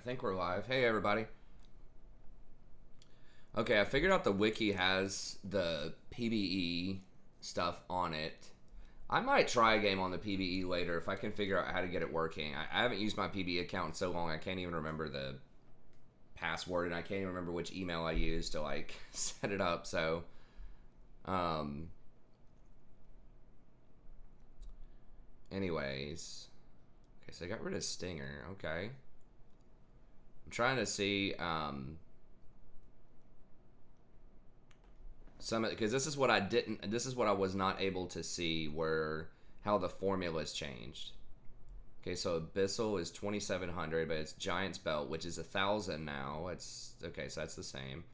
think we're live. Hey, everybody. Okay, I figured out the wiki has the PvE stuff on it. I might try a game on the PvE later if I can figure out how to get it working. I haven't used my PvE account in so long, I can't even remember the password, and I can't even remember which email I used to, like, set it up, so... Anyways... Okay, so I got rid of Stinger, okay. I'm trying to see, because this is what I was not able to see how the formulas changed. Okay, so Abyssal is 2,700, but it's Giant's Belt, which is 1,000 now. It's okay, so that's the same.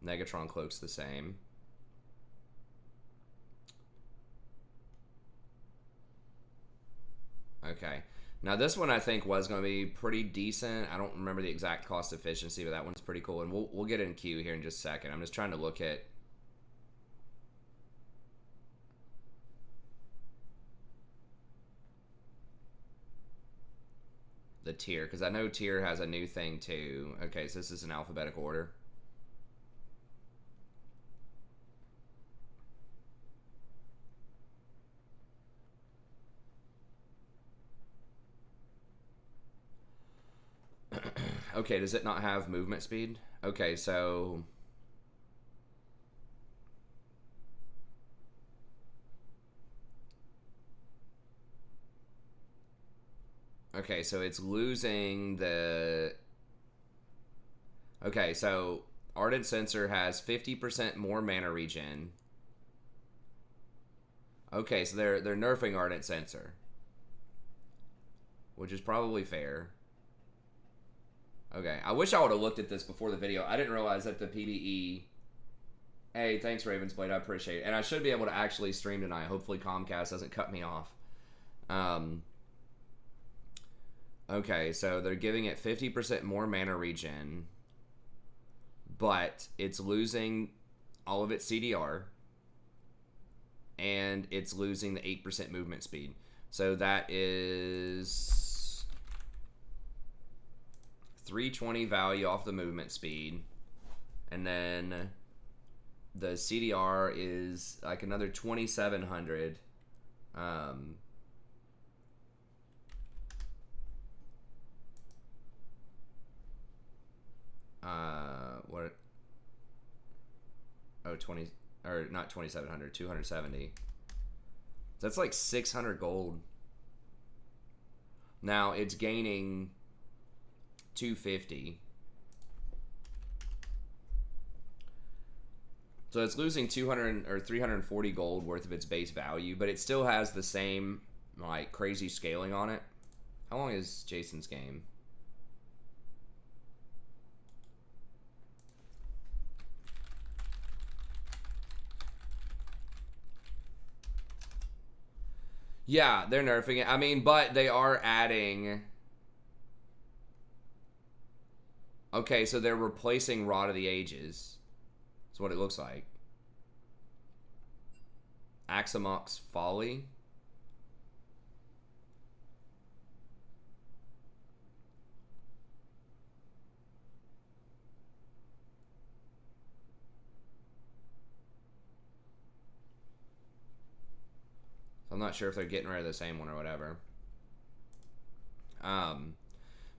Negatron Cloak's the same. Okay. Now this one I think was going to be pretty decent. I don't remember the exact cost efficiency, but that one's pretty cool. And we'll get in queue here in just a second. I'm just trying to look at the tier, because I know tier has a new thing too. Okay, so this is in alphabetical order. Okay, does it not have movement speed? Okay, so... Okay, so it's losing the... Okay, so Ardent Censer has 50% more mana regen. Okay, so they're nerfing Ardent Censer, which is probably fair. Okay, I wish I would have looked at this before the video. I didn't realize that the PvE... Hey, thanks, Ravensblade. I appreciate it. And I should be able to actually stream tonight. Hopefully Comcast doesn't cut me off. Okay, so they're giving it 50% more mana regen, but it's losing all of its CDR, and it's losing the 8% movement speed. So that is 320 value off the movement speed, and then the CDR is like another 2,700. What? Oh, 20, or not 2,700, 270. That's like 600 gold. Now it's gaining 250. So it's losing 200 or 340 gold worth of its base value, but it still has the same like crazy scaling on it. How long is Jason's game? Yeah, they're nerfing it. I mean, but they are adding... Okay, so they're replacing Rod of the Ages. That's what it looks like. Axamok's Folly. I'm not sure if they're getting rid of the same one or whatever.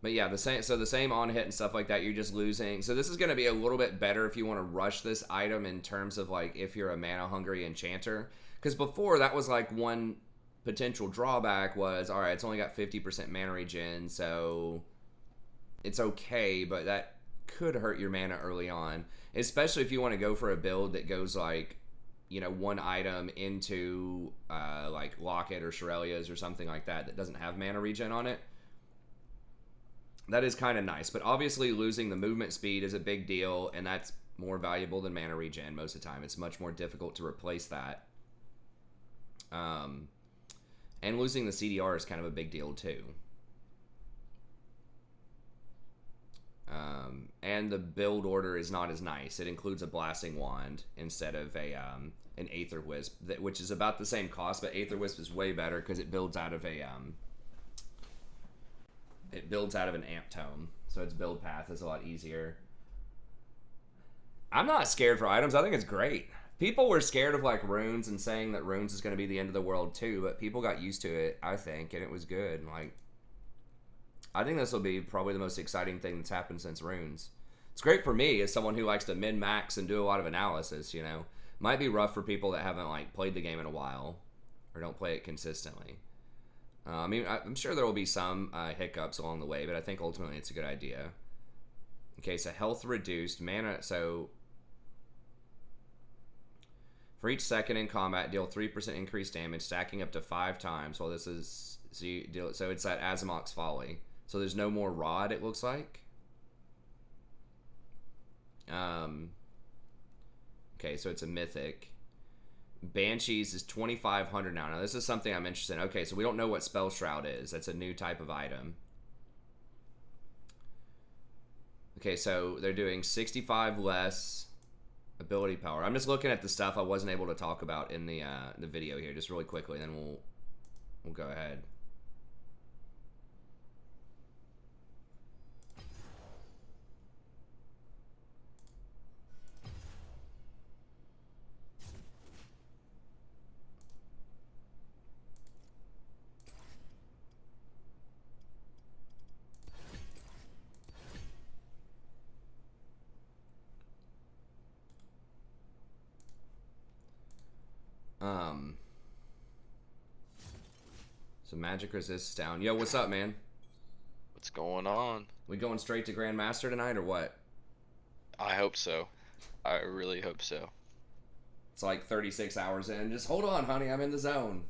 But yeah, the same on hit and stuff like that, you're just losing. So this is going to be a little bit better if you want to rush this item in terms of like if you're a mana hungry enchanter. Because before that was like one potential drawback was, all right, it's only got 50% mana regen, so it's okay, but that could hurt your mana early on. Especially if you want to go for a build that goes like, you know, one item into like Locket or Shirelia's or something like that doesn't have mana regen on it. That is kind of nice, but obviously losing the movement speed is a big deal, and that's more valuable than mana regen most of the time. It's much more difficult to replace that. And losing the CDR is kind of a big deal too. And the build order is not as nice. It includes a Blasting Wand instead of an Aether Wisp, which is about the same cost, but Aether Wisp is way better because it builds out of an Amp Tome. so its build path is a lot easier. I'm not scared for items. I think it's great. People were scared of like runes and saying that runes is going to be the end of the world too, but people got used to it, I think, and it was good. Like, I think this will be probably the most exciting thing that's happened since runes. It's great for me as someone who likes to min-max and do a lot of analysis, you know. Might be rough for people that haven't like played the game in a while or don't play it consistently. I mean, I'm sure there will be some hiccups along the way, but I think ultimately it's a good idea. Okay, so health reduced, mana, so for each second in combat, deal 3% increased damage, stacking up to 5 times. Well, this is, so it's that Azimok's Folly. So there's no more rod, it looks like. Okay, so it's a mythic. Banshees is 2,500 now. Now, this is something I'm interested in. Okay, so we don't know what Spell Shroud is. That's a new type of item. Okay, so they're doing 65 less ability power. I'm just looking at the stuff I wasn't able to talk about in the video here, just really quickly, and then we'll go ahead. So magic resist down. Yo, what's up, man? What's going on? We going straight to Grandmaster tonight or what? I hope so. I really hope so. It's like 36 hours in. Just hold on, honey. I'm in the zone.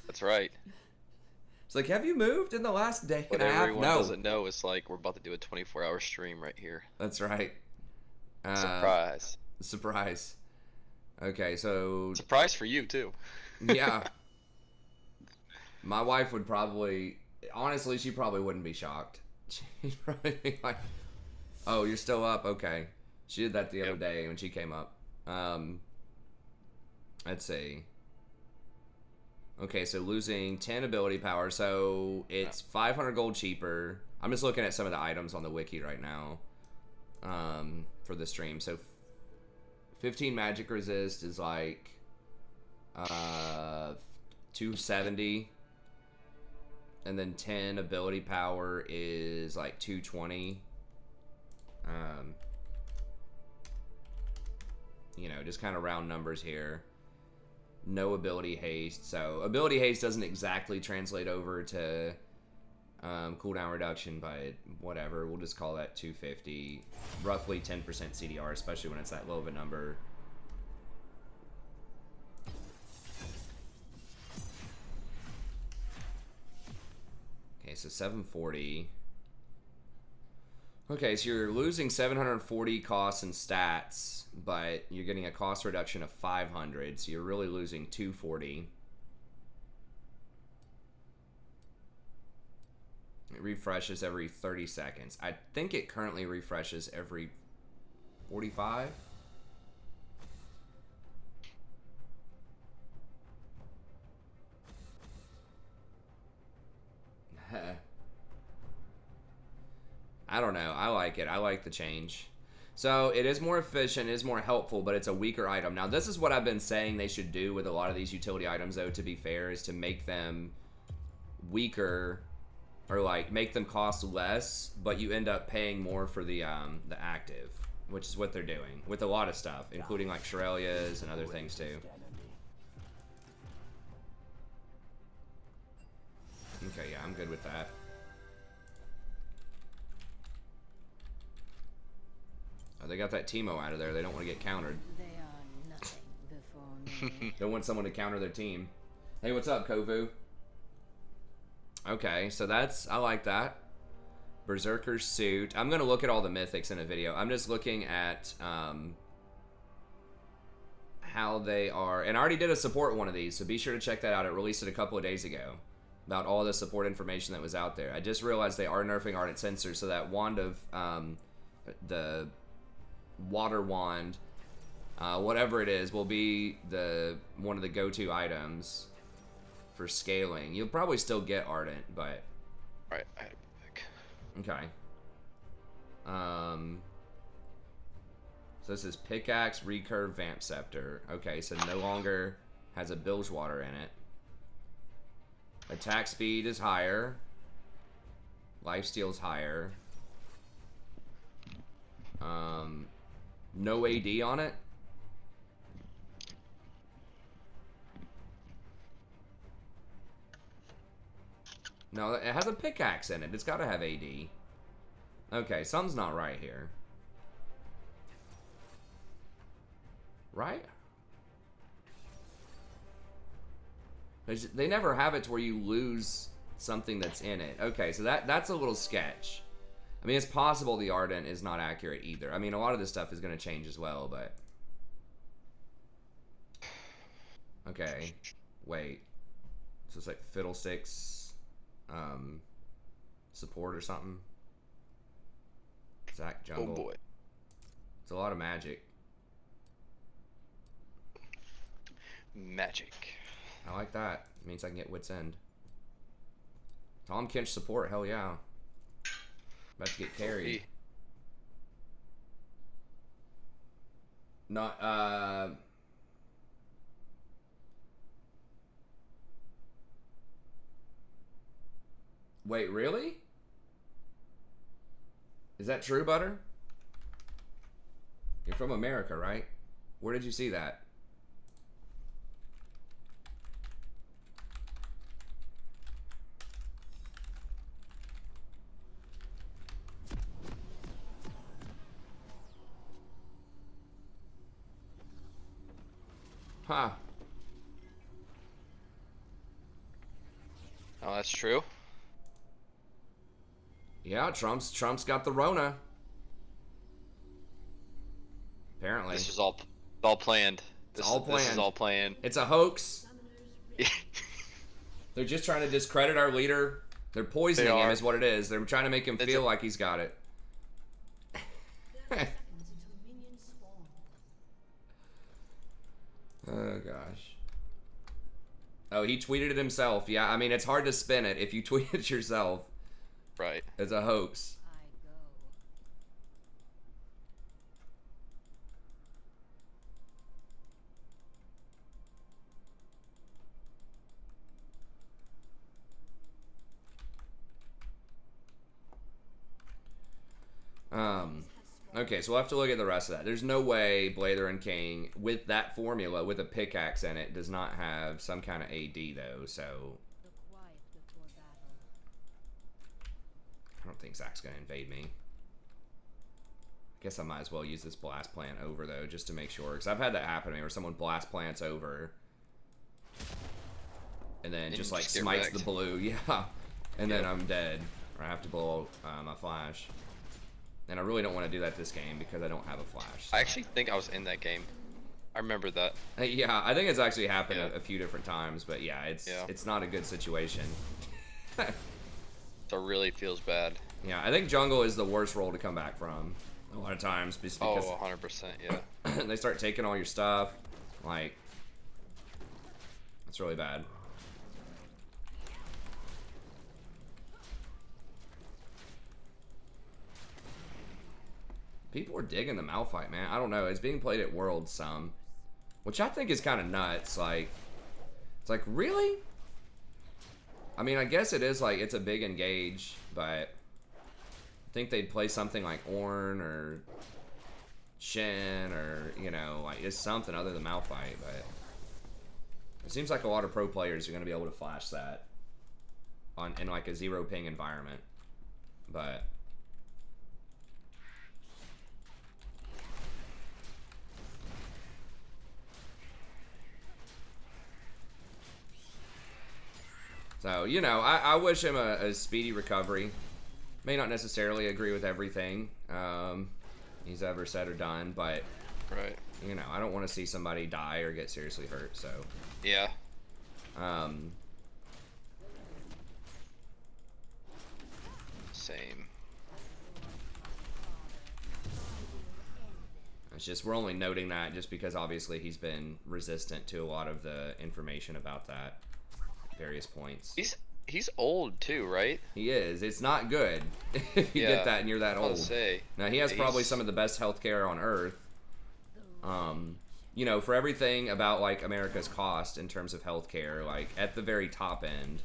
That's right. It's like, have you moved in the last day What and a half? everyone No. doesn't know is like we're about to do a 24-hour stream right here. That's right. Surprise. Surprise. Okay, so... Surprise for you, too. Yeah. My wife would probably... Honestly, she probably wouldn't be shocked. She'd probably be like, oh, you're still up? Okay. She did that the other day when she came up. Let's see. Okay, so losing 10 ability power. So it's 500 gold cheaper. I'm just looking at some of the items on the wiki right now for the stream. So 15 magic resist is like 270. And then 10 ability power is like 220. You know, just kind of round numbers here. No ability haste. So ability haste doesn't exactly translate over to cooldown reduction, but whatever. We'll just call that 250. Roughly 10% CDR, especially when it's that low of a number. Okay, so 740. Okay, so you're losing 740 costs and stats, but you're getting a cost reduction of 500, so you're really losing 240. It refreshes every 30 seconds. I think it currently refreshes every 45. I don't know. I like it. I like the change. So it is more efficient, it is more helpful, but it's a weaker item. Now, this is what I've been saying they should do with a lot of these utility items, though, to be fair, is to make them weaker, or like make them cost less, but you end up paying more for the active, which is what they're doing with a lot of stuff, including like Shirelias and other things too. Okay, yeah, I'm good with that. Oh, they got that Teemo out of there. They don't want to get countered. They are nothing before me. Don't want someone to counter their team. Hey, what's up, Kovu? Okay, so that's... I like that. Berserker's Suit. I'm going to look at all the mythics in a video. I'm just looking at how they are... And I already did a support one of these, so be sure to check that out. It released it a couple of days ago about all the support information that was out there. I just realized they are nerfing Ardent Censer, so that wand of... the water wand, whatever it is, will be one of the go-to items for scaling. You'll probably still get Ardent, but... Right, I had a pick. Okay. So this is pickaxe, recurve, vamp scepter. Okay, so no longer has a bilgewater in it. Attack speed is higher. Lifesteal's higher. No AD on it. No, it has a pickaxe in it. It's got to have AD. Okay, something's not right here. Right? They never have it to where you lose something that's in it. Okay, so that's a little sketch. I mean, it's possible the Ardent is not accurate either. I mean, a lot of this stuff is going to change as well, but... Okay. Wait. So it's like Fiddlesticks, support or something? Zach Jungle. Oh boy. It's a lot of magic. Magic. I like that. It means I can get Wit's End. Tom Kinch support, hell yeah. About to get carried. Not, Wait, really? Is that true, Butter? You're from America, right? Where did you see that? Huh. Oh, that's true. Yeah, Trump's got the Rona. Apparently. This is all planned. This is all planned. It's a hoax. They're just trying to discredit our leader. They're poisoning him is what it is. They're trying to make him feel like he's got it. Oh, gosh. Oh, he tweeted it himself. Yeah, I mean, it's hard to spin it if you tweet it yourself. Right. It's a hoax. Okay, so we'll have to look at the rest of that. There's no way Blather and King, with that formula, with a pickaxe in it, does not have some kind of AD, though, so... I don't think Zach's going to invade me. I guess I might as well use this blast plant over, though, just to make sure. Because I've had that happen to me, where someone blast plants over, and then just, like, smites the blue. Yeah. And then I'm dead. Or I have to blow my flash. And I really don't want to do that this game because I don't have a flash. So. I actually think I was in that game. I remember that. Yeah, I think it's actually happened a few different times, but yeah, it's not a good situation. So it really feels bad. Yeah, I think jungle is the worst role to come back from a lot of times because 100%, yeah. they start taking all your stuff. Like, it's really bad. People are digging the Malphite, man. I don't know. It's being played at Worlds some, which I think is kind of nuts. Like, it's like, really? I mean, I guess it is like, it's a big engage, but I think they'd play something like Ornn or Shen or, you know, like it's something other than Malphite, but it seems like a lot of pro players are going to be able to flash that in like a 0 ping environment, but... So, you know, I wish him a speedy recovery. May not necessarily agree with everything he's ever said or done, but, right. You know, I don't want to see somebody die or get seriously hurt, so. Yeah. Same. It's just, we're only noting that just because obviously he's been resistant to a lot of the information about that. Various points. He's old too, right? He is. It's not good if you get that and you're that old. Say. Now he has probably some of the best healthcare on Earth. You know, for everything about like America's cost in terms of healthcare, like at the very top end.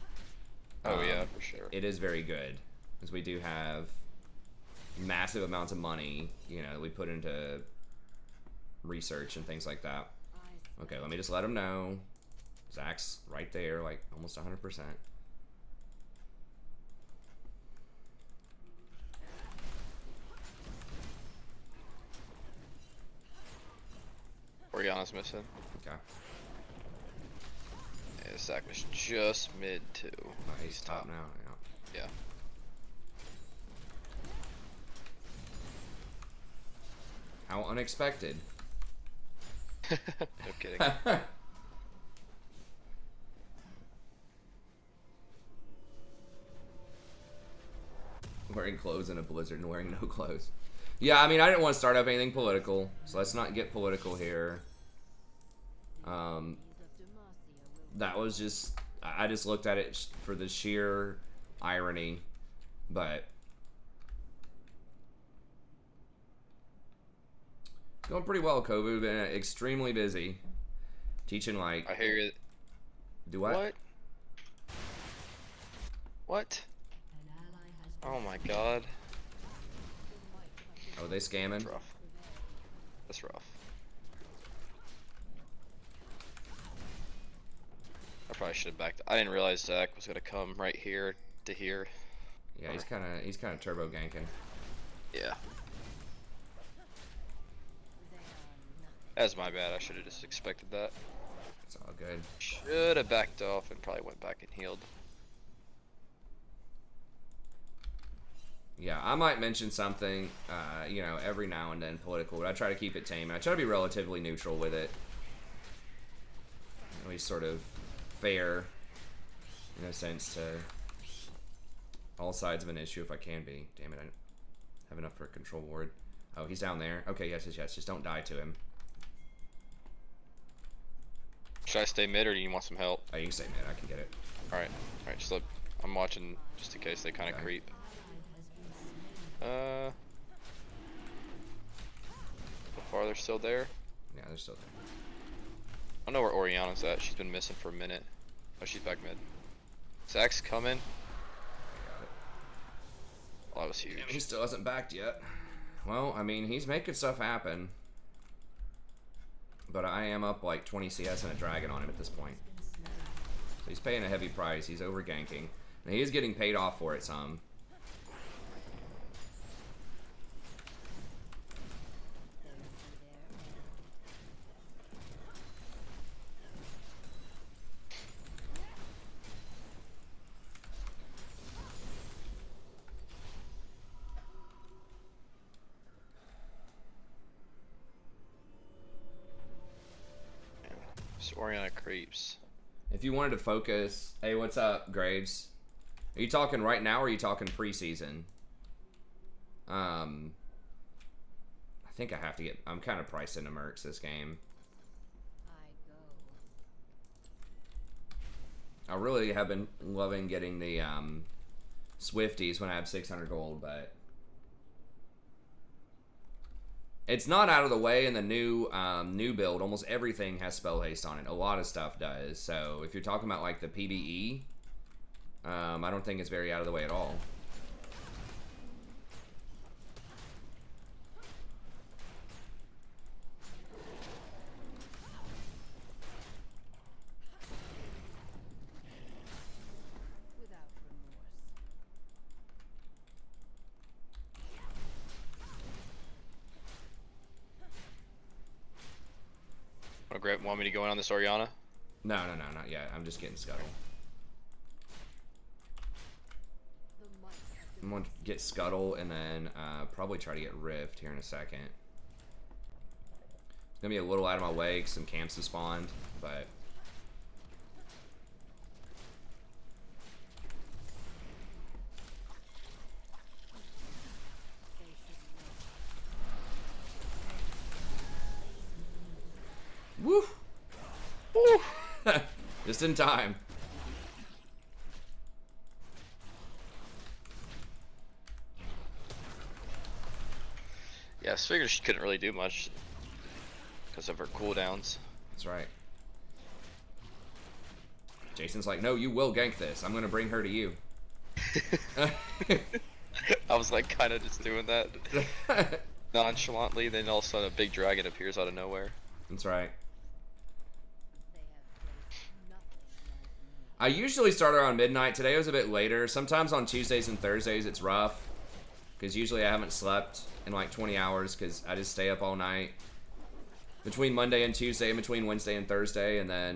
Oh yeah, for sure. It is very good, because we do have massive amounts of money, you know, we put into research and things like that. Okay, let me just let him know. Zach's right there, like almost 100%. Oriana's missing. Okay. Yeah, Zach was just mid too. Oh, he's top now. Yeah. Yeah. How unexpected. No kidding. Wearing clothes in a blizzard and wearing no clothes. Yeah, I mean, I didn't want to start up anything political, so let's not get political here. That was just, I just looked at it for the sheer irony, but it's going pretty well, Kovu. We've been extremely busy teaching, like, I hear it. Do what? What? What? Oh my god. Oh, are they scamming? That's rough. That's rough. I probably should have backed. I didn't realize Zach was gonna come right here to here. Yeah, he's kind of turbo ganking. Yeah. That's my bad. I should have just expected that. It's all good. Should have backed off and probably went back and healed. Yeah, I might mention something, you know, every now and then political, but I try to keep it tame. I try to be relatively neutral with it. At least sort of fair, in a sense, to all sides of an issue if I can be. Damn it, I don't have enough for a control ward. Oh, he's down there. Okay, yes, yes, yes. Just don't die to him. Should I stay mid or do you want some help? Oh, you can stay mid. I can get it. Alright, just look. I'm watching just in case they kind of creep. So far they're still there. Yeah, they're still there. I don't know where Oriana's at. She's been missing for a minute. Oh, she's back mid. Zach's coming. I got it. Oh, that was huge. He still hasn't backed yet. Well, I mean, he's making stuff happen. But I am up like 20 CS and a dragon on him at this point. So he's paying a heavy price. He's over ganking. And he is getting paid off for it some. Oriana creeps. If you wanted to focus, hey, what's up, Graves? Are you talking right now, or are you talking preseason? I think I have to get. I'm kind of priced into mercs this game. I really have been loving getting the Swifties when I have 600 gold, but it's not out of the way in the new build. Almost everything has spell haste on it. A lot of stuff does. So if you're talking about like the PBE, I don't think it's very out of the way at all. Want me to go in on this Oriana? No, not yet. I'm just getting scuttle. I'm going to get scuttle and then probably try to get rift here in a second. It's going to be a little out of my way because some camps have spawned, but woo! Woo! Just in time. I figured she couldn't really do much because of her cooldowns. That's right. Jason's like, no, you will gank this. I'm gonna bring her to you. I was like kind of just doing that nonchalantly, then all of a sudden a big dragon appears out of nowhere. That's right. They have faced nothing like me. I usually start around midnight. Today was a bit later. Sometimes on Tuesdays and Thursdays it's rough, because usually I haven't slept in like 20 hours because I just stay up all night. Between Monday and Tuesday, and between Wednesday and Thursday, and then Ally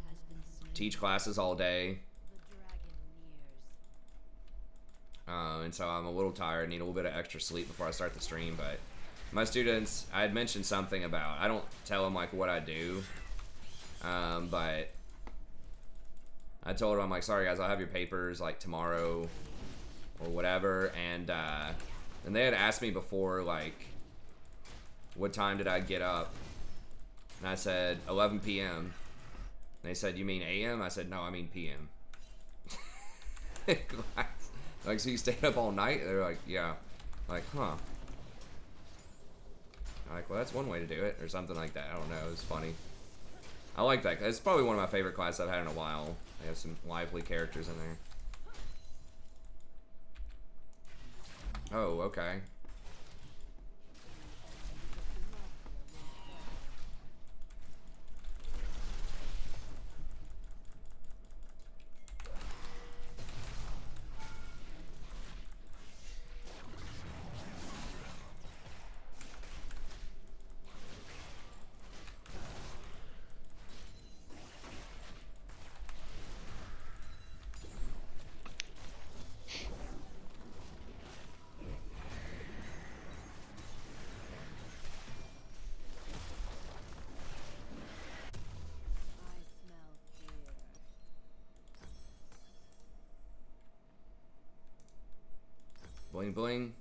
has been slain. teach classes all day. The dragon nears. And so I'm a little tired, need a little bit of extra sleep before I start the stream. But my students, I had mentioned something about, I don't tell them like what I do, but I told them, I'm like, sorry guys, I'll have your papers like tomorrow or whatever. And they had asked me before, like, what time did I get up? And I said 11 p.m. And they said, you mean a.m.? I said, no, I mean p.m. Like, so you stayed up all night? They're like, yeah. Like, huh. I'm like, well, that's one way to do it, or something like that. I don't know. It was funny. I like that. It's probably one of my favorite classes I've had in a while. They have some lively characters in there. Oh, okay. I smell fear. Bling bling.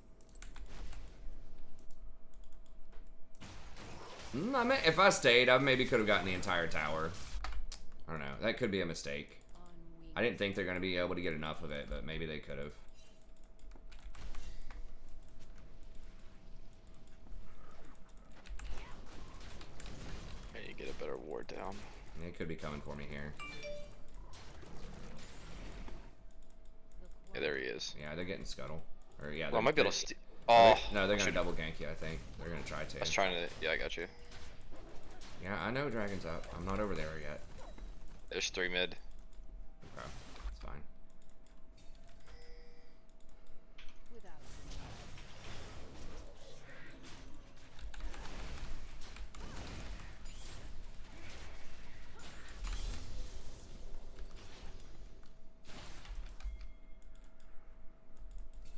I mean, if I stayed, I maybe could have gotten the entire tower. I don't know. That could be a mistake. On wings. I didn't think they're going to be able to get enough of it, but maybe they could have. And you get a better ward down. They could be coming for me here. Yeah, there he is. Yeah, they're getting scuttle. Or yeah, Well, I might be able to they're- Oh, no, they're I gonna should- double gank you. I think they're gonna try to. I was trying to. Yeah, I got you. Yeah, I know dragon's up. I'm not over there yet. There's 3 mid. Okay, it's fine. Without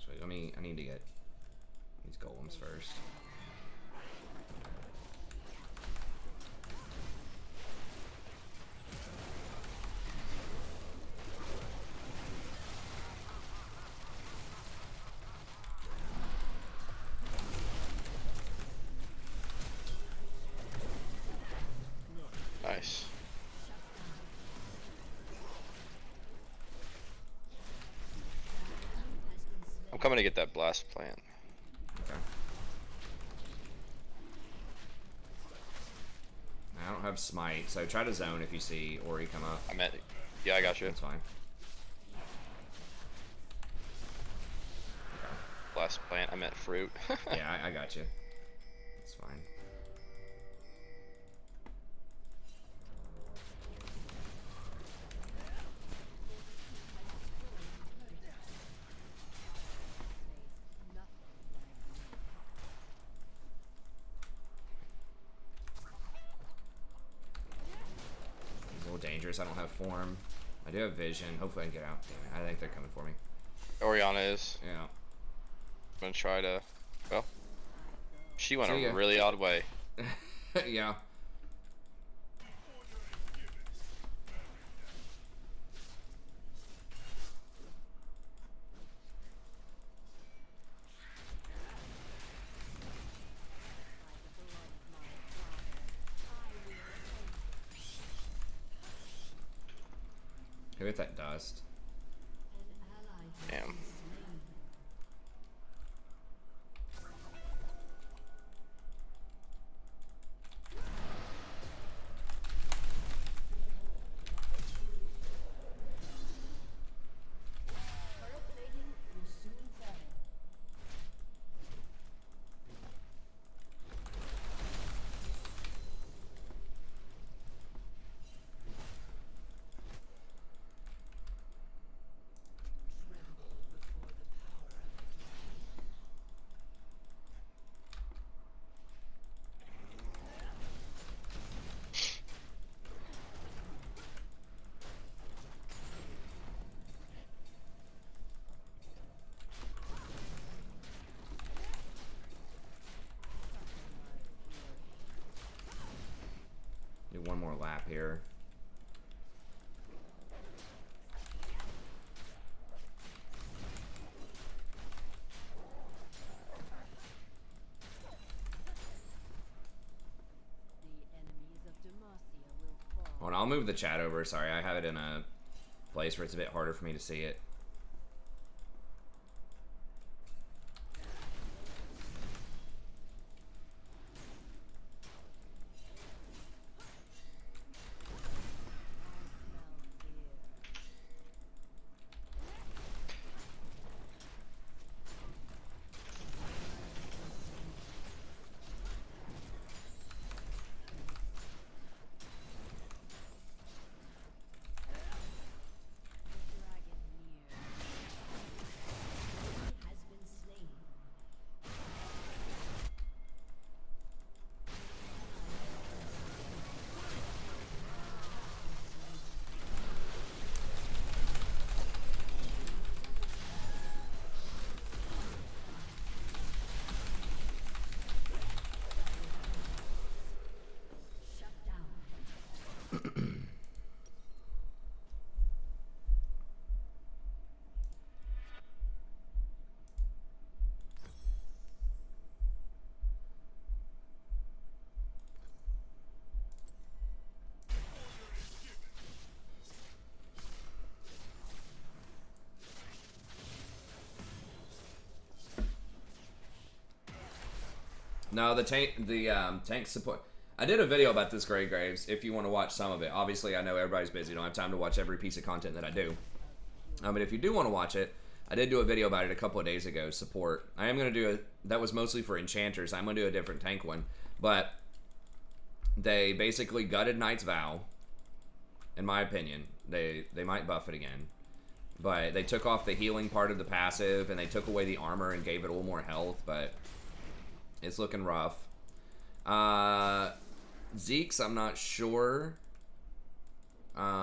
So I need to get these golems first. Nice. I'm coming to get that blast plant. Okay. I don't have smite, so try to zone if you see Ori come up. I meant. Yeah, I got you. That's fine. Blast plant. I meant fruit. Yeah, I got you. It's fine. It's a little dangerous. I don't have form. I do have vision. Hopefully I can get out. Damn it. I think they're coming for me. Oriana is. Yeah. I'm gonna try to. Well, she went See ya. a really odd way. Yeah. Who hit that dust? Damn. slap here. Hold on, I'll move the chat over. Sorry, I have it in a place where it's a bit harder for me to see it. No, the tank support. I did a video about this, Grey Graves, if you want to watch some of it. Obviously, I know everybody's busy. Don't have time to watch every piece of content that I do. But if you do want to watch it, I did do a video about it a couple of days ago, support. I am going to do a... That was mostly for enchanters. I'm going to do a different tank one. But they basically gutted Knight's Vow, in my opinion. They might buff it again. But they took off the healing part of the passive, and they took away the armor and gave it a little more health, but... It's looking rough. Zeke's, I'm not sure.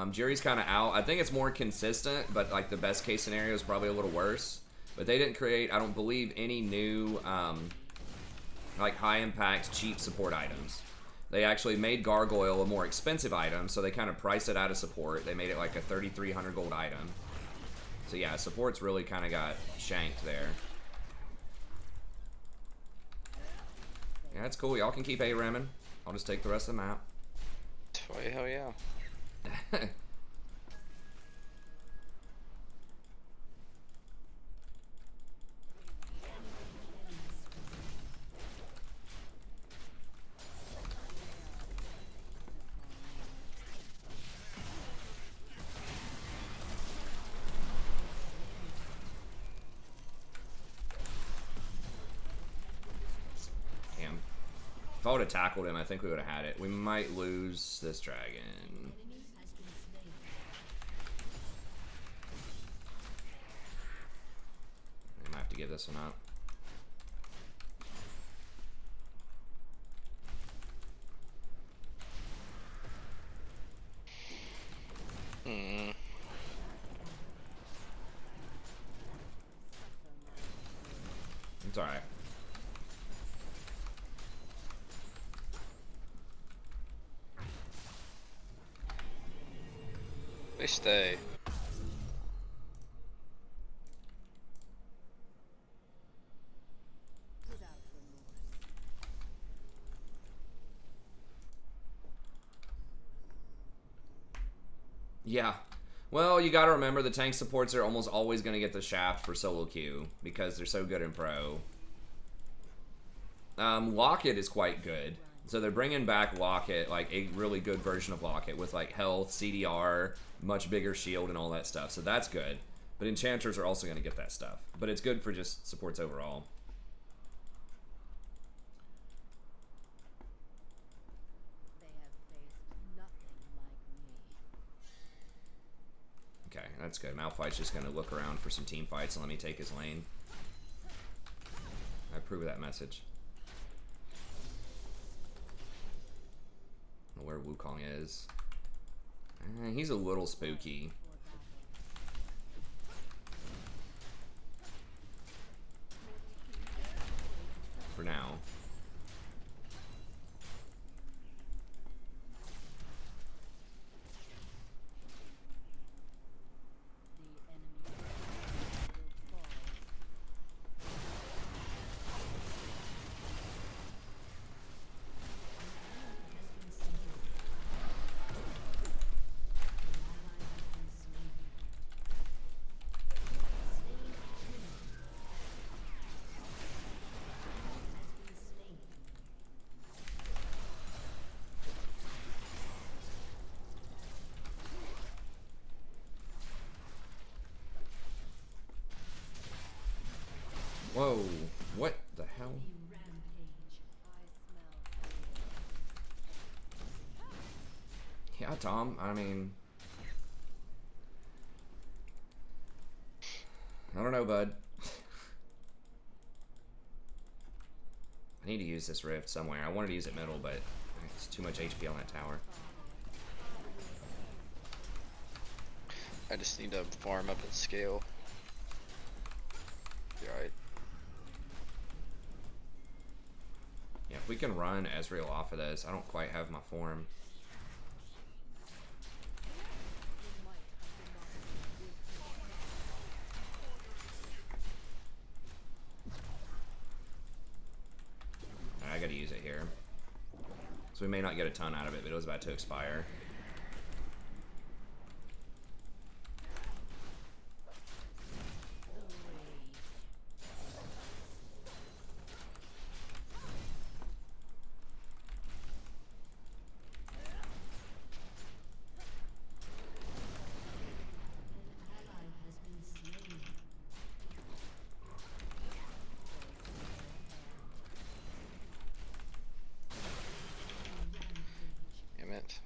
Jerry's kind of out. I think it's more consistent, but like the best case scenario is probably a little worse. But they didn't create, I don't believe, any new like high impact cheap support items. They actually made Gargoyle a more expensive item, so they kind of priced it out of support. They made it like a 3,300 gold item. So yeah, support's really kind of got shanked there. Yeah, that's cool. Y'all can keep A-ramming. I'll just take the rest of the map. Oh, hell yeah. If I would have tackled him, I think we would have had it. We might lose this dragon. I might have to give this one up. It's alright. They stay. Yeah. Well, you gotta remember the tank supports are almost always gonna get the shaft for solo queue because they're so good in pro. Locket is quite good. So they're bringing back Locket, like a really good version of Locket with like health, CDR, much bigger shield and all that stuff. So that's good. But enchanters are also going to get that stuff. But it's good for just supports overall. They have faced nothing like me. Okay, that's good. Malphite's just going to look around for some team fights and let me take his lane. I approve of that message. I don't know where Wukong is. He's a little spooky. For now. Whoa, what the hell? Yeah, Tom, I mean, I don't know, bud. I need to use this rift somewhere. I wanted to use it middle, but it's too much HP on that tower. I just need to farm up and scale. Be alright. Yeah, if we can run Ezreal off of this, I don't quite have my form. I gotta use it here. So we may not get a ton out of it, but it was about to expire. Damn it.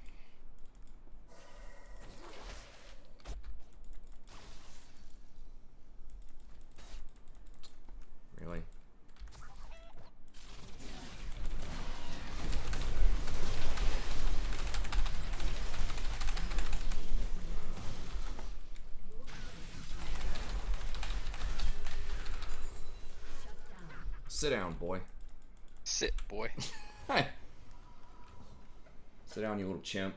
Really? Sit down, boy. Sit, boy. Sit down, you little chimp.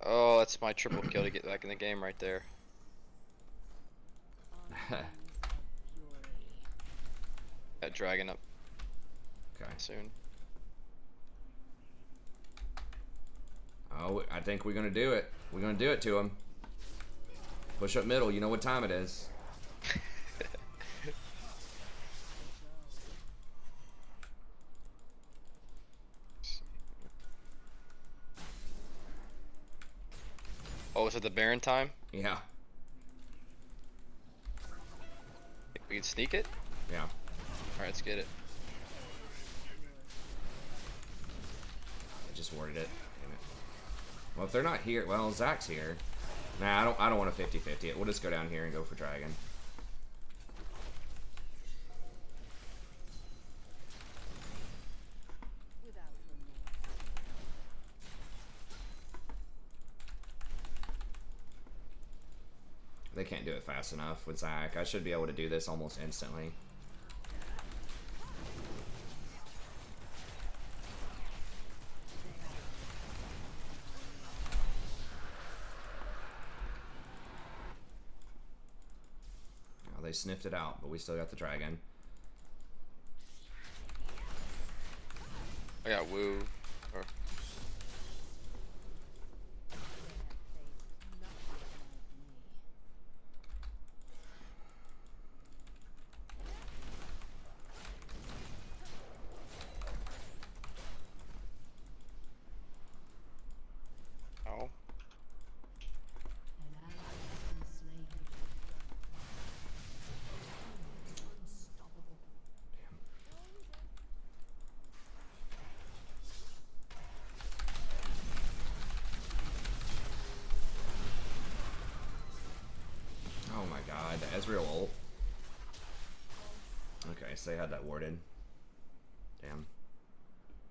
Oh, that's my triple kill to get back in the game right there. That dragon up Okay. soon. Oh, I think we're gonna do it. We're gonna do it to him. Push up middle. You know what time it is. Oh, is it the Baron time? Yeah. Think we can sneak it? Yeah. Alright, let's get it. I just worded it. Damn it. Well, if they're not here, well, Zach's here. Nah, I don't want to 50-50 it. We'll just go down here and go for dragon. They can't do it fast enough with Zach. I should be able to do this almost instantly. Oh, they sniffed it out, but we still got the dragon. I got woo. Or oh. Oh my god, the Ezreal ult. Okay, so they had that warded. Damn.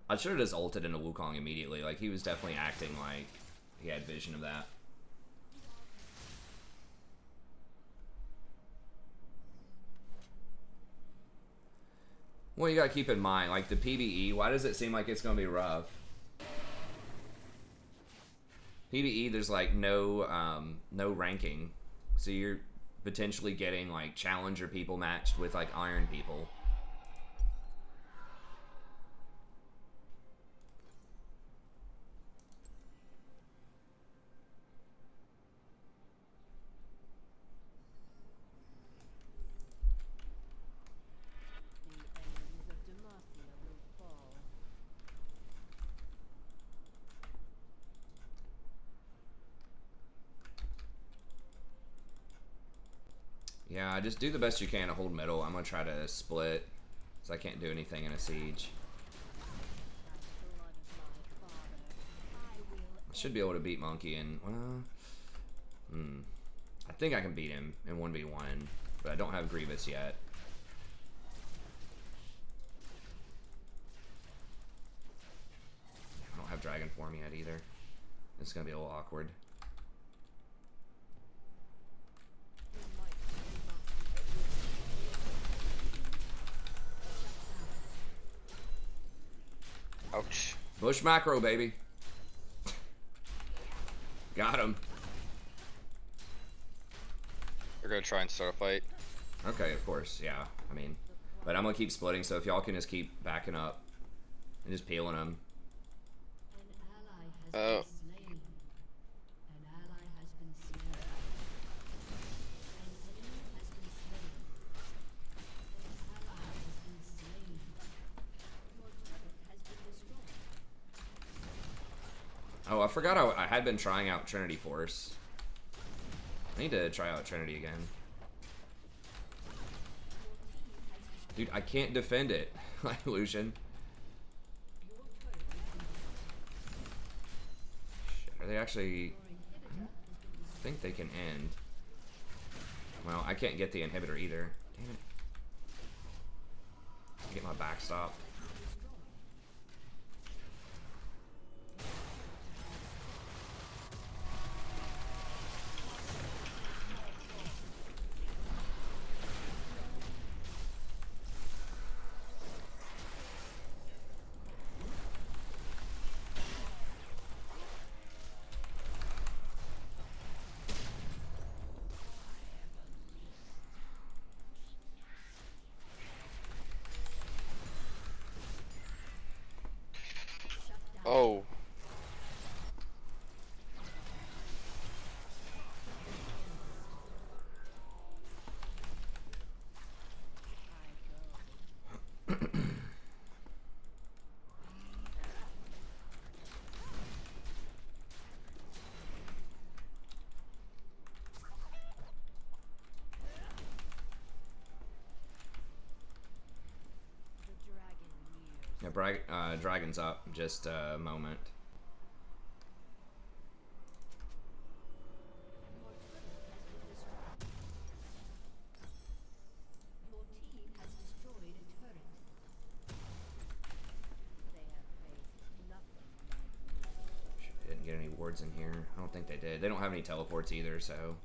I should have just ulted into Wukong immediately. Like, he was definitely acting like he had vision of that. Well, you gotta keep in mind, like, the PvE, why does it seem like it's gonna be rough? PvE, there's, like, no ranking. So you're potentially getting, like, challenger people matched with, like, iron people. Yeah, just do the best you can to hold middle. I'm gonna try to split, so I can't do anything in a siege. I should be able to beat Monkey in, I think I can beat him in 1v1, but I don't have Grievous yet. I don't have Dragon Form yet either. It's gonna be a little awkward. Ouch. Bush macro, baby. Got him. We're gonna try and start a fight. Okay, of course, yeah. I mean, but I'm gonna keep splitting, so if y'all can just keep backing up and just peeling them. Oh. Oh, I forgot I had been trying out Trinity Force. I need to try out Trinity again. Dude, I can't defend it. Like, Lucian. Shit, are they actually... I think they can end. Well, I can't get the inhibitor either. Damn it. Get my backstop. Oh. Yeah, Dragon's up. Just a moment. Didn't get any wards in here. I don't think they did. They don't have any teleports either, so...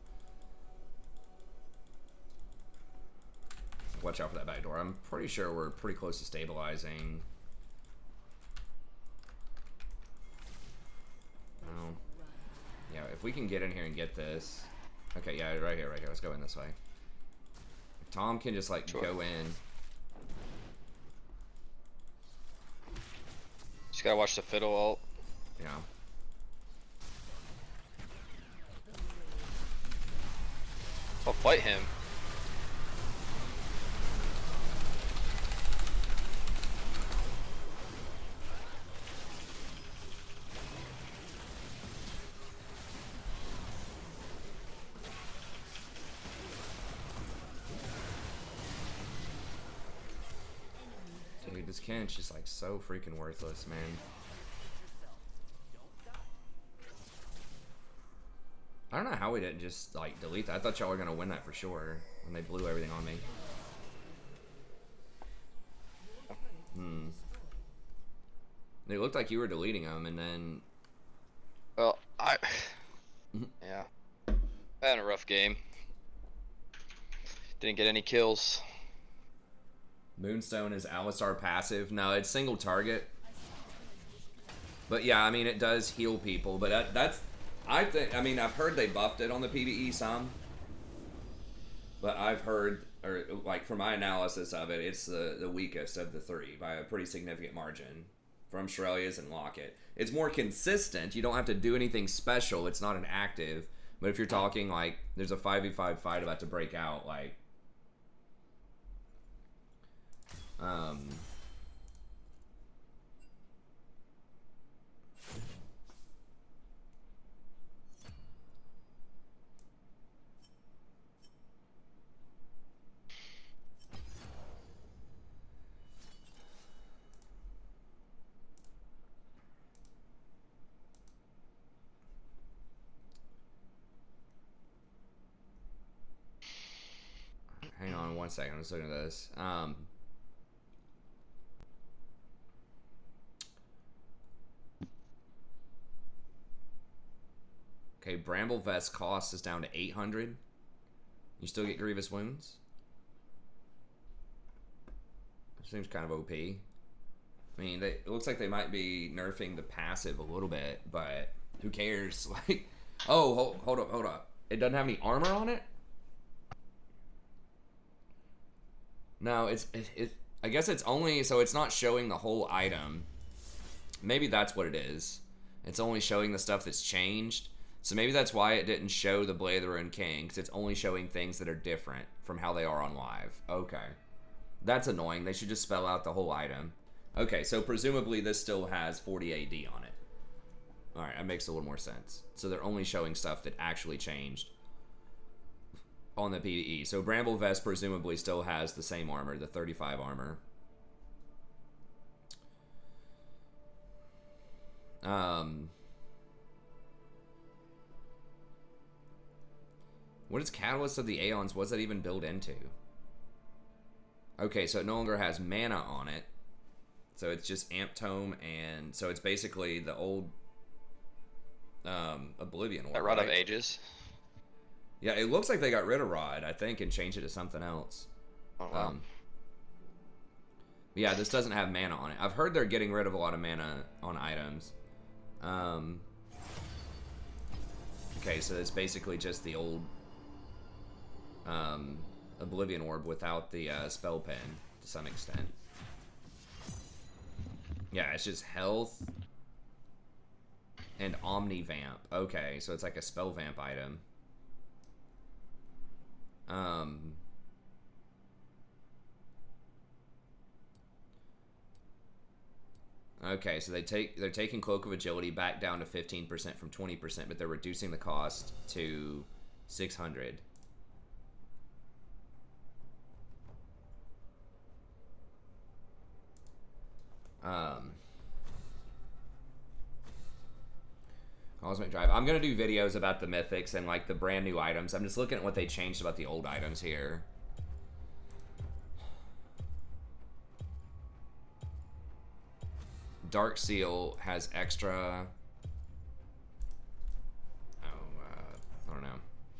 Watch out for that back door. I'm pretty sure we're pretty close to stabilizing. Oh. Yeah, if we can get in here and get this... Okay, yeah, right here, right here. Let's go in this way. If Tom can just, like, go in... Just gotta watch the fiddle ult. Yeah. I'll fight him. Dude, this Kench is like so freaking worthless, man. I don't know how we didn't just like delete that. I thought y'all were gonna win that for sure when they blew everything on me. It looked like you were deleting them, and then... Well, yeah. I had a rough game. Didn't get any kills. Moonstone is Alistar passive. No, it's single target. But yeah, I mean, it does heal people. But that's... I think... I mean, I've heard they buffed it on the PvE some. But I've heard... Or, like, from my analysis of it, it's the weakest of the three by a pretty significant margin. From Shurelya's and Locket. It's more consistent. You don't have to do anything special. It's not an active. But if you're talking, like, there's a 5v5 fight about to break out, like... hang on one second. I'm just looking at this. Okay, Bramble Vest cost is down to 800. You still get Grievous Wounds. Seems kind of OP. I mean, it looks like they might be nerfing the passive a little bit, but who cares? Like, oh, hold up. It doesn't have any armor on it? No, it I guess it's only, so it's not showing the whole item. Maybe that's what it is. It's only showing the stuff that's changed. So maybe that's why it didn't show the Blade of the Ruined King, because it's only showing things that are different from how they are on live. Okay. That's annoying. They should just spell out the whole item. Okay, so presumably this still has 40 AD on it. Alright, that makes a little more sense. So they're only showing stuff that actually changed on the PvE. So Bramble Vest presumably still has the same armor, the 35 armor. What is Catalyst of the Aeons? What's that even build into? Okay, so it no longer has mana on it. So it's just Amp Tome, and so it's basically the old Oblivion one. That Rod of Ages. Yeah, it looks like they got rid of Rod, I think, and changed it to something else. Oh, wow. Yeah, this doesn't have mana on it. I've heard they're getting rid of a lot of mana on items. Okay, so it's basically just the old Oblivion Orb without the spell pen to some extent. Yeah, it's just health and Omni Vamp. Okay, so it's like a spell vamp item. Okay, so they're taking Cloak of Agility back down to 15% from 20%, but they're reducing the cost to 600. Cosmic Drive. I'm gonna do videos about the mythics and like the brand new items. I'm just looking at what they changed about the old items here. Dark Seal has extra. I don't know.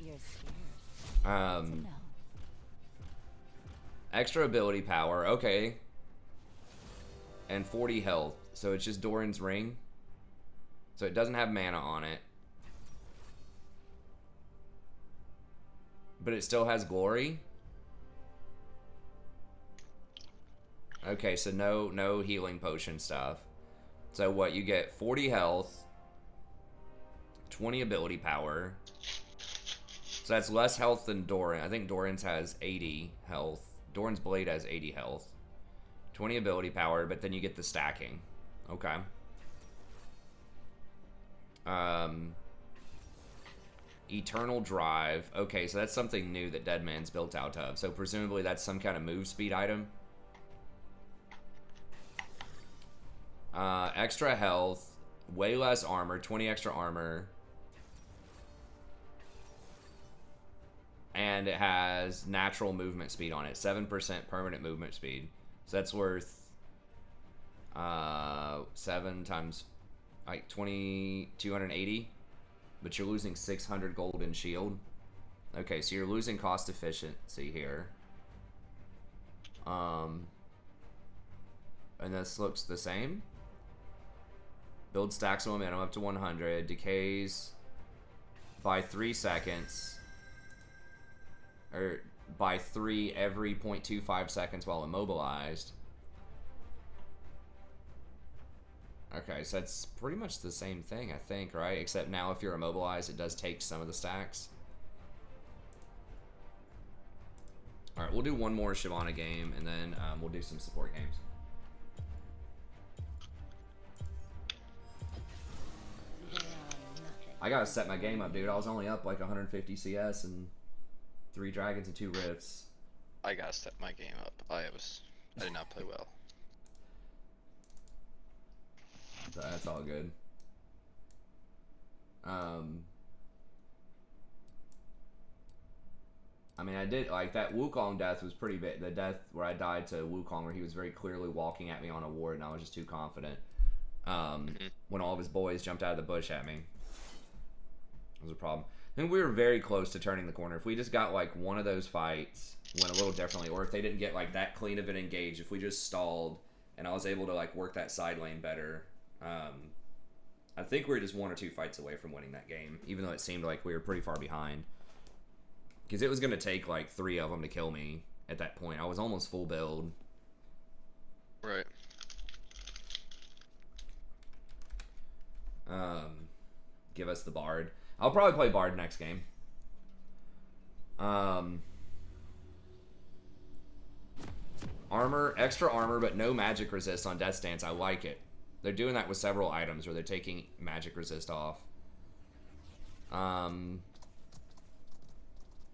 You're scared. No. Extra ability power. Okay. And 40 health. So it's just Doran's Ring. So it doesn't have mana on it. But it still has glory. Okay, so no healing potion stuff. So what, you get 40 health, 20 ability power. So that's less health than Doran. I think Doran's has 80 health. Doran's Blade has 80 health. 20 ability power, but then you get the stacking. Okay. Eternal Drive. Okay, so that's something new that Deadman's built out of. So presumably that's some kind of move speed item. Extra health, way less armor, 20 extra armor. And it has natural movement speed on it, 7% permanent movement speed. So that's worth 7 times like 280, but you're losing 600 gold in shield. Okay, so you're losing cost efficiency here. And this looks the same. Build stacks of momentum up to 100. Decays by 3 seconds. Or by 3 every 0.25 seconds while immobilized. Okay, so that's pretty much the same thing, I think, right? Except now if you're immobilized, it does take some of the stacks. Alright, we'll do one more Shyvana game, and then we'll do some support games. I gotta set my game up, dude. I was only up like 150 CS and 3 dragons and 2 rifts. I gotta step my game up. I did not play well. So that's all good. I mean, I did like that Wukong death was pretty big. The death where I died to Wukong, where he was very clearly walking at me on a ward, and I was just too confident. When all of his boys jumped out of the bush at me, it was a problem. I think we were very close to turning the corner. If we just got like one of those fights, went a little differently, or if they didn't get like that clean of an engage, if we just stalled and I was able to like work that side lane better, I think we were just 1 or 2 fights away from winning that game, even though it seemed like we were pretty far behind. Because it was going to take like 3 of them to kill me at that point. I was almost full build. Right. Give us the Bard. I'll probably play Bard next game. Armor, extra armor, but no magic resist on Death Stance. I like it. They're doing that with several items where they're taking magic resist off.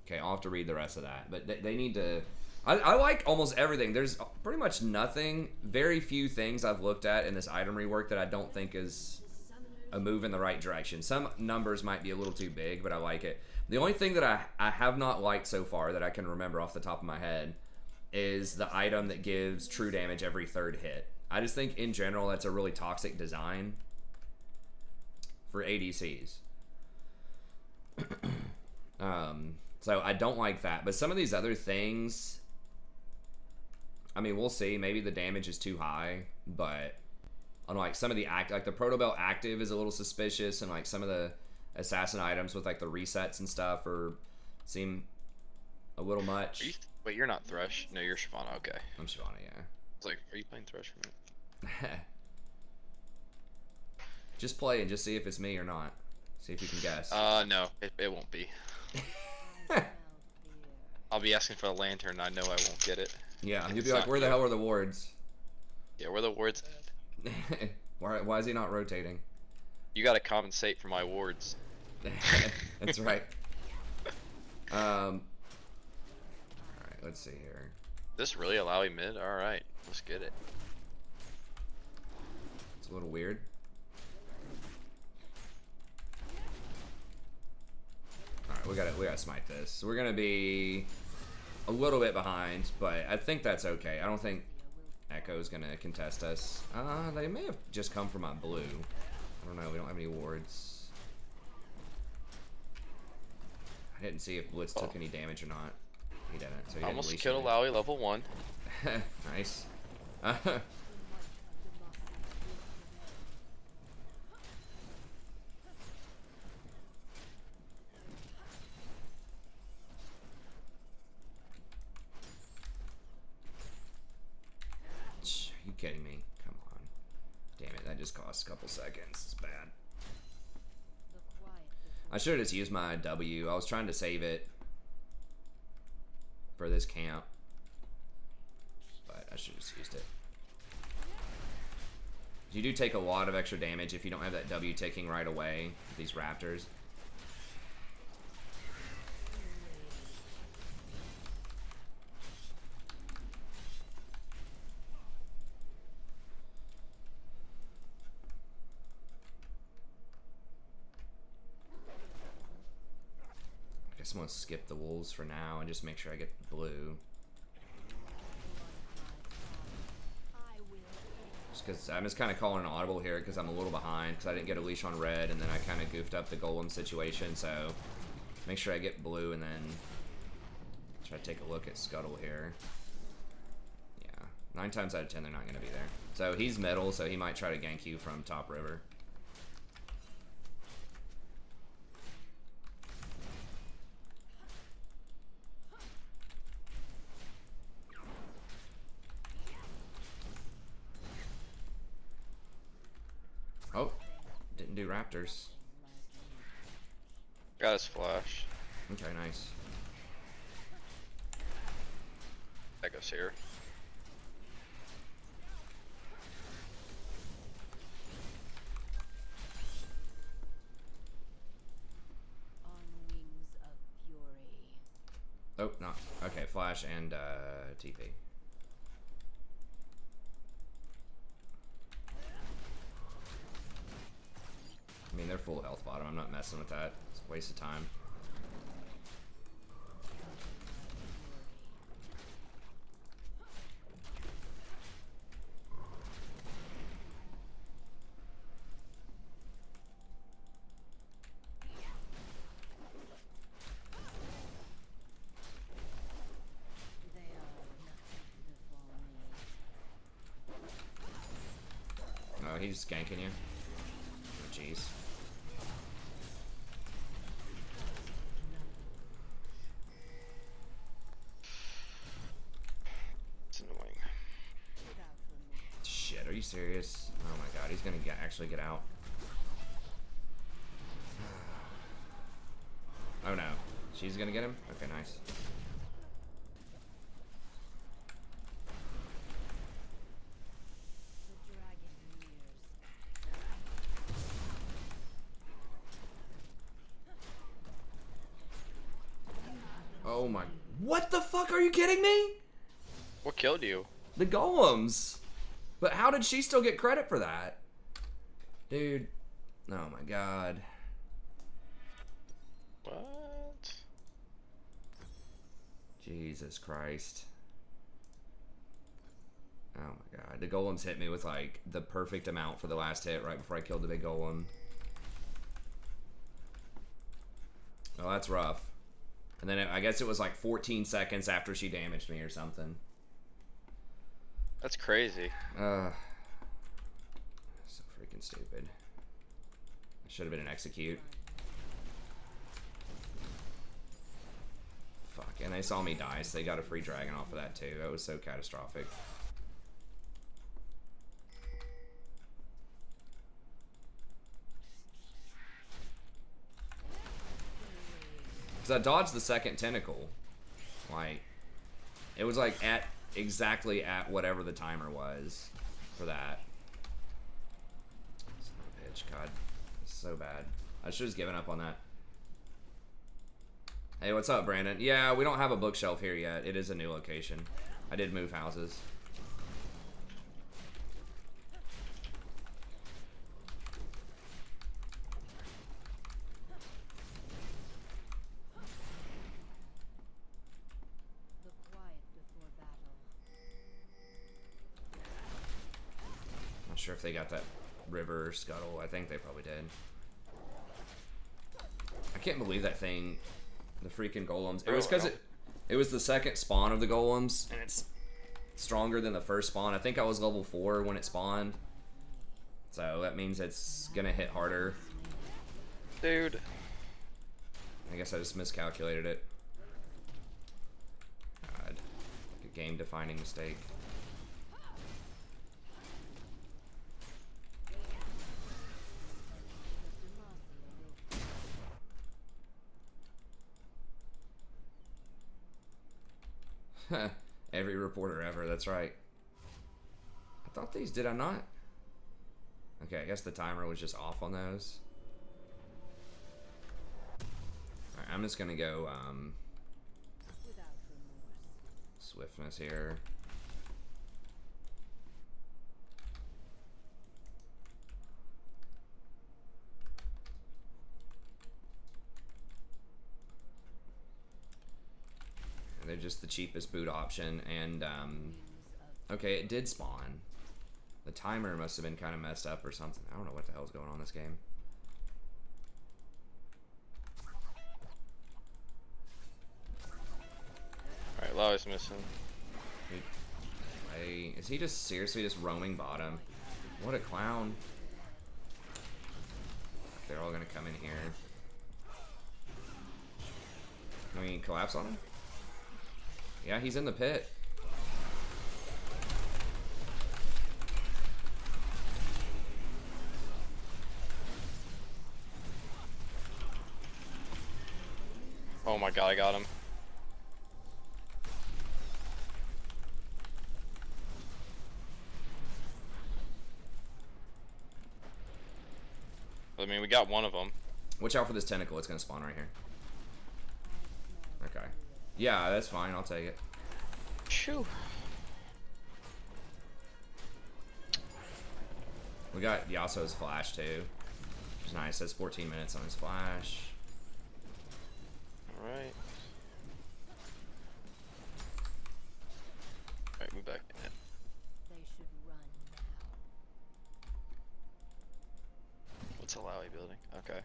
Okay, I'll have to read the rest of that. But they need to... I like almost everything. There's pretty much nothing, very few things I've looked at in this item rework that I don't think is a move in the right direction. Some numbers might be a little too big, but I like it. The only thing that I have not liked so far that I can remember off the top of my head is the item that gives true damage every 3rd hit. I just think in general that's a really toxic design for ADCs. So I don't like that. But some of these other things, I mean, we'll see. Maybe the damage is too high, but on like some of the like the Proto Belt active is a little suspicious, and like some of the assassin items with like the resets and stuff seem a little much. Wait, you're not Thresh. No, you're Shyvana. Okay. I'm Shyvana, yeah. It's like, are you playing Thresh for me? Just play and just see if it's me or not. See if you can guess. No, it won't be. I'll be asking for a lantern. I know I won't get it. Yeah, you'll be like, where the hell are the wards? Yeah, where the wards at? Why is he not rotating? You gotta compensate for my wards. That's right. Alright, let's see here. This really allow me mid? Alright, let's get it. It's a little weird. Alright, we gotta smite this. So we're gonna be a little bit behind, but I think that's okay. I don't think Echo's gonna contest us. They may have just come from my blue. I don't know, we don't have any wards. I didn't see if Blitz took any damage or not. He didn't, so he didn't almost killed Alawi level 1. Nice. Are you kidding me? Come on. Damn it, that just cost a couple seconds. It's bad. I should have just used my W. I was trying to save it for this camp, but I should have just used it. You do take a lot of extra damage if you don't have that W ticking right away with these raptors. I'm gonna skip the wolves for now and just make sure I get blue. Just because I'm just kind of calling an audible here because I'm a little behind because I didn't get a leash on red and then I kind of goofed up the golem situation. So make sure I get blue and then try to take a look at Scuttle here. Yeah, 9 times out of 10 they're not gonna be there. So he's middle, so he might try to gank you from top river. Oh, didn't do raptors. Got his flash. Okay, nice. Echo's here. Oh, no. Okay, flash and TP. I mean, they're full health bottom. I'm not messing with that. It's a waste of time. He's ganking you. Oh, jeez. It's annoying. Shit, are you serious? Oh my god, he's gonna actually get out. Oh no. She's gonna get him? Okay, nice. Oh my... What the fuck? Are you kidding me? What killed you? The golems. But how did she still get credit for that? Dude. Oh my god. What? Jesus Christ. Oh my god. The golems hit me with like the perfect amount for the last hit right before I killed the big golem. Well, that's rough. And then I guess it was like 14 seconds after she damaged me or something. That's crazy. So freaking stupid. It should have been an execute. Fuck, and they saw me die, so they got a free dragon off of that too. That was so catastrophic. Because I dodged the second tentacle. Like, it was like exactly at whatever the timer was for that. Son of a bitch, God. It's so bad. I should have just given up on that. Hey, what's up, Brandon? Yeah, we don't have a bookshelf here yet. It is a new location. I did move houses. Not sure if they got that river scuttle. I think they probably did. I can't believe that thing, the freaking golems. It was because it was the second spawn of the golems, and it's stronger than the first spawn. I think I was level 4 when it spawned, so that means it's gonna hit harder. Dude. I guess I just miscalculated it. God, a game-defining mistake. Every reporter ever, that's right. I thought these, did I not? Okay, I guess the timer was just off on those. Alright, I'm just gonna go, swiftness here. They're just the cheapest boot option, and okay, it did spawn. The timer must have been kind of messed up or something. I don't know what the hell's going on in this game. Alright, Lowry's missing. Hey, is he just seriously just roaming bottom? What a clown. They're all gonna come in here. Can we collapse on him? Yeah, he's in the pit. Oh my god, I got him. I mean, we got one of them. Watch out for this tentacle. It's gonna spawn right here. Okay. Yeah, that's fine. I'll take it. Shoo. We got Yasuo's flash too, which is nice. That's 14 minutes on his flash. Alright. Alright, move back. They should run now. What's a Lowy building? Okay.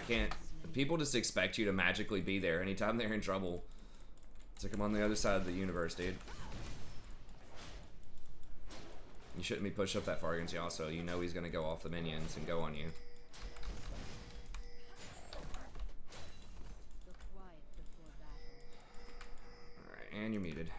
can't. People just expect you to magically be there anytime they're in trouble. It's like I'm on the other side of the universe, dude. You shouldn't be pushed up that far against Yasuo. You know he's gonna go off the minions and go on you. Alright, and you're muted.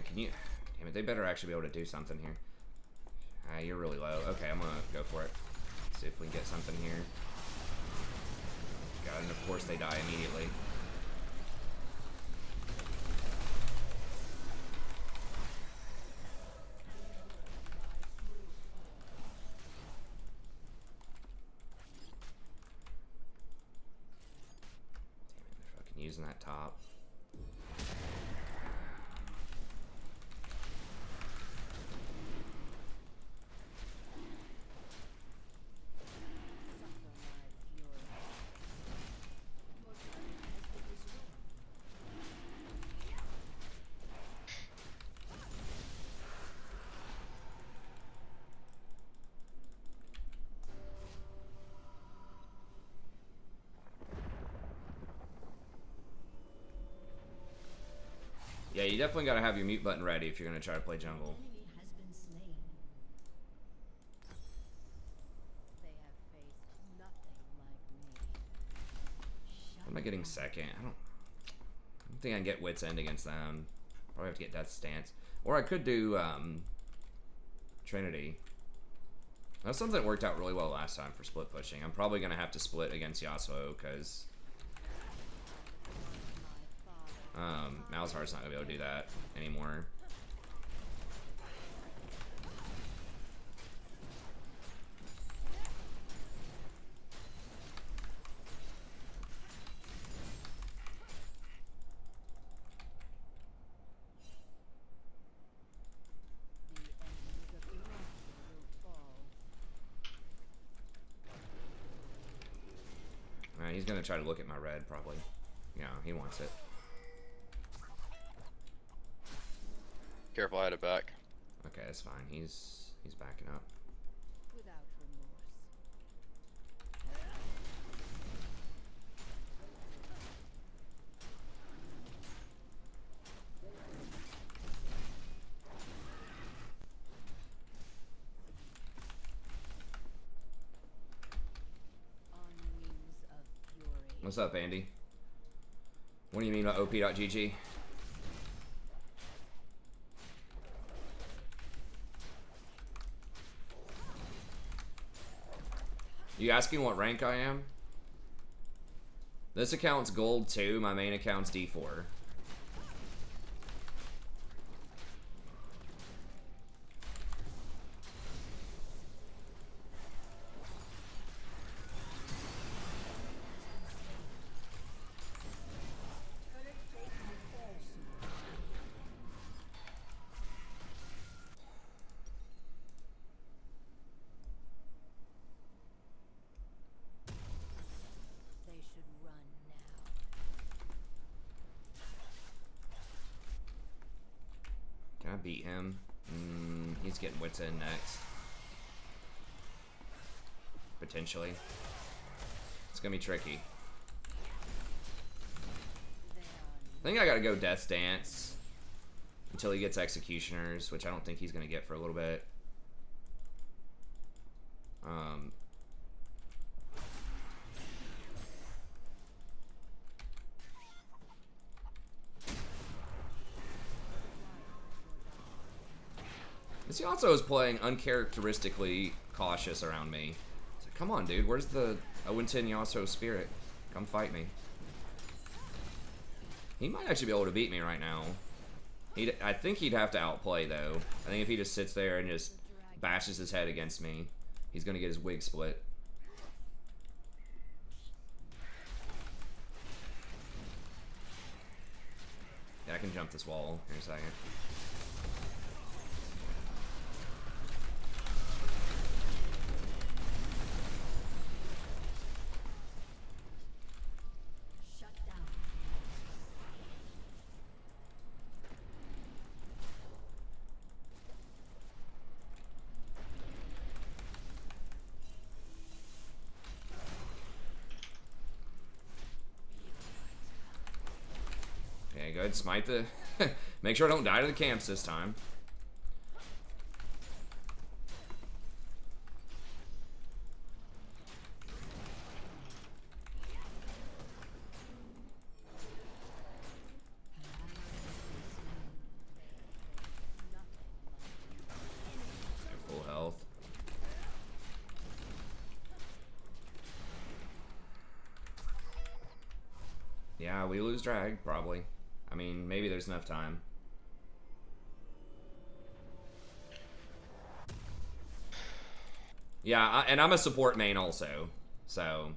Can you... Damn it, they better actually be able to do something here. Ah, you're really low. Okay, I'm gonna go for it. See if we can get something here. God, and of course they die immediately. Damn it, they're fucking using that top. Yeah, you definitely gotta have your mute button ready if you're gonna try to play jungle. What am I getting second? I don't think I can get Wit's End against them. Probably have to get Death Stance. Or I could do Trinity. That's something that worked out really well last time for split pushing. I'm probably gonna have to split against Yasuo because Malzahar's not gonna be able to do that anymore. He's gonna try to look at my red, probably. Yeah, he wants it. Careful, I had it back. Okay, that's fine. He's backing up. Without remorse. What's up, Andy? What do you mean by op.gg? You asking what rank I am? This account's gold 2, my main account's D4. Beat him. He's getting Wits in next. Potentially. It's gonna be tricky. I think I gotta go Death Dance until he gets Executioners, which I don't think he's gonna get for a little bit. This Yasuo is playing uncharacteristically cautious around me. It's like, come on, dude. Where's the 0-10 Yasuo spirit? Come fight me. He might actually be able to beat me right now. I think he'd have to outplay, though. I think if he just sits there and just bashes his head against me, he's going to get his wig split. can jump this wall in a second. Okay, good. Smite the... Make sure I don't die to the camps this time. Full health. Yeah, we lose drag, probably. I mean, maybe there's enough time. Yeah, and I'm a support main also, so.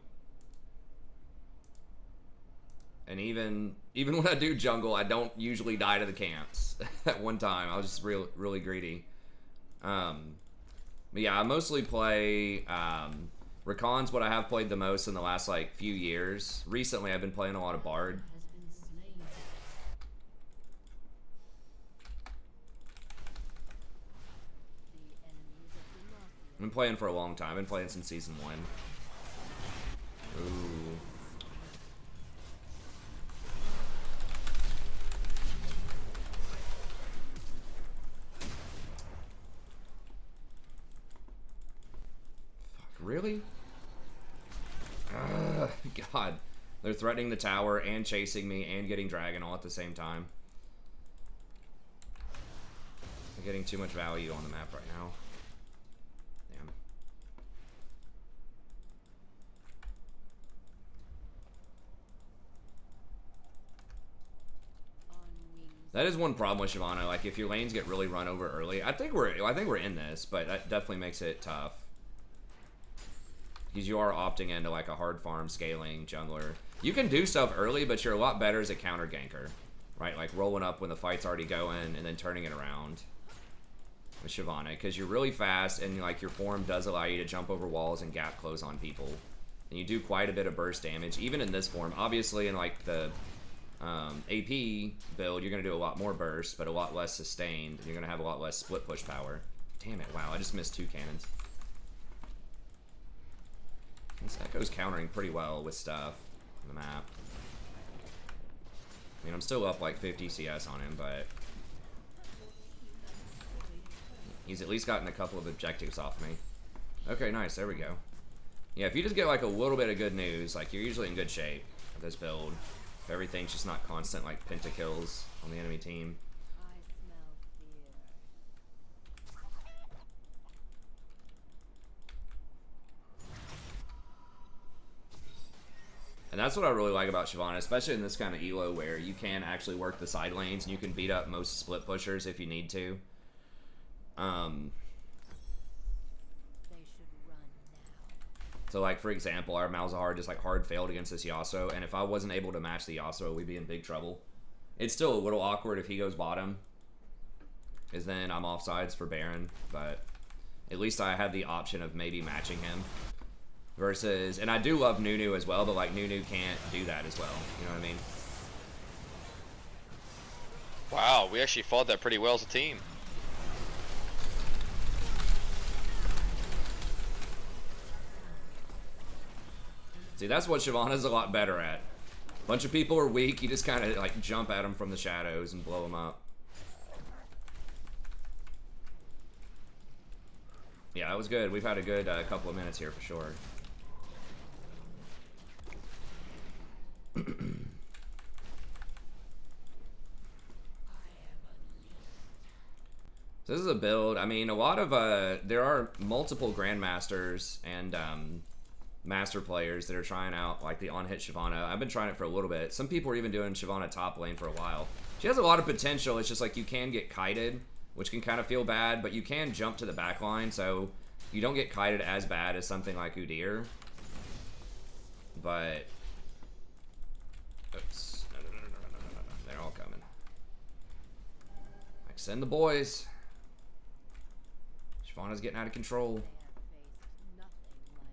And even when I do jungle, I don't usually die to the camps. At one time, I was just really greedy. But yeah, I mostly play. Rakan's what I have played the most in the last like few years. Recently, I've been playing a lot of Bard. I've been playing for a long time. I've been playing since season 1. Ooh. Fuck, really? God. They're threatening the tower and chasing me and getting dragon all at the same time. I'm getting too much value on the map right now. Damn. That is one problem with Shyvana. Like if your lanes get really run over early, I think we're in this, but that definitely makes it tough. Because you are opting into like a hard farm scaling jungler. You can do stuff early, but you're a lot better as a counter ganker, right? Like rolling up when the fight's already going and then turning it around with Shyvana, because you're really fast and like your form does allow you to jump over walls and gap close on people, and you do quite a bit of burst damage even in this form. Obviously in like the AP build, you're gonna do a lot more burst, but a lot less sustained. You're gonna have a lot less split push power. Damn it! Wow, I just missed 2 cannons. This Echo's countering pretty well with stuff on the map. I mean, I'm still up like 50 CS on him, but he's at least gotten a couple of objectives off me. Okay, nice. There we go. Yeah, if you just get like a little bit of good news, like you're usually in good shape with this build. If everything's just not constant like pentakills on the enemy team. And that's what I really like about Shyvana, especially in this kind of elo where you can actually work the side lanes and you can beat up most split pushers if you need to. So like for example, our Malzahar just like hard failed against this Yasuo, and if I wasn't able to match the Yasuo, we'd be in big trouble. It's still a little awkward if he goes bottom, because then I'm offsides for Baron, but at least I have the option of maybe matching him. Versus, and I do love Nunu as well, but like Nunu can't do that as well. You know what I mean? Wow, we actually fought that pretty well as a team. See, that's what Shyvana's a lot better at. A bunch of people are weak, you just kind of like jump at them from the shadows and blow them up. Yeah, that was good. We've had a good couple of minutes here for sure. So this is a build. I mean, a lot of there are multiple grandmasters and master players that are trying out like the on-hit Shyvana. I've been trying it for a little bit. Some people are even doing Shyvana top lane for a while. She has a lot of potential. It's just like you can get kited, which can kind of feel bad, but you can jump to the back line, so you don't get kited as bad as something like Udyr. But oops, no, they're all coming. Send the boys. Shyvana's getting out of control. They have faced nothing like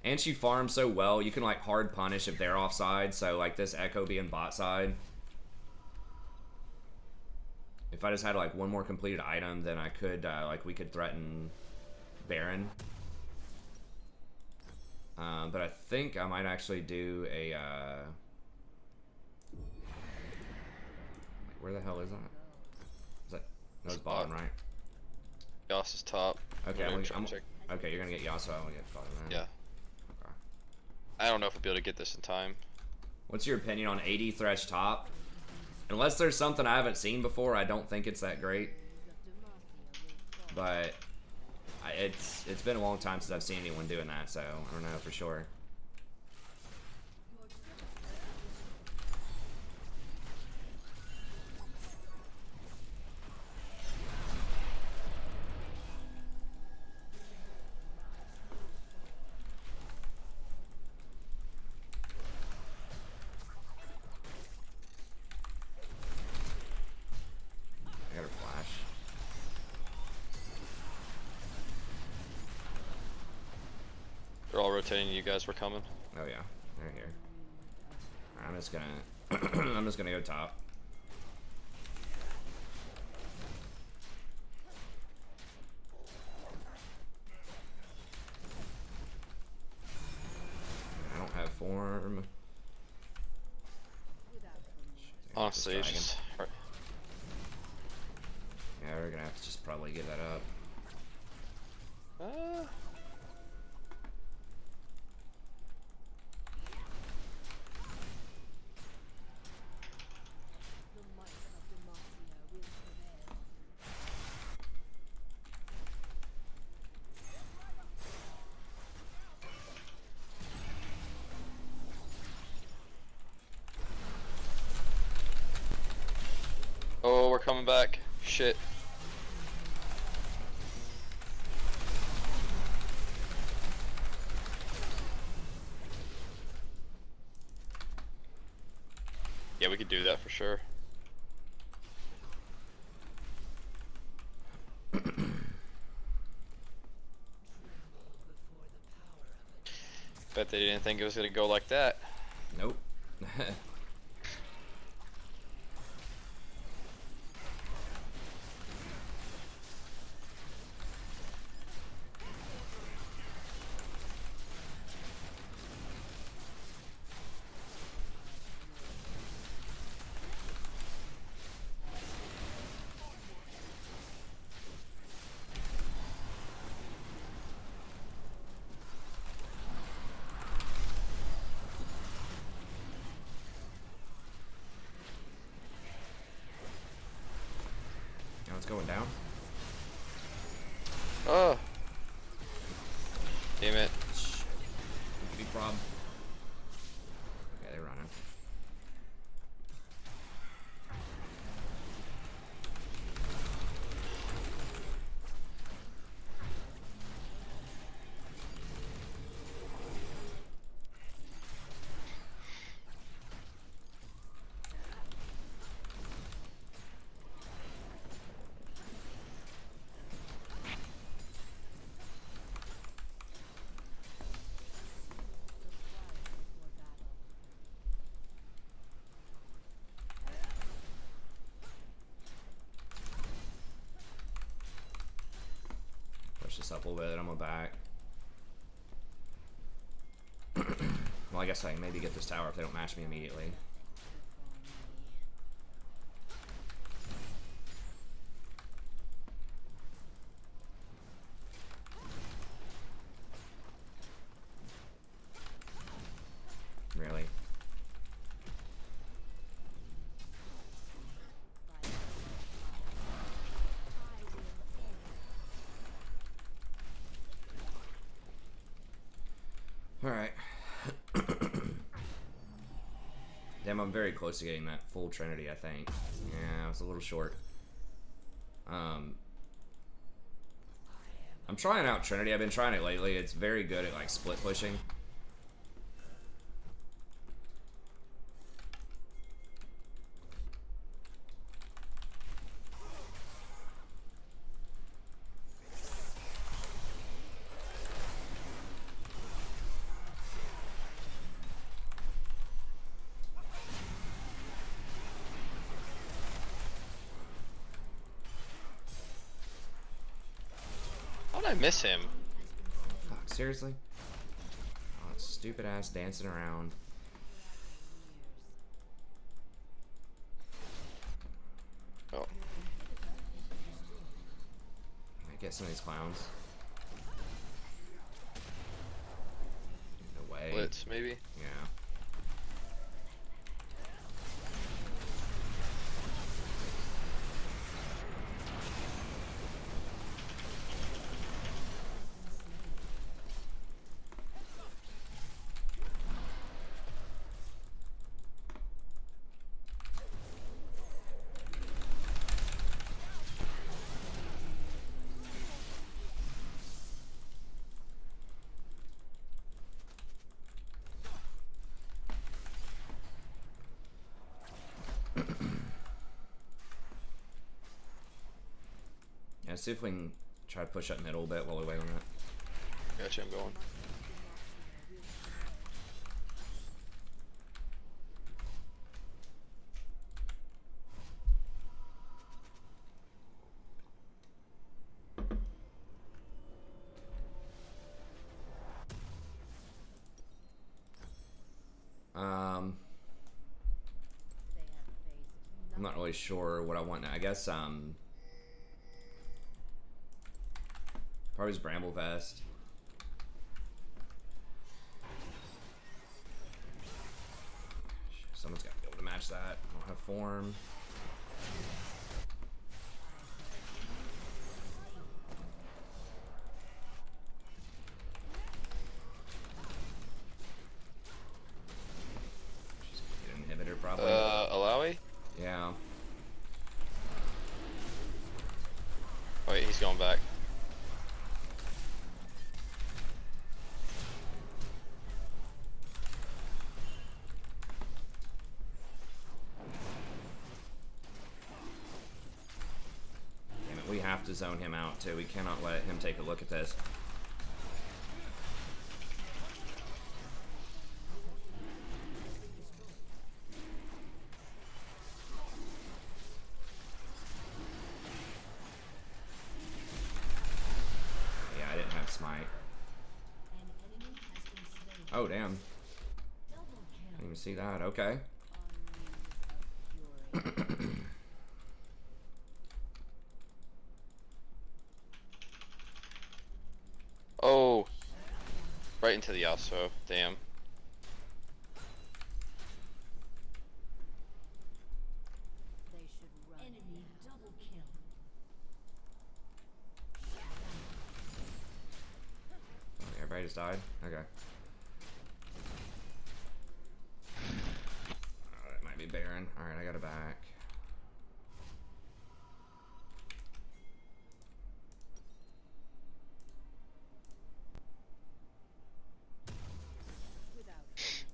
me. And she farms so well, you can like hard punish if they're offside. So like this Echo being bot side. If I just had like one more completed item, then I could like we could threaten Baron. But I think I might actually do a where the hell is that? Is that was bottom, right? Yas is top. Okay, I'm check. Okay, you're gonna get Yasuo. I'm gonna get bottom then. Yeah. Okay. I don't know if we'll be able to get this in time. What's your opinion on 80 Thresh top? Unless there's something I haven't seen before, I don't think it's that great. But it's been a long time since I've seen anyone doing that, so I don't know for sure. I got her flash. They're all rotating. You guys were coming. Oh yeah, they're here. I'm just gonna I'm just gonna go top. I don't have form. Honestly, it's just. Yeah, we're gonna have to just probably give that up. Oh, we're coming back. Shit. Yeah, we could do that for sure. Bet they didn't think it was gonna go like that. Nope. Now it's going down. Oh. Damn it. Big problem. Okay, they're running. Push this up a little bit, I'm gonna back. Well, I guess I can maybe get this tower if they don't match me immediately. Really? Alright. Damn, I'm very close to getting that full Trinity, I think. Yeah, I was a little short. I'm trying out Trinity. I've been trying it lately. It's very good at like split pushing. did I miss him? Fuck, seriously? Oh, stupid ass dancing around. Oh, I get some of these clowns. No way. Blitz maybe. Yeah. Yeah, see if we can try to push up middle a bit while we wait on that. Gotcha, I'm going. I'm not really sure what I want now. I guess probably just Bramble Vest. Someone's got to be able to match that. I don't have form. She's gonna get an inhibitor probably. Alawi? Yeah. Oh wait, he's going back. Damn it, we have to zone him out too. We cannot let him take a look at this. Yeah, I didn't have smite. Oh, damn. Didn't even see that. Okay. Oh, right into the Yasuo. Damn. They should run. Enemy double kill. Oh, everybody just died? Okay. Oh, that might be Baron. Alright, I got it back. Without remorse.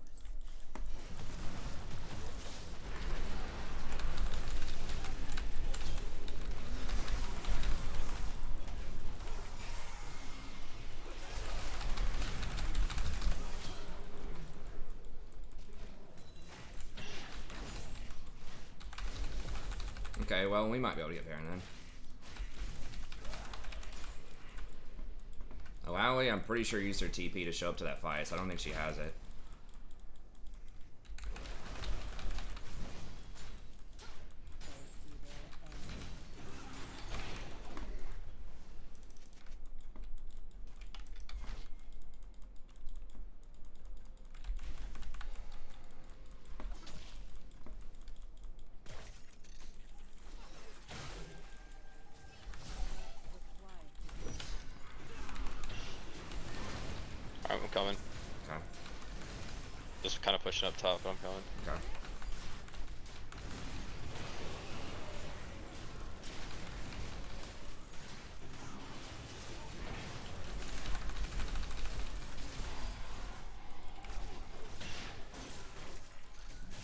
Okay, well, we might be able to get Baron then. Alawi, I'm pretty sure used her TP to show up to that fight, so I don't think she has it. Alright, I'm coming. Okay. Just kind of pushing up top, but I'm coming. Okay.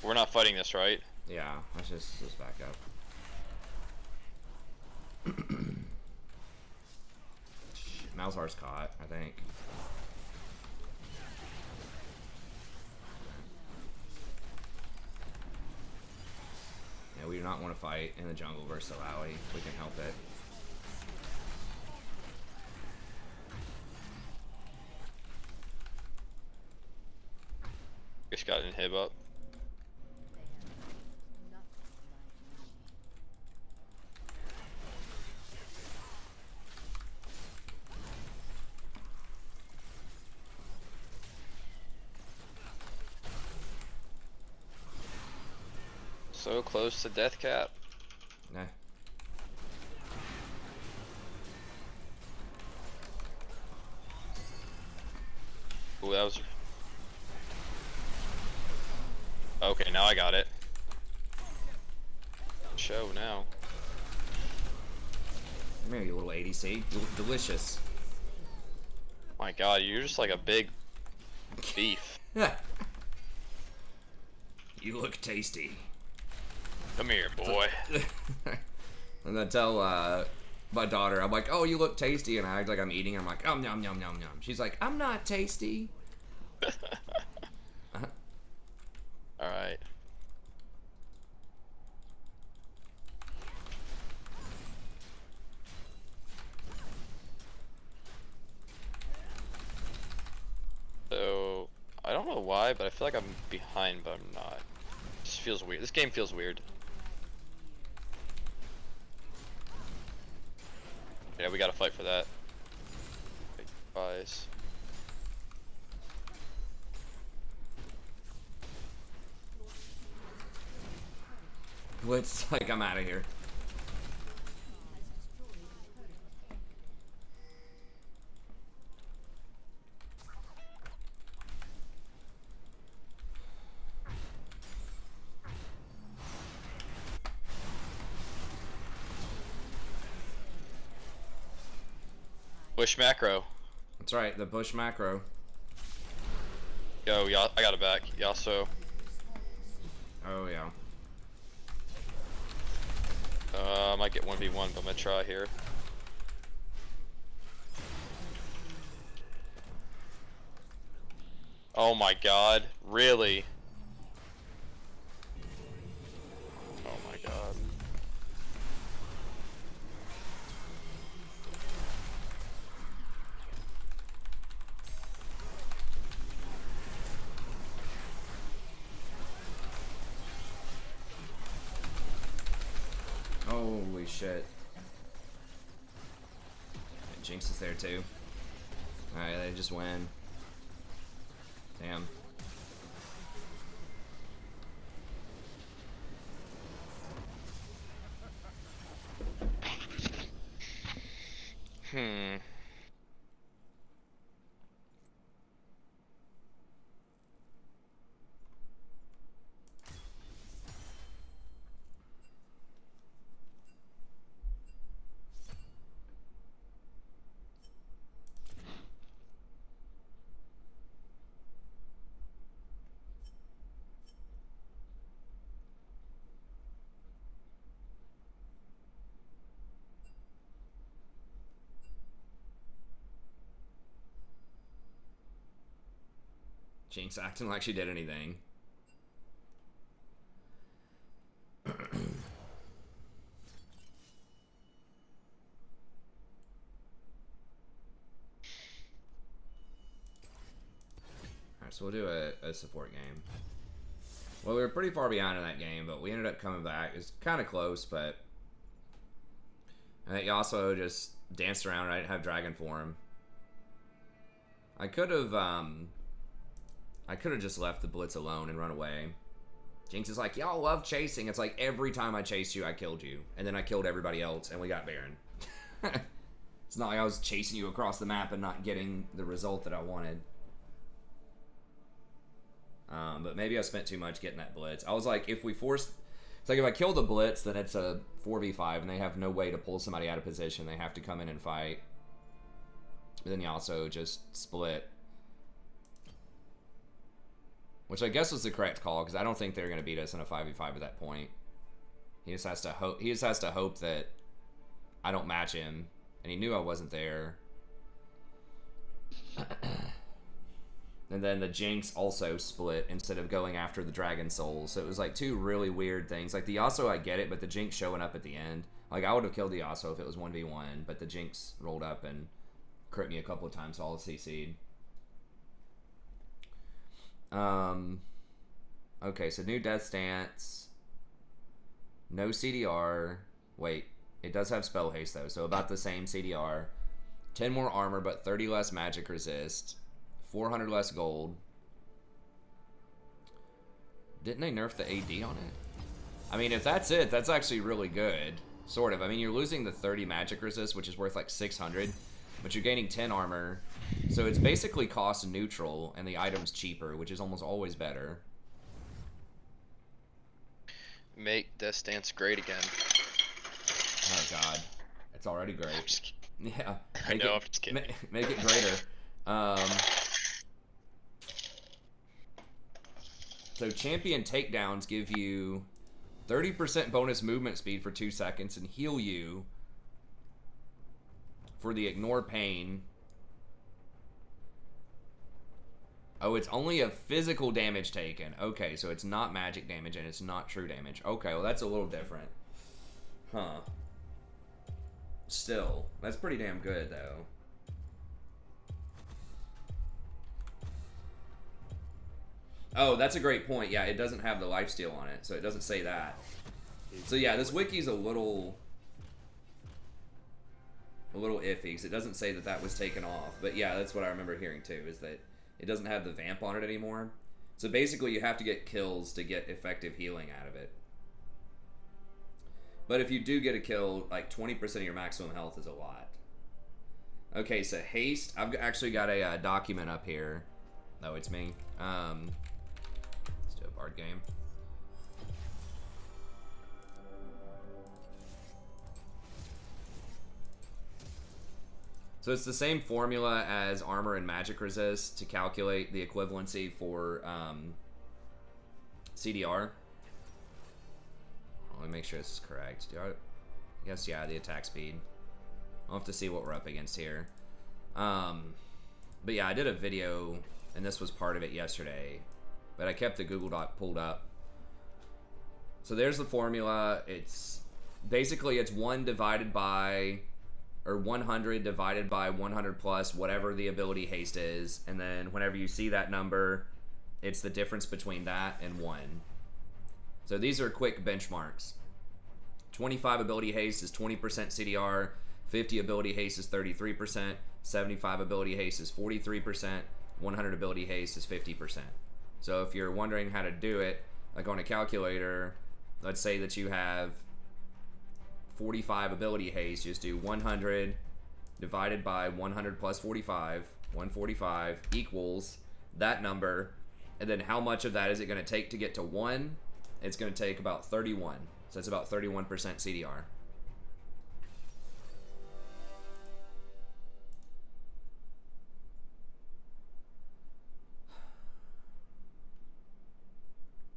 We're not fighting this, right? Yeah, let's just back up. Shit, Malzar's caught, I think. Yeah, we do not want to fight in the jungle versus Alawi. We can help it. got an inhib up. So close to death cap. Nah. Ooh, that was. Okay, now I got it. Show now. Come here, you little ADC. You look delicious. My God, you're just like a big beef. You look tasty. Come here, boy. I'm gonna tell my daughter, I'm like, oh, you look tasty, and I act like I'm eating. I'm like, nom nom nom nom. She's like, I'm not tasty. All right. So I don't know why, but I feel like I'm behind, but I'm not. It just feels weird. This game feels weird. Yeah, we gotta fight for that. Big prize. Blitz, like, I'm out of here. Bush macro. That's right, the bush macro. Yo, I got it back. Yasuo. Oh, yeah. I might get 1v1, but I'm gonna try here. Oh my God, really? Oh my God. Holy shit. And Jinx is there too. Alright, they just win. Damn. Jinx acting like she did anything. Alright, so we'll do a support game. Well, we were pretty far behind in that game, but we ended up coming back. It's kind of close, but I think Yasuo just danced around and I didn't have Dragon for him. I could have just left the Blitz alone and run away. Jinx is like, y'all love chasing. It's like every time I chased you, I killed you. And then I killed everybody else, and we got Baron. It's not like I was chasing you across the map and not getting the result that I wanted. But maybe I spent too much getting that Blitz. I was like, if we force... It's like if I kill the Blitz, then it's a 4v5, and they have no way to pull somebody out of position. They have to come in and fight. But then you also just split. Which I guess was the correct call, because I don't think they're going to beat us in a 5v5 at that point. He just has to hope. He just has to hope that I don't match him, and he knew I wasn't there. And then the Jinx also split instead of going after the Dragon Soul. So it was like two really weird things. Like the Yasuo, I get it, but the Jinx showing up at the end. Like I would have killed the Yasuo if it was 1v1, but the Jinx rolled up and crit me a couple of times, so I'll CC'd. Okay, so new death stance. No CDR. Wait, it does have spell haste though, so about the same CDR. 10 more armor, but 30 less magic resist. 400 less gold. Didn't they nerf the AD on it? I mean, if that's it, that's actually really good. Sort of. I mean, you're losing the 30 magic resist, which is worth like 600, but you're gaining 10 armor. So it's basically cost neutral, and the item's cheaper, which is almost always better. Make Death Stance great again. Oh god. It's already great. I'm just kidding. Yeah. I know, I'm just kidding. Make it greater. So champion takedowns give you 30% bonus movement speed for 2 seconds and heal you for the ignore pain. Oh, it's only a physical damage taken. Okay, so it's not magic damage and it's not true damage. Okay, well that's a little different. Huh. Still, that's pretty damn good though. Oh, that's a great point. Yeah, it doesn't have the lifesteal on it, so it doesn't say that. So yeah, this wiki's a little iffy, because it doesn't say that that was taken off. But yeah, that's what I remember hearing too, is that it doesn't have the vamp on it anymore. So basically you have to get kills to get effective healing out of it. But if you do get a kill, like 20% of your maximum health is a lot. Okay, so Haste. I've actually got a document up here. No, it's me. Let's do a bard game. So it's the same formula as armor and magic resist to calculate the equivalency for CDR. Let me make sure this is correct. I guess, yeah, the attack speed. I'll have to see what we're up against here. But yeah, I did a video, and this was part of it yesterday, but I kept the Google Doc pulled up. So there's the formula. It's basically, it's 1 divided by, or 100 divided by 100 plus whatever the ability haste is, and then whenever you see that number, it's the difference between that and 1. So these are quick benchmarks. 25 ability haste is 20% CDR, 50 ability haste is 33%, 75 ability haste is 43%, 100 ability haste is 50%. So if you're wondering how to do it, like on a calculator, let's say that you have 45 ability haste, just do 100 divided by 100 plus 45, 145 equals that number, and then how much of that is it going to take to get to 1? It's going to take about 31. So that's about 31% CDR.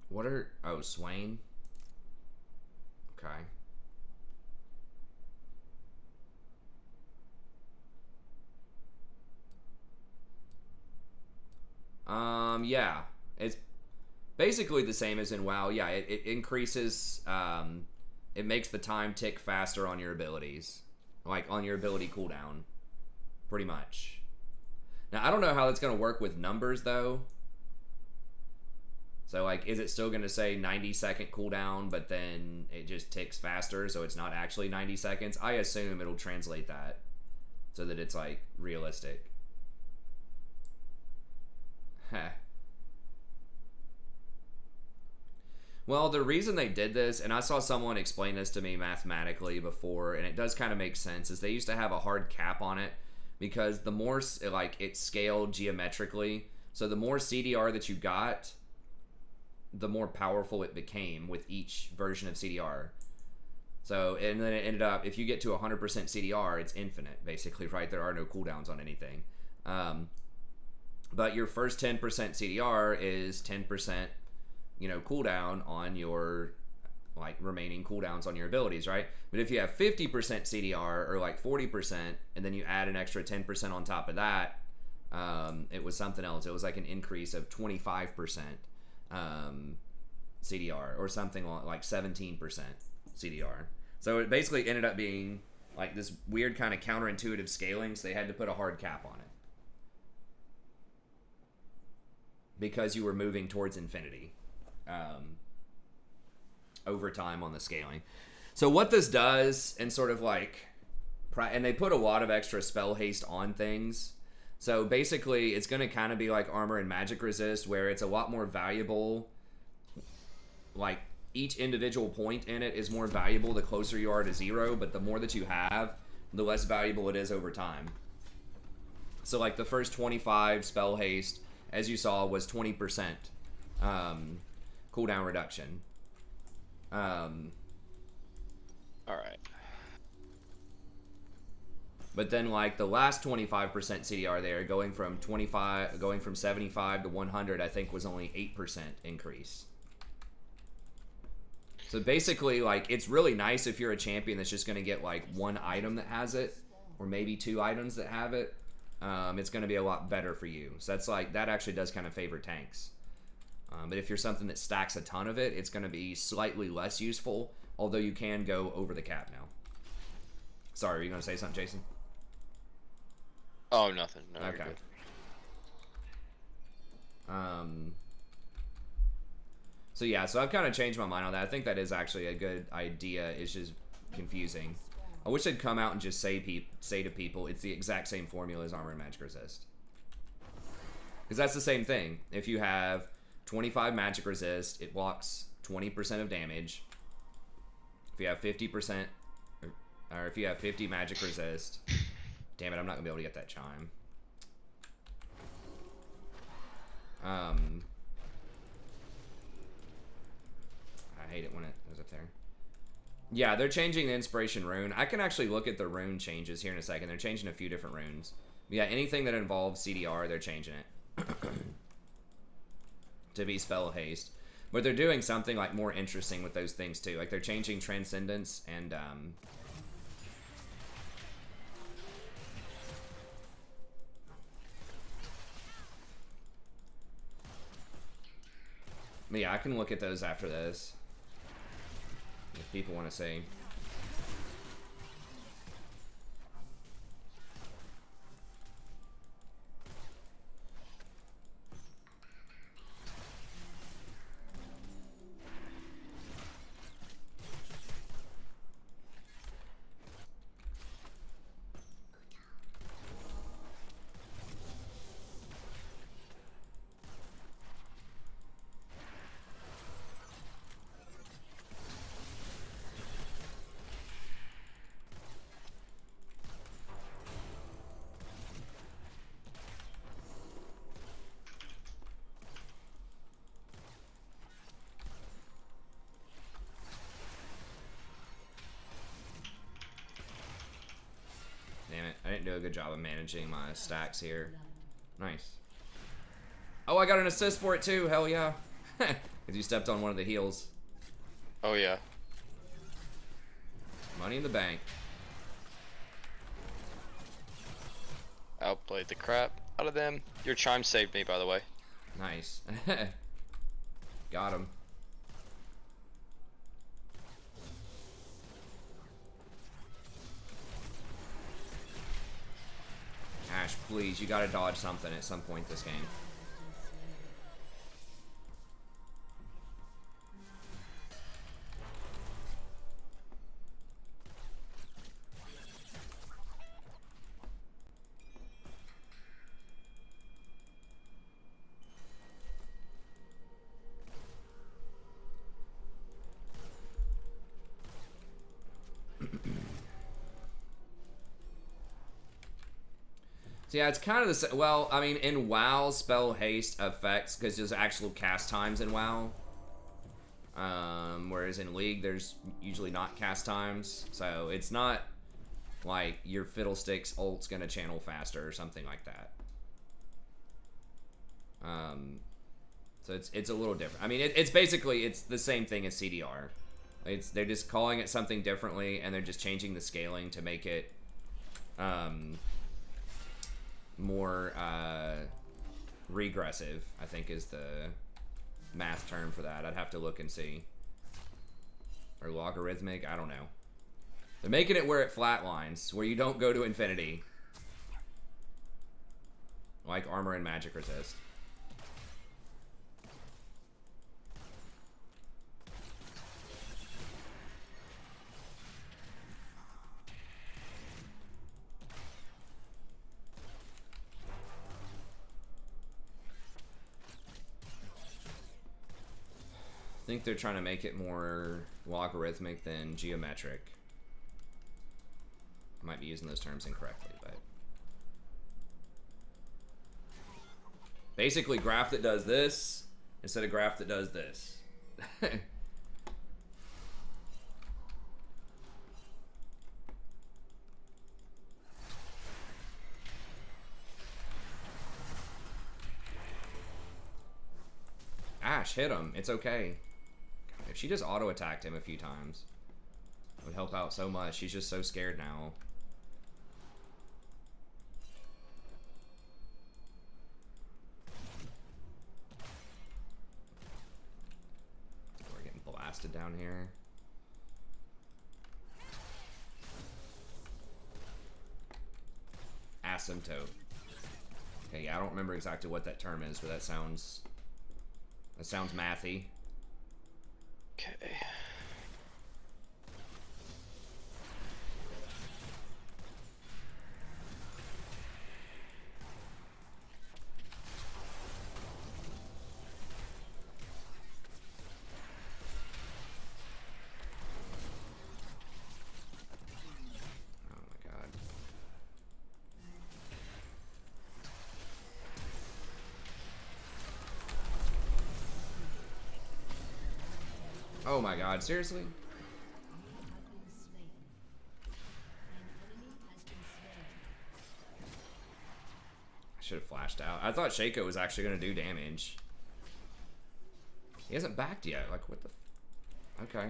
What are... Oh, Swain? Okay. Yeah. It's basically the same as in WoW. Yeah, it increases, it makes the time tick faster on your abilities. Like, on your ability cooldown. Pretty much. Now, I don't know how that's going to work with numbers, though. So, like, is it still going to say 90-second cooldown, but then it just ticks faster, so it's not actually 90 seconds? I assume it'll translate that so that it's, like, realistic. Heh. Well, the reason they did this, and I saw someone explain this to me mathematically before, and it does kind of make sense, is they used to have a hard cap on it because the more, like, it's scaled geometrically. So the more CDR that you got, the more powerful it became with each version of CDR. So, and then it ended up, if you get to 100% CDR, it's infinite, basically, right? There are no cooldowns on anything. But your first 10% CDR is 10%, you know, cooldown on your, like, remaining cooldowns on your abilities, right? But if you have 50% CDR or like 40%, and then you add an extra 10% on top of that, it was something else. It was like an increase of 25% CDR or something like 17% CDR. So it basically ended up being like this weird kind of counterintuitive scaling, so they had to put a hard cap on it because you were moving towards infinity. over time on the scaling. So what this does, and sort of like, and they put a lot of extra spell haste on things. So basically, it's going to kind of be like armor and magic resist, where it's a lot more valuable. Like, each individual point in it is more valuable the closer you are to 0, but the more that you have, the less valuable it is over time. So like the first 25 spell haste, as you saw, was 20% cooldown reduction. Alright. But then like the last 25% CDR there, going from 75 to 100, I think was only 8% increase. So basically, like, it's really nice if you're a champion that's just going to get like one item that has it, or maybe 2 items that have it. It's going to be a lot better for you. So that's like, that actually does kind of favor tanks. But if you're something that stacks a ton of it, it's going to be slightly less useful, although you can go over the cap now. Sorry, are you going to say something, Jason? Oh, nothing. No, Okay. So yeah, so I've kind of changed my mind on that. I think that is actually a good idea. It's just confusing. I wish they'd come out and just say to people it's the exact same formula as armor and magic resist. Because that's the same thing. If you have 25 magic resist, it blocks 20% of damage. If you have 50%, or if you have 50 magic resist, damn it, I'm not gonna be able to get that chime. I hate it when it goes up there. Yeah, they're changing the inspiration rune. I can actually look at the rune changes here in a second. They're changing a few different runes. Yeah, anything that involves CDR, they're changing it to be spell haste. But they're doing something like more interesting with those things too. Like they're changing transcendence and yeah, I can look at those after this if people want to see. Damn it, I didn't do a good job of managing my stacks here. Nice. Oh, I got an assist for it too, hell yeah. Because you stepped on one of the heals. Oh, yeah. Money in the bank. Outplayed the crap out of them. Your chime saved me, by the way. Nice. Got him. Ash, please, you gotta dodge something at some point this game. So yeah, it's kind of the same. Well, I mean, in WoW, spell haste affects because there's actual cast times in WoW. Whereas in League, there's usually not cast times, so it's not like your Fiddlesticks ult's gonna channel faster or something like that. So it's a little different. I mean, it's basically it's the same thing as CDR. They're just calling it something differently, and they're just changing the scaling to make it more regressive, I think is the math term for that. I'd have to look and see. Or logarithmic, I don't know. They're making it where it flatlines, where you don't go to infinity. Like armor and magic resist. think they're trying to make it more logarithmic than geometric. I might be using those terms incorrectly, but basically graph that does this instead of graph that does this. Ash, hit him. It's okay. God, if she just auto-attacked him a few times, it would help out so much. She's just so scared now. We're getting blasted down here. Asymptote. Okay, yeah, I don't remember exactly what that term is, but that sounds mathy. Okay. Oh my god. Oh my god, seriously? I should have flashed out. I thought Shaco was actually going to do damage. He hasn't backed yet. Like, what the okay.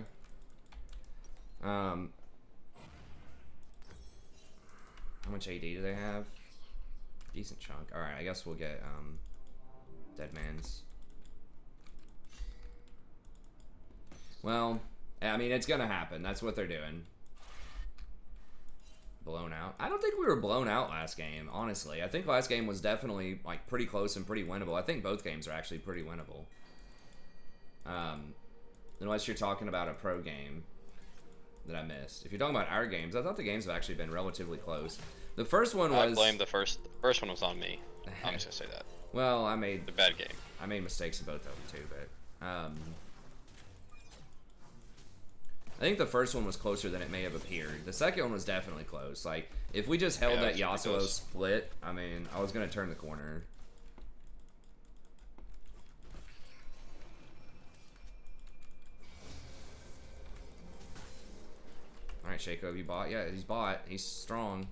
How much AD do they have? Decent chunk. Alright, I guess we'll get Dead Man's. Well, I mean, it's gonna happen. That's what they're doing. Blown out. I don't think we were blown out last game, honestly. I think last game was definitely like pretty close and pretty winnable. I think both games are actually pretty winnable. Unless you're talking about a pro game that I missed. If you're talking about our games, I thought the games have actually been relatively close. The first one was... I blame the first one was on me. I'm just gonna say that. Well, I made... The bad game. I made mistakes in both of them too, but... I think the first one was closer than it may have appeared. The second one was definitely close. Like, if we just held that Yasuo split, I mean, I was going to turn the corner. Alright, Shaco, have you bought? Yeah, he's bought. He's strong.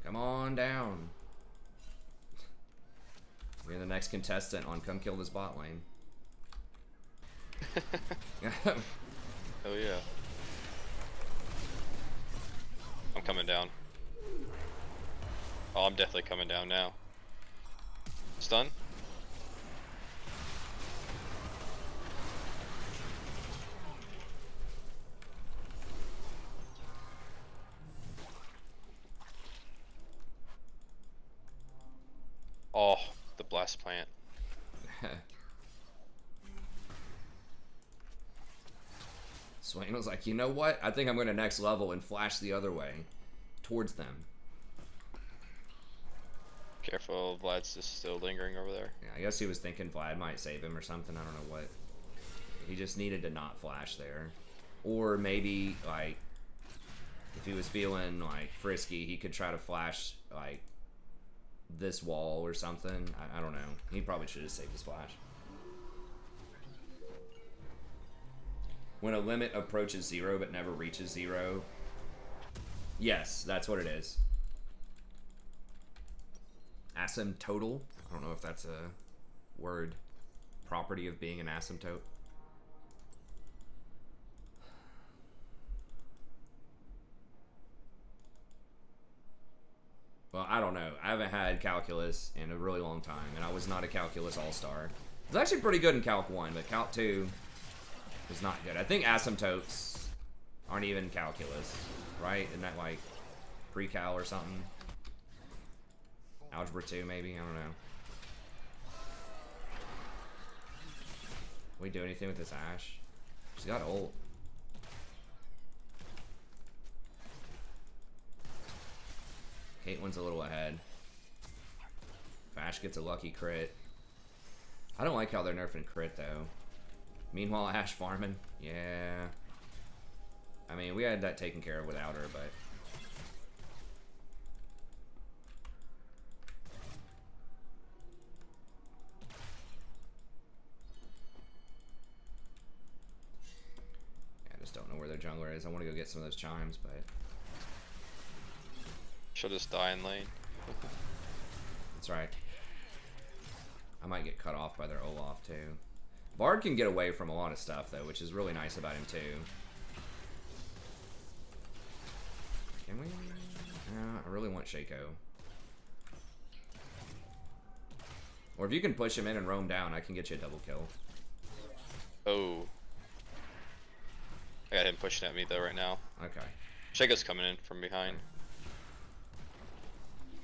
Come on down. You're the next contestant on Come Kill This Bot Lane. Oh yeah. I'm coming down. Oh, I'm definitely coming down now. Stun? Oh, the blast plant. Swain was like, you know what? I think I'm going to next level and flash the other way. Towards them. Careful, Vlad's just still lingering over there. Yeah, I guess he was thinking Vlad might save him or something. I don't know what. He just needed to not flash there. Or maybe, like, if he was feeling, like, frisky, he could try to flash, like, this wall or something. I don't know. He probably should have saved his flash. When a limit approaches 0 but never reaches 0. Yes, that's what it is. Asymptotal. I don't know if that's a word. Property of being an asymptote. Well, I don't know. I haven't had calculus in a really long time, and I was not a calculus all-star. I was actually pretty good in Calc 1, but Calc 2 was not good. I think asymptotes aren't even calculus, right? Isn't that like pre-cal or something? Algebra 2 maybe? I don't know. Can we do anything with this Ashe? She's got ult. Caitlyn's a little ahead. If Ashe gets a lucky crit. I don't like how they're nerfing crit though. Meanwhile, Ash farming. Yeah. I mean, we had that taken care of without her, but... I just don't know where their jungler is. I want to go get some of those chimes, but... She'll just die in lane. That's right. I might get cut off by their Olaf, too. Bard can get away from a lot of stuff, though, which is really nice about him, too. Can we? I really want Shaco. Or if you can push him in and roam down, I can get you a double kill. Oh. I got him pushing at me, though, right now. Okay. Shaco's coming in from behind.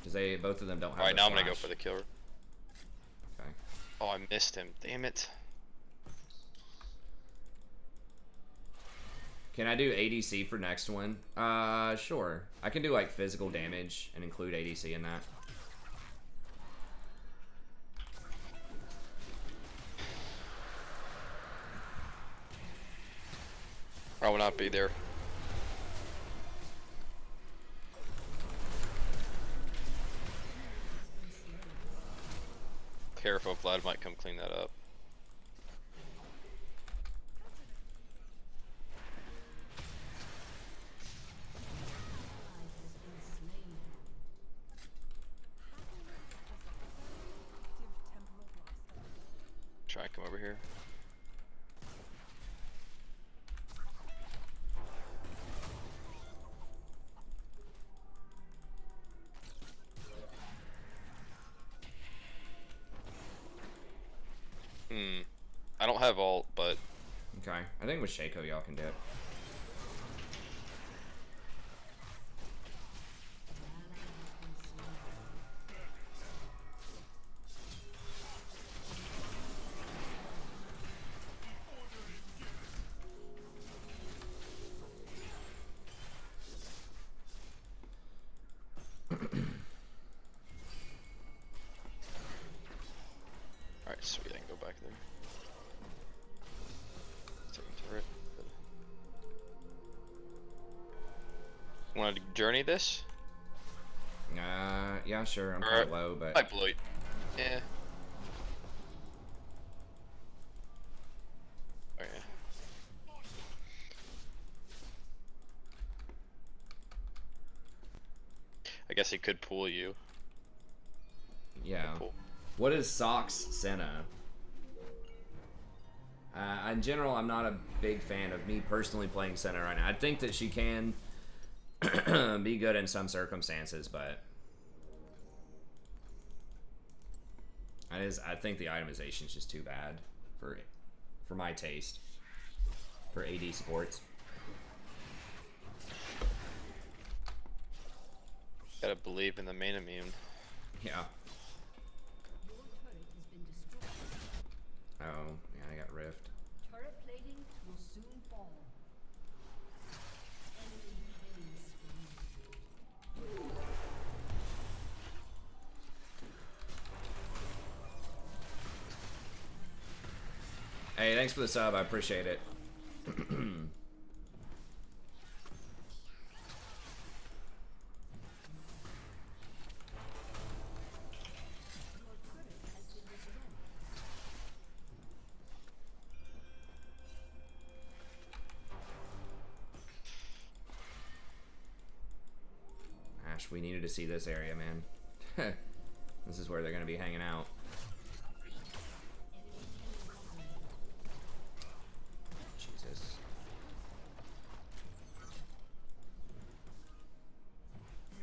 Because both of them don't have Alright, now I'm flash. gonna go for the killer. Okay. Oh, I missed him. Damn it. Can I do ADC for next one? Sure. I can do like physical damage and include ADC in that. I will not be there. Careful, Vlad might come clean that up. Try and come over here. I don't have ult, but Okay. I think with Shaco y'all can do it. alright, sweet, I can go back there. Second turret. Want to journey this? Yeah, sure. I'm kind of low, but... I blew it. Yeah. Oh, yeah. I guess he could pull you. Yeah. Pull. What is Socks Senna? In general, I'm not a big fan of me personally playing Senna right now. I think that she can be good in some circumstances, but I think the itemization is just too bad for my taste for AD supports. Gotta believe in the main immune. Yeah. Your turret has been destroyed. Oh, yeah, I got rift. Turret plating will soon fall. Enemy killing spree. Hey, thanks for the sub. I appreciate it. Ash, we needed to see this area, man. This is where they're going to be hanging out. Jesus.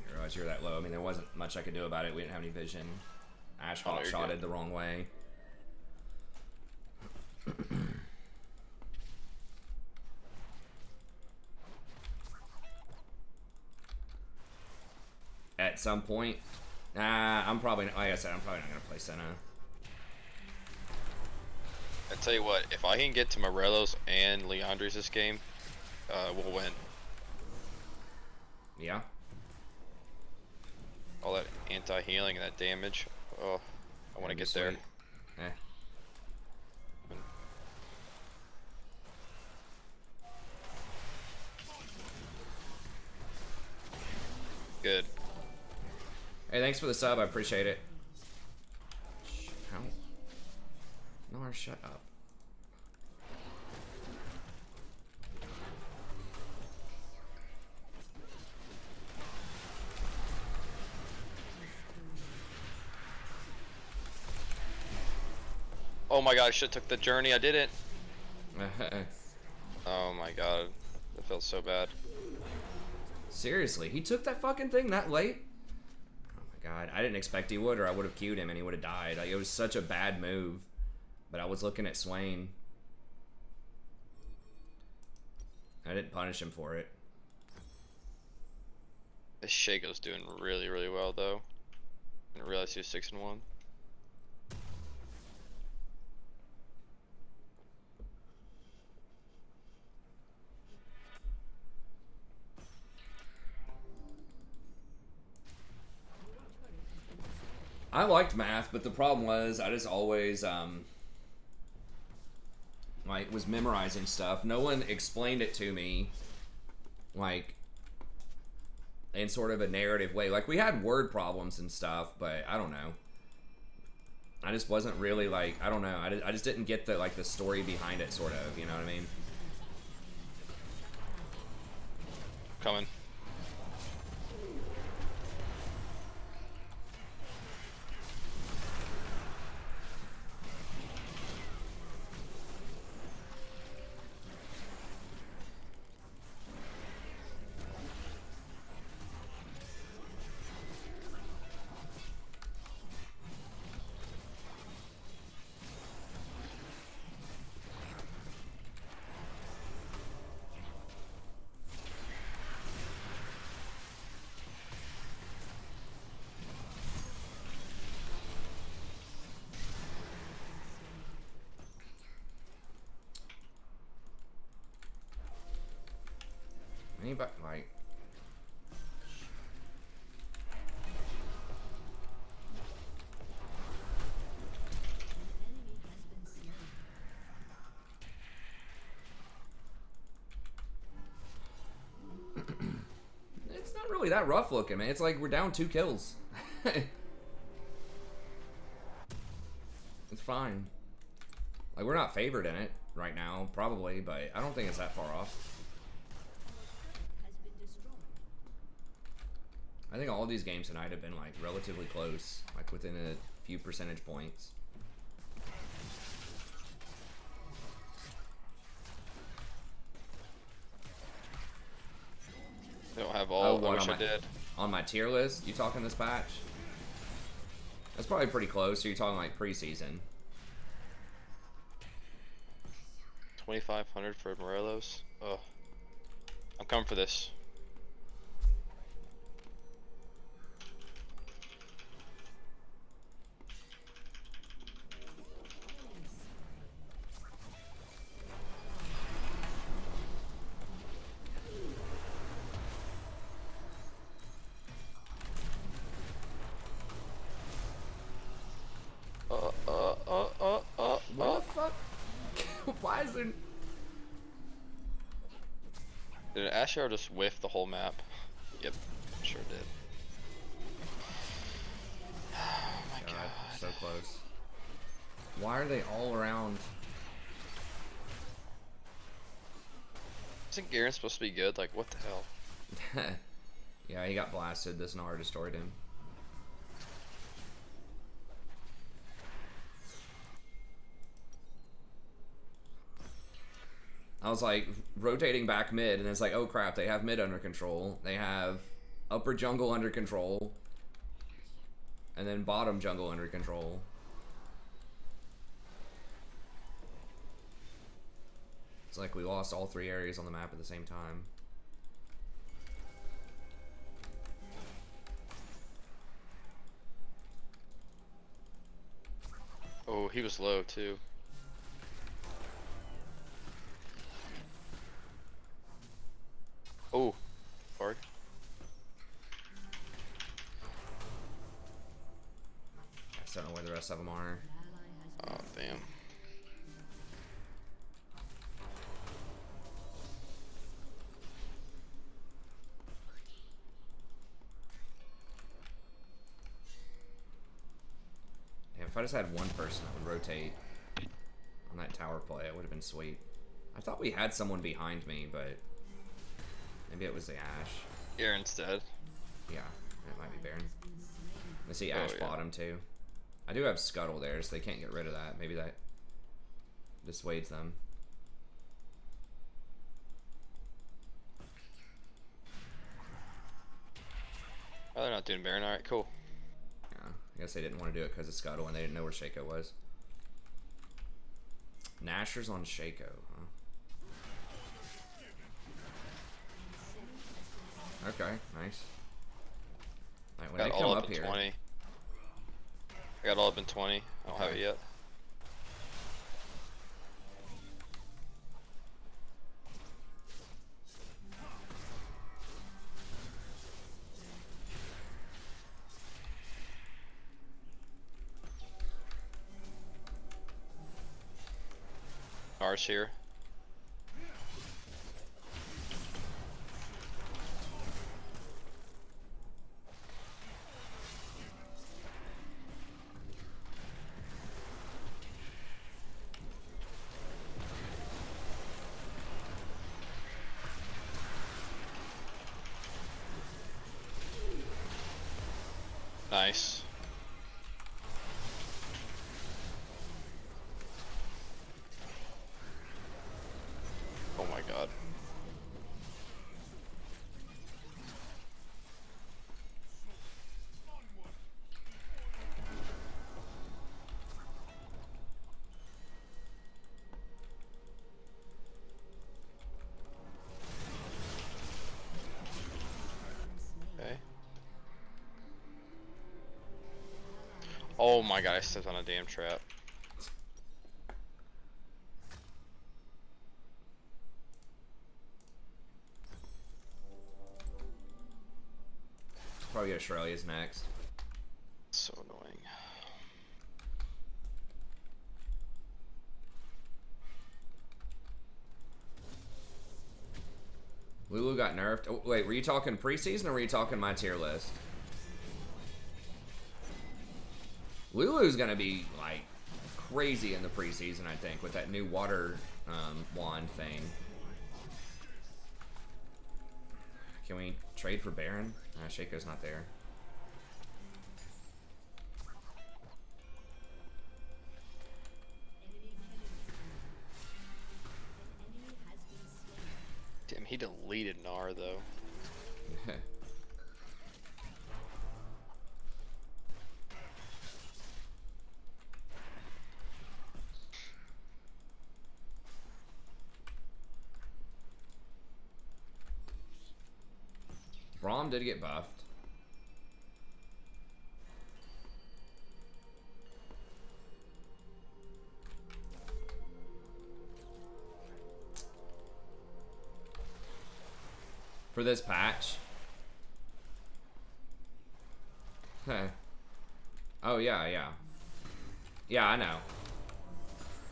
I realize you're that low. I mean, there wasn't much I could do about it. We didn't have any vision. Ash Oh, no, hot you're shotted good. the wrong way. At some point, I'm probably, like I said, I'm probably not gonna play Senna. I tell you what, if I can get to Morelos and Leandri's this game, we'll win. Yeah. All that anti-healing and that damage. Oh, I want to get there. Eh. Hey, thanks for the sub. I appreciate it. How? No, shut up. Oh my god, I should have took the journey. I didn't. Oh my god. That felt so bad. Seriously, he took that fucking thing that late? Oh my god, I didn't expect he would, or I would have queued him and he would have died. Like, it was such a bad move. But I was looking at Swain. I didn't punish him for it. This Shaco's doing really, really well though. I didn't realize he was 6-1. I liked math, but the problem was I just always like was memorizing stuff. No one explained it to me like in sort of a narrative way. Like, we had word problems and stuff, but I don't know. I just wasn't really like, I don't know. I just didn't get the like the story behind it, sort of. You know what I mean? Coming. Anybody like? It's not really that rough looking, man. It's like we're down 2 kills. It's fine. Like, we're not favored in it right now, probably, but I don't think it's that far off. I think all of these games tonight have been like relatively close, like within a few percentage points. They don't have all. Oh, I wish I did. On my tier list, you talking this patch? That's probably pretty close. So you're talking like preseason. 2,500 for Morelos. Oh, I'm coming for this. What the fuck? Why is there? Did Asher just whiff the whole map? Yep, sure did. Oh my god. So close. Why are they all around? Isn't Garen supposed to be good? Like, what the hell? Yeah, he got blasted. This Gnar destroyed him. I was like rotating back mid, and it's like, oh crap, they have mid under control. They have upper jungle under control. And then bottom jungle under control. It's like we lost all 3 areas on the map at the same time. Oh, he was low too. Oh, Bark. I just don't know where the rest of them are. Oh, damn. If I just had one person that would rotate on that tower play, it would have been sweet. I thought we had someone behind me, but maybe it was the Ashe. Aaron's dead. Yeah, it might be Baron. I see Oh, Ashe yeah. bottom too. I do have Scuttle there, so they can't get rid of that. Maybe that dissuades them. Oh, they're not doing Baron. Alright, cool. Yeah, I guess they didn't want to do it because of Scuttle and they didn't know where Shaco was. Nashor's on Shaco, huh? Okay, nice. Alright, when Got they all come up up in here. 20. I got all up in 20. I don't have it yet. Ours here. Nice. Oh my god. Okay. Oh my god, I stepped on a damn trap. Probably Australia's next. So annoying. Lulu got nerfed. Oh, wait, were you talking preseason or were you talking my tier list? Lulu's gonna be like crazy in the preseason, I think, with that new water wand thing. Can we trade for Baron? Shaco's not there. Damn, he deleted Gnar though. Braum did get buffed. For this patch. Huh. Oh yeah, yeah. Yeah, I know.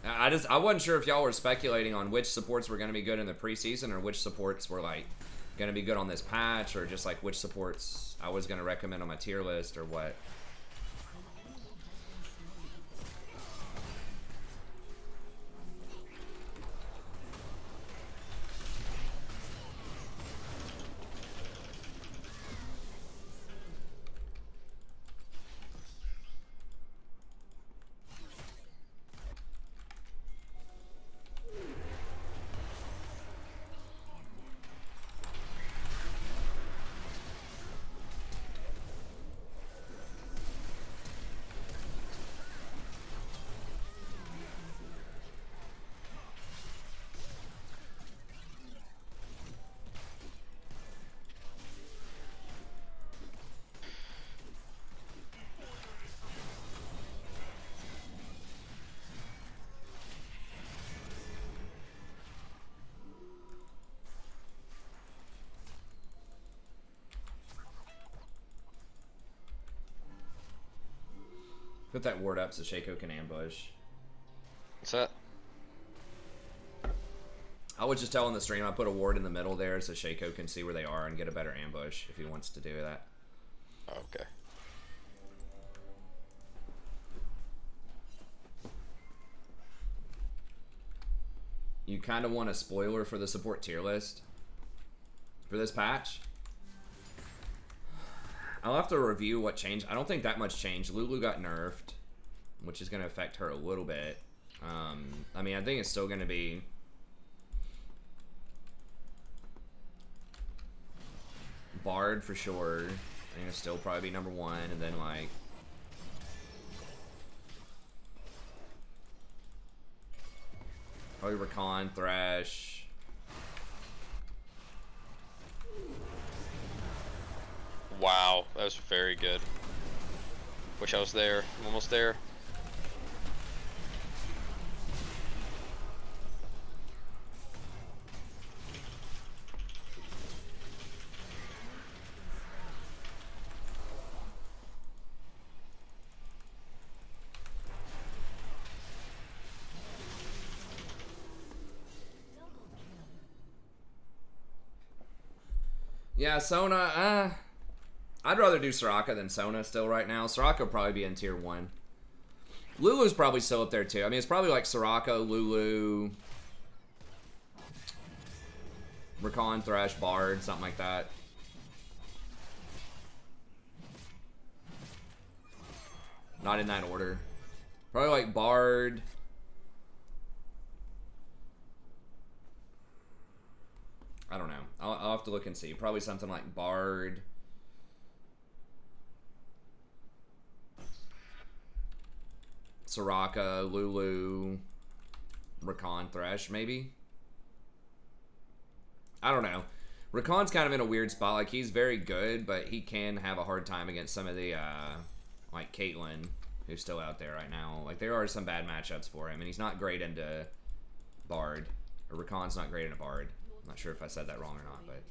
I wasn't sure if y'all were speculating on which supports were gonna be good in the preseason or which supports were like gonna be good on this patch, or just like which supports I was gonna recommend on my tier list or what. Put that ward up so Shaco can ambush. What's that? I was just telling the stream I put a ward in the middle there so Shaco can see where they are and get a better ambush if he wants to do that. Oh, okay. you kind of want a spoiler for the support tier list for this patch. I'll have to review what changed. I don't think that much changed. Lulu got nerfed, which is going to affect her a little bit. I mean, I think it's still going to be... Bard for sure. I think it'll still probably be number 1, and then like... Probably Recon, Thresh. Wow, that was very good. Wish I was there. I'm almost there. Yeah, Sona, I'd rather do Soraka than Sona still right now. Soraka will probably be in tier 1. Lulu's probably still up there too. I mean, it's probably like Soraka, Lulu, Recon, Thresh, Bard, something like that. Not in that order. Probably like Bard. I don't know. I'll have to look and see. Probably something like Bard. Soraka, Lulu, Recon, Thresh, maybe? I don't know. Recon's kind of in a weird spot. Like, he's very good, but he can have a hard time against some of the, like, Caitlyn, who's still out there right now. Like, there are some bad matchups for him, and he's not great into Bard. Or Recon's not great into Bard. I'm not sure if I said that wrong or not, but...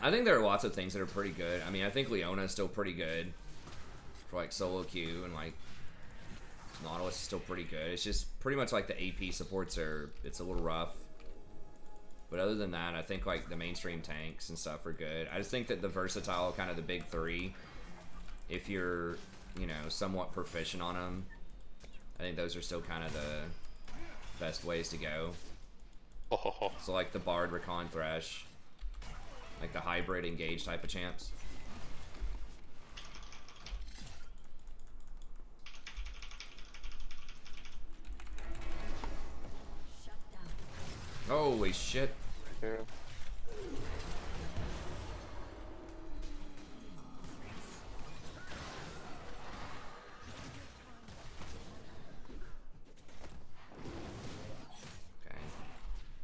I think there are lots of things that are pretty good. I mean, I think Leona's still pretty good for, like, solo queue, and, like, Nautilus is still pretty good. It's just pretty much, like, the AP supports are... It's a little rough. But other than that, I think, like, the mainstream tanks and stuff are good. I just think that the versatile, kind of the big 3... If you're, you know, somewhat proficient on them, I think those are still kind of the best ways to go. Oh. So like the Bard, Recon, Thresh, like the hybrid engage type of champs. Holy shit. Yeah.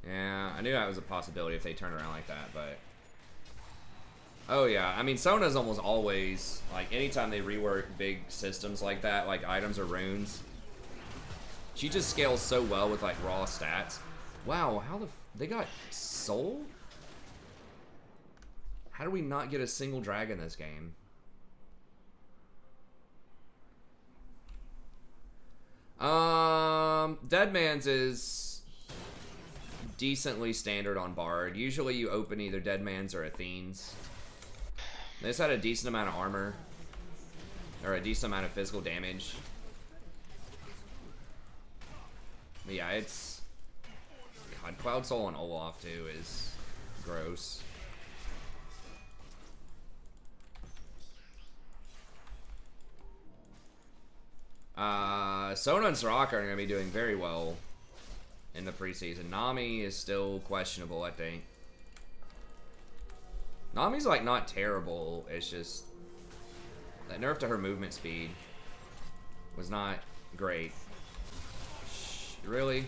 Yeah, I knew that was a possibility if they turned around like that, but... Oh yeah, I mean, Sona's almost always, like, anytime they rework big systems like that, like items or runes, she just scales so well with, like, raw stats. Wow, how they got Soul? How do we not get a single dragon this game? Deadman's is... decently standard on Bard. Usually you open either Deadman's or Athene's. This had a decent amount of armor. Or a decent amount of physical damage. But yeah, it's... God, Cloud Soul and Olaf too is gross. Sona and Soraka are going to be doing very well in the preseason. Nami is still questionable, I think. Nami's like not terrible. It's just that nerf to her movement speed was not great. Really?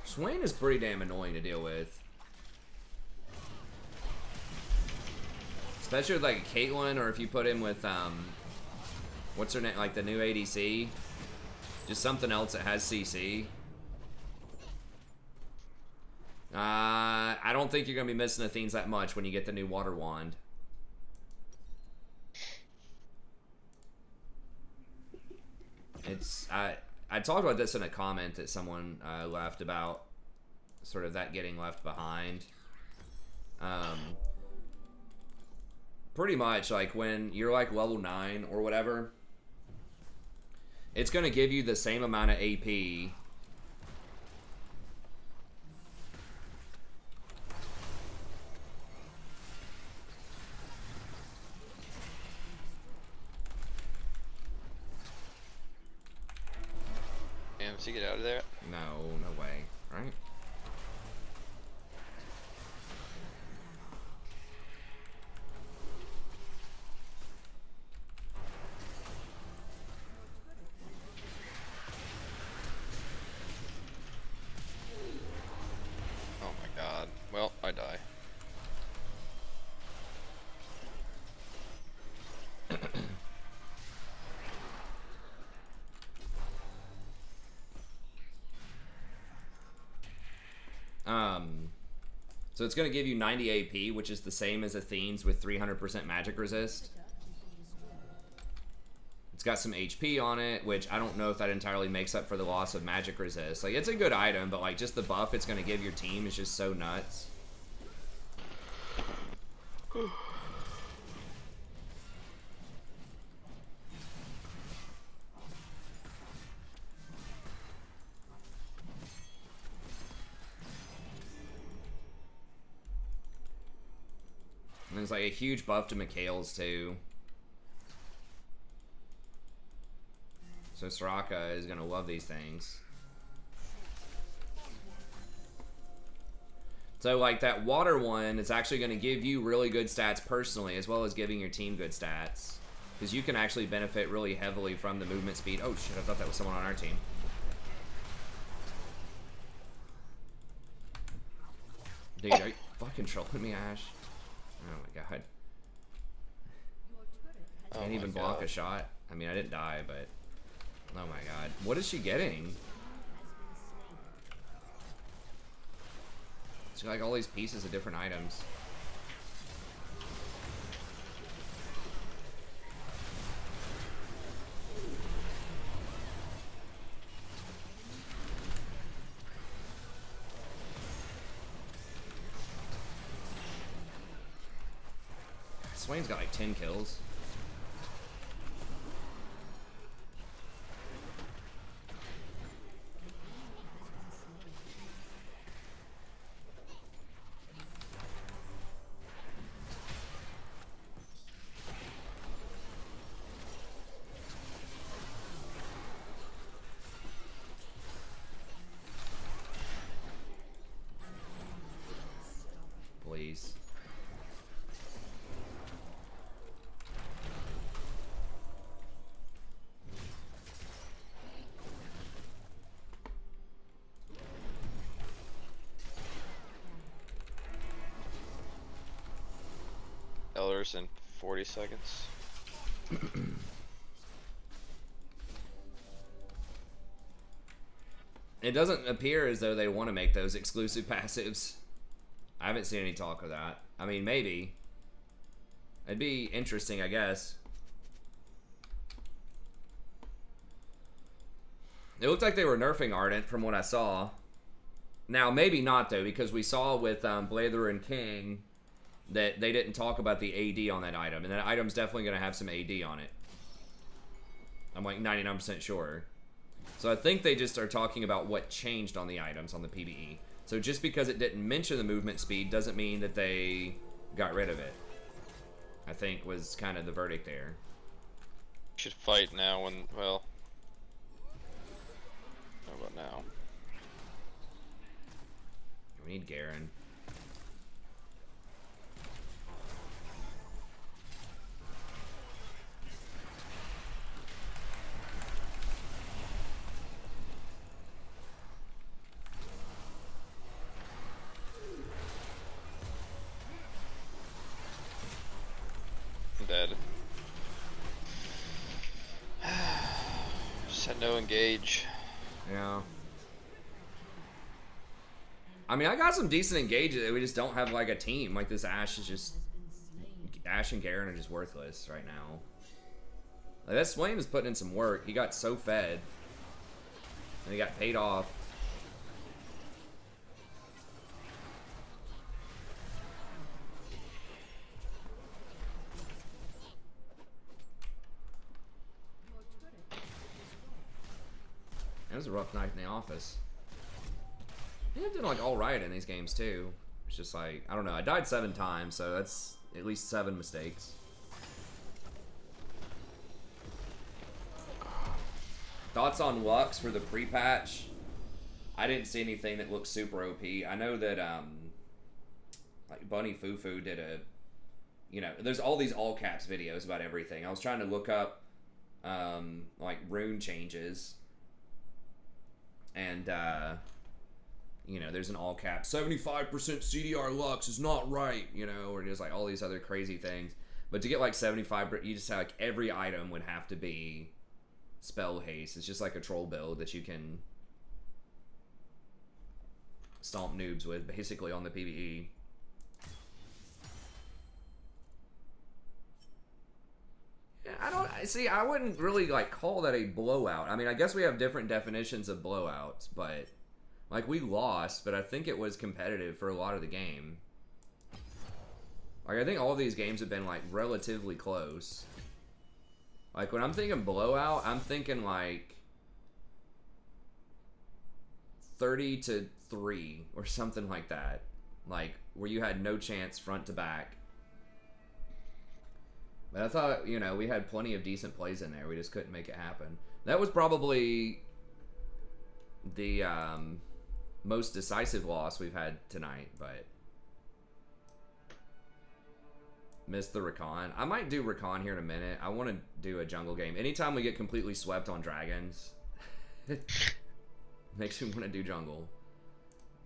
Swain is pretty damn annoying to deal with. Especially with like a Caitlyn, or if you put him with, what's her name, like the new ADC. Just something else that has CC. I don't think you're gonna be missing the themes that much when you get the new water wand. It's I talked about this in a comment that someone left about sort of that getting left behind. Pretty much like when you're like level 9 or whatever, it's gonna give you the same amount of AP. Damn, so you get out of there. No, no way, right? Oh my god. Well, I die. So it's going to give you 90 AP, which is the same as Athene's with 300% magic resist. It's got some HP on it, which I don't know if that entirely makes up for the loss of magic resist. Like, it's a good item, but like just the buff it's going to give your team is just so nuts. And there's like a huge buff to Mikhail's too. So Soraka is gonna love these things. So like that water one is actually gonna give you really good stats personally, as well as giving your team good stats. Because you can actually benefit really heavily from the movement speed. Oh shit, I thought that was someone on our team. Dude, are you fucking trolling me, Ash? Oh my god. Oh Can't my even block God. a shot. I mean, I didn't die, but... Oh my god. What is she getting? She's got like all these pieces of different items. Swain's got like 10 kills. Please. Elders in 40 seconds. It doesn't appear as though they want to make those exclusive passives. I haven't seen any talk of that. I mean, maybe. It'd be interesting, I guess. It looked like they were nerfing Ardent from what I saw. Now, maybe not, though, because we saw with Blather and King that they didn't talk about the AD on that item. And that item's definitely going to have some AD on it. I'm like 99% sure. So I think they just are talking about what changed on the items on the PvE. So just because it didn't mention the movement speed doesn't mean that they got rid of it. I think was kind of the verdict there. Should fight now when, well. How about now? We need Garen. Dead. Just had no engage. Yeah. I mean, I got some decent engages. We just don't have like a team. Like this Ashe is just Ashe and Garen are just worthless right now. Like that Swain is putting in some work. He got so fed, and he got paid off. It was a rough night in the office. Yeah, I did like all right in these games too. It's just like, I don't know. I died 7 times, so that's at least 7 mistakes. Thoughts on Lux for the pre-patch? I didn't see anything that looked super OP. I know that like Bunny Fufu did a, you know, there's all these all caps videos about everything. I was trying to look up like rune changes. And, you know, there's an all cap 75% CDR Lux is not right, you know, or just like all these other crazy things. But to get like 75, you just have like every item would have to be spell haste. It's just like a troll build that you can stomp noobs with basically on the PvE. I don't see. I wouldn't really like call that a blowout. I mean, I guess we have different definitions of blowouts, but like we lost, but I think it was competitive for a lot of the game. Like I think all of these games have been like relatively close. Like when I'm thinking blowout, I'm thinking like 30-3 or something like that. Like where you had no chance front to back. But I thought, you know, we had plenty of decent plays in there. We just couldn't make it happen. That was probably the most decisive loss we've had tonight, but missed the Rakan. I might do Rakan here in a minute. I want to do a jungle game. Anytime we get completely swept on dragons, makes me want to do jungle.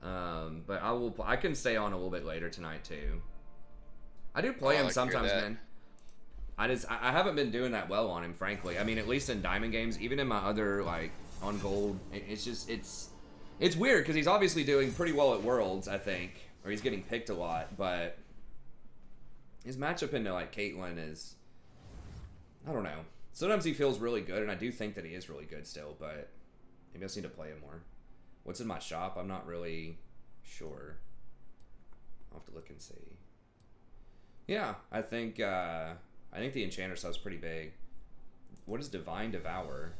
But I can stay on a little bit later tonight too. I do play him sometimes, man. I haven't been doing that well on him, frankly. I mean, at least in diamond games, even in my other like on gold, it's weird because he's obviously doing pretty well at Worlds, I think, or he's getting picked a lot, but his matchup into like Caitlyn is, I don't know. Sometimes he feels really good, and I do think that he is really good still, but maybe I just need to play him more. What's in my shop? I'm not really sure. I'll have to look and see. Yeah, I think the Enchanter stuff's pretty big. What is Divine Devour?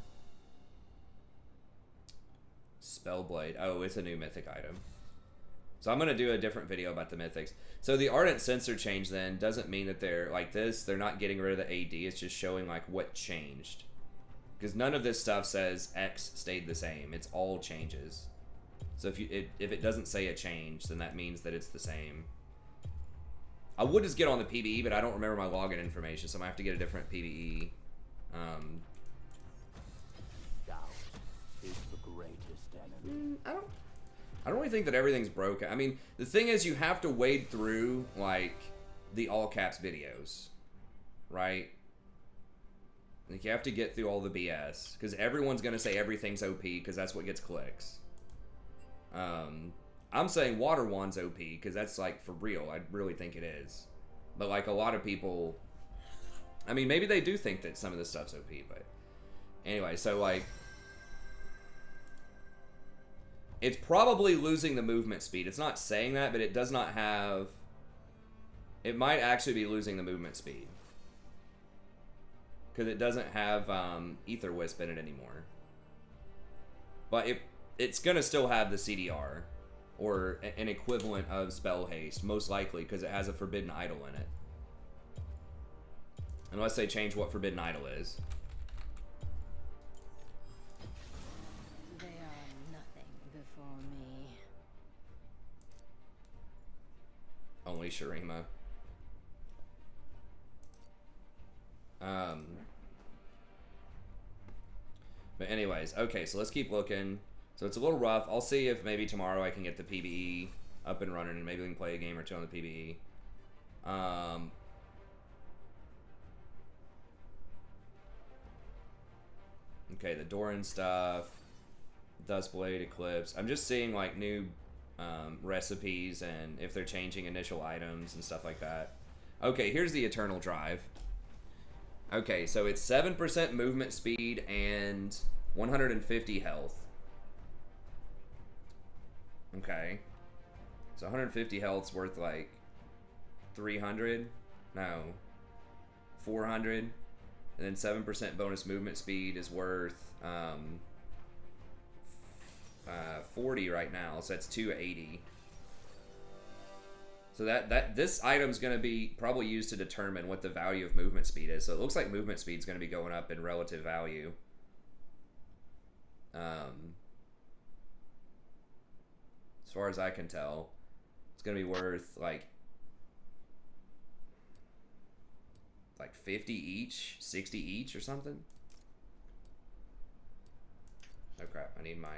Spellblade. Oh, it's a new mythic item. So I'm going to do a different video about the mythics. So the Ardent Censer change then doesn't mean that they're like this. They're not getting rid of the AD. It's just showing like what changed. Because none of this stuff says X stayed the same. It's all changes. So if it doesn't say a change, then that means that it's the same. I would just get on the PvE, but I don't remember my login information, so I'm gonna have to get a different PvE. Doubt is the greatest enemy. I don't really think that everything's broken. I mean, the thing is, you have to wade through like the all caps videos, right? Like you have to get through all the BS because everyone's gonna say everything's OP because that's what gets clicks. I'm saying Water Wand's OP because that's like for real. I really think it is. But like a lot of people, I mean, maybe they do think that some of this stuff's OP, but anyway, so like it's probably losing the movement speed. It's not saying that, but it does not have, it might actually be losing the movement speed because it doesn't have Ether Wisp in it anymore. But it's gonna still have the CDR. Or an equivalent of Spell Haste, most likely, because it has a Forbidden Idol in it. Unless they change what Forbidden Idol is. They are nothing before me. Only Shurima. But anyways, okay, so let's keep looking. So it's a little rough. I'll see if maybe tomorrow I can get the PvE up and running and maybe we can play a game or two on the PvE. Okay, the Doran stuff. Duskblade, Eclipse. I'm just seeing like new recipes and if they're changing initial items and stuff like that. Okay, here's the Eternal Drive. Okay, so it's 7% movement speed and 150 health. Okay. So 150 health's worth like 300? No. 400? And then 7% bonus movement speed is worth 40 right now, so that's 280. So this item's going to be probably used to determine what the value of movement speed is. So it looks like movement speed is going to be going up in relative value. As far as I can tell, it's going to be worth like 50 each, 60 each or something. Oh crap, I need my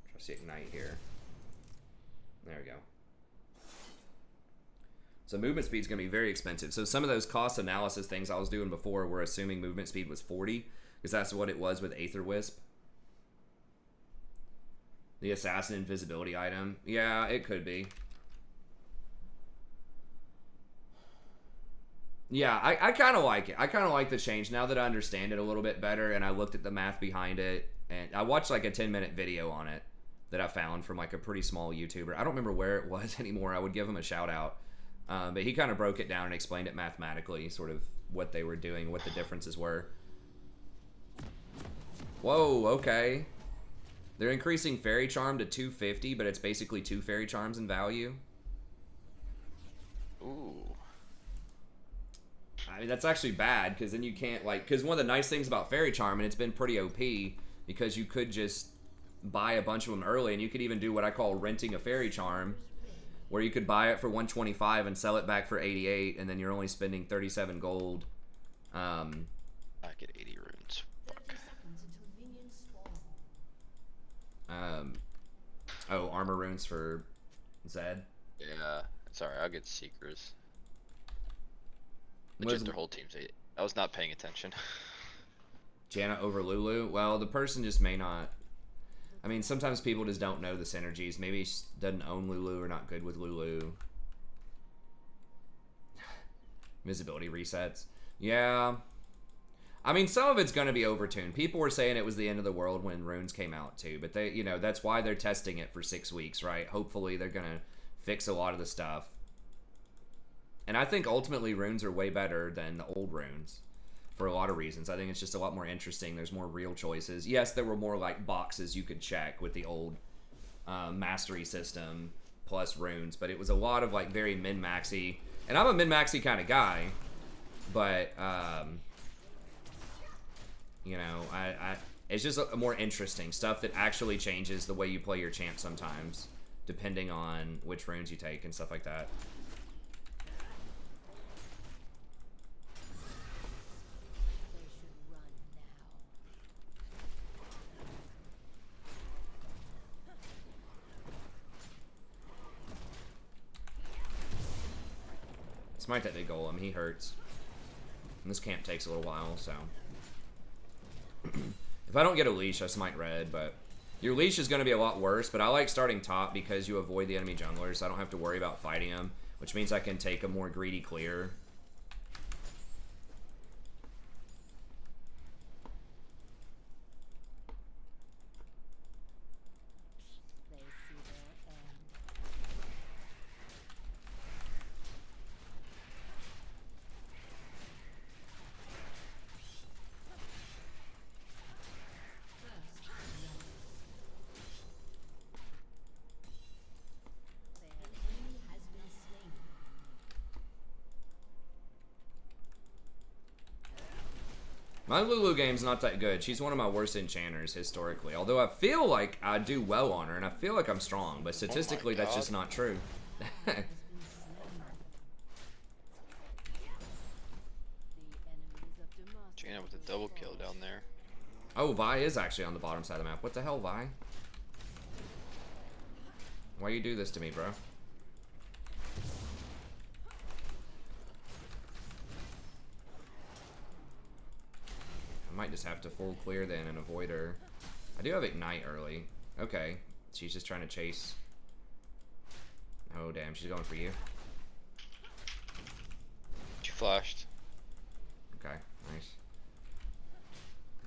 trusty ignite here. There we go. So movement speed is going to be very expensive. So some of those cost analysis things I was doing before were assuming movement speed was 40, because that's what it was with Aether Wisp. The assassin invisibility item. Yeah, it could be. Yeah, I kind of like it. I kind of like the change now that I understand it a little bit better, and I looked at the math behind it, and I watched like a 10-minute video on it that I found from like a pretty small YouTuber. I don't remember where it was anymore. I would give him a shout out. But he kind of broke it down and explained it mathematically, sort of what they were doing, what the differences were. Whoa, okay. They're increasing Fairy Charm to 250, but it's basically 2 Fairy Charms in value. Ooh. I mean, that's actually bad, because then you can't, like... Because one of the nice things about Fairy Charm, and it's been pretty OP, because you could just buy a bunch of them early, and you could even do what I call renting a Fairy Charm, where you could buy it for 125 and sell it back for 88, and then you're only spending 37 gold. I get 80 runes. Fuck. Oh, armor runes for Zed. Yeah, sorry, I'll get Seekers. Was- Legit, their whole team's 8. I was not paying attention. Janna over Lulu. Well, the person just may not... I mean, sometimes people just don't know the synergies. Maybe he doesn't own Lulu or not good with Lulu. Visibility resets. Yeah. I mean, some of it's going to be overtuned. People were saying it was the end of the world when runes came out too, but they, you know, that's why they're testing it for 6 weeks, right? Hopefully they're going to fix a lot of the stuff. And I think ultimately runes are way better than the old runes for a lot of reasons. I think it's just a lot more interesting. There's more real choices. Yes, there were more like boxes you could check with the old mastery system plus runes, but it was a lot of like very min-maxy. And I'm a min-maxy kind of guy, but you know, it's just a more interesting stuff that actually changes the way you play your champ sometimes, depending on which runes you take and stuff like that. Smite that big golem, he hurts. And this camp takes a little while, so. If I don't get a leash, I smite red, but your leash is going to be a lot worse, but I like starting top because you avoid the enemy junglers, so I don't have to worry about fighting them, which means I can take a more greedy clear. My Lulu game's not that good. She's one of my worst enchanters historically. Although I feel like I do well on her, and I feel like I'm strong, but statistically that's just not true. Jaina with a double kill down there. Oh, Vi is actually on the bottom side of the map. What the hell, Vi? Why you do this to me, bro? I might just have to full clear then and avoid her. I do have Ignite early. Okay. She's just trying to chase Oh damn, she's going for you. She flashed. Okay, nice.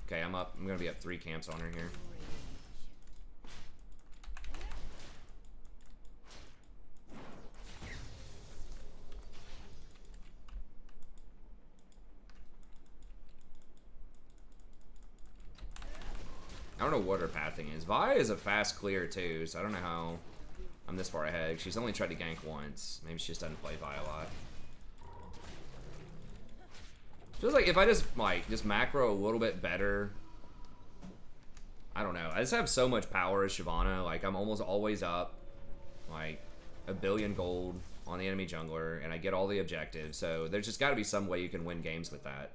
Okay, I'm up. I'm gonna be up 3 camps on her here. I don't know what her pathing is. Vi is a fast clear too, so I don't know how I'm this far ahead. She's only tried to gank once. Maybe she just doesn't play Vi a lot. Feels like if I just macro a little bit better. I don't know. I just have so much power as Shyvana. Like I'm almost always up like 1 billion gold on the enemy jungler, and I get all the objectives. So there's just got to be some way you can win games with that.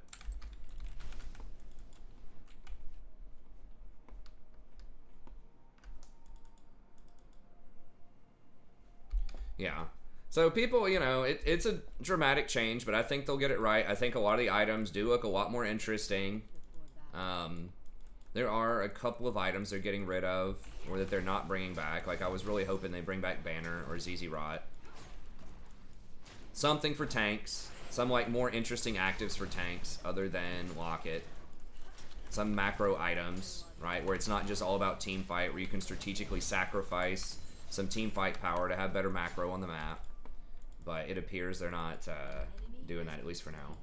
Yeah. So people, you know, it's a dramatic change, but I think they'll get it right. I think a lot of the items do look a lot more interesting. There are a couple of items they're getting rid of, or that they're not bringing back. Like, I was really hoping they bring back Banner or ZZ Rot. Something for tanks. Some, like, more interesting actives for tanks other than Locket. Some macro items, right, where it's not just all about team fight, where you can strategically sacrifice some team fight power to have better macro on the map. But it appears they're not doing that, at least for now.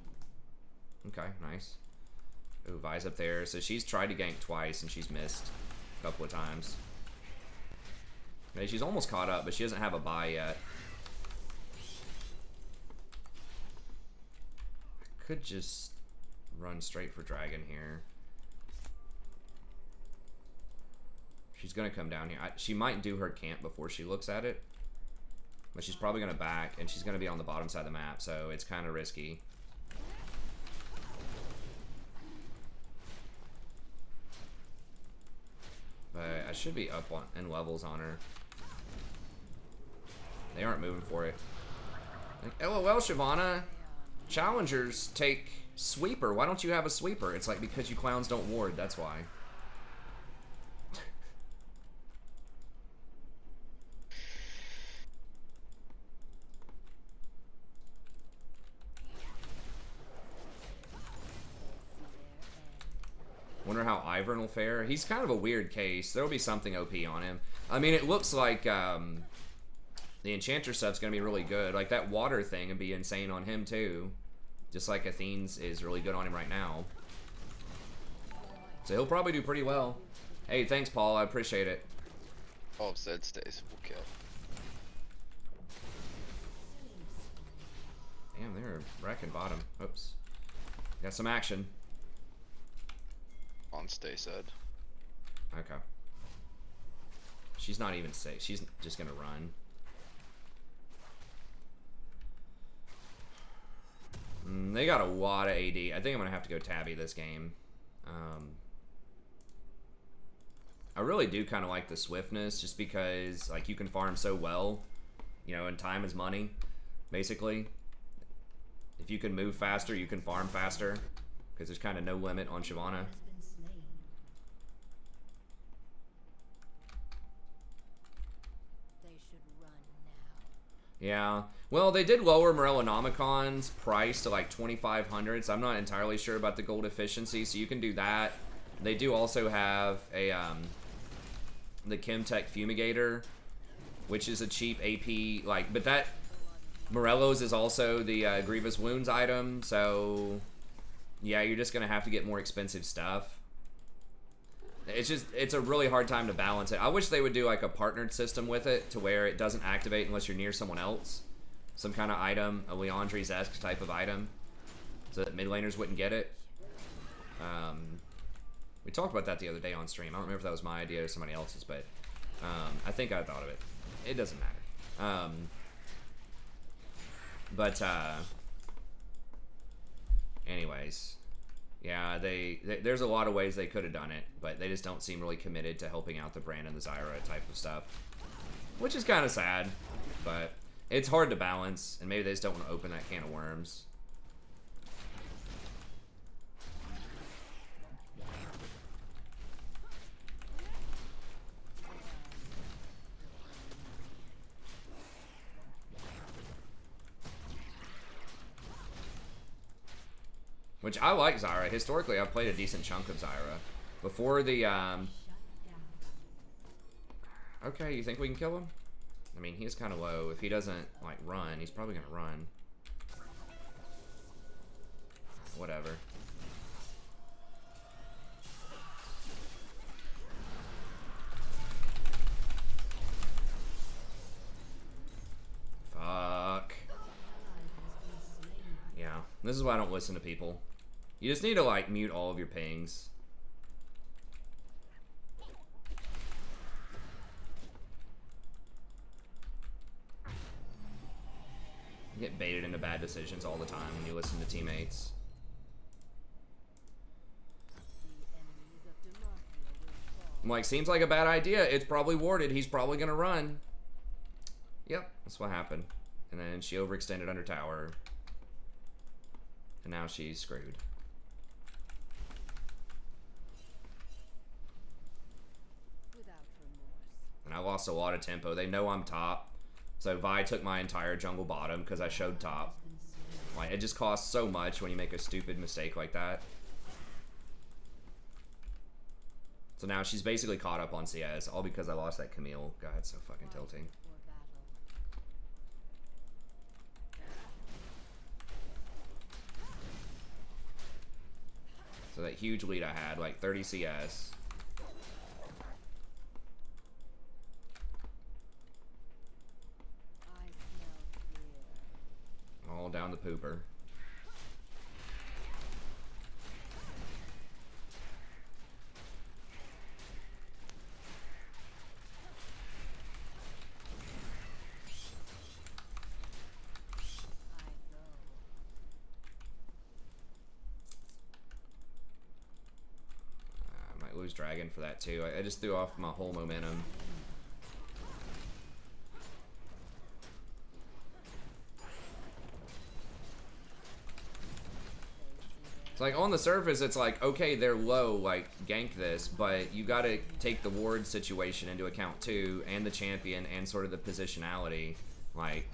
Okay, nice. Ooh, Vi's up there. So she's tried to gank twice, and she's missed a couple of times. Okay, she's almost caught up, but she doesn't have a buy yet. I could just run straight for Dragon here. She's going to come down here. She might do her camp before she looks at it. But she's probably going to back, and she's going to be on the bottom side of the map, so it's kind of risky. But I should be up in levels on her. They aren't moving for it. Like, LOL, Shyvana. Challengers take sweeper. Why don't you have a sweeper? It's like, because you clowns don't ward, that's why. Wonder how Ivern will fare. He's kind of a weird case. There'll be something OP on him. I mean, it looks like the Enchanter stuff's going to be really good. Like, that water thing would be insane on him, too. Just like Athene's is really good on him right now. So he'll probably do pretty well. Hey, thanks, Paul. I appreciate it. All of Zed stays will kill. Damn, they're wrecking bottom. Oops. Got some action. On stay Zed. Okay. She's not even safe. She's just gonna run. They got a lot of AD. I think I'm gonna have to go Tabby this game. I really do kind of like the swiftness, just because like you can farm so well, you know, and time is money, basically. If you can move faster, you can farm faster, because there's kind of no limit on Shyvana. Yeah, well, they did lower Morellonomicon's price to like 2,500, so I'm not entirely sure about the gold efficiency, so you can do that. They do also have a the Chemtech Fumigator, which is a cheap AP, like, but that Morello's is also the Grievous Wounds item, so yeah, you're just gonna have to get more expensive stuff. It's a really hard time to balance it. I wish they would do like a partnered system with it, to where it doesn't activate unless you're near someone else. Some kind of item, a Leandri's-esque type of item, so that mid laners wouldn't get it. We talked about that the other day on stream. I don't remember if that was my idea or somebody else's, but I think I thought of it. It doesn't matter. Anyways. Yeah, there's a lot of ways they could have done it, but they just don't seem really committed to helping out the brand and the Zyra type of stuff. Which is kind of sad, but it's hard to balance, and maybe they just don't want to open that can of worms. Which I like Zyra. Historically, I've played a decent chunk of Zyra. Before the, Okay, you think we can kill him? I mean, he's kind of low. If he doesn't, like, run, he's probably gonna run. Whatever. Fuck. Yeah, this is why I don't listen to people. You just need to, like, mute all of your pings. You get baited into bad decisions all the time when you listen to teammates. I'm like, seems like a bad idea. It's probably warded. He's probably gonna run. Yep, that's what happened. And then she overextended under tower. And now she's screwed. And I lost a lot of tempo. They know I'm top. So Vi took my entire jungle bottom because I showed top. Like, it just costs so much when you make a stupid mistake like that. So now she's basically caught up on CS, all because I lost that Camille. God, it's so fucking tilting. So that huge lead I had, like 30 CS. All down the pooper. I might lose Dragon for that too. I just threw off my whole momentum. Like, on the surface, it's like, okay, they're low, like, gank this, but you gotta take the ward situation into account, too, and the champion, and sort of the positionality, like...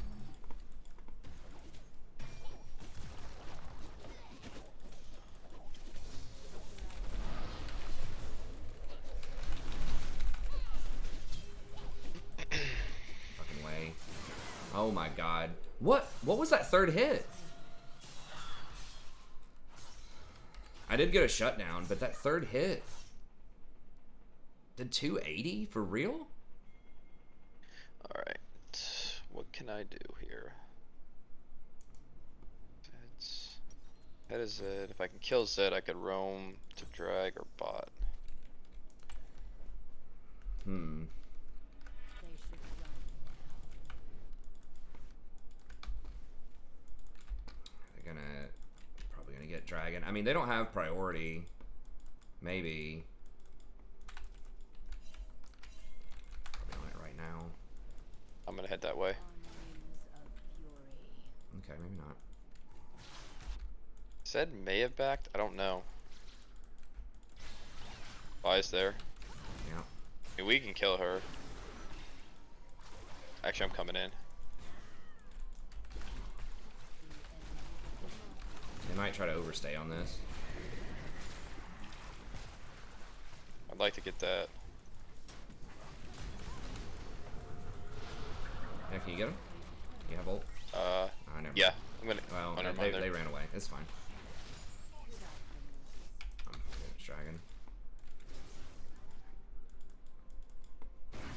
Fucking way. Oh my god. What was that third hit? I did get a shutdown, but that third hit did 280 for real? Alright, what can I do here? That is it. If I can kill Zed, I could roam to drag or bot. Hmm. They're probably gonna get Dragon. I mean, they don't have priority. Maybe. Probably on it right now. I'm gonna head that way. Okay, maybe not. Zed may have backed, I don't know. Vi's there. Yeah. I mean, we can kill her. Actually, I'm coming in. They might try to overstay on this. I'd like to get that. Yeah, can you get him? You have ult? Never Yeah. mind. I'm gonna. Well, oh, never mind they there. ran away. It's fine. I'm against Dragon.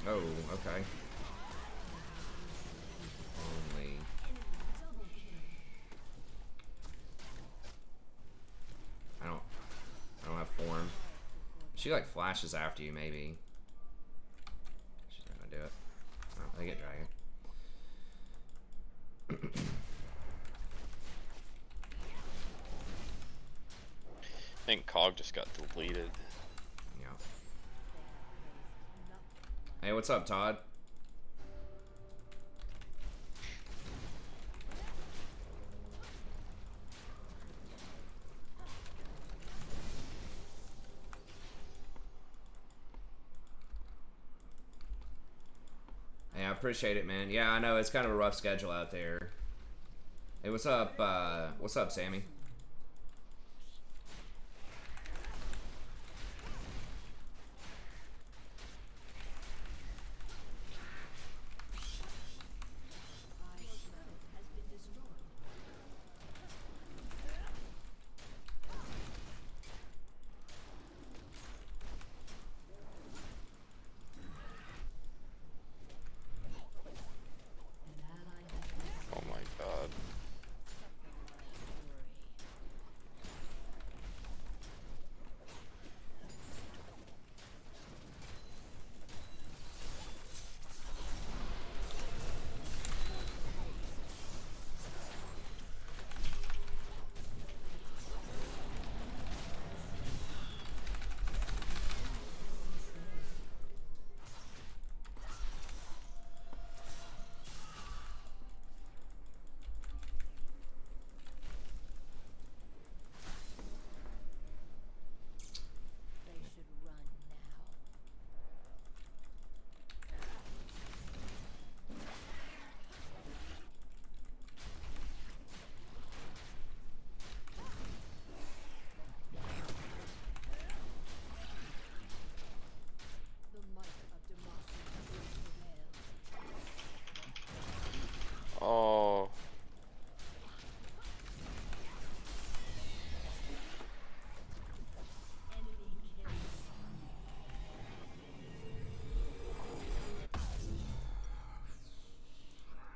Oh, okay. Only. I don't have form. She like flashes after you, maybe. She's not gonna do it. Oh, they get Dragon. I think Cog just got deleted. Yeah. Hey, what's up, Todd? Hey, I appreciate it, man. Yeah, I know it's kind of a rough schedule out there. Hey, what's up, Sammy?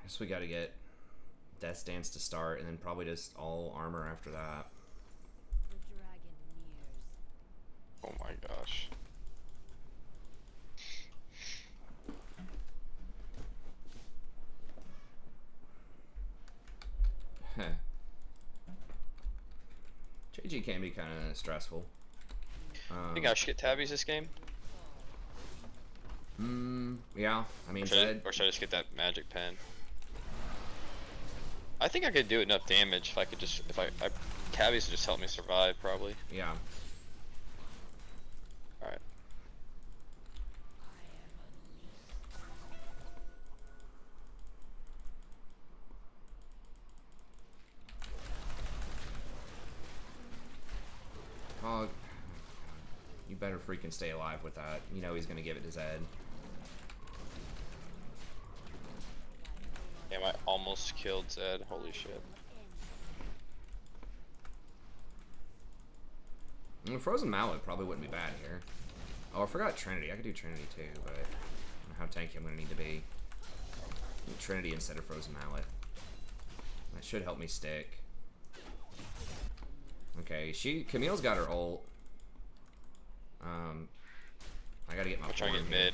guess we gotta get Death Dance to start, and then probably just all armor after that. The dragon nears. Oh my gosh. JG can be kind of stressful. I think I should get tabbies this game. Yeah. I mean, Or should I just get that magic pen? I think I could do enough damage if I could just tabbies would just help me survive probably. Yeah. All right. Oh, you better freaking stay alive with that. You know he's gonna give it to Zed. Damn, I almost killed Zed. Holy shit. Frozen Mallet probably wouldn't be bad here. Oh, I forgot Trinity. I could do Trinity too, but I don't know how tanky I'm gonna need to be. Trinity instead of Frozen Mallet. That should help me stick. Okay, Camille's got her ult. I gotta get my. I'm trying to get mid.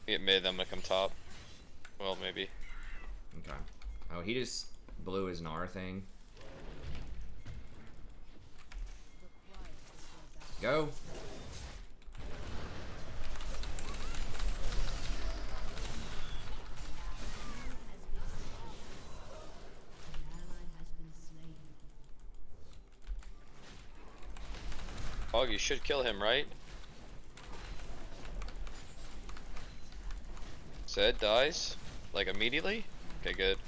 Get mid, then I'm gonna come top. Well, maybe. Okay. Oh, he just blew his Gnar thing. Go. Oh, you should kill him, right? Zed dies? Like immediately? Okay, good.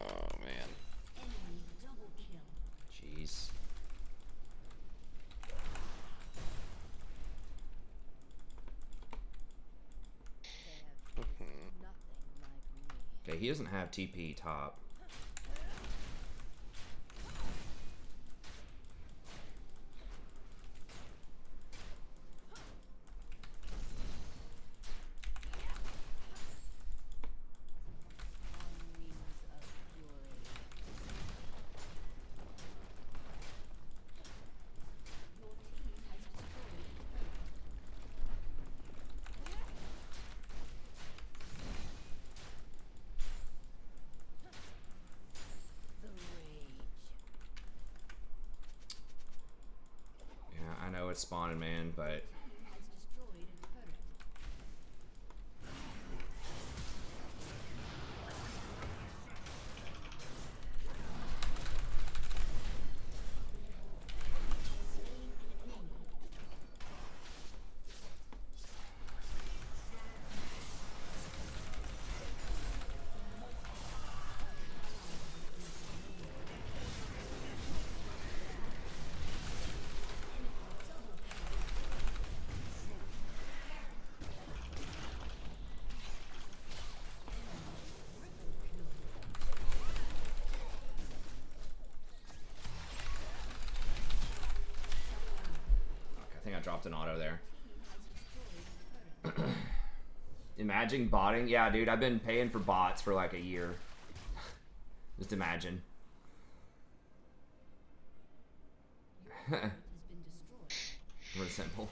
Oh man. Jeez. Okay, he doesn't have TP top. I know it's spawning, man, but I think I dropped an auto there. Imagine botting? Yeah, dude, I've been paying for bots for like a year. Just imagine. Real simple.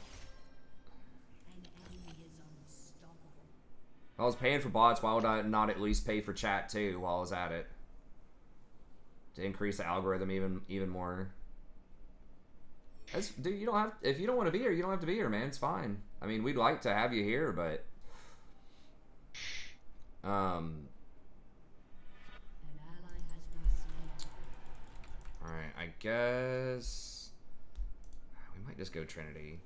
I was paying for bots, why would I not at least pay for chat too while I was at it? To increase the algorithm even more. Dude, you don't have, if you don't want to be here, you don't have to be here, man. It's fine. I mean, we'd like to have you here, but alright, I guess we might just go Trinity.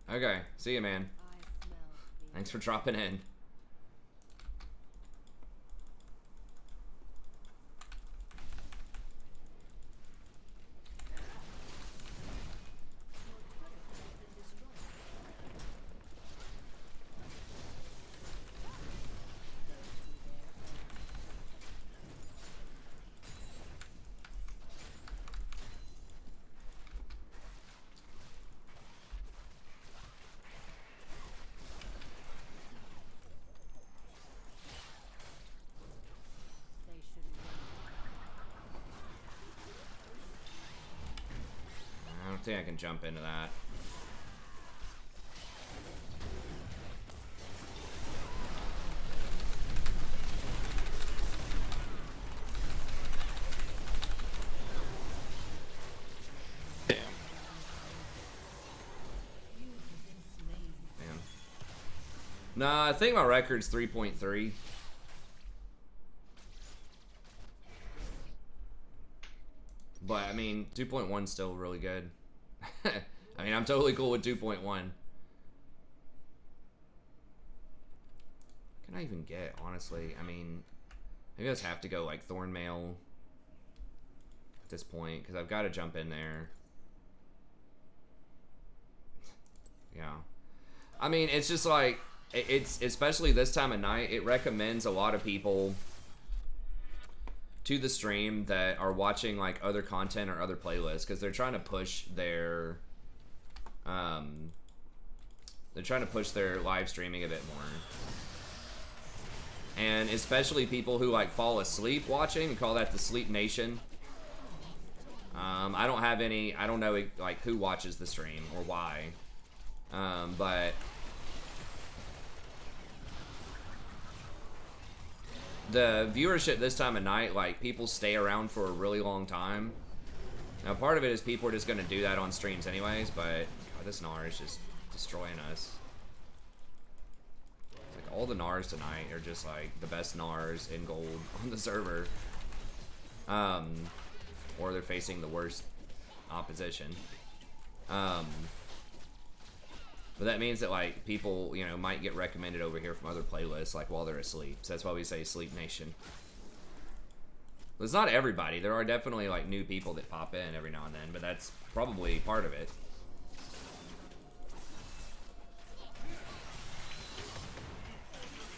Okay, see you, man. Thanks for dropping in. think I can jump into that. Damn. Man. Nah, I think my record's 3.3. But, I mean, 2.1 is still really good. I mean, I'm totally cool with 2.1. Can I even get, honestly? I mean, maybe I just have to go, like, Thornmail at this point, because I've got to jump in there. Yeah. I mean, it's just like, it's, especially this time of night, it recommends a lot of people to the stream that are watching like other content or other playlists, because they're trying to push their live streaming a bit more. And especially people who like fall asleep watching, we call that the Sleep Nation. I don't have any, I don't know like who watches the stream or why, but the viewership this time of night, like, people stay around for a really long time. Now, part of it is people are just going to do that on streams anyways, but God, this Gnar is just destroying us. It's like, all the Gnars tonight are just, like, the best Gnars in gold on the server. Or they're facing the worst opposition. But that means that, like, people, you know, might get recommended over here from other playlists, like, while they're asleep. So that's why we say Sleep Nation. But it's not everybody. There are definitely, like, new people that pop in every now and then, but that's probably part of it.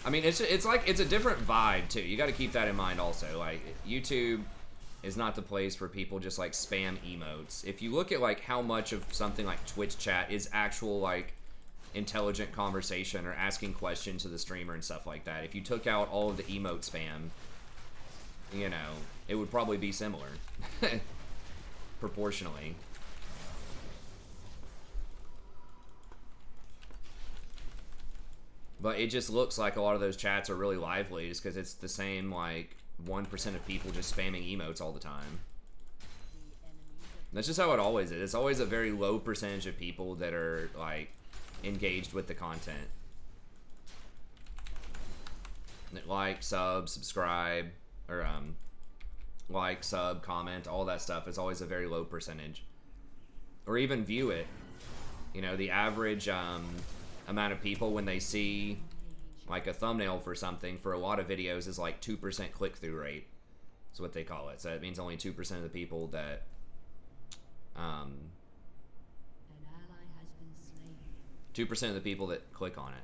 I mean, it's like, it's a different vibe, too. You got to keep that in mind also. Like, YouTube is not the place for people just, like, spam emotes. If you look at, like, how much of something like Twitch chat is actual, like, intelligent conversation or asking questions to the streamer and stuff like that, if you took out all of the emote spam, you know, it would probably be similar. Proportionally. But it just looks like a lot of those chats are really lively just because it's the same, like, 1% of people just spamming emotes all the time. That's just how it always is. It's always a very low percentage of people that are, like, engaged with the content. Like, sub, subscribe, or, like, sub, comment, all that stuff is always a very low percentage. Or even view it. You know, the average, amount of people when they see, like, a thumbnail for something for a lot of videos is, like, 2% click-through rate. That's what they call it. So it means only 2% of the people that, 2% of the people that click on it.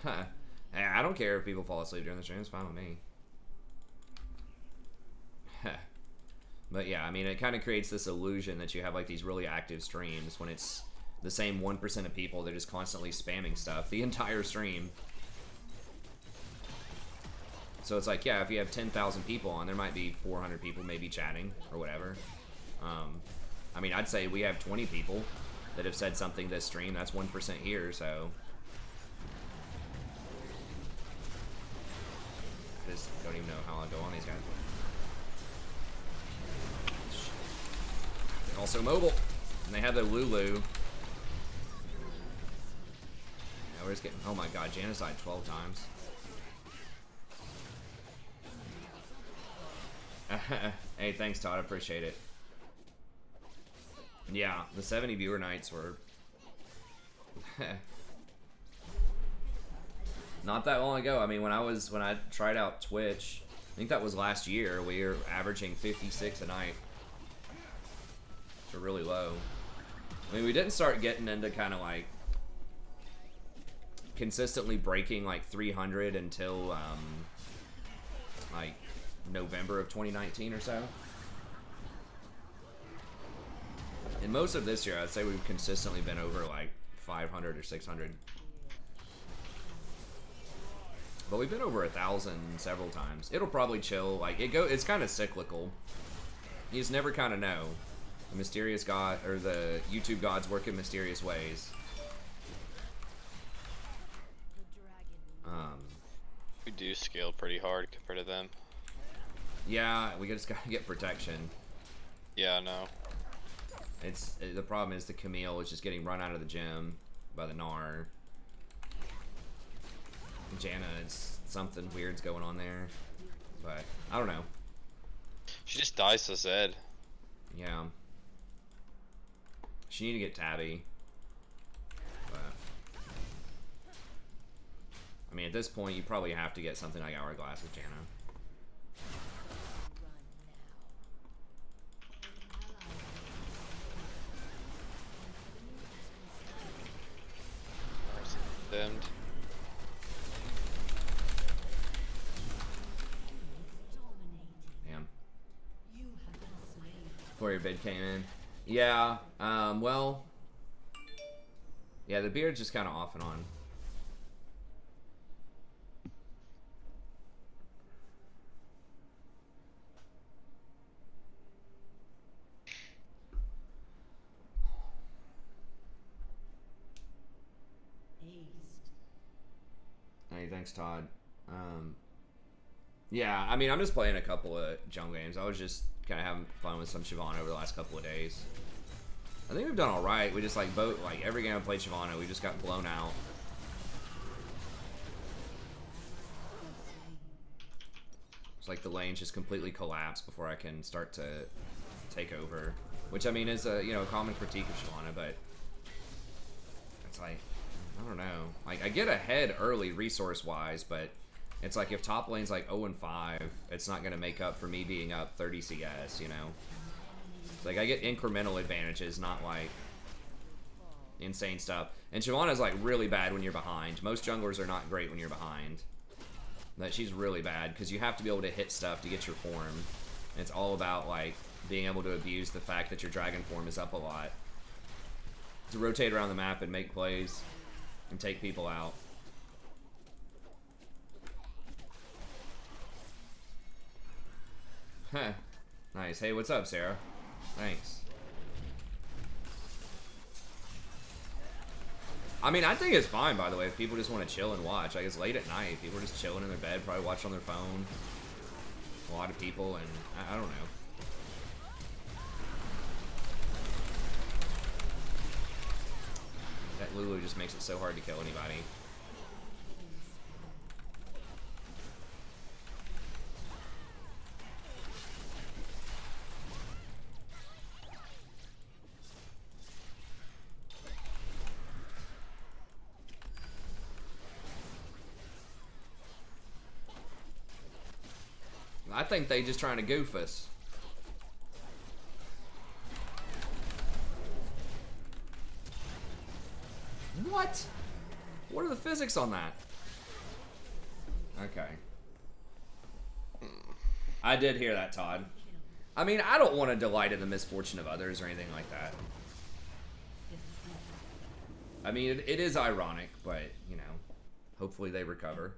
Huh. Hey, I don't care if people fall asleep during the stream. It's fine with me. But yeah, I mean, it kind of creates this illusion that you have, like, these really active streams when it's the same 1% of people that are just constantly spamming stuff the entire stream. So it's like, yeah, if you have 10,000 people on, there might be 400 people maybe chatting or whatever. I mean, I'd say we have 20 people that have said something this stream. That's 1% here, so I just don't even know how I go on these guys. They're also mobile, and they have the Lulu. Now we're just getting, oh my god, genocide 12 times. Hey, thanks, Todd. I appreciate it. Yeah, the 70 viewer nights were not that long ago. I mean, when I tried out Twitch, I think that was last year. We were averaging 56 a night. Which are really low. I mean, we didn't start getting into kind of like consistently breaking like 300 until like November of 2019 or so. And most of this year, I'd say we've consistently been over like 500 or 600. But we've been over 1,000 several times. It'll probably chill. Like it's kind of cyclical. You just never kind of know. The mysterious god or the YouTube gods work in mysterious ways. We do scale pretty hard compared to them. Yeah, we just gotta get protection. Yeah, I know. The problem is the Camille is just getting run out of the gym by the Gnar. Janna, it's something weird's going on there, but I don't know. She just dies to Zed. Yeah. She need to get Tabby. But I mean, at this point, you probably have to get something like Hourglass with Janna. Condemned. Damn. Before your bid came in. Yeah, well. Yeah, the beard's just kind of off and on. Hey, thanks, Todd. Yeah, I mean, I'm just playing a couple of jungle games. I was just kind of having fun with some Shyvana over the last couple of days. I think we've done all right. We just like every game I played Shyvana, we just got blown out. It's like the lanes just completely collapse before I can start to take over, which I mean is a common critique of Shyvana, but it's like I don't know. Like I get ahead early resource wise, but it's like if top lane's like 0-5, it's not gonna make up for me being up 30 CS, you know? It's like I get incremental advantages, not like insane stuff. And Shyvana's like really bad when you're behind. Most junglers are not great when you're behind. But she's really bad because you have to be able to hit stuff to get your form. And it's all about like being able to abuse the fact that your dragon form is up a lot. To rotate around the map and make plays and take people out. Huh. Nice. Hey, what's up, Sarah? Thanks. I mean, I think it's fine, by the way, if people just want to chill and watch. Like, it's late at night. People are just chilling in their bed, probably watching on their phone. A lot of people, and I don't know. That Lulu just makes it so hard to kill anybody. I think they just trying to goof us. What? What are the physics on that? Okay. I did hear that, Todd. I mean, I don't want to delight in the misfortune of others or anything like that. I mean, it is ironic, but, you know, hopefully they recover.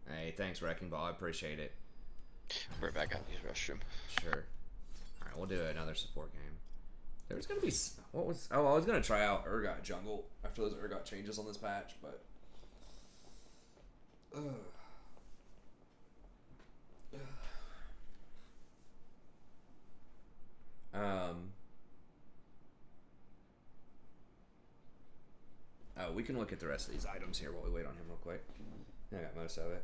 Hey, thanks, Wrecking Ball. I appreciate it. We're back out the restroom. Sure. Alright, we'll do another support game. There's gonna be... What was... Oh, I was gonna try out Urgot Jungle after those Urgot changes on this patch, but... Oh, we can look at the rest of these items here while we wait on him real quick. I got most of it.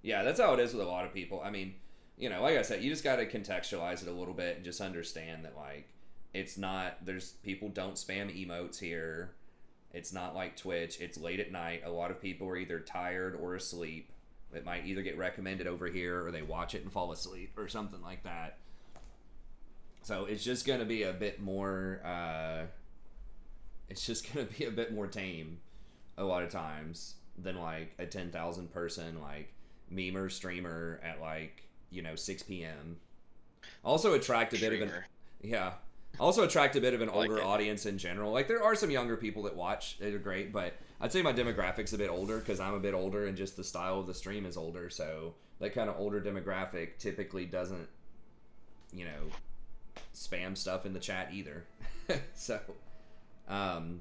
Yeah, that's how it is with a lot of people. I mean, you know, like I said, you just got to contextualize it a little bit and just understand that, like, it's not, people don't spam emotes here. It's not like Twitch. It's late at night. A lot of people are either tired or asleep. It might either get recommended over here or they watch it and fall asleep or something like that. So it's just going to be a bit more, it's just going to be a bit more tame a lot of times than like a 10,000 person like memer streamer at like, 6 p.m. Also attract a bit of an, yeah. Also attract a bit of an older audience in general. Like there are some younger people that watch, they're great, but I'd say my demographic's a bit older because I'm a bit older and just the style of the stream is older. So that kind of older demographic typically doesn't, spam stuff in the chat either. So I'm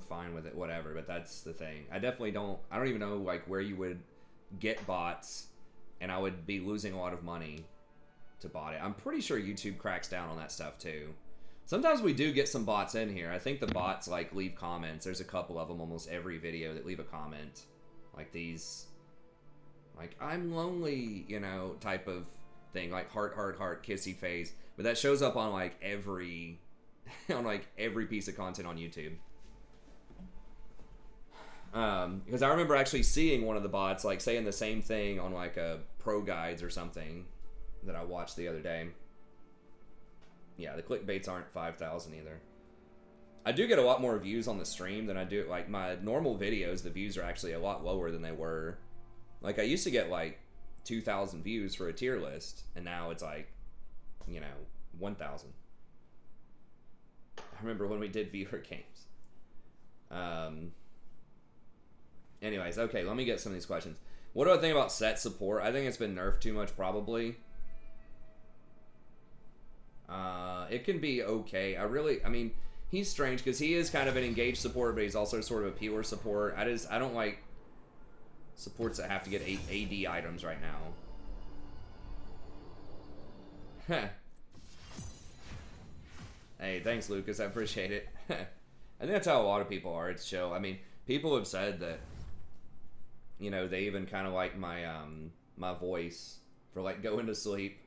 fine with it, whatever, but that's the thing. I don't even know like where you would get bots, and I would be losing a lot of money to bot it. I'm pretty sure YouTube cracks down on that stuff too. Sometimes we do get some bots in here. I think the bots like leave comments. There's a couple of them almost every video that leave a comment. Like these, like I'm lonely, type of thing. Like heart, kissy face. But that shows up on like every, on like every piece of content on YouTube. Because I remember actually seeing one of the bots like saying the same thing on like a pro guides or something that I watched the other day. Yeah, the clickbaits aren't 5,000 either. I do get a lot more views on the stream than I do, like my normal videos, the views are actually a lot lower than they were. Like I used to get like 2,000 views for a tier list, and now it's like, 1,000. I remember when we did viewer games. Anyways, okay, let me get some of these questions. What do I think about set support? I think it's been nerfed too much, probably. It can be okay. He's strange because he is kind of an engaged support, but he's also sort of a peeler support. I don't like supports that have to get AD items right now. Huh. Hey, thanks, Lucas. I appreciate it. I think that's how a lot of people are. It's chill. People have said that, they even kind of like my my voice for like going to sleep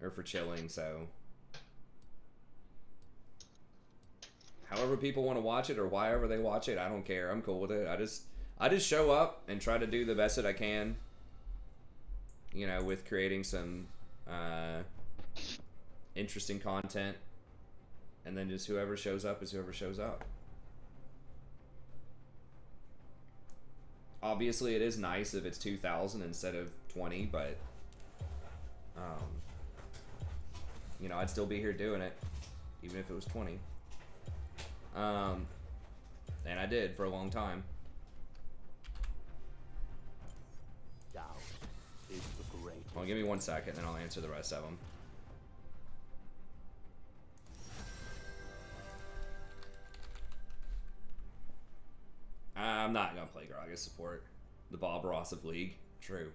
or for chilling. So however people want to watch it or whyever they watch it, I don't care. I'm cool with it. I just show up and try to do the best that I can, with creating some interesting content, and then just whoever shows up is whoever shows up. Obviously it is nice if it's 2,000 instead of 20, but I'd still be here doing it even if it was 20. And I did for a long time. Doubt is the greatest. Well, give me 1 second, then I'll answer the rest of them. I'm not gonna play Gragas support. The Bob Ross of League. True.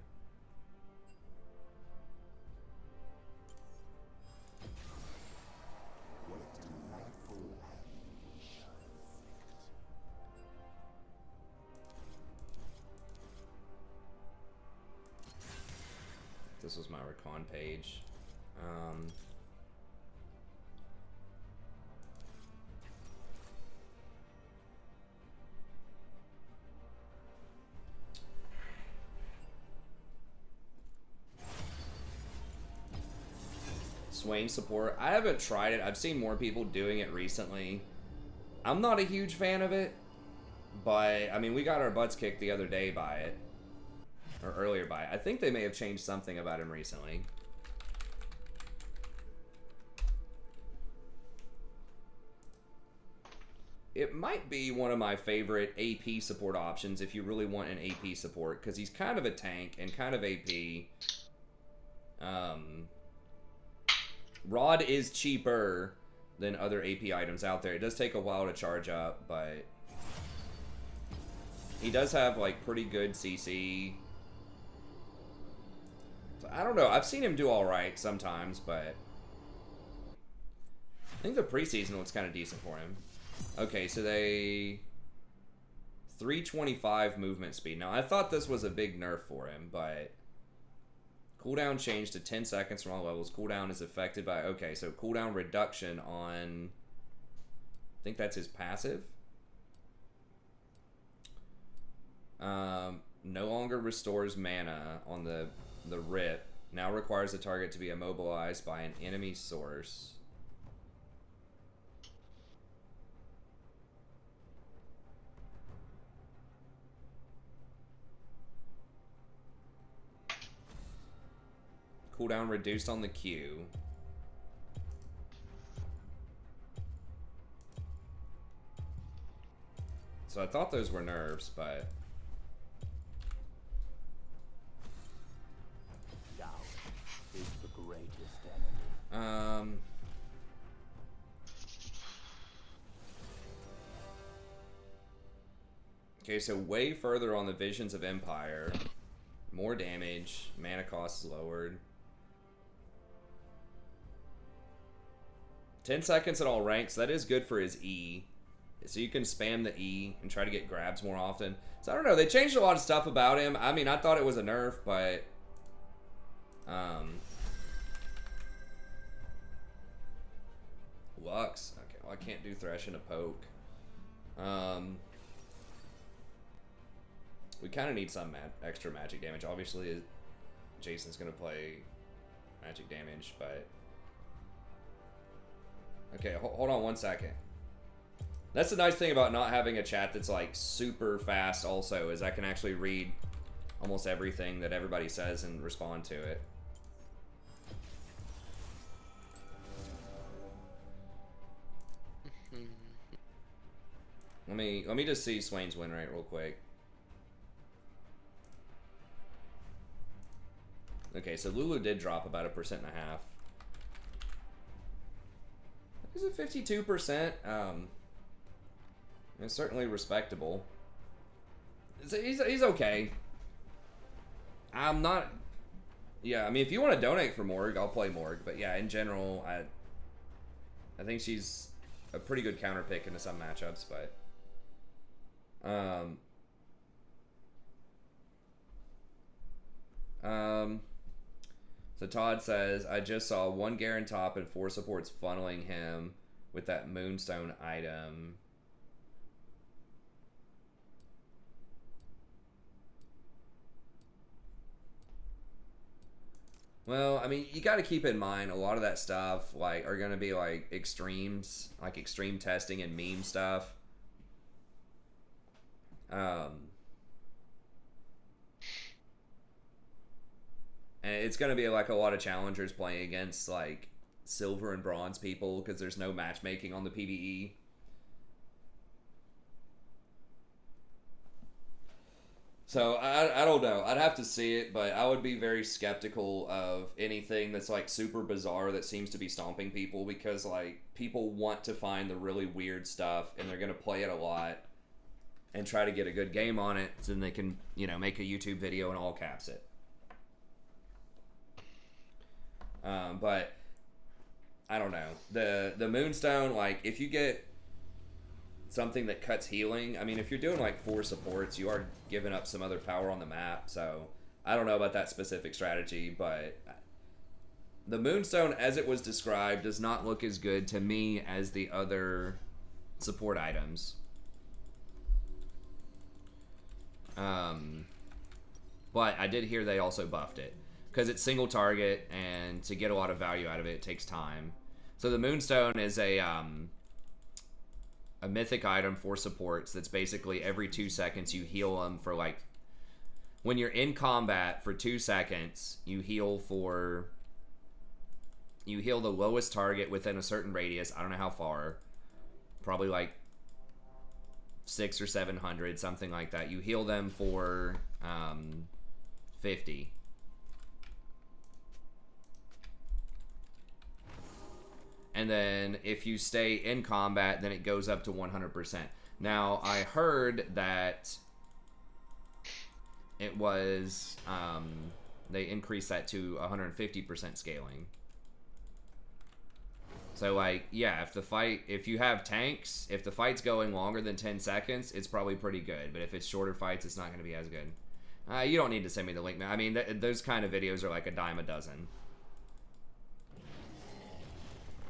This was my recon page. Swain support. I haven't tried it. I've seen more people doing it recently. I'm not a huge fan of it, but we got our butts kicked the other day by it. Or earlier by it. I think they may have changed something about him recently. It might be one of my favorite AP support options if you really want an AP support, because he's kind of a tank and kind of AP. Rod is cheaper than other AP items out there. It does take a while to charge up, but he does have like pretty good CC. So, I don't know. I've seen him do all right sometimes, but I think the preseason looks kind of decent for him. Okay, so they 325 movement speed. Now I thought this was a big nerf for him, but cooldown changed to 10 seconds from all levels. Cooldown is affected by, okay, so cooldown reduction on, I think that's his passive. No longer restores mana on the rip. Now requires the target to be immobilized by an enemy source. Cooldown reduced on the Q. So I thought those were nerfs, but Doubt is the greatest enemy. Okay, so way further on the Visions of Empire. More damage, mana cost is lowered. 10 seconds at all ranks, that is good for his E. So you can spam the E and try to get grabs more often. So I don't know, they changed a lot of stuff about him. I mean, I thought it was a nerf, but Lux. Okay, well, I can't do Thresh and a poke. We kind of need some extra magic damage. Obviously, Jason's gonna play magic damage, but okay, hold on 1 second. That's the nice thing about not having a chat that's like super fast also, is I can actually read almost everything that everybody says and respond to it. Let me just see Swain's win rate real quick. Okay, so Lulu did drop about 1.5%. Is it 52%? It's certainly respectable. He's okay. I'm not. Yeah, I mean, if you want to donate for Morg, I'll play Morg. But yeah, in general, I think she's a pretty good counter pick into some matchups. But so Todd says, I just saw 1 Garen top and 4 supports funneling him with that Moonstone item. Well, I mean, you got to keep in mind a lot of that stuff like are going to be like extremes, like extreme testing and meme stuff. And it's going to be like a lot of challengers playing against like silver and bronze people because there's no matchmaking on the PvE. So I don't know. I'd have to see it, but I would be very skeptical of anything that's like super bizarre that seems to be stomping people, because like people want to find the really weird stuff and they're going to play it a lot and try to get a good game on it so then they can, you know, make a YouTube video and all caps it. But I don't know. The Moonstone, like if you get something that cuts healing, I mean, if you're doing like 4 supports, you are giving up some other power on the map. So I don't know about that specific strategy, but the Moonstone as it was described does not look as good to me as the other support items. But I did hear they also buffed it because it's single target, and to get a lot of value out of it, it takes time. So the Moonstone is a mythic item for supports that's basically every 2 seconds you heal them for like, when you're in combat for 2 seconds, you heal the lowest target within a certain radius. I don't know how far, probably like 600 or 700, something like that. You heal them for 50. And then if you stay in combat, then it goes up to 100%. Now, I heard that it was, they increased that to 150% scaling. So, like, yeah, if you have tanks, if the fight's going longer than 10 seconds, it's probably pretty good. But if it's shorter fights, it's not going to be as good. You don't need to send me the link, man. I mean, those kind of videos are like a dime a dozen.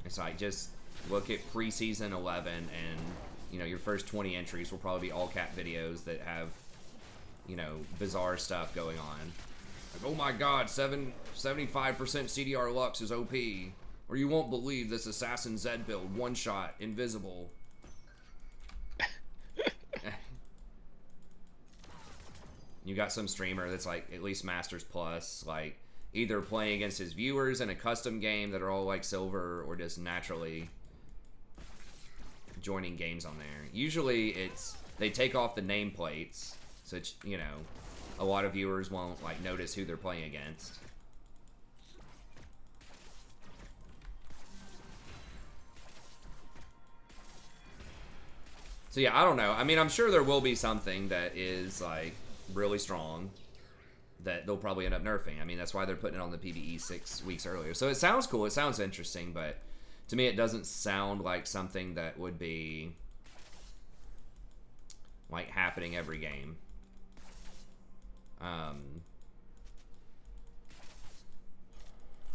It's like, just look at Preseason 11 and, you know, your first 20 entries will probably be all cap videos that have you know, bizarre stuff going on. Like, oh my god, 75% CDR Lux is OP. Or you won't believe this Assassin Z build, one shot, invisible. You got some streamer that's like at least Masters Plus, like either playing against his viewers in a custom game that are all like silver, or just naturally joining games on there. Usually it's, they take off the nameplates, so it's, you know, a lot of viewers won't like notice who they're playing against. So yeah, I don't know. I mean, I'm sure there will be something that is like really strong that they'll probably end up nerfing. I mean, that's why they're putting it on the PvE 6 weeks earlier. So it sounds cool. It sounds interesting, but to me, it doesn't sound like something that would be like happening every game.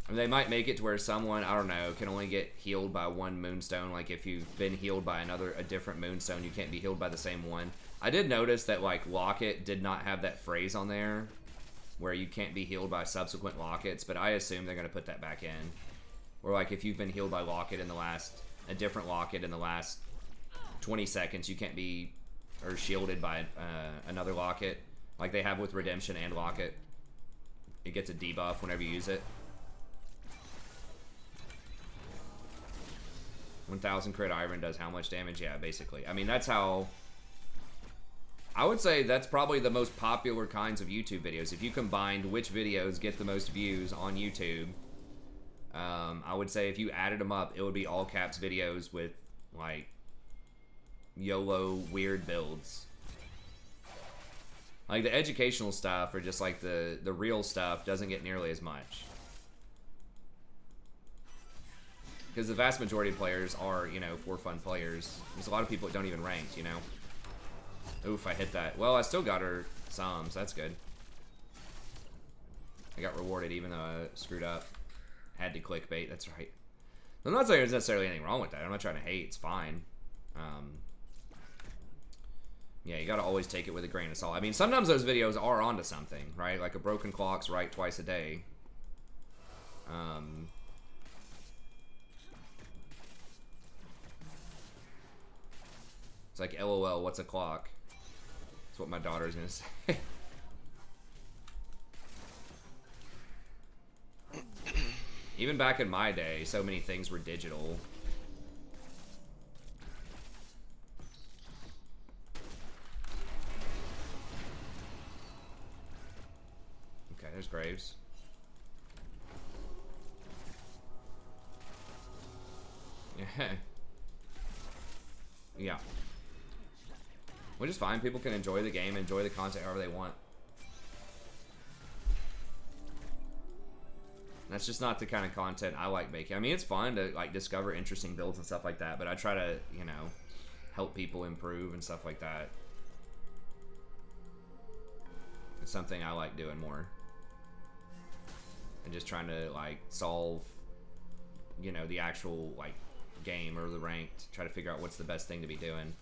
They might make it to where someone, I don't know, can only get healed by one Moonstone. Like if you've been healed by a different Moonstone, you can't be healed by the same one. I did notice that like Locket did not have that phrase on there where you can't be healed by subsequent Lockets, but I assume they're going to put that back in. Or like if you've been healed by Locket in a different Locket in the last 20 seconds, you can't be, or shielded by another Locket. Like they have with Redemption and Locket. It gets a debuff whenever you use it. 1000 crit Iron does how much damage? Yeah, basically. I mean, that's how... I would say that's probably the most popular kinds of YouTube videos. If you combined which videos get the most views on YouTube, I would say if you added them up, it would be all caps videos with, like, YOLO weird builds. Like, the educational stuff or just, like, the real stuff doesn't get nearly as much. Because the vast majority of players are, you know, for fun players. There's a lot of people that don't even rank, you know? Oof, I hit that. Well, I still got her some, so that's good. I got rewarded even though I screwed up. Had to clickbait, that's right. I'm not saying there's necessarily anything wrong with that. I'm not trying to hate, it's fine. Yeah, you gotta always take it with a grain of salt. I mean, sometimes those videos are onto something, right? Like a broken clock's right twice a day. It's like, LOL, what's a clock? That's what my daughter's gonna say. Even back in my day, so many things were digital. Okay, there's Graves. Yeah. Yeah. Which is fine. People can enjoy the game, enjoy the content however they want. That's just not the kind of content I like making. I mean, it's fun to like discover interesting builds and stuff like that, but I try to, you know, help people improve and stuff like that. It's something I like doing more. And just trying to like solve, you know, the actual like game or the ranked, try to figure out what's the best thing to be doing.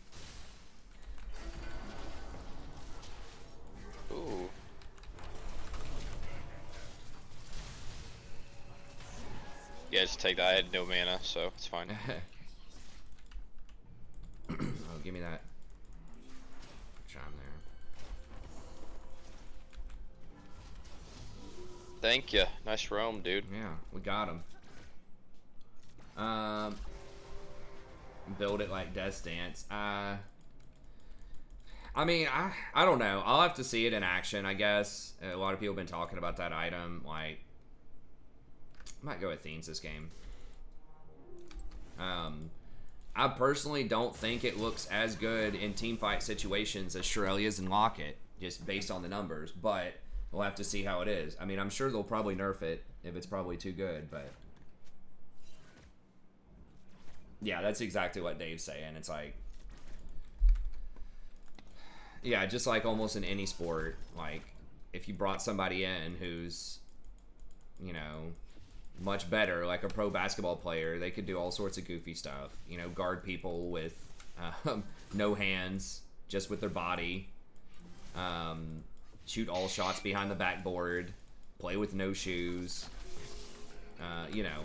Ooh. Yeah, just take that. I had no mana, so it's fine. Oh, give me that charm there. Thank you. Nice roam, dude. Yeah, we got him. Build it like Death Dance. I mean, I don't know. I'll have to see it in action, I guess. A lot of people have been talking about that item. Like, I might go with Themes this game. I personally don't think it looks as good in teamfight situations as Shurelya's and Locket, just based on the numbers, but we'll have to see how it is. I mean, I'm sure they'll probably nerf it if it's probably too good, but... Yeah, that's exactly what Dave's saying. It's like... Yeah, just like almost in any sport, like, if you brought somebody in who's, you know, much better, like a pro basketball player, they could do all sorts of goofy stuff. You know, guard people with no hands, just with their body. shoot all shots behind the backboard, play with no shoes. You know,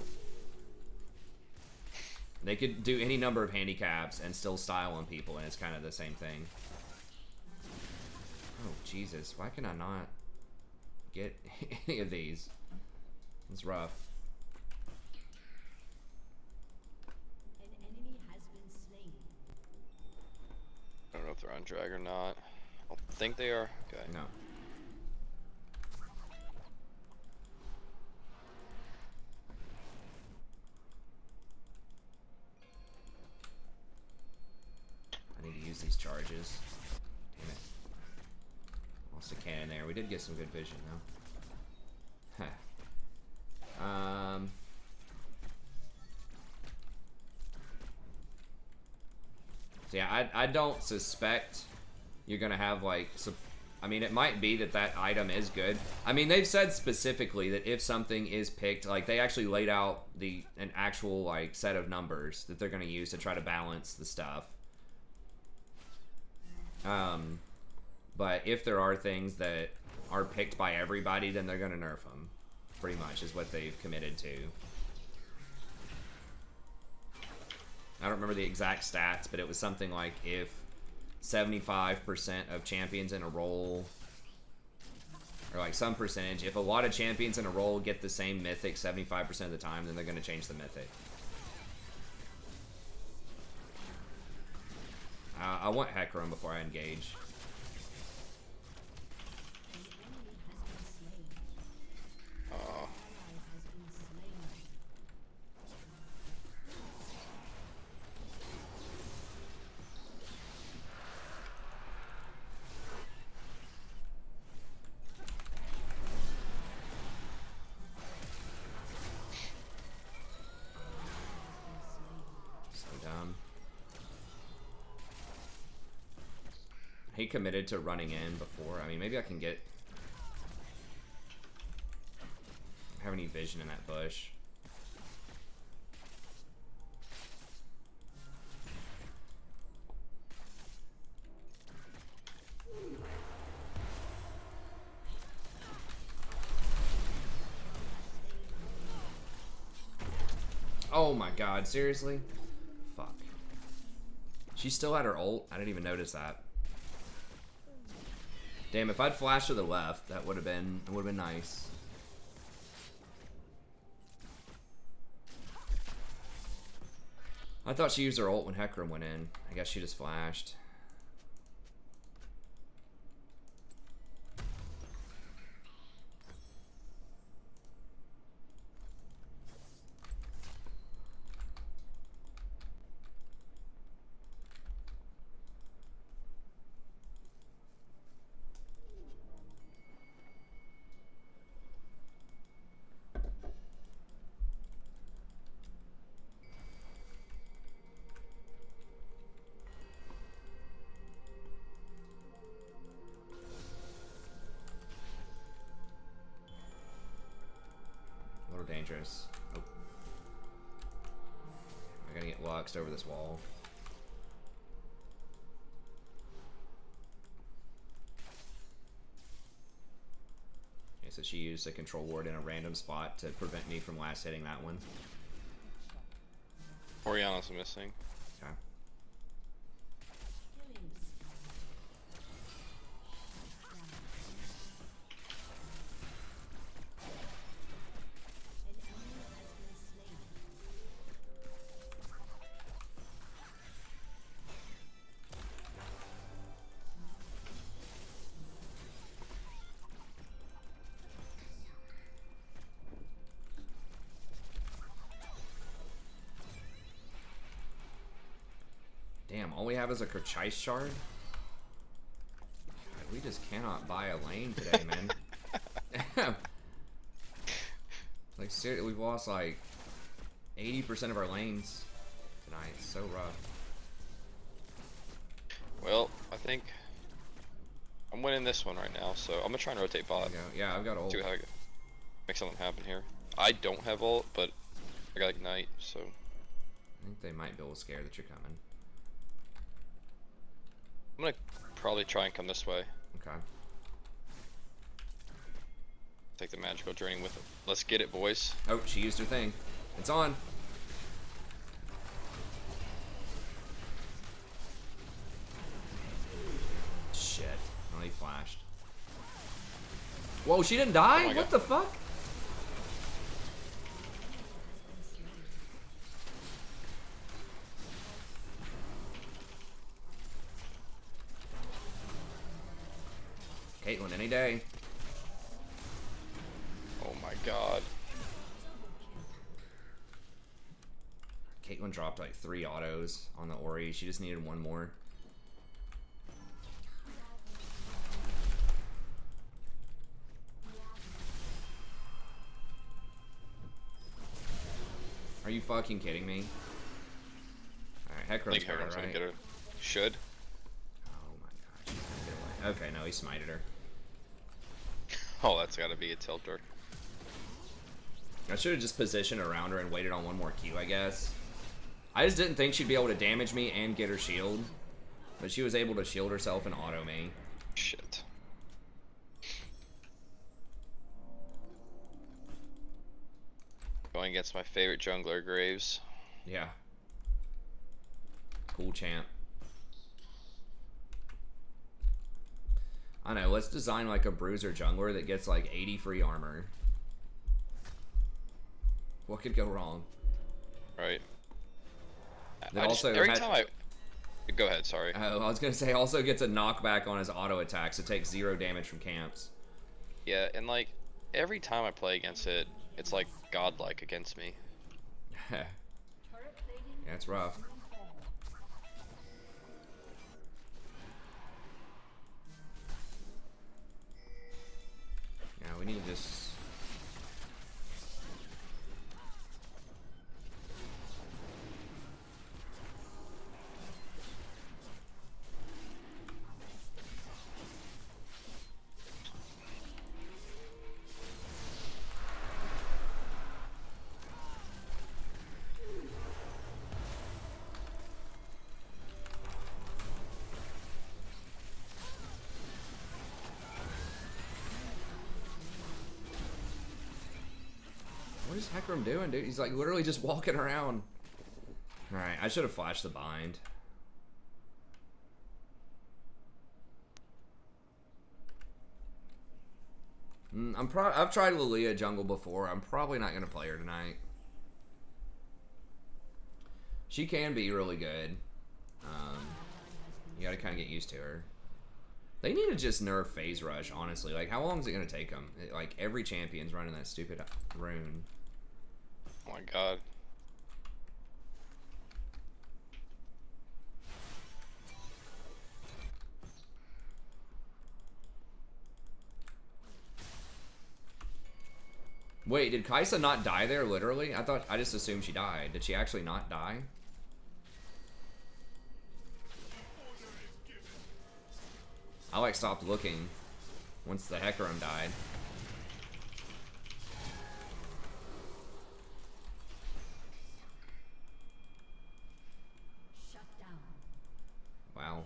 they could do any number of handicaps and still style on people, and it's kind of the same thing. Oh, Jesus. Why can I not get any of these? It's rough. An enemy has been slain. I don't know if they're on drag or not. I don't think they are. Okay. No. I need to use these charges. Damn it. Lost a cannon there. We did get some good vision though. Huh. So yeah, I don't suspect you're gonna have like, I mean, it might be that that item is good. I mean, they've said specifically that if something is picked, like they actually laid out an actual like set of numbers that they're gonna use to try to balance the stuff. But if there are things that are picked by everybody, then they're gonna nerf them. Pretty much is what they've committed to. I don't remember the exact stats, but it was something like if 75% of champions in a role, or like some percentage, if a lot of champions in a role get the same mythic 75% of the time, then they're going to change the mythic. I want Hecarim before I engage. He committed to running in before. I mean, maybe I can get... have any vision in that bush. Oh my god, seriously? Fuck. She still had her ult? I didn't even notice that. Damn, if I'd flashed to the left, that would have been nice. I thought she used her ult when Hecarim went in. I guess she just flashed. Dangerous. Oh. I gotta get luxed over this wall. Okay, so she used a control ward in a random spot to prevent me from last hitting that one. Oriana's missing. Okay. Damn, all we have is a Kerchice shard? God, we just cannot buy a lane today, man. Like, seriously, we've lost like 80% of our lanes tonight. It's so rough. Well, I think I'm winning this one right now, so I'm gonna try and rotate bot. Yeah, I've got ult. See how I make something happen here. I don't have ult, but I got Ignite, so I think they might be a little scared that you're coming. I'm gonna probably try and come this way. Okay. Take the magical draining with it. Let's get it, boys. Oh, she used her thing. It's on. Shit. Oh, he flashed. Whoa, she didn't die? Oh what the fuck? Caitlyn, any day. Oh my god. Caitlyn dropped like 3 autos on the Ori. She just needed one more. Are you fucking kidding me? Alright, Hecarim's got it, gonna right? get her. Should. Oh my god, she's gonna get away. Okay, no, he smited her. Oh, that's gotta be a tilter. I should have just positioned around her and waited on one more Q, I guess. I just didn't think she'd be able to damage me and get her shield. But she was able to shield herself and auto me. Shit. Going against my favorite jungler, Graves. Yeah. Cool champ. I know, let's design like a bruiser jungler that gets like 80 free armor. What could go wrong? Right. That also every time I... Go ahead, sorry. I was gonna say, also gets a knockback on his auto attacks. It takes 0 damage from camps. Yeah, and like, every time I play against it, it's like godlike against me. Yeah, it's rough. Yeah, we need to just... What is Hecarim doing, dude? He's like literally just walking around. Alright, I should have flashed the bind. I've tried Lilia jungle before. I'm probably not gonna play her tonight. She can be really good. You gotta kind of get used to her. They need to just nerf phase rush, honestly. Like, how long is it gonna take them? Like, every champion's running that stupid rune. Oh my god. Wait, did Kaisa not die there, literally? I just assumed she died. Did she actually not die? I like stopped looking once the Hecarim died. Shut down. Wow.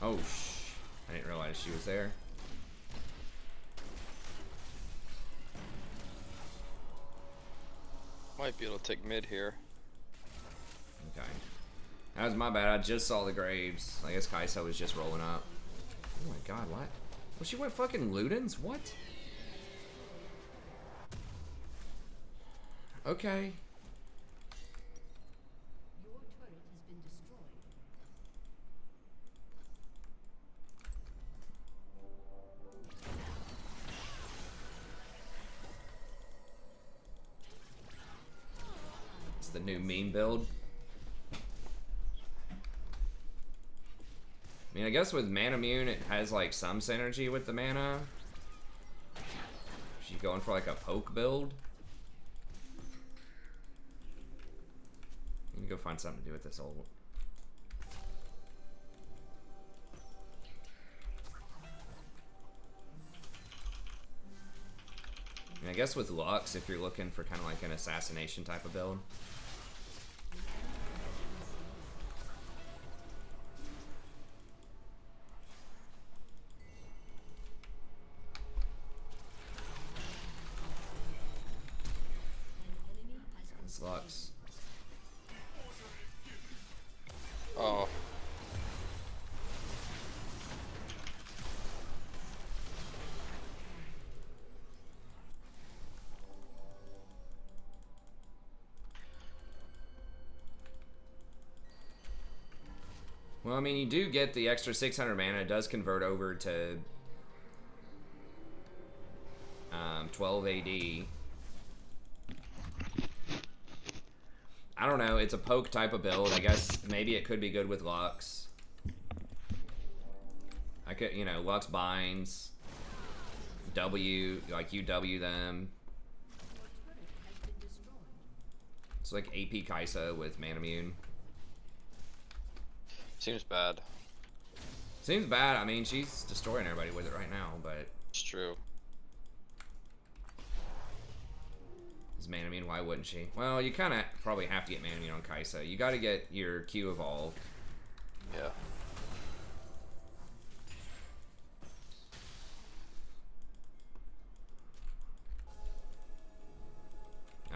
Oh, I didn't realize she was there. Might be able to take mid here. Okay. That was my bad. I just saw the Graves. I guess Kaisa was just rolling up. Oh my god, what? Well, she went fucking Ludens? What? Okay. Your turret has been destroyed. It's the new meme build. I mean, I guess with Mana Mune, it has like some synergy with the mana. She's going for like a poke build. You can go find something to do with this old. guess with Lux, if you're looking for kind of like an assassination type of build. It's Lux. Oh. Well, I mean, you do get the extra 600 mana. It does convert over to 12 AD. I don't know. It's a poke type of build. I guess maybe it could be good with Lux. I could, you know, Lux binds. W, like you W them. It's like AP Kaisa with Manamune. Seems bad. Seems bad. I mean, she's destroying everybody with it right now, but It's true. is Manamune, why wouldn't she? Well, you kind of probably have to get Manamune on Kaisa. You got to get your Q evolved. Yeah.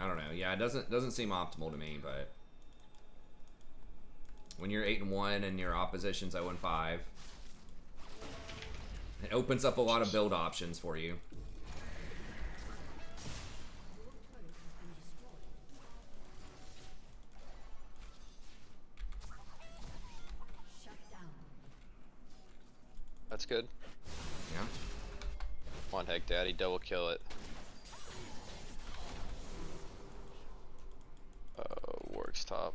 I don't know. Yeah, it doesn't seem optimal to me, but when you're 8-1 and your opposition's 0-5, it opens up a lot of build options for you. That's good. Yeah. Come on, Heck Daddy, double kill it. Works top.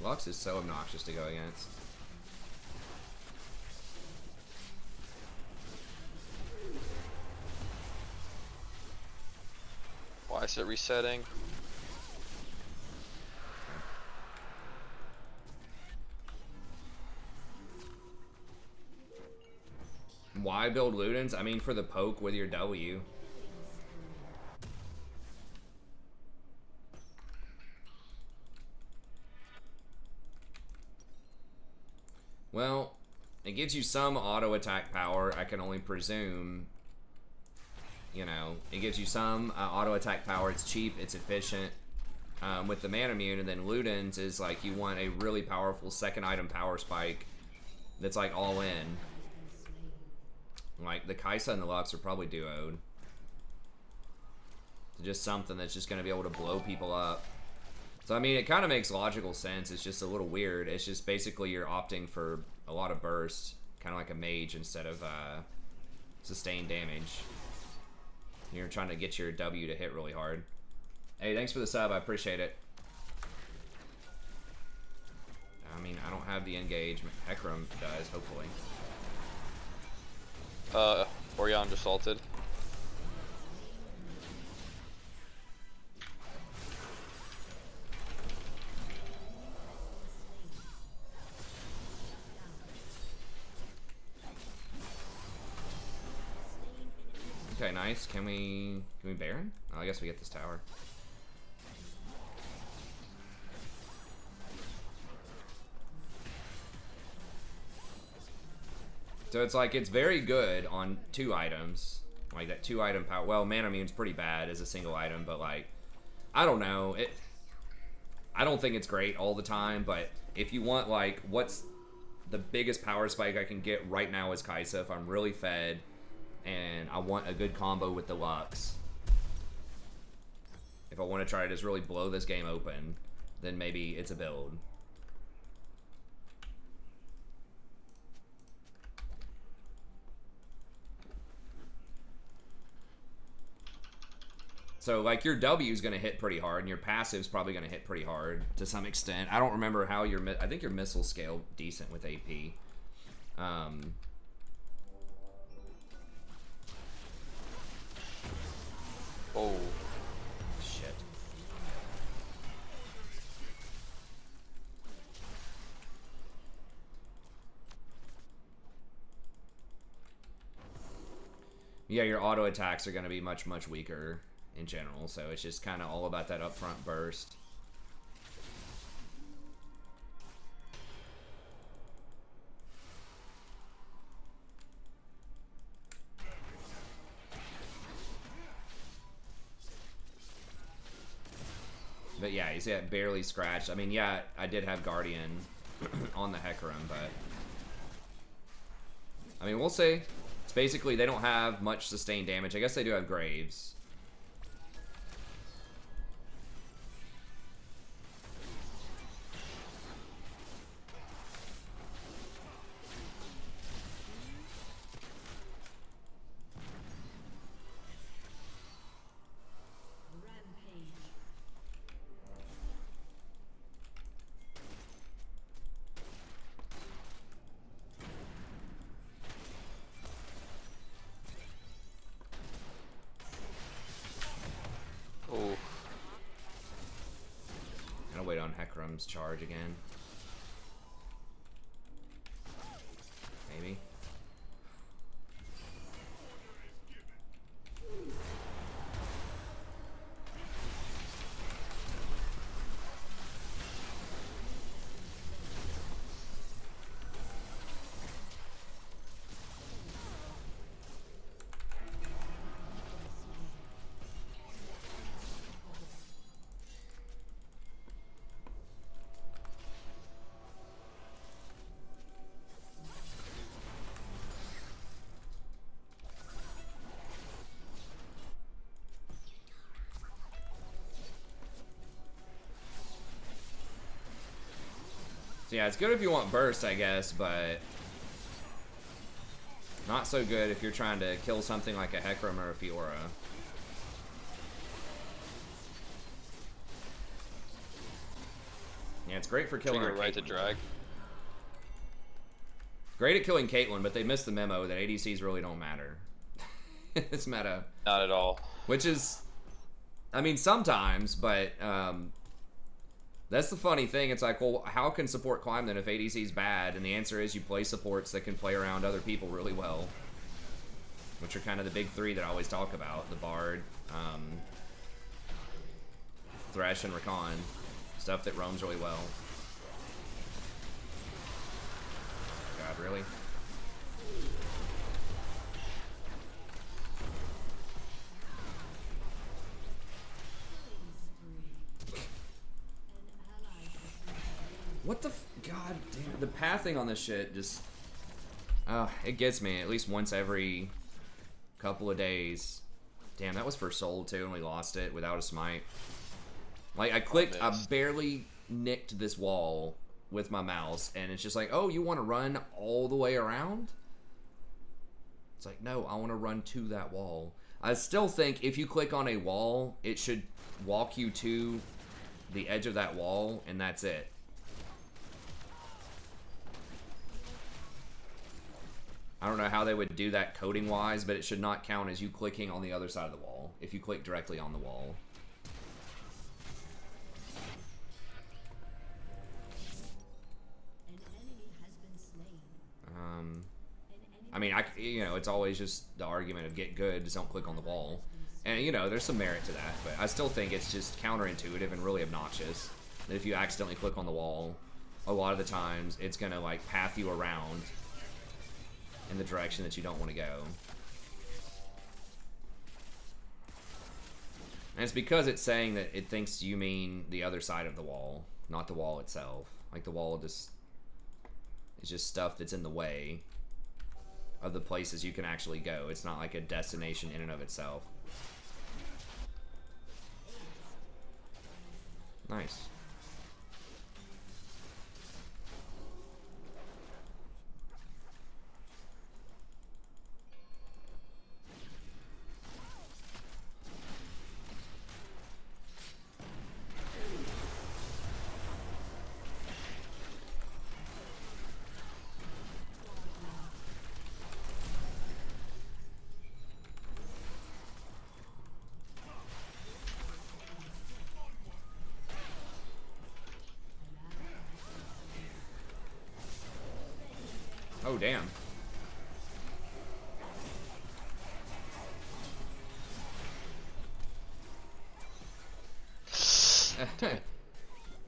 Lux is so obnoxious to go against. Why is it resetting? Why build Ludens? I mean, for the poke with your W. Well, it gives you some auto attack power, I can only presume. You know, it gives you some auto attack power. It's cheap, it's efficient. With the Manamune, and then Ludens is like you want a really powerful second item power spike that's like all in. Like the Kaisa and the Lux are probably duoed. Just something that's just going to be able to blow people up. So I mean, it kind of makes logical sense. It's just a little weird. It's just basically you're opting for a lot of burst, kind of like a mage instead of sustained damage. You're trying to get your W to hit really hard. Hey, thanks for the sub. I appreciate it. I mean, I don't have the engagement. Hecarim does, hopefully. Orion just ulted. Okay, nice. Can we Baron? Oh, I guess we get this tower. So it's like, it's very good on 2 items. Like that 2 item power. Well, Manamune's pretty bad as a single item, but like, I don't know. I don't think it's great all the time, but if you want like, what's the biggest power spike I can get right now is Kaisa if I'm really fed and I want a good combo with the Lux. If I want to try to just really blow this game open, then maybe it's a build. So, like, your W is going to hit pretty hard, and your passive is probably going to hit pretty hard to some extent. I don't remember how your... I think your missile scale decent with AP. Oh. Shit. Yeah, your auto attacks are going to be much, much weaker in general, so it's just kind of all about that upfront burst. But yeah, he's barely scratched. I mean, yeah, I did have Guardian on the Hecarim, but I mean, we'll see. It's basically they don't have much sustained damage. I guess they do have Graves. Oh. I'll wait on Hecarim's charge again. Maybe. So yeah, it's good if you want burst, I guess, but not so good if you're trying to kill something like a Hecarim or a Fiora. Yeah, it's great for killing our Right to drag. Great at killing Caitlyn, but they missed the memo that ADCs really don't matter. It's meta. Not at all. Which is, I mean, sometimes, but that's the funny thing. It's like, well, how can support climb then if ADC's bad? And the answer is you play supports that can play around other people really well. Which are kind of the big three that I always talk about. The Bard, Thresh, and Rakan. Stuff that roams really well. God, really? What the God damn, the pathing on this shit just it gets me at least once every couple of days. Damn, that was for Soul too, and we lost it without a smite. Like I clicked, I barely nicked this wall with my mouse, and it's just like, oh, you want to run all the way around? It's like, no, I want to run to that wall. I still think if you click on a wall, it should walk you to the edge of that wall, and that's it. I don't know how they would do that coding-wise, but it should not count as you clicking on the other side of the wall, if you click directly on the wall. I mean, you know, it's always just the argument of get good, just don't click on the wall. And, you know, there's some merit to that, but I still think it's just counterintuitive and really obnoxious that if you accidentally click on the wall, a lot of the times it's going to, like, path you around in the direction that you don't want to go. And it's because it's saying that it thinks you mean the other side of the wall, not the wall itself. Like, the wall just is just stuff that's in the way of the places you can actually go. It's not like a destination in and of itself. Nice. Oh, damn.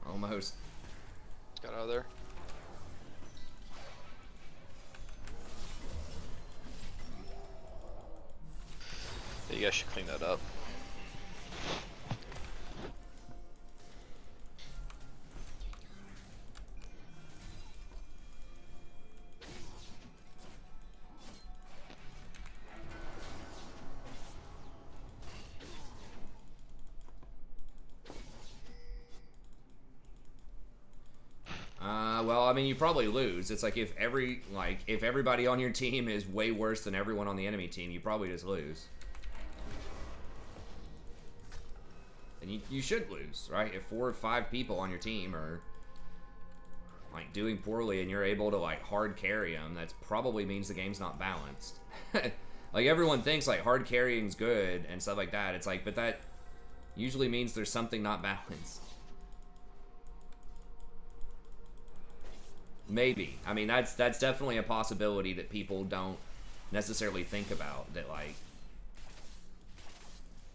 Almost. Got out of there. Yeah, you guys should clean that up. Well, I mean, you probably lose. It's like if everybody on your team is way worse than everyone on the enemy team, you probably just lose. And you should lose, right? If 4 or 5 people on your team are like doing poorly and you're able to like hard carry them, that probably means the game's not balanced. Like everyone thinks like hard carrying's good and stuff like that. It's like, but that usually means there's something not balanced. Maybe. I mean, that's definitely a possibility that people don't necessarily think about, that like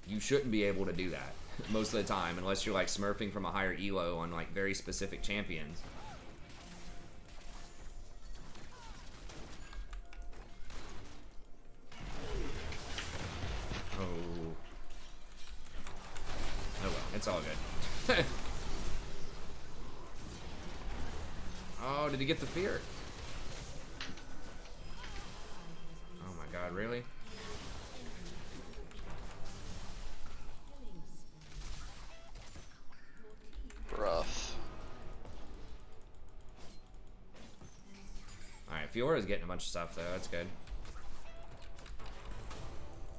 you shouldn't be able to do that most of the time unless you're like smurfing from a higher elo on like very specific champions. Oh. Oh well, it's all good. Oh, did he get the fear? Oh my god, really? Rough. Alright, Fiora's getting a bunch of stuff though, that's good.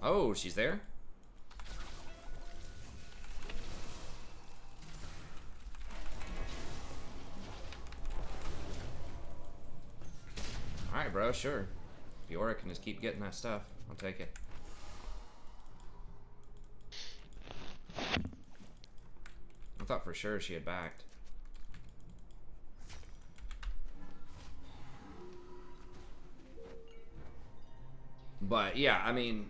Oh, she's there? Alright, bro, sure. Fiora can just keep getting that stuff. I'll take it. I thought for sure she had backed. But, yeah, I mean,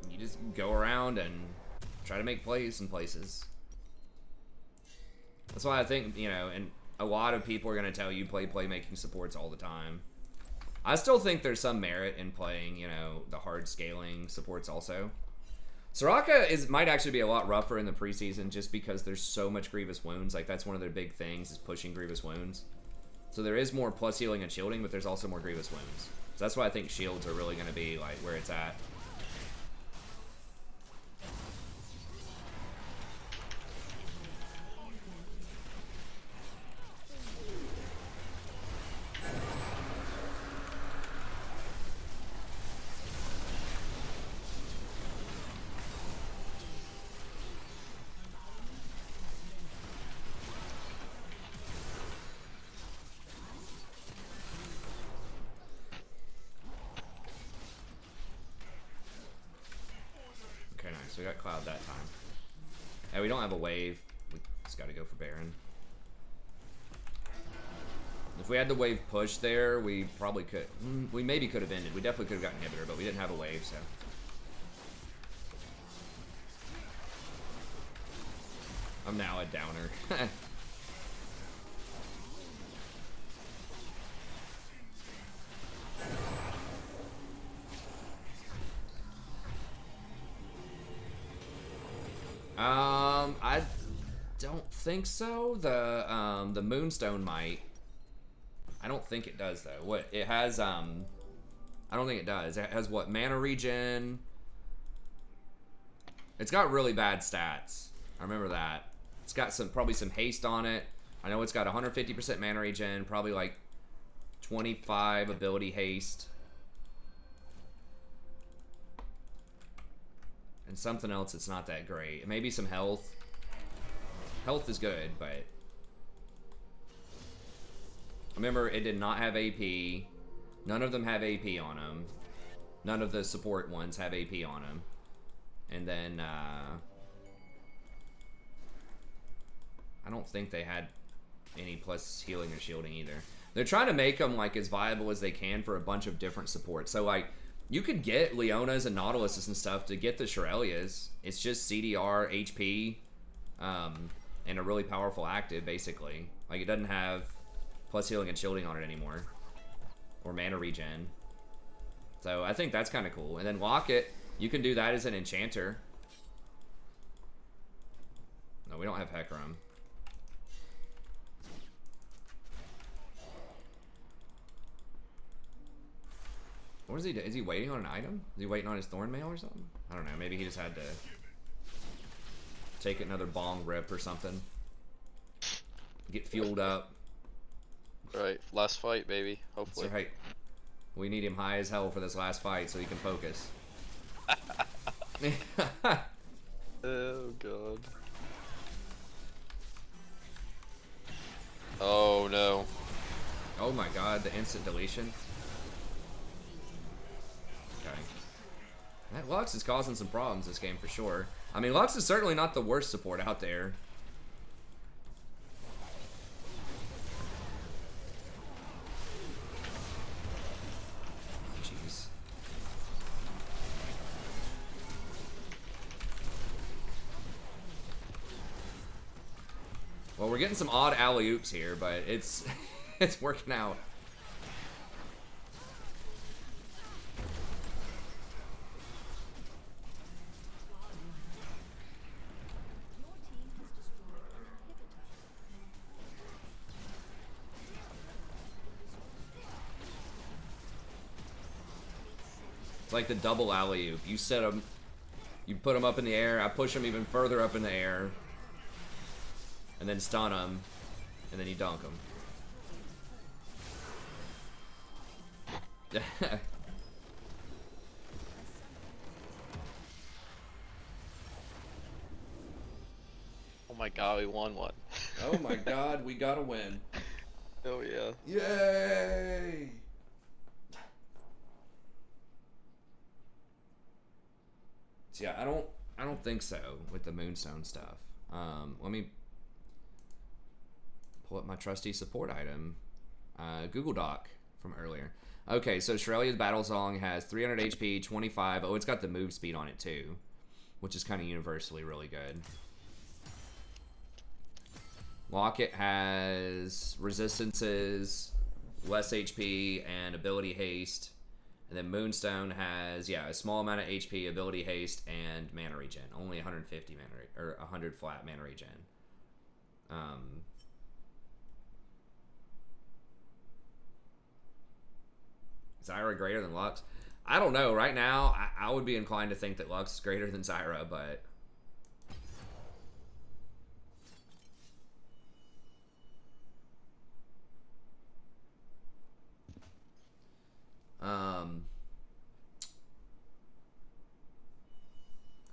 you just go around and try to make plays in places. That's why I think, you know, and a lot of people are going to tell you play playmaking supports all the time. I still think there's some merit in playing, you know, the hard scaling supports also. Soraka might actually be a lot rougher in the preseason just because there's so much grievous wounds. Like, that's one of their big things, is pushing grievous wounds. So there is more plus healing and shielding, but there's also more grievous wounds. So that's why I think shields are really going to be, like, where it's at. We got Cloud that time. Hey, we don't have a wave. We just got to go for Baron. If we had the wave push there, we probably could. We maybe could have ended. We definitely could have gotten inhibitor, but we didn't have a wave, so. I'm now a downer. I don't think so. The Moonstone might. I don't think it does though. What it has, I don't think it does. It has what, mana regen? It's got really bad stats. I remember that. It's got probably some haste on it. I know it's got 150% mana regen, probably like 25 ability haste. And something else that's not that great. Maybe some health. Health is good, but I remember it did not have AP. None of them have AP on them. None of the support ones have AP on them. And then I don't think they had any plus healing or shielding either. They're trying to make them like as viable as they can for a bunch of different supports. So like you could get Leonas and Nautiluses and stuff to get the Shirelias. It's just CDR, HP, and a really powerful active basically. Like it doesn't have plus healing and shielding on it anymore, or mana regen. So I think that's kind of cool. And then Locket, you can do that as an enchanter. No, we don't have Hecarim. What is he doing? Is he waiting on an item? Is he waiting on his Thorn Mail or something? I don't know. Maybe he just had to take another bong rip or something. Get fueled up. Right, last fight, baby. Hopefully. That's right. We need him high as hell for this last fight so he can focus. Oh god. Oh no. Oh my god, the instant deletion. Okay. That Lux is causing some problems this game for sure. I mean, Lux is certainly not the worst support out there. Jeez. Well, we're getting some odd alley-oops here, but it's it's working out. It's like the double alley-oop. You set them, you put them up in the air, I push them even further up in the air, and then stun them, and then you dunk them. Oh my god, we won one. Oh my god, we got a win. Oh yeah. Yay! So yeah, I don't think so with the Moonstone stuff. Let me pull up my trusty support item. Google Doc from earlier. Okay, so Shirelia's Battle Song has 300 HP, 25. Oh, it's got the move speed on it too, which is kind of universally really good. Locket has resistances, less HP, and ability haste. And then Moonstone has, yeah, a small amount of HP, ability haste, and mana regen. Only 150 mana, or 100 flat mana regen. Zyra greater than Lux? I don't know. Right now, I would be inclined to think that Lux is greater than Zyra, but...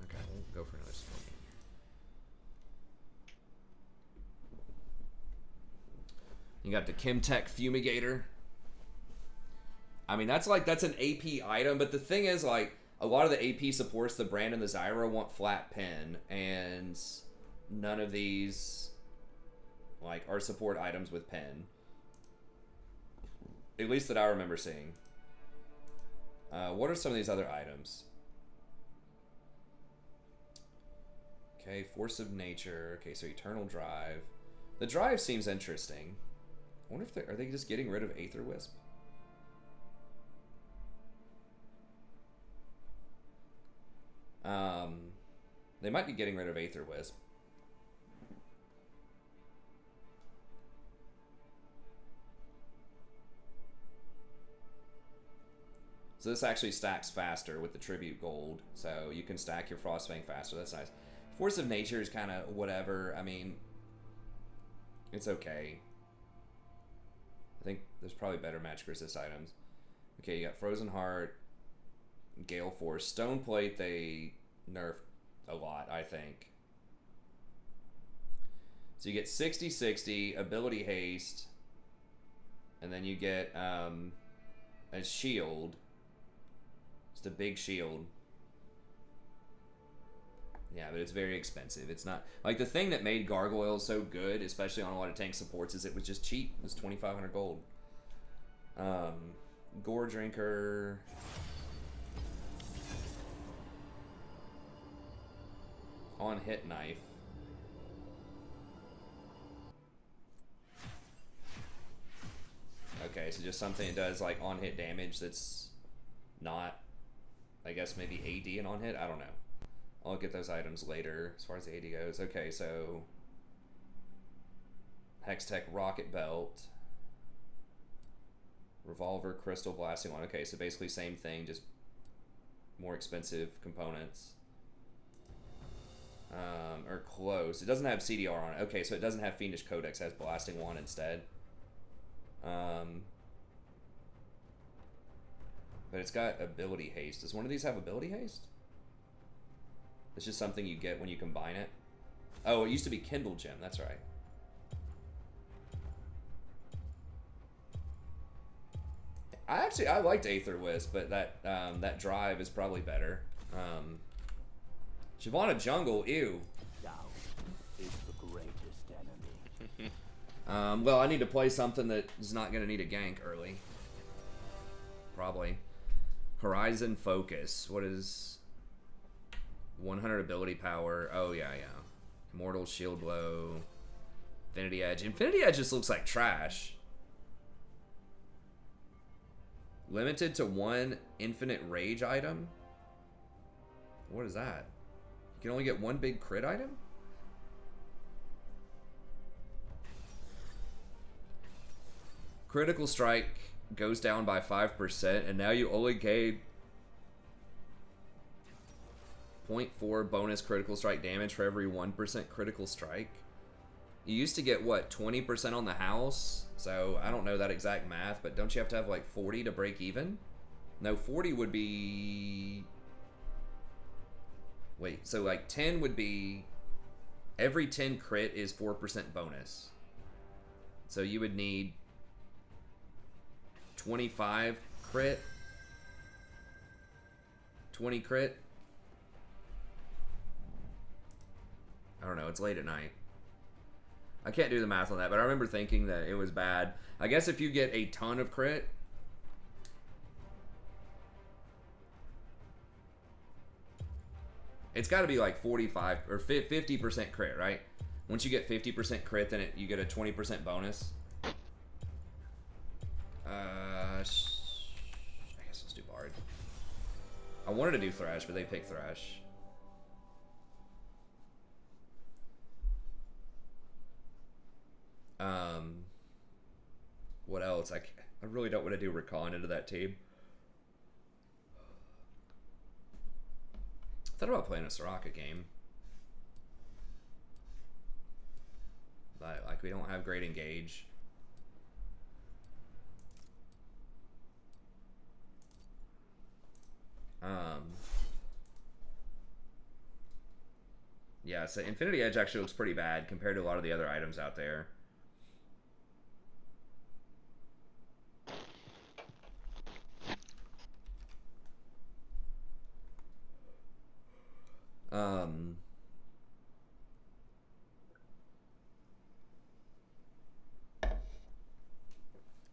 Okay, we'll go for another smoke. You got the Chemtech Fumigator. I mean, that's an AP item, but the thing is, like, a lot of the AP supports, the Brand and the Zyra, want flat pen, and none of these, like, are support items with pen. At least that I remember seeing. What are some of these other items? Okay, Force of Nature. Okay, so Eternal Drive. The Drive seems interesting. I wonder if are they just getting rid of Aether Wisp? They might be getting rid of Aether Wisp. So this actually stacks faster with the Tribute Gold, so you can stack your Frostfang faster. That's nice. Force of Nature is kind of whatever. I mean, it's okay. I think there's probably better magic resist items. Okay, you got Frozen Heart, Gale Force. Stone Plate they nerfed a lot, I think. So you get 60-60, Ability Haste, and then you get a shield. Just a big shield. Yeah, but it's very expensive. It's not... Like, the thing that made Gargoyle so good, especially on a lot of tank supports, is it was just cheap. It was 2,500 gold. Gore Drinker. On hit knife. Okay, so just something that does like on hit damage that's not, I guess maybe AD and on hit? I don't know. I'll look at those items later as far as the AD goes. Okay, so Hextech Rocket Belt. Revolver, Crystal, Blasting one. Okay, so basically same thing, just more expensive components. Or close. It doesn't have CDR on it. Okay, so it doesn't have Fiendish Codex. It has Blasting one instead. But it's got ability haste. Does one of these have ability haste? It's just something you get when you combine it. Oh, it used to be Kindle Gem. That's right. I liked Aether Wisp, but that drive is probably better. Shyvana Jungle, ew. Doubt is the greatest enemy. Well, I need to play something that is not going to need a gank early. Probably. Horizon Focus. What is 100 ability power? Oh, yeah. Immortal Shield Blow. Infinity Edge. Infinity Edge just looks like trash. Limited to one infinite rage item? What is that? You can only get one big crit item? Critical strike goes down by 5%, and now you only gain 0.4 bonus critical strike damage for every 1% critical strike. You used to get, what, 20% on the house? So, I don't know that exact math, but don't you have to have, like, 40 to break even? No, 40 would be... Wait, so, like, 10 would be... Every 10 crit is 4% bonus. So, you would need 25 crit, 20 crit. I don't know, it's late at night. I can't do the math on that, but I remember thinking that it was bad. I guess if you get a ton of crit, it's got to be like 45 or 50% crit, right? Once you get 50% crit, then you get a 20% bonus. I guess let's do Bard. I wanted to do Thresh, but they picked Thresh. What else? I really don't want to do Recon into that team. I thought about playing a Soraka game. But, like, we don't have great engage. Yeah, so Infinity Edge actually looks pretty bad compared to a lot of the other items out there.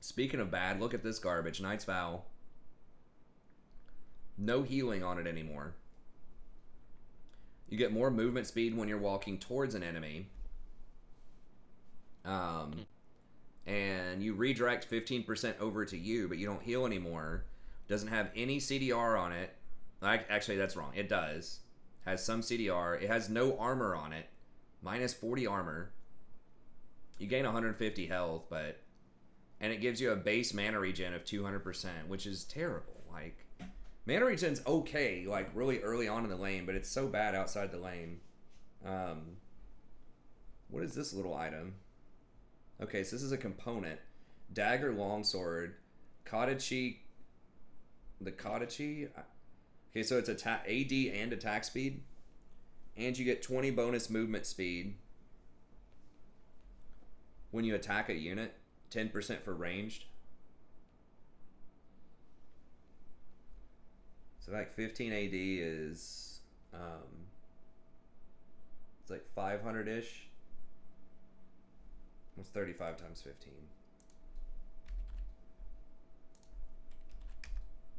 Speaking of bad, look at this garbage. Knight's Vow. No healing on it anymore. You get more movement speed when you're walking towards an enemy. And you redirect 15% over to you, but you don't heal anymore. Doesn't have any CDR on it. Actually, that's wrong. It does. Has some CDR. It has no armor on it. Minus 40 armor. You gain 150 health, but... And it gives you a base mana regen of 200%, which is terrible. Like, mana regen's okay, like, really early on in the lane, but it's so bad outside the lane. What is this little item? Okay, so this is a component. Dagger, Longsword, Kodachi. The Kodachi? Okay, so it's AD and attack speed. And you get 20 bonus movement speed when you attack a unit. 10% for ranged. So like 15 AD is it's like 500-ish. What's 35 times 15?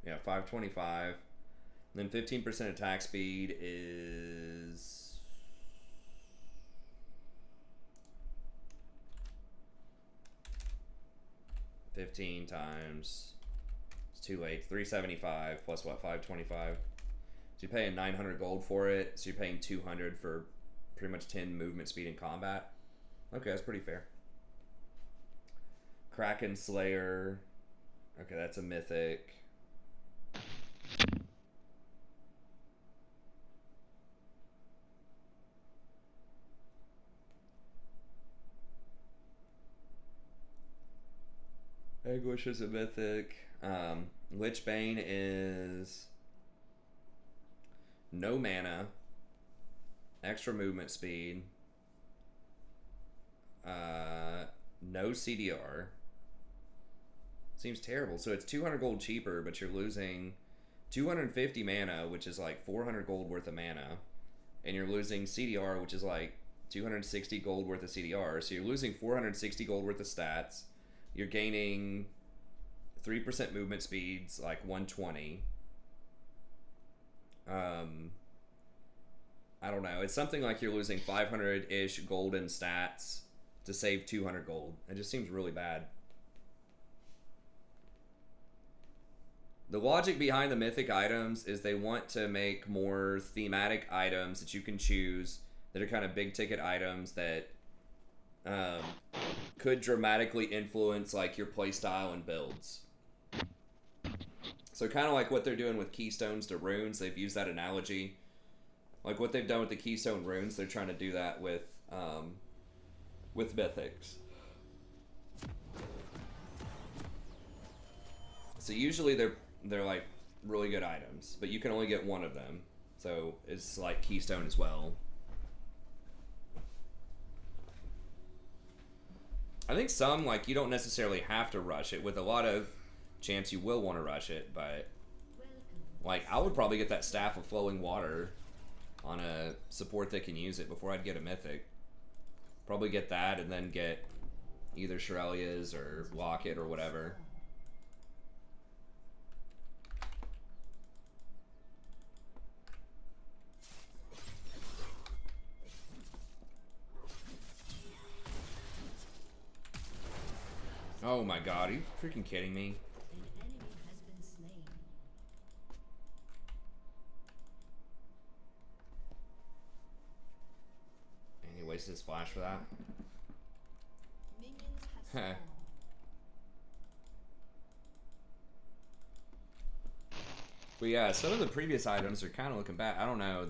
Yeah, 525. Then 15% attack speed is 15 times. It's too late. 375 plus what? 525. So you're paying 900 gold for it. So you're paying 200 for pretty much 10 movement speed in combat. Okay, that's pretty fair. Kraken Slayer. Okay, that's a mythic. Anguish is a mythic. Lichbane is no mana, extra movement speed, no CDR. Seems terrible. So it's 200 gold cheaper, but you're losing 250 mana, which is like 400 gold worth of mana, and you're losing CDR, which is like 260 gold worth of CDR. So you're losing 460 gold worth of stats. You're gaining 3% movement speeds, like 120. I don't know. It's something like you're losing 500-ish gold in stats to save 200 gold. It just seems really bad. The logic behind the mythic items is they want to make more thematic items that you can choose that are kind of big ticket items that could dramatically influence like your playstyle and builds. So kind of like what they're doing with keystones to runes, they've used that analogy. Like what they've done with the keystone runes, they're trying to do that with mythics. So usually they're like really good items, but you can only get one of them. So it's like keystone as well. I think some, like, you don't necessarily have to rush it. With a lot of champs, you will want to rush it, but, like, I would probably get that Staff of Flowing Water on a support that can use it before I'd get a mythic. Probably get that and then get either Shirelia's or Locket or whatever. Oh my god, are you freaking kidding me? An enemy has been slain. And he wasted his flash for that? Minions have spawned. But yeah, some of the previous items are kind of looking bad. I don't know,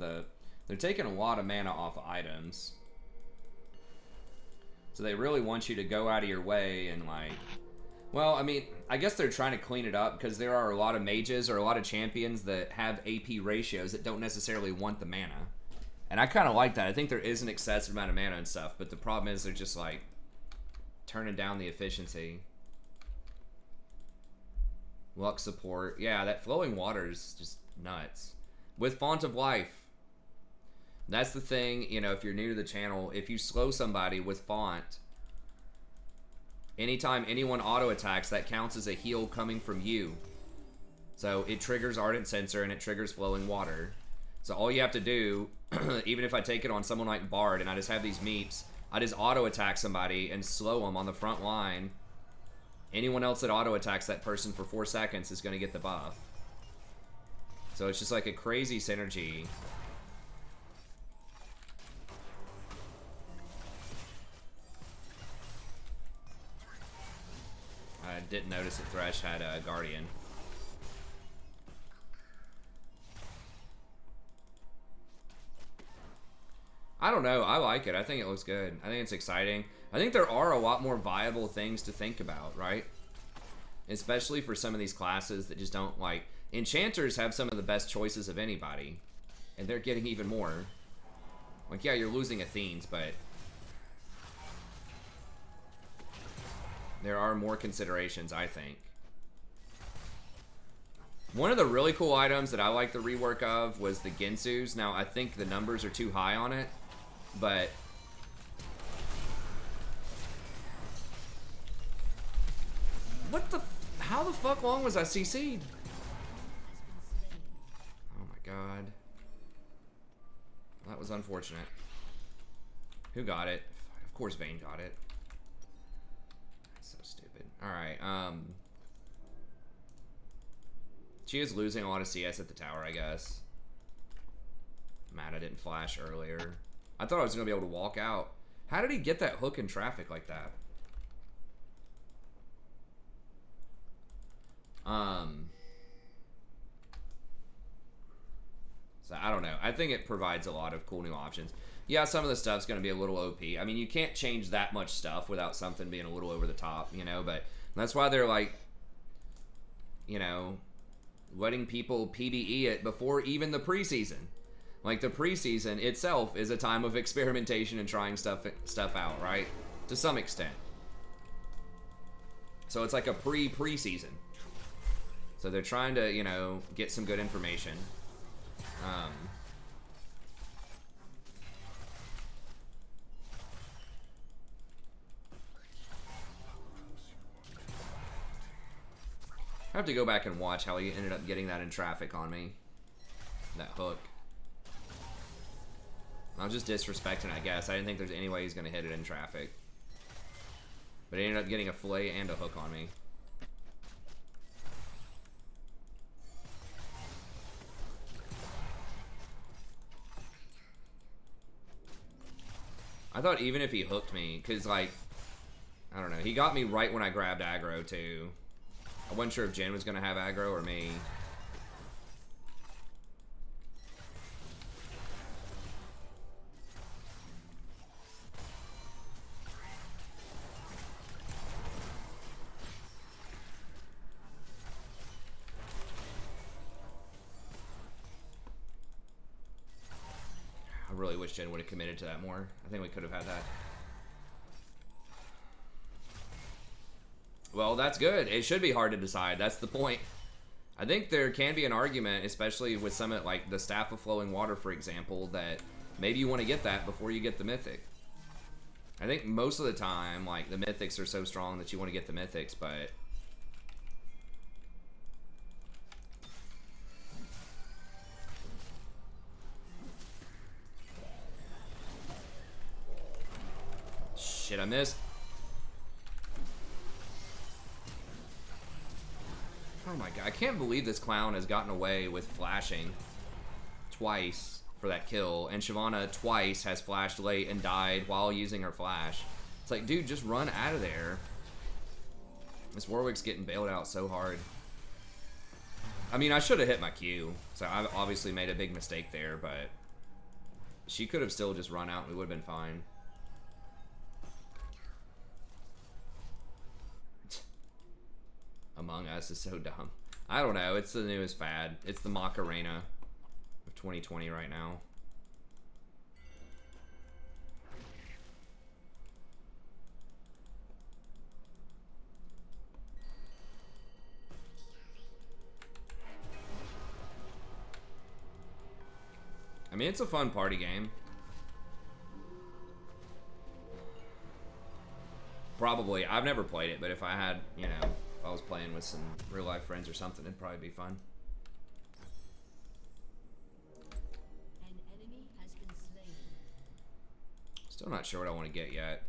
they're taking a lot of mana off items. So they really want you to go out of your way and like... Well, I mean, I guess they're trying to clean it up because there are a lot of mages or a lot of champions that have AP ratios that don't necessarily want the mana. And I kind of like that. I think there is an excessive amount of mana and stuff, but the problem is they're just like turning down the efficiency. Luck support. Yeah, that flowing water is just nuts. With Font of Life. That's the thing, you know, if you're new to the channel, if you slow somebody with Font, anytime anyone auto attacks, that counts as a heal coming from you. So it triggers Ardent Censer and it triggers Flowing Water. So all you have to do, even if I take it on someone like Bard and I just have these meeps, I just auto attack somebody and slow them on the front line. Anyone else that auto attacks that person for 4 seconds is going to get the buff. So it's just like a crazy synergy. I didn't notice that Thresh had a Guardian. I don't know. I like it. I think it looks good. I think it's exciting. I think there are a lot more viable things to think about, right? Especially for some of these classes that just don't like... Enchanters have some of the best choices of anybody. And they're getting even more. Like, yeah, you're losing Athenes, but... there are more considerations, I think. One of the really cool items that I like the rework of was the Ginsus. Now, I think the numbers are too high on it, but... what the... how the fuck long was I CC'd? god. That was unfortunate. Who got it? Of course Vayne got it. That's so stupid. Alright, she is losing a lot of CS at the tower, I guess. Mad I didn't flash earlier. I thought I was gonna be able to walk out. How did he get that hook in traffic like that? So I don't know. I think it provides a lot of cool new options. Yeah, some of the stuff's going to be a little OP. I mean, you can't change that much stuff without something being a little over the top, you know, but that's why they're like, you know, letting people PvE it before even the preseason. Like, the preseason itself is a time of experimentation and trying stuff out, right? To some extent. So it's like a preseason. So they're trying to, you know, get some good information. I have to go back and watch how he ended up getting that in traffic on me. That hook. I was just disrespecting, I guess. I didn't think there's any way he's going to hit it in traffic. But he ended up getting a fillet and a hook on me. I thought even if he hooked me, because, like, I don't know. He got me right when I grabbed aggro, too. I wasn't sure if Jen was going to have aggro or me. I really wish Jen would have committed to that more. I think we could have had that. Well, that's good. It should be hard to decide. That's the point. I think there can be an argument, especially with some of, like, the Staff of Flowing Water, for example, that maybe you want to get that before you get the Mythic. I think most of the time, like, the Mythics are so strong that you want to get the Mythics, but... Shit, I missed. Oh my god, I can't believe this clown has gotten away with flashing twice for that kill, and Shyvana twice has flashed late and died while using her flash. It's like, dude, just run out of there. This Warwick's getting bailed out so hard. I mean, I should have hit my Q, so I obviously made a big mistake there, but she could have still just run out and we would have been fine. Among Us is so dumb. I don't know. It's the newest fad. It's the Macarena of 2020 right now. I mean, it's a fun party game. Probably. I've never played it, but if I had, you know... I was playing with some real life friends or something, it'd probably be fun. An enemy has been slain. Still not sure what I want to get yet.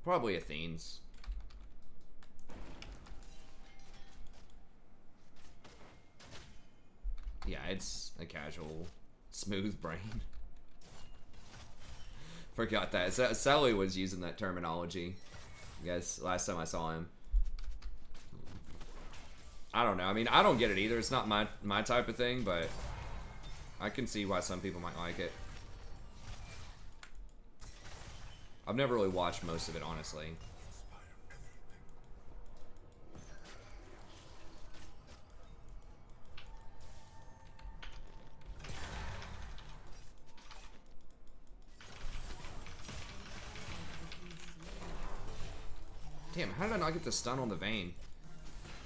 Probably Athene's. Yeah, it's a casual, smooth brain. Forgot that. Sally was using that terminology. I guess last time I saw him. I don't know. I mean, I don't get it either. It's not my type of thing, but I can see why some people might like it. I've never really watched most of it, honestly. Damn, how did I not get the stun on the Vayne?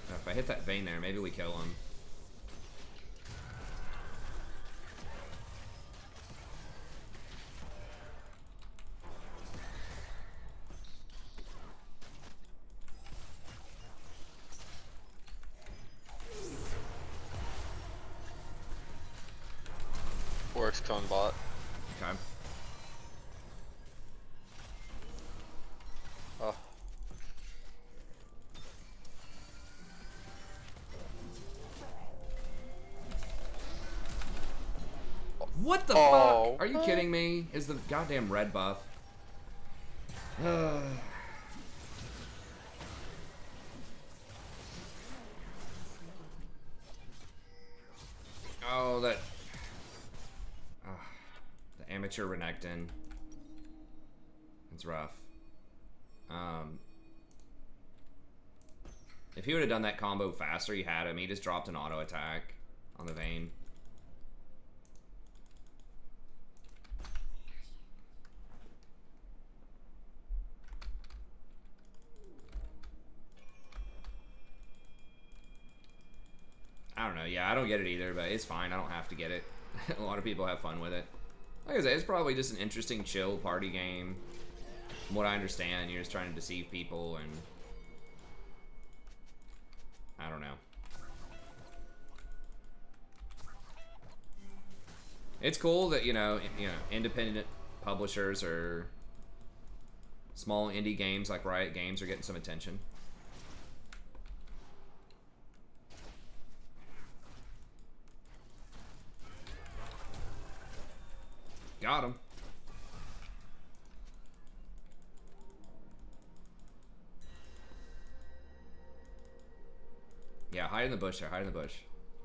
If I hit that Vayne there, maybe we kill him. Rework's coming bot. Okay. Oh. What the Oh, fuck? Are you kidding me? Is the goddamn red buff? Oh, that. The amateur Renekton. It's rough. If he would have done that combo faster, he had him. He just dropped an auto attack on the Vayne. I don't know. Yeah, I don't get it either, but it's fine. I don't have to get it. A lot of people have fun with it. Like I said, it's probably just an interesting, chill party game. From what I understand, you're just trying to deceive people, and I don't know. It's cool that you know, independent publishers or small indie games like Riot Games are getting some attention. Got him. Yeah, hide in the bush there, hide in the bush.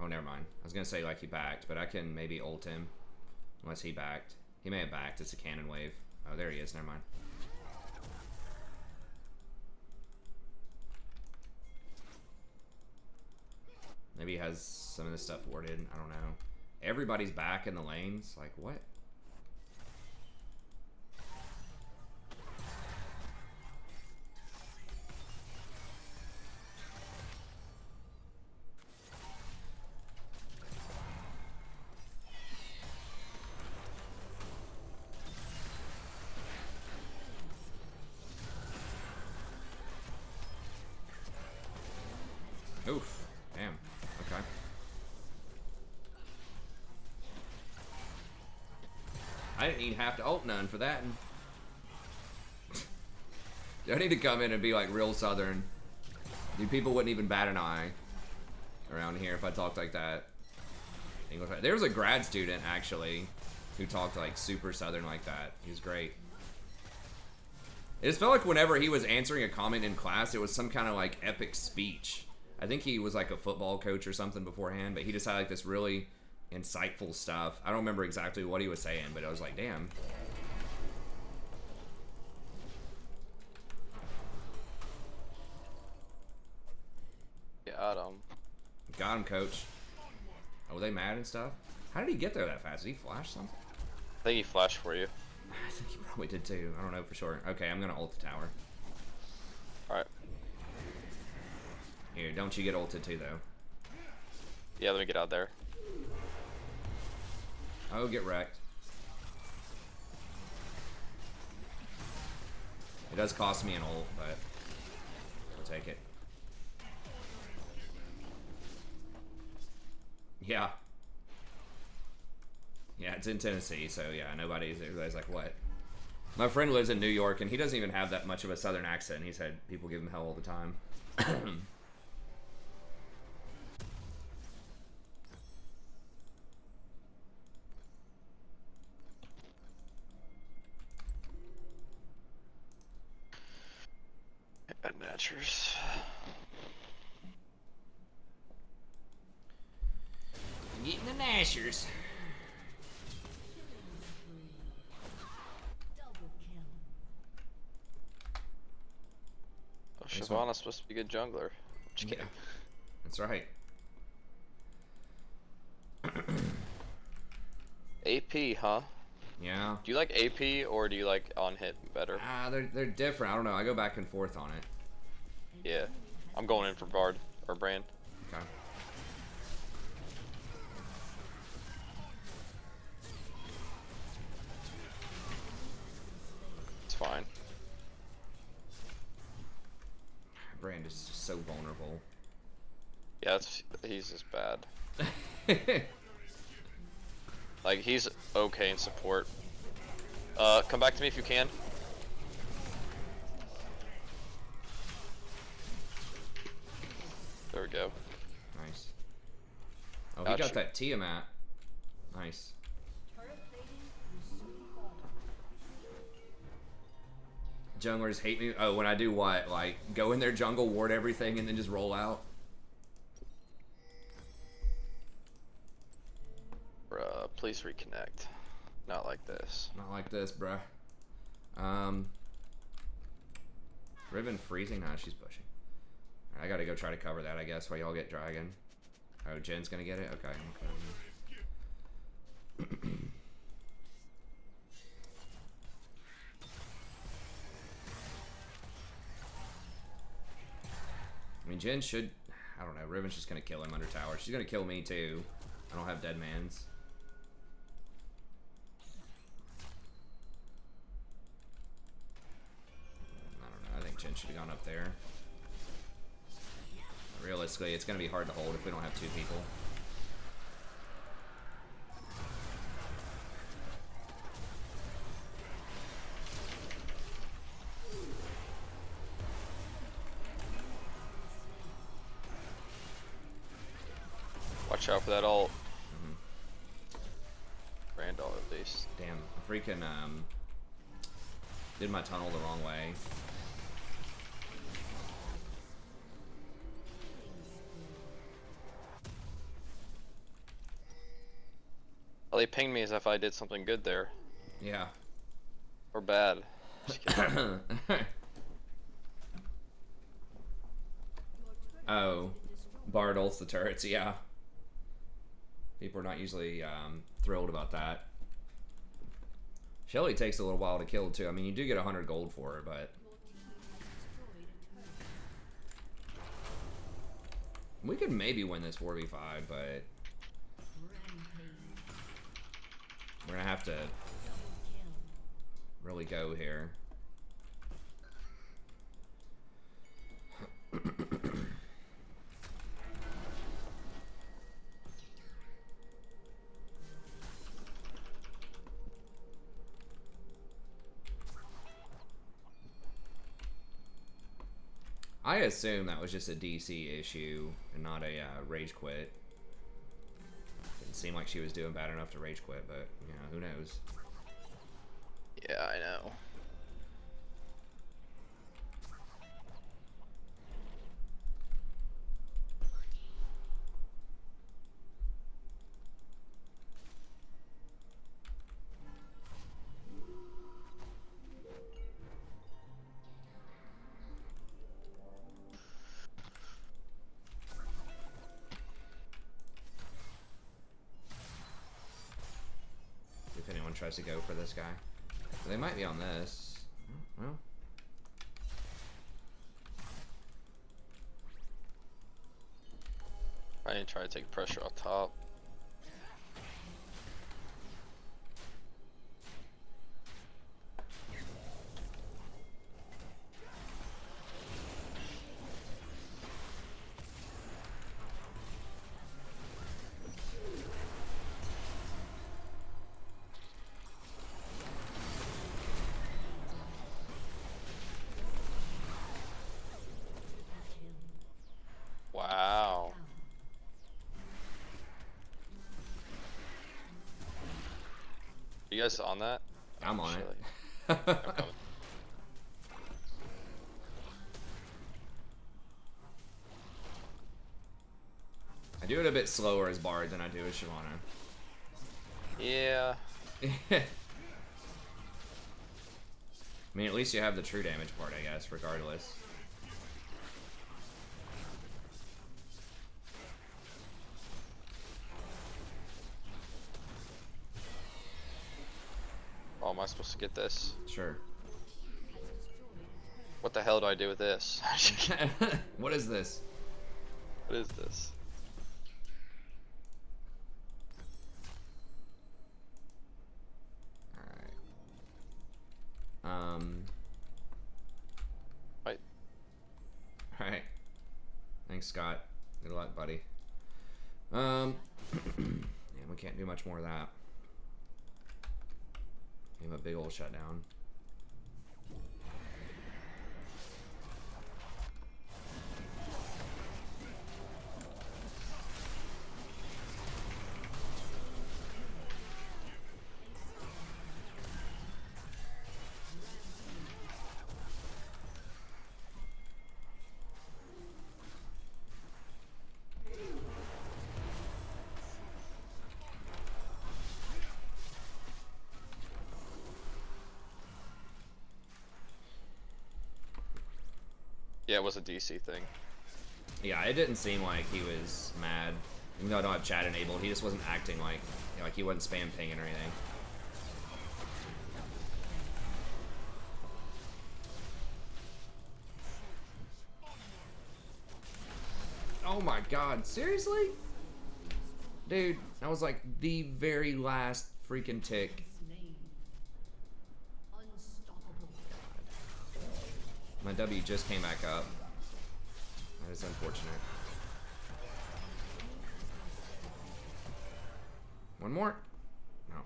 Oh, never mind. I was gonna say like he backed, but I can maybe ult him. Unless he backed. He may have backed, it's a cannon wave. Oh, there he is, never mind. Maybe he has some of this stuff warded, I don't know. Everybody's back in the lanes, like what? Oof. Damn. Okay. I didn't even have to ult none for that. I need to come in and be like real southern. Dude, people wouldn't even bat an eye around here if I talked like that. English. There was a grad student actually who talked like super southern like that. He was great. It just felt like whenever he was answering a comment in class, it was some kind of like epic speech. I think he was like a football coach or something beforehand, but he just had like this really insightful stuff. I don't remember exactly what he was saying, but I was like, damn. Got him. Got him, coach. Oh, were they mad and stuff? How did he get there that fast? Did he flash something? I think he flashed for you. I think he probably did too. I don't know for sure. Okay, I'm gonna ult the tower. Alright. Here, don't you get ulted too, though. Yeah, let me get out there. Oh, get wrecked. It does cost me an ult, but I'll take it. Yeah. Yeah, it's in Tennessee, so yeah, everybody's like, what? My friend lives in New York, and he doesn't even have that much of a southern accent. He said people give him hell all the time. Adventures. Getting the Nashers. Double kill. Oh, Shyvana's supposed to be a good jungler. Just kidding. That's right. AP, huh? Yeah. Do you like AP or do you like on hit better? They're different. I don't know. I go back and forth on it. Yeah. I'm going in for Bard or Brand. Okay. It's fine. Brand is just so vulnerable. Yeah, he's just bad. Like okay in support. Come back to me if you can. There we go. Nice. Oh, he got that Tiamat. Nice. Junglers hate me. Oh, when I do what? Like, go in their jungle, ward everything, and then just roll out? Bruh, please reconnect. Not like this. Not like this, bruh. Ribbon freezing? Nah, she's pushing. Alright, I gotta go try to cover that, I guess, while y'all get dragon. Oh, Jen's gonna get it? Okay. I mean, Jen should... I don't know. Riven's just gonna kill him under tower. She's gonna kill me, too. I don't have dead mans. I don't know. I think Jen should have gone up there. Realistically, it's gonna be hard to hold if we don't have two people. Watch out for that ult. Randall at least. Damn, I freaking did my tunnel the wrong way. Well, they pinged me as if I did something good there. Yeah. Or bad. Just kidding. Oh, Bard ults the turrets, yeah. People are not usually thrilled about that. Shelly takes a little while to kill too. I mean, you do get 100 gold for her, but we could maybe win this 4v5, but we're gonna have to really go here. I assume that was just a DC issue and not a rage quit. Didn't seem like she was doing bad enough to rage quit, but you know, who knows? Yeah, I know. If anyone tries to go for this guy. They might be on this. Well. I need to try to take pressure off top. Wow. You guys on that? I'm on it. I'm coming. I do it a bit slower as Bard than I do as Shyvana. Yeah. I mean, at least you have the true damage part, I guess, regardless. Oh, am I supposed to get this? Sure. What the hell do I do with this? What is this? What is this? Alright. Right. Alright. Thanks, Scott. Good luck, buddy. Yeah, we can't do much more of that. Gave him a big old shutdown. Yeah, it was a DC thing. Yeah, it didn't seem like he was mad. Even though I don't have chat enabled, he just wasn't acting like, you know, like he wasn't spam pinging or anything. Oh my god, seriously? Dude, that was like the very last freaking tick. My W just came back up. That is unfortunate. One more? No.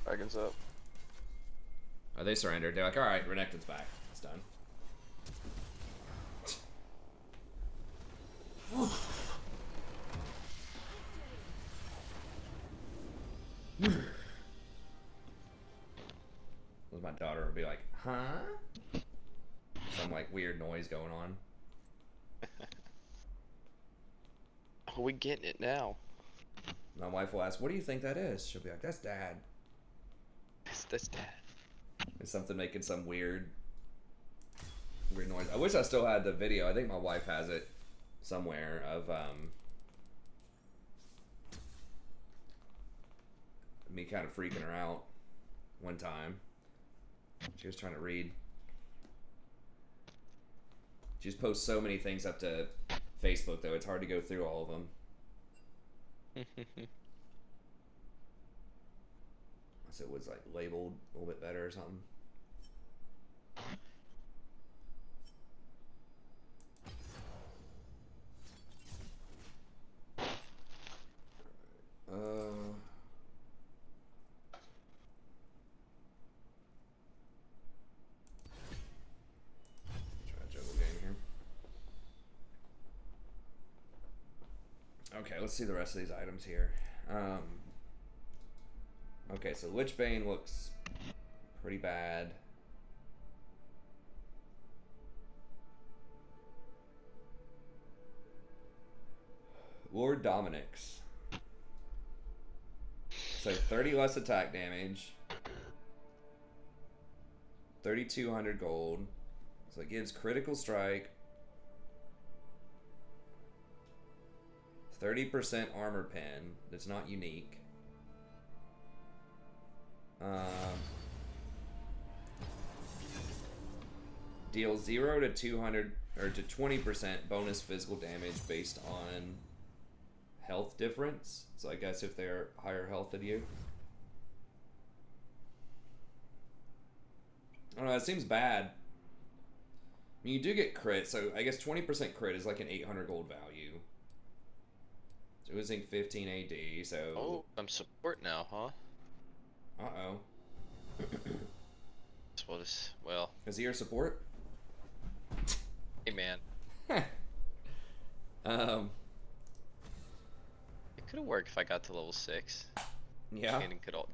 Dragon's up. Oh, they surrendered. They're like, alright, Renekton's back. It's done. My daughter would be like, huh? Some like weird noise going on. Oh, we getting it now. My wife will ask, what do you think that is? She'll be like, that's dad. That's dad. It's something making some weird noise. I wish I still had the video. I think my wife has it somewhere of me kind of freaking her out one time. She was trying to read. She just posts so many things up to Facebook, though. It's hard to go through all of them. So it was like labeled a little bit better or something. Okay, let's see the rest of these items here. Okay, so Lichbane looks pretty bad. Lord Dominic's. So 30 less attack damage. 3,200 gold. So it gives critical strike. 30% armor pen. That's not unique. Deals 0 to 200 or to 20% bonus physical damage based on health difference. So I guess if they're higher health than you. I don't know, it seems bad. I mean, you do get crit, so I guess 20% crit is like an 800 gold value. So losing 15 AD, so... Oh, I'm support now, huh? Uh-oh. That's what is... Well... Is he your support? Hey, man. It could have worked if I got to level 6. Yeah. And could all...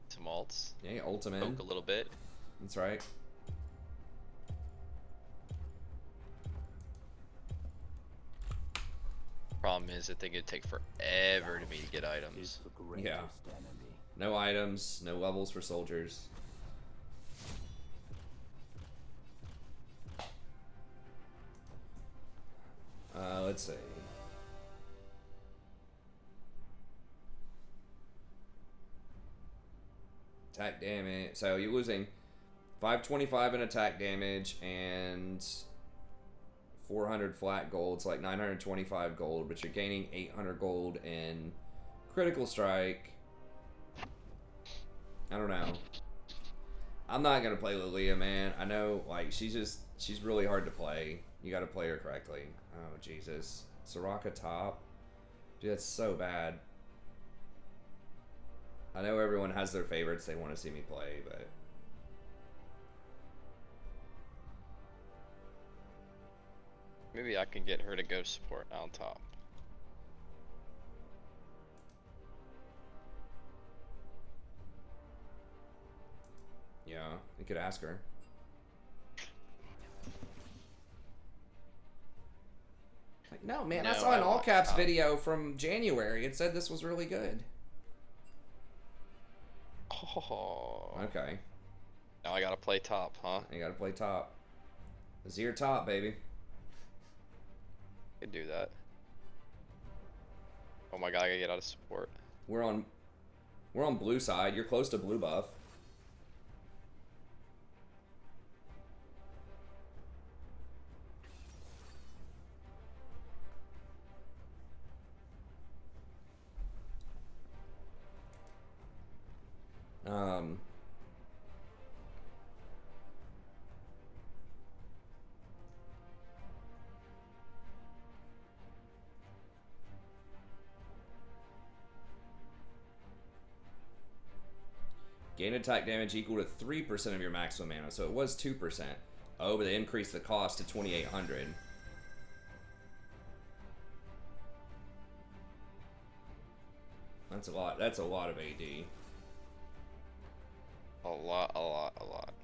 Some alts. Yeah, ultimate. Poke a little bit. That's right. Problem is, I think it'd take forever to me to get items. Yeah. No items, no levels for soldiers. Let's see. Attack damage. So you're losing 525 in attack damage and 400 flat gold. It's like 925 gold, but you're gaining 800 gold in critical strike. I don't know. I'm not gonna play Lilia, man. I know, like, she's really hard to play. You gotta play her correctly. Oh, Jesus. Soraka top. Dude, that's so bad. I know everyone has their favorites they want to see me play, but Maybe I can get her to go support on top. yeah, you could ask her. Like, no, man, I No, saw an I all want caps top. video from January. It said this was really good. Oh. Okay, Now I gotta play top, huh? you gotta play top. Azir top, baby. Could do that. Oh my god, I gotta get out of support. We're on blue side. You're close to blue buff. Gain attack damage equal to 3% of your maximum mana, so it was 2%. Oh, but they increased the cost to 2,800. That's a lot. That's a lot of AD. A lot, a lot, a lot.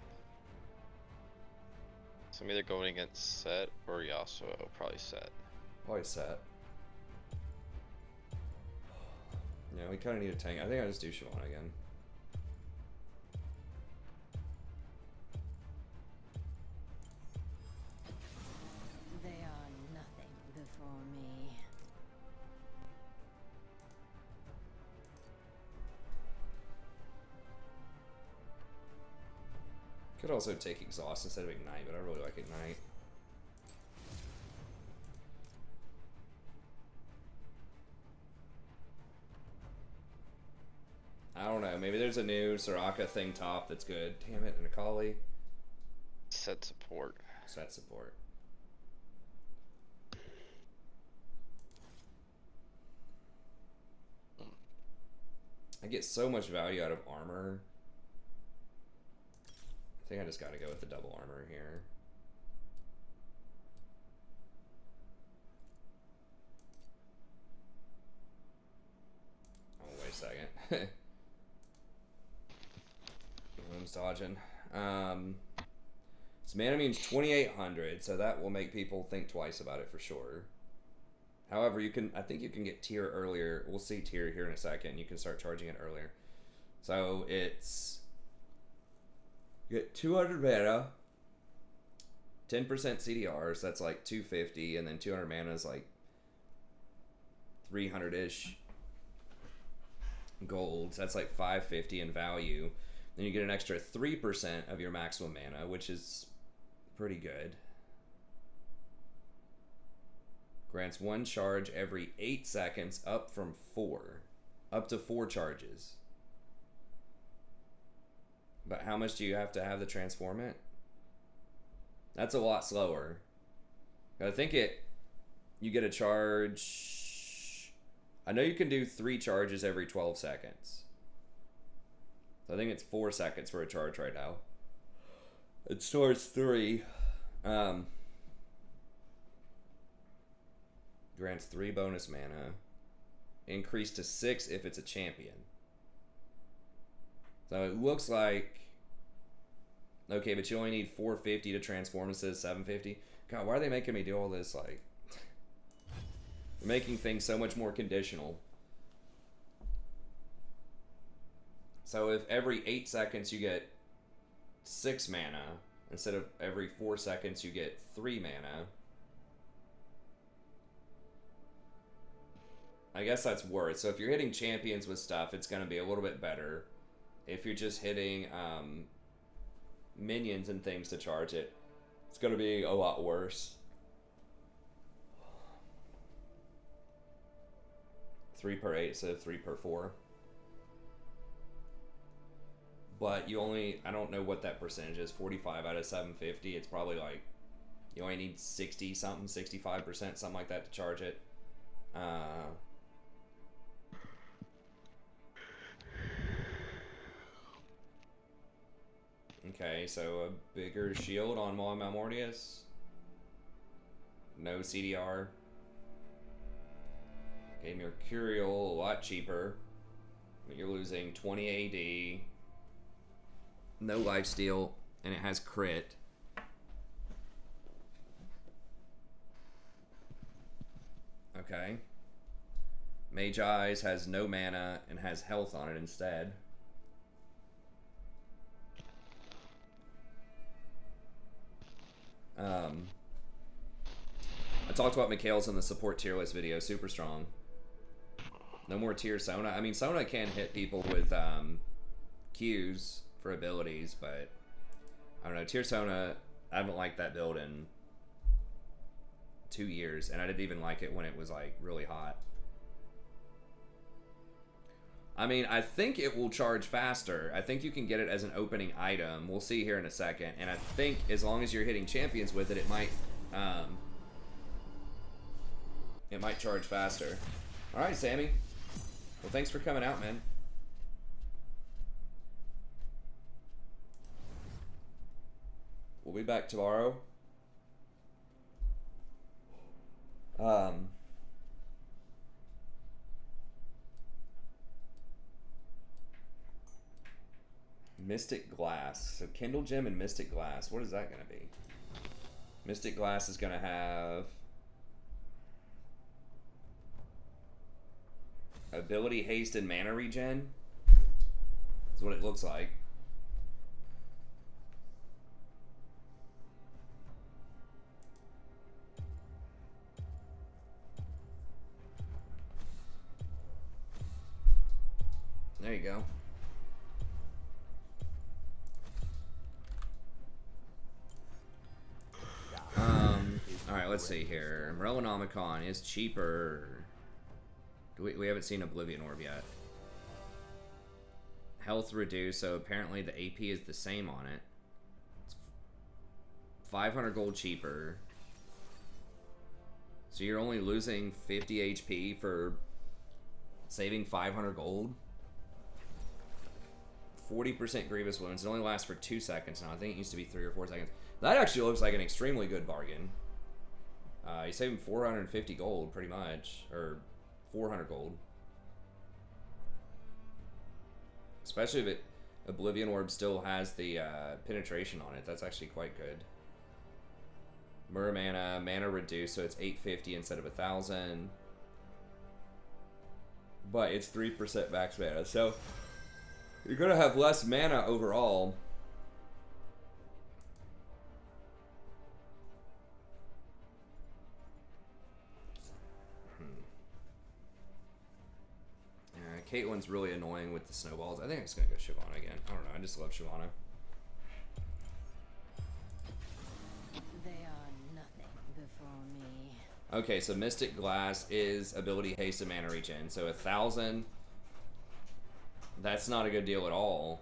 So I'm either going against Set or Yasuo, probably Set. Always set. Yeah, we kind of need a tank. I think I just do Shyvana again. They are nothing before me. Could also take Exhaust instead of Ignite, but I really like Ignite. I don't know. Maybe there's a new Soraka thing top that's good. Damn it, and Akali. Set support. Set support. I get so much value out of armor. I think I just gotta go with the double armor here. Oh, wait a second. I'm dodging. So mana means 2,800, so that will make people think twice about it for sure. However, I think you can get tier earlier. We'll see tier here in a second. You can start charging it earlier. So it's, you get 200 mana, 10% CDRs, that's like 250, and then 200 mana is like 300-ish gold. So that's like 550 in value. Then you get an extra 3% of your maximum mana, which is pretty good. Grants 1 charge every 8 seconds, up from 4. Up to 4 charges. But how much do you have to have to transform it? That's a lot slower. I think you get a charge. I know you can do 3 charges every 12 seconds. So I think it's 4 seconds for a charge right now. It stores 3. Grants 3 bonus mana. Increase to 6 if it's a champion. So it looks like, okay, but you only need 450 to transform instead of 750. God, why are they making me do all this? Like, they're making things so much more conditional. So if every 8 seconds you get 6 mana, instead of every 4 seconds you get 3 mana, I guess that's worth. So if you're hitting champions with stuff, it's going to be a little bit better. If you're just hitting minions and things to charge it, it's going to be a lot worse. 3 per 8 instead of 3 per 4. But you only, I don't know what that percentage is, 45 out of 750. It's probably like, you only need 60 something, 65%, something like that to charge it. Okay, so a bigger shield on Maul Malmortius. No CDR. Okay, Mercurial, a lot cheaper. But you're losing 20 AD. No lifesteal, and it has crit. Okay. Mage Eyes has no mana and has health on it instead. I talked about Mikhail's in the support tier list video. Super strong. No more tier Sona. I mean, Sona can hit people with Qs for abilities, but I don't know. Tier Sona, I haven't liked that build in 2 years, and I didn't even like it when it was like really hot. I mean, I think it will charge faster. I think you can get it as an opening item. We'll see here in a second. And I think as long as you're hitting champions with it, it might charge faster. All right, Sammy. Well, thanks for coming out, man. We'll be back tomorrow. Mystic Glass. So Kindle Gem and Mystic Glass. What is that going to be? Mystic Glass is going to have ability, haste, and mana regen. That's what it looks like. There you go. Alright, let's see here. Morellonomicon is cheaper. We haven't seen Oblivion Orb yet. Health reduced, so apparently the AP is the same on it. It's 500 gold cheaper. So you're only losing 50 HP for saving 500 gold. 40% Grievous Wounds. It only lasts for 2 seconds now. I think it used to be 3 or 4 seconds. That actually looks like an extremely good bargain. You're saving 450 gold, pretty much. Or 400 gold. Especially if Oblivion Orb still has the penetration on it. That's actually quite good. Mana reduced, so it's 850 instead of 1,000. But it's 3% max mana, so you're gonna have less mana overall. Caitlyn's really annoying with the snowballs. I think I'm just gonna go Shyvana again. I don't know. I just love Shyvana. They are nothing before me. Okay, so Mystic Glass is ability, haste, and mana regen. So 1,000. That's not a good deal at all.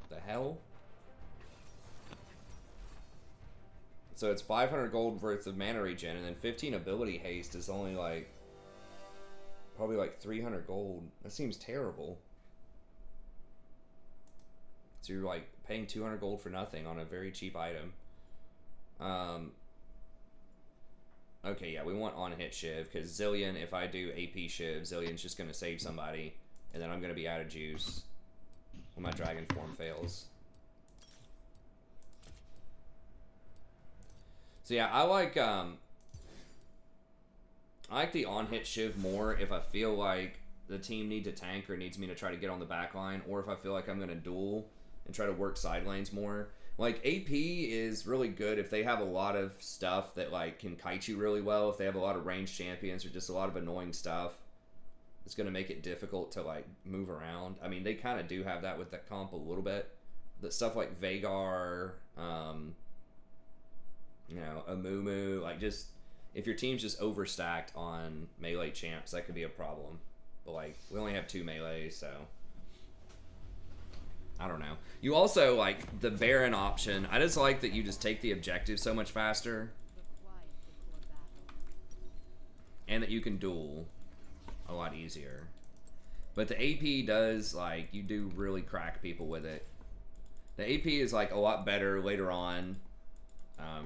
The hell? So it's 500 gold worth of mana regen, and then 15 ability haste is only like probably like 300 gold. That seems terrible. So you're like paying 200 gold for nothing on a very cheap item. Okay, yeah, we want on-hit Shiv, because Zillion, if I do AP Shiv, Zillion's just going to save somebody, and then I'm going to be out of juice when my dragon form fails. So yeah, I like the on-hit Shiv more if I feel like the team needs a tank or needs me to try to get on the back line, or if I feel like I'm going to duel and try to work side lanes more. Like, AP is really good if they have a lot of stuff that, like, can kite you really well. If they have a lot of ranged champions or just a lot of annoying stuff, it's going to make it difficult to, like, move around. I mean, they kind of do have that with that comp a little bit. The stuff like Vhagar, you know, Amumu, like, just, if your team's just overstacked on melee champs, that could be a problem. But, like, we only have 2 melee, so I don't know. You also, like, the Baron option, I just like that you just take the objective so much faster. And that you can duel a lot easier. But the AP does, like, you do really crack people with it. The AP is like a lot better later on,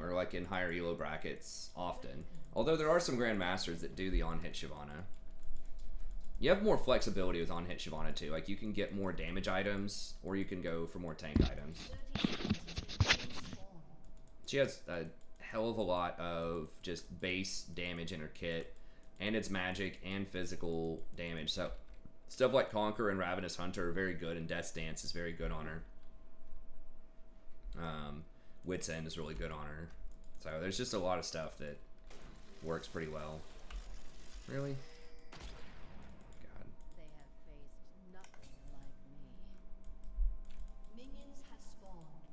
or like in higher elo brackets often. Although there are some grandmasters that do the on-hit Shyvana. You have more flexibility with on-hit Shyvana too. Like you can get more damage items, or you can go for more tank items. She has a hell of a lot of just base damage in her kit, and it's magic and physical damage. So stuff like Conquer and Ravenous Hunter are very good, and Death's Dance is very good on her. Wit's End is really good on her. So there's just a lot of stuff that works pretty well. Really? God. They have faced nothing like me. Minions have spawned.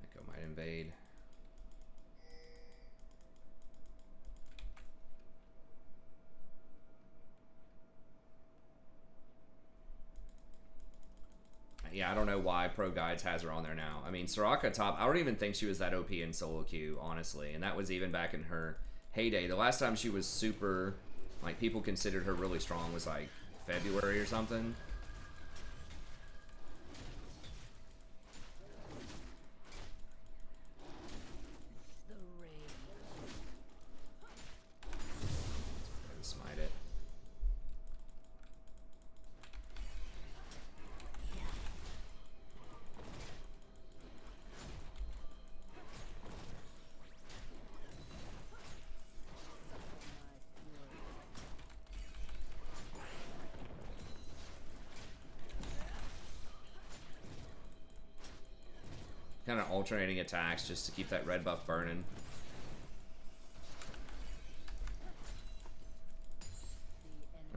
Echo might invade. Yeah, I don't know why Pro Guides has her on there now. I mean, Soraka top, I don't even think she was that OP in solo queue, honestly. And that was even back in her heyday. The last time she was super, like, people considered her really strong was, like, February or something. The rage. Smite it. Kind of alternating attacks just to keep that red buff burning.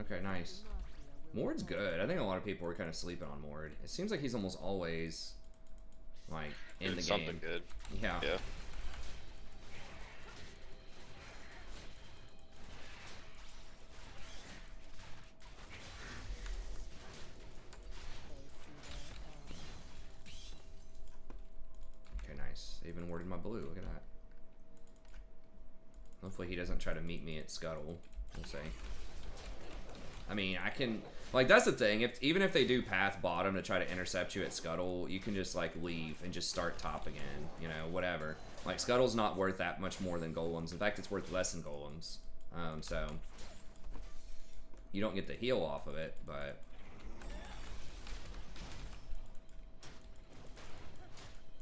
Okay, nice. Mord's good. I think a lot of people were kind of sleeping on Mord. It seems like he's almost always, like, in the game. Something good. Yeah. Yeah. Okay, nice. They even worded my blue. Look at that. Hopefully he doesn't try to meet me at Scuttle. We'll see. I mean, I can... Like, that's the thing. Even if they do path bottom to try to intercept you at Scuttle, you can just, like, leave and just start top again. You know, whatever. Like, Scuttle's not worth that much more than Golems. In fact, it's worth less than Golems. So... You don't get the heal off of it, but...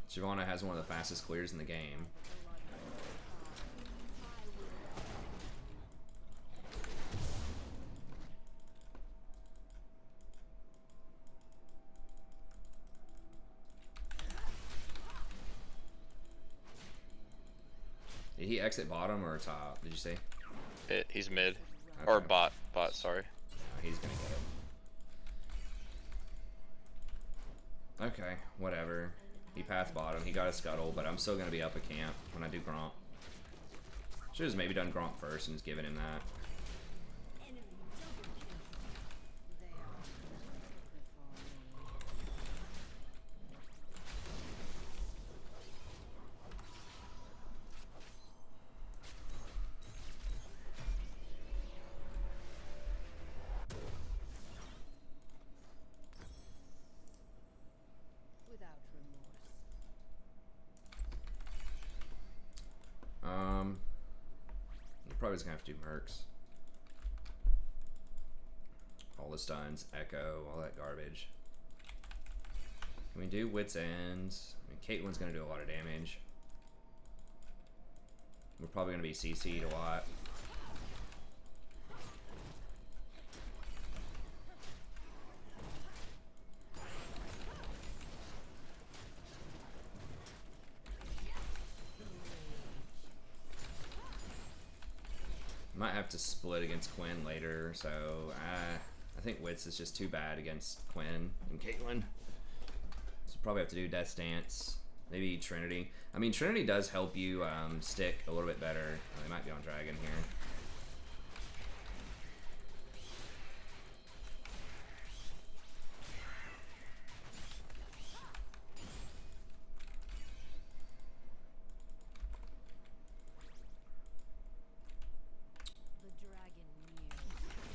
Shyvana has one of the fastest clears in the game. Did he exit bottom or top? Did you say? He's mid. Okay. Or bot, sorry. Oh, he's gonna get it. Okay, whatever. He passed bottom. He got a Scuttle, but I'm still gonna be up a camp when I do Gromp. Should have maybe done Gromp first and just given him that. You're probably just gonna have to do Mercs. All the stuns, Echo, all that garbage. Can we do Wit's End? I mean, Caitlyn's gonna do a lot of damage. We're probably gonna be CC'd a lot. Might have to split against Quinn later, so I think Wits is just too bad against Quinn and Caitlyn. So probably have to do Death's Dance, maybe Trinity. I mean, Trinity does help you stick a little bit better. Oh, they might be on Dragon here.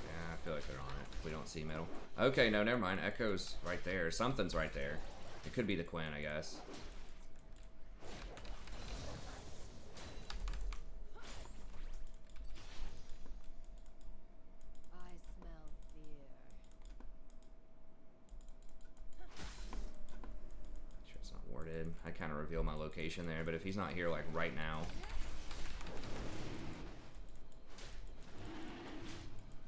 Yeah, I feel like they're on it. We don't see middle. Okay, no, never mind. Echo's right there. Something's right there. It could be the Quinn, I guess. I smell fear. Sure it's not warded. I kind of reveal my location there, but if he's not here, like, right now...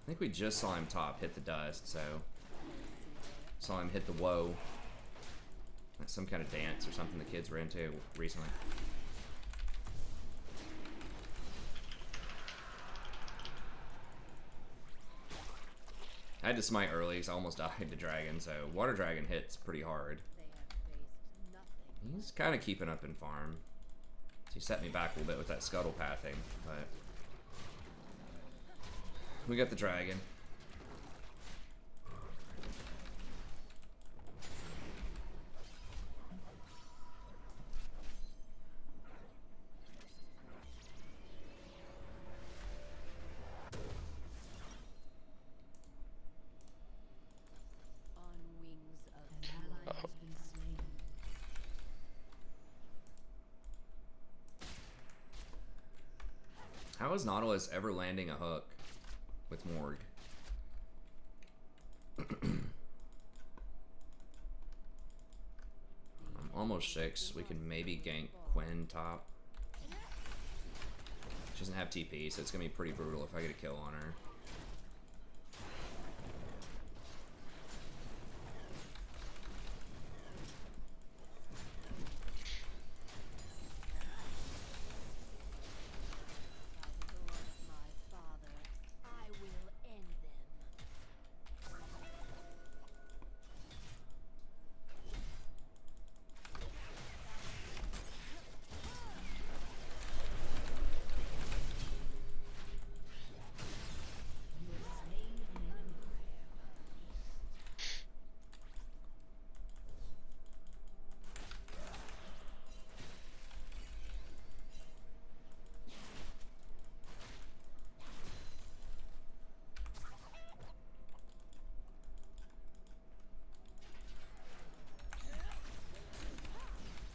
I think we just saw him top hit the dust, so... Saw him hit the woe. That's some kind of dance or something the kids were into recently. I had to smite early because I almost died to dragon, so water dragon hits pretty hard. They have faced nothing. He's kind of keeping up in farm. So he set me back a little bit with that scuttle pathing, but we got the dragon. On wings of an ally has been slain. How is Nautilus ever landing a hook with Morg? I'm almost 6. We can maybe gank Quinn top. She doesn't have TP, so it's gonna be pretty brutal if I get a kill on her. By the door of my father, I will end them.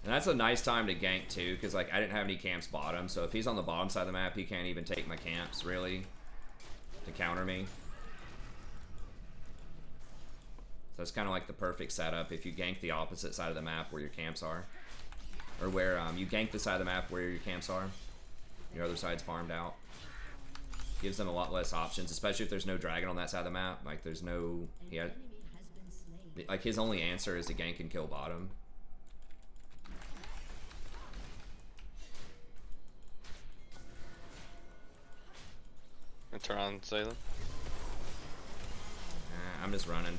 And that's a nice time to gank too, because like I didn't have any camps bottom, so if he's on the bottom side of the map, he can't even take my camps really to counter me. So it's kind of like the perfect setup if you gank the opposite side of the map where your camps are, or where you gank the side of the map where your camps are. Your other side's farmed out. Gives them a lot less options, especially if there's no dragon on that side of the map. Like there's no, like his only answer is to gank and kill bottom. And turn on Salem. I'm just running.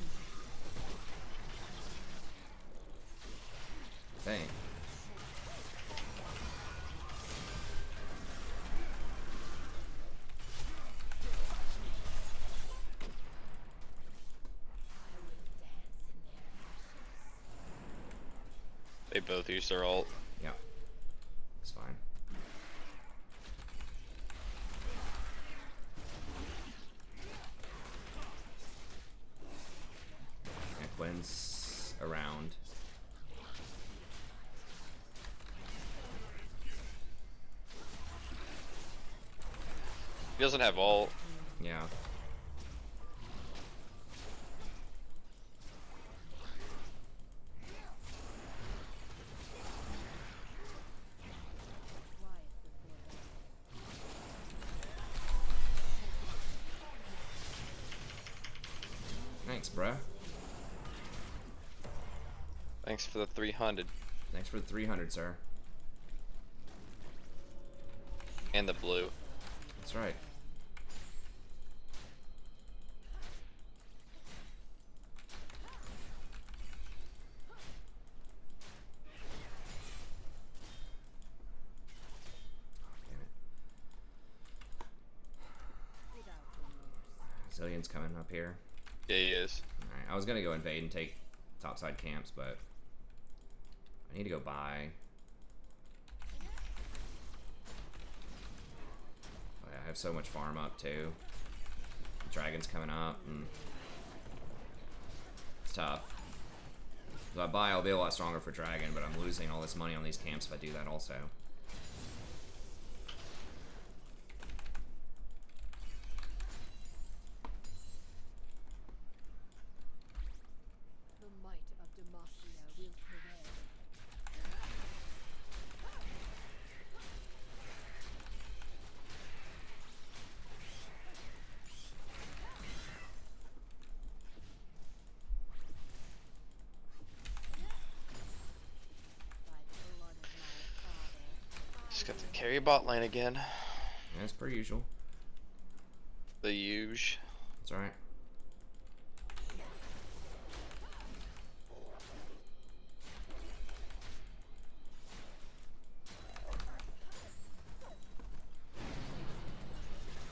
Dang. They both use their ult. Yeah. It's fine. And Quinn's around. He doesn't have ult. Yeah. Quiet before them. Thanks, bruh. Thanks for the 300 Thanks for the 300, sir. and the blue. That's right. Without remorse. Zillion's coming up here. Yeah, he is. Alright, I was gonna go invade and take topside camps, but I need to go buy. Oh, yeah, I have so much farm up too. The dragon's coming up, and It's tough. If I buy, I'll be a lot stronger for Dragon, but I'm losing all this money on these camps if I do that also. The might of Demacia will prevail. By the blood of my father, Just got to carry bot lane again. Yeah, it's per usual. The huge. It's alright.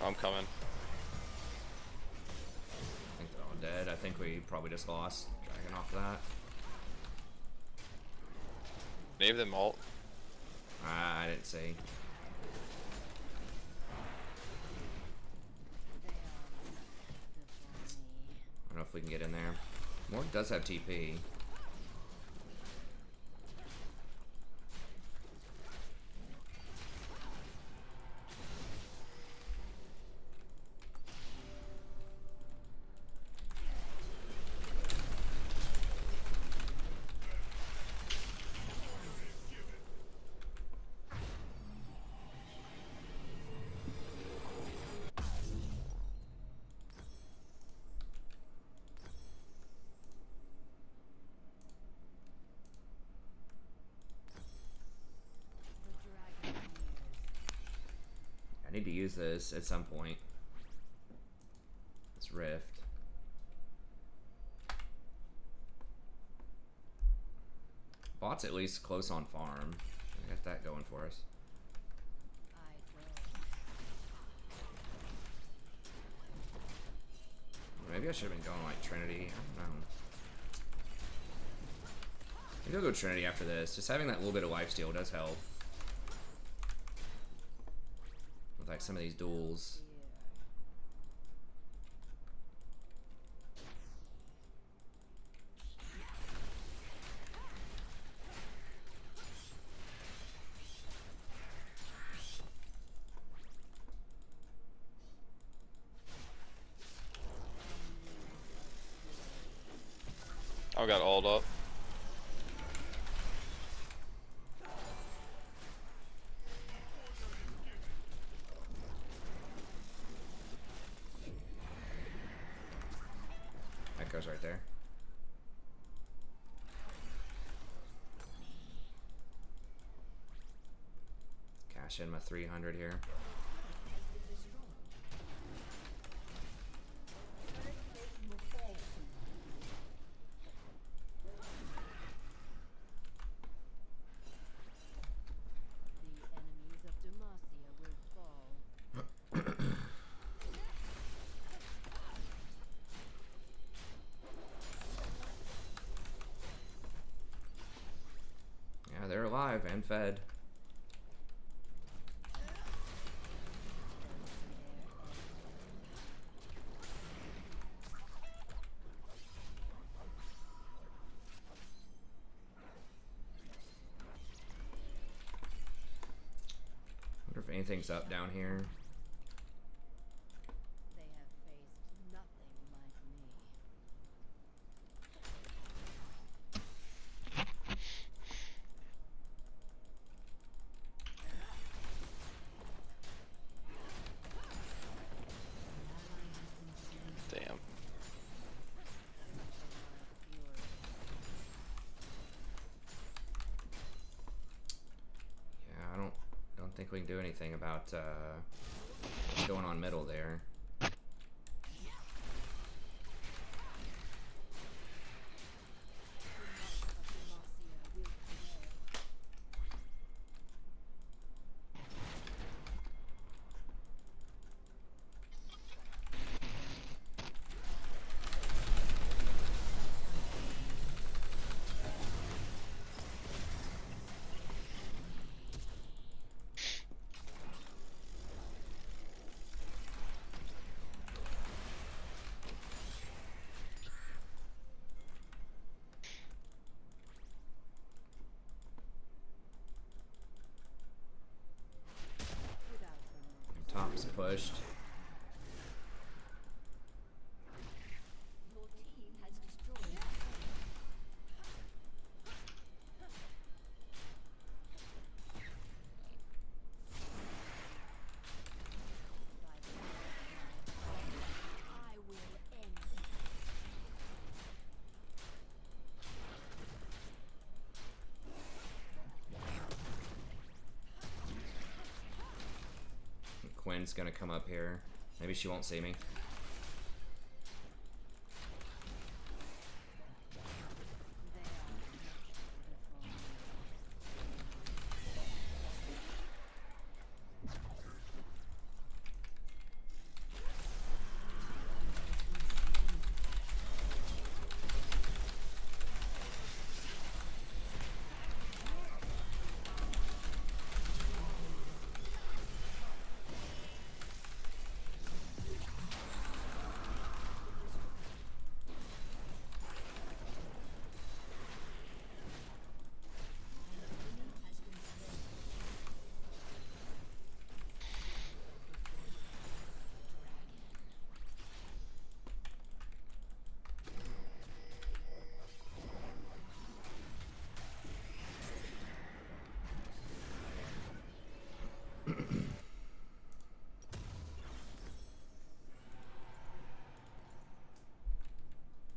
I'm coming. I think they're all dead. I think we probably just lost Dragon off that. Name them alt. I didn't see. they are before me. I don't know if we can get in there. Morg does have TP. The dragon I need to use this at some point. This rift. Bot's at least close on farm. I got that going for us. I go. Maybe I should have been going like Trinity. I don't know. Maybe I'll go Trinity after this. Just having that little bit of lifesteal does help. With like some of these duels. I got ult up. That goes right there. Cash in my 300 here. The enemies of Demacia will fall. Yeah, they're alive and fed. Wonder if anything's up down here. They have faced nothing like me. Damn. Yeah, I don't think we can do anything about what's going on middle there. pushed. Your team has destroyed. I will end them. Quinn's gonna come up here. Maybe she won't see me.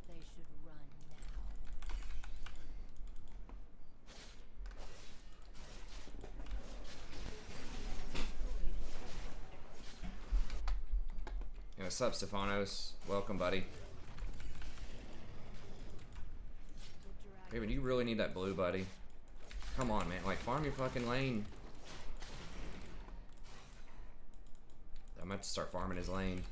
They should run now. Hey, what's up, Stefanos? Welcome, buddy. Raven, you really need that blue, buddy. Come on, man. Like, farm your fucking lane. I'm gonna have to start farming his lane.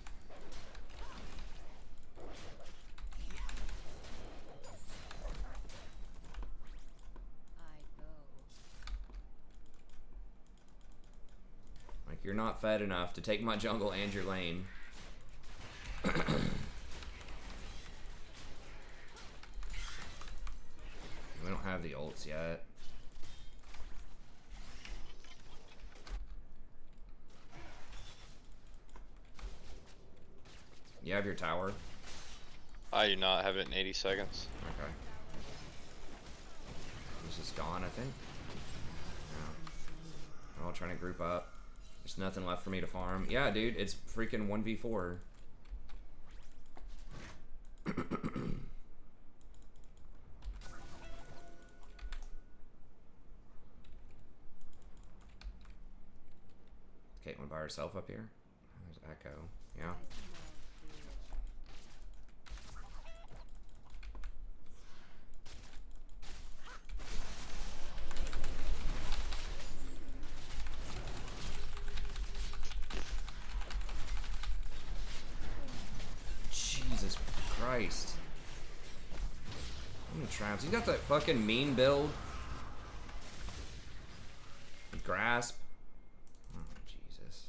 I go. Like, you're not fed enough to take my jungle and your lane. We don't have the ults yet. You have your tower? I do not have it in 80 seconds. Okay. This is gone, I think. Yeah. We're all trying to group up. There's nothing left for me to farm. Yeah, dude, it's freaking 1v4. Caitlyn by herself up here. There's Echo. Yeah. Jesus Christ. How many traps? He's got that fucking mean build. Grasp. Oh, Jesus.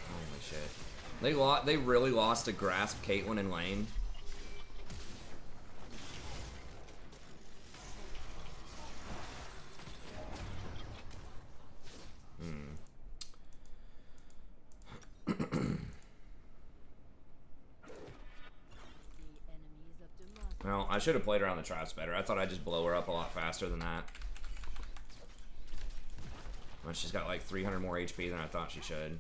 Holy shit. They really lost to Grasp, Caitlyn, and Lane. Well, I should have played around the traps better. I thought I'd just blow her up a lot faster than that. Well, she's got like 300 more HP than I thought she should.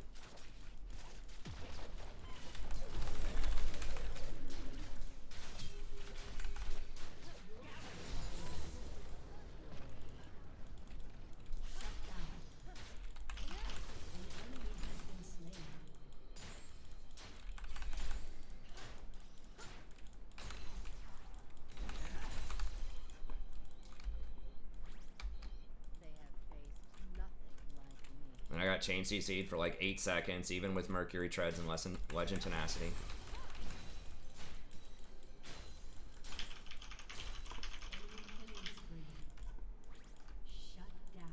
And I got chain CC'd for like 8 seconds, even with Mercury Treads and Legend Tenacity. Shut down.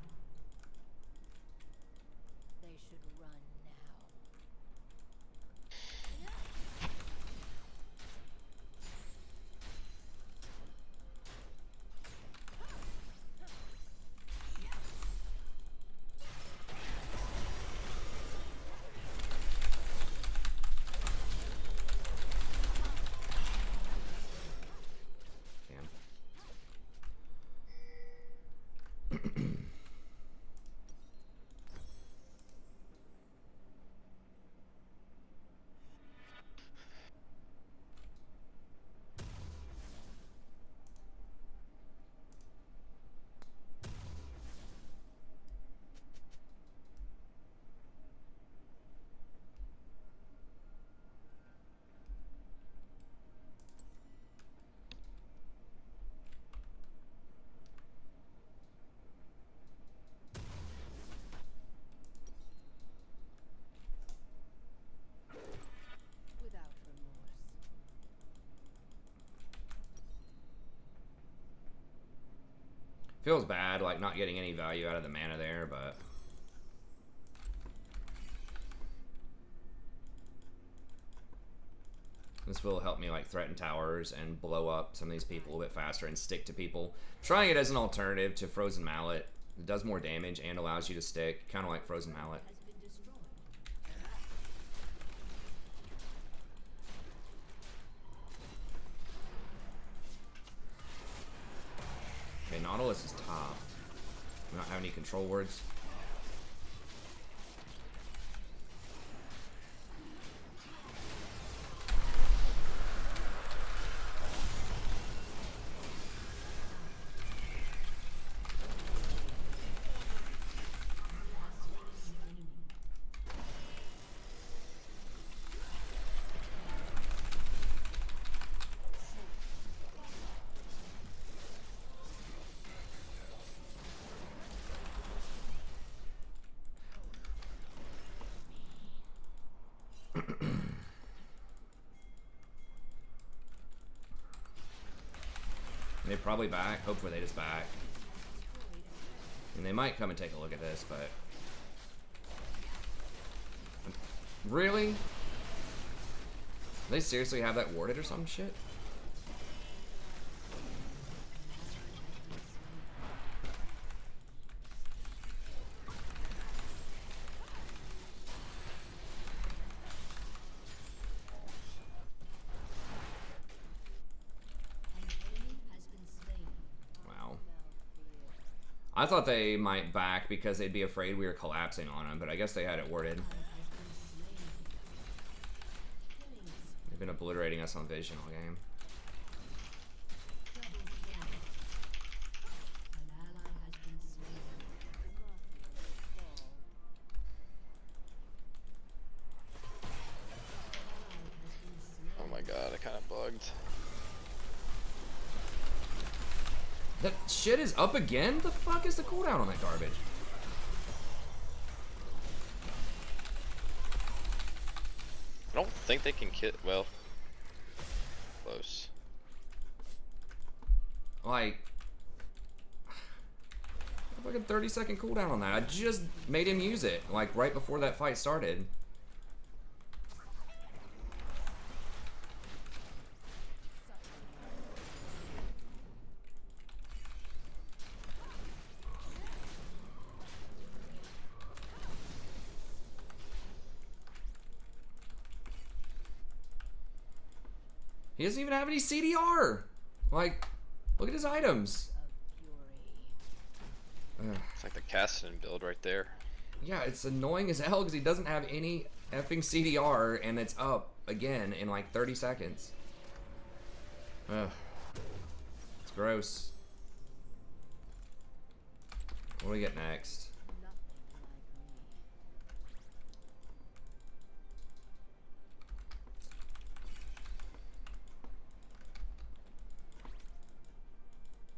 They should run now. Feels bad, like, not getting any value out of the mana there, but... This will help me, like, threaten towers and blow up some of these people a little bit faster and stick to people. Trying it as an alternative to Frozen Mallet. It does more damage and allows you to stick, kind of like Frozen Mallet. Okay, Nautilus is top. We don't have any control words. They're probably back. Hopefully they just back. And they might come and take a look at this, but... Really? They seriously have that warded or some shit? I thought they might back because they'd be afraid we were collapsing on them, but I guess they had it worded. They've been obliterating us on vision all game. Oh my god, I kind of bugged. That shit is up again? The fuck is the cooldown on that garbage? I don't think they can kill. Well, close. Like, fucking 30-second cooldown on that. I just made him use it, like, right before that fight started. He doesn't even have any CDR. Like, look at his items. It's like the Cassidy build right there. Yeah, it's annoying as hell because he doesn't have any effing CDR and it's up again in like 30 seconds. Ugh. It's gross. What do we get next?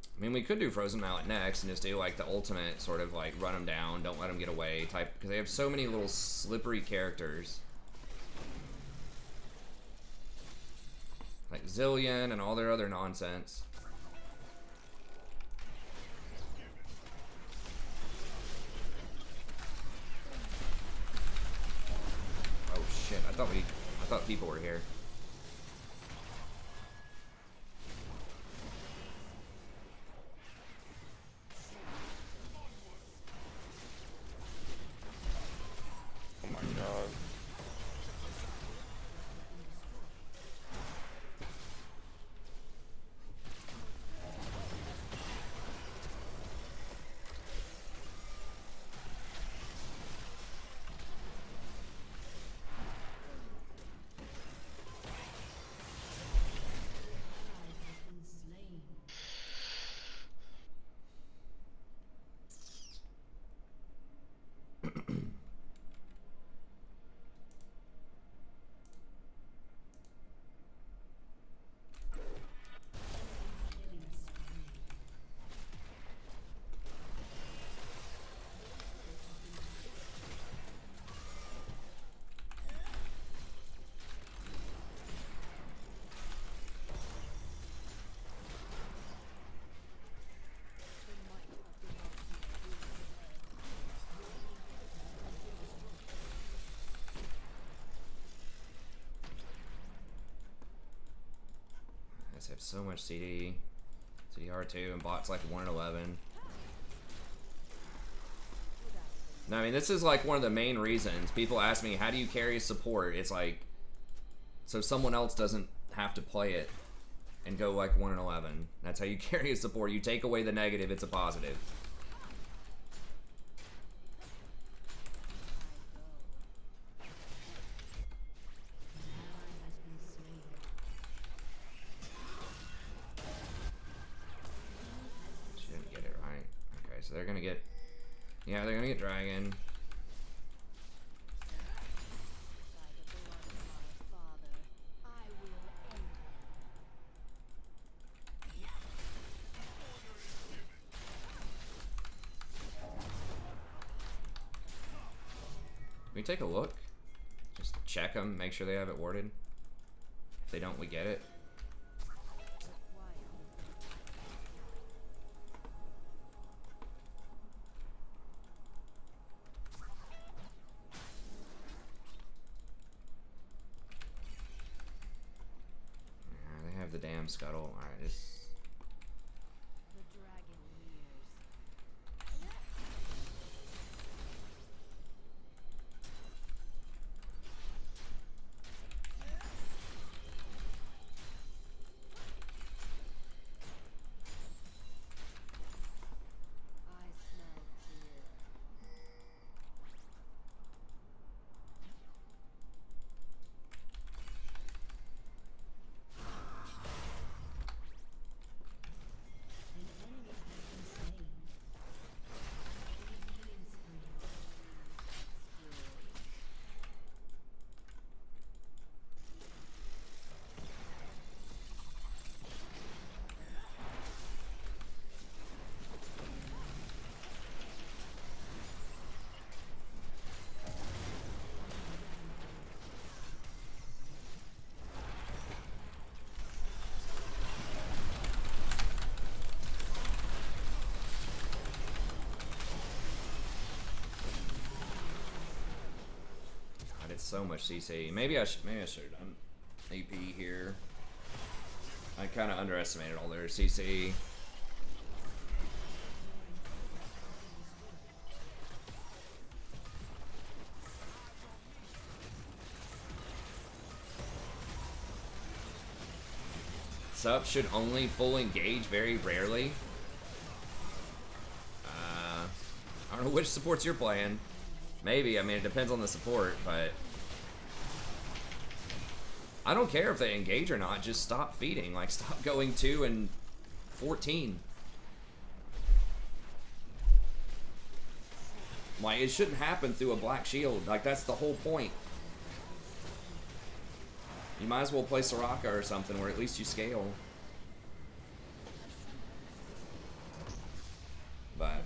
I mean, we could do Frozen Mallet next and just do like the ultimate sort of like run them down, don't let them get away type, because they have so many little slippery characters. Like Zillion and all their other nonsense. Oh shit, I thought people were here. guys have so much CD. CDR2 and bot's like 1 in 11. No, I mean, this is like one of the main reasons people ask me, how do you carry support? It's like, so someone else doesn't have to play it and go like 1 in 11. That's how you carry a support. You take away the negative, it's a positive. She didn't get it right. Okay, so they're gonna get, yeah, they're gonna get dragon. Can we take a look? Just check them, make sure they have it warded. If they don't, we get it. Yeah, they have the damn scuttle. Alright, this. So much CC. Maybe I should have done AP here. I kind of underestimated all their CC. Sup should only full engage very rarely. I don't know which supports you're playing. Maybe, I mean, it depends on the support, but I don't care if they engage or not, just stop feeding. Like, stop going 2 and 14. Like, it shouldn't happen through a black shield. Like, that's the whole point. You might as well play Soraka or something where at least you scale. But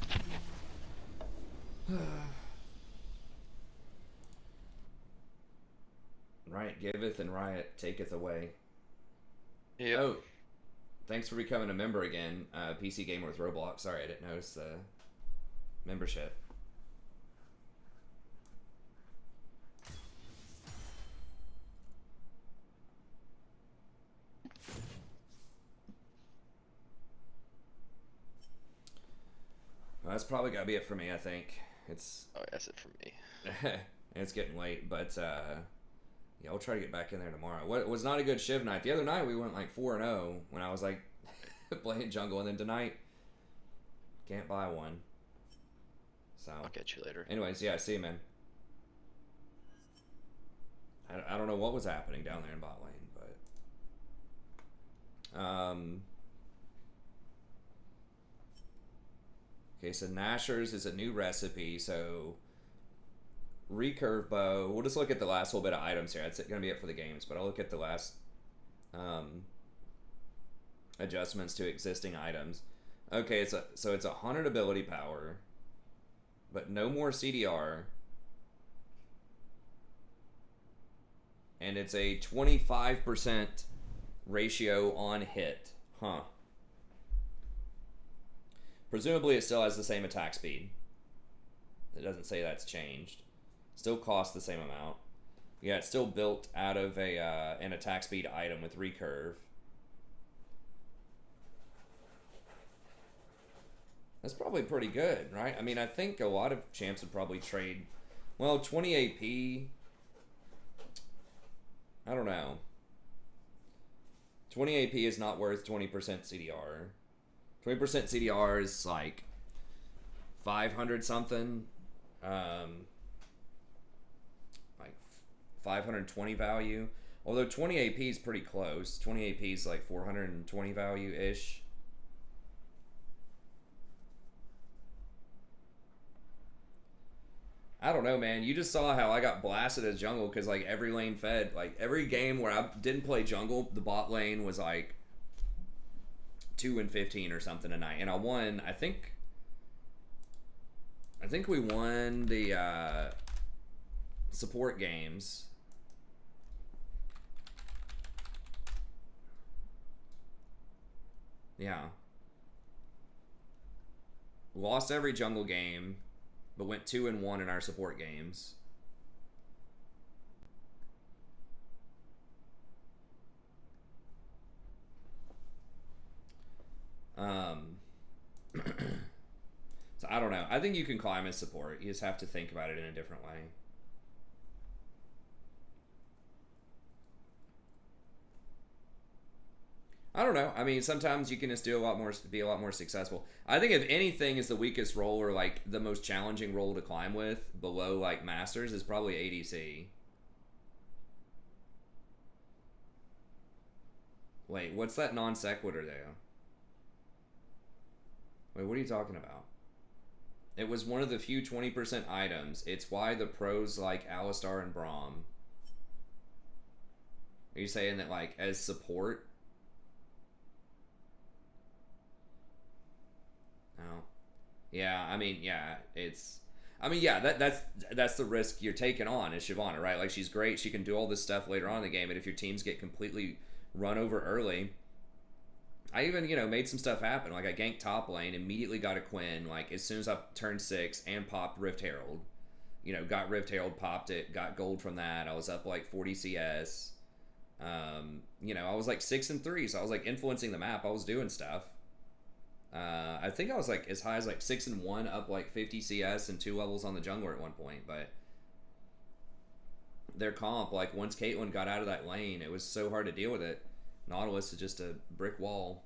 Riot giveth and Riot taketh away. Yep. Oh, thanks for becoming a member again, PC Gamer with Roblox. Sorry, I didn't notice the membership. Well, that's probably gotta be it for me, I think. It's Oh, that's it for me. it's getting late, but yeah, I'll try to get back in there tomorrow. What was not a good Shiv night. The other night we went like 4-0 when I was like playing jungle, and then tonight can't buy one. So I'll catch you later. Anyways, yeah, see you, man. I don't know what was happening down there in bot lane, but okay, so Nashor's is a new recipe, so recurve bow. We'll just look at the last little bit of items here. That's going to be it for the games, but I'll look at the last adjustments to existing items. Okay, so it's 100 ability power, but no more CDR, and it's a 25% ratio on hit. Huh. Presumably it still has the same attack speed. It doesn't say that's changed. Still costs the same amount. Yeah, it's still built out of an attack speed item with recurve. That's probably pretty good, right? I mean, I think a lot of champs would probably trade. Well, 20 AP. I don't know. 20 AP is not worth 20% CDR. 20% CDR is like 500 something. Like 520 value. Although 20 AP is pretty close. 20 AP is like 420 value ish. I don't know, man. You just saw how I got blasted as jungle because like every lane fed. Like every game where I didn't play jungle, the bot lane was like 2-15 or something tonight, and I won. I think we won the support games. Yeah. Lost every jungle game, but went 2-1 in our support games. So I don't know. I think you can climb as support. You just have to think about it in a different way. I don't know. I mean, sometimes you can just do a lot more, be a lot more successful. I think if anything is the weakest role or like the most challenging role to climb with below like masters is probably ADC. Wait, what's that non sequitur there? Wait, what are you talking about? It was one of the few 20% items. It's why the pros like Alistar and Braum. Are you saying that like as support? No. Yeah, I mean, yeah, it's. I mean, yeah, that's the risk you're taking on is Shyvana, right? Like she's great, she can do all this stuff later on in the game, and if your teams get completely run over early, I even, you know, made some stuff happen. Like I ganked top lane, immediately got a Quinn, like as soon as I turned 6 and popped Rift Herald. You know, got Rift Herald, popped it, got gold from that. I was up like 40 CS. You know, I was like 6-3, so I was like influencing the map. I was doing stuff. I think I was like as high as like 6-1, up like 50 CS and 2 levels on the jungler at one point, but their comp, like once Caitlyn got out of that lane, it was so hard to deal with it. Nautilus is just a brick wall.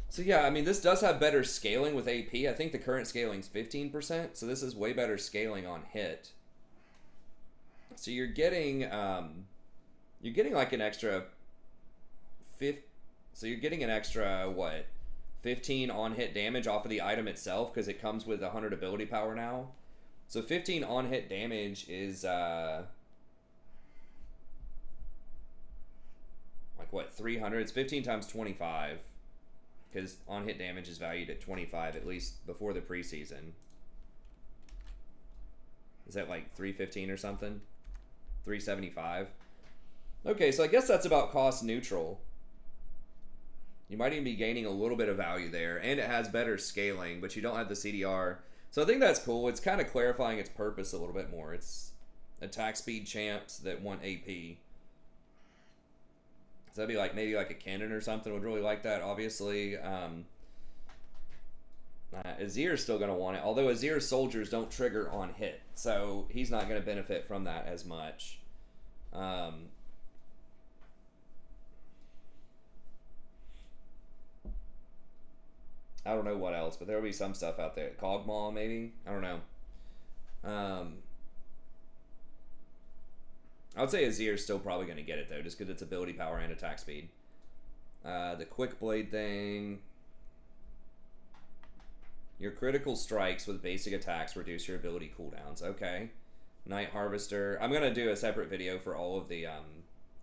So yeah, I mean, this does have better scaling with AP. I think the current scaling is 15%, so this is way better scaling on hit. So you're getting like an extra so you're getting an extra what, 15 on hit damage off of the item itself because it comes with 100 ability power now. So 15 on hit damage is like what, 300? It's 15 times 25 because on hit damage is valued at 25 at least before the preseason. Is that like 315 or something? 375. Okay, so I guess that's about cost neutral. You might even be gaining a little bit of value there, and it has better scaling, but you don't have the CDR. So I think that's cool. It's kind of clarifying its purpose a little bit more. It's attack speed champs that want AP. So that'd be like maybe like a cannon or something would really like that, obviously. Azir's still going to want it, although Azir's soldiers don't trigger on hit, so he's not going to benefit from that as much. I don't know what else, but there will be some stuff out there. Cogmaw, maybe? I don't know. I would say Azir's still probably going to get it, though, just because it's ability power and attack speed. The Quick Blade thing. Your critical strikes with basic attacks reduce your ability cooldowns. Okay. Night Harvester. I'm going to do a separate video for all of the,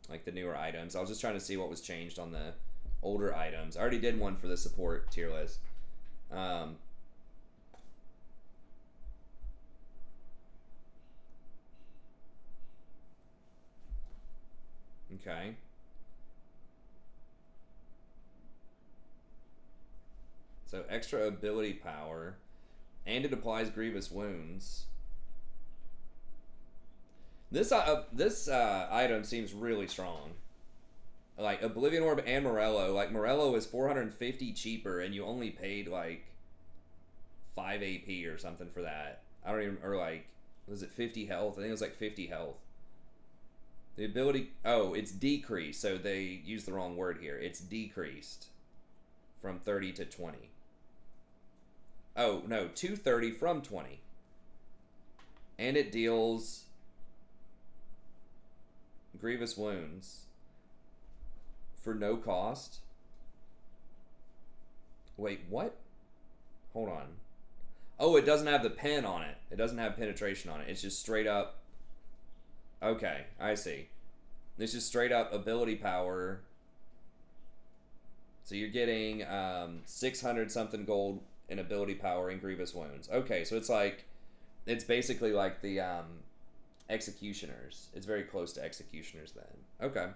like, the newer items. I was just trying to see what was changed on the older items. I already did one for the support tier list. Okay. So extra ability power, and it applies grievous wounds. This item seems really strong. like Oblivion Orb and Morello. Like Morello is 450 cheaper, and you only paid like 5 AP or something for that. I don't even, or like, was it 50 health? I think it was like 50 health. The ability, oh, it's decreased, so they used the wrong word here. It's decreased from 30 to 20. Oh, no, 230 from 20. And it deals grievous wounds for no cost. Wait, what? Hold on. Oh, it doesn't have the pen on it. It doesn't have penetration on it. It's just straight up. Okay, I see. It's just straight up ability power. So you're getting 600 something gold in ability power and grievous wounds. Okay, so it's like, it's basically like the executioners. It's very close to executioners then. Okay.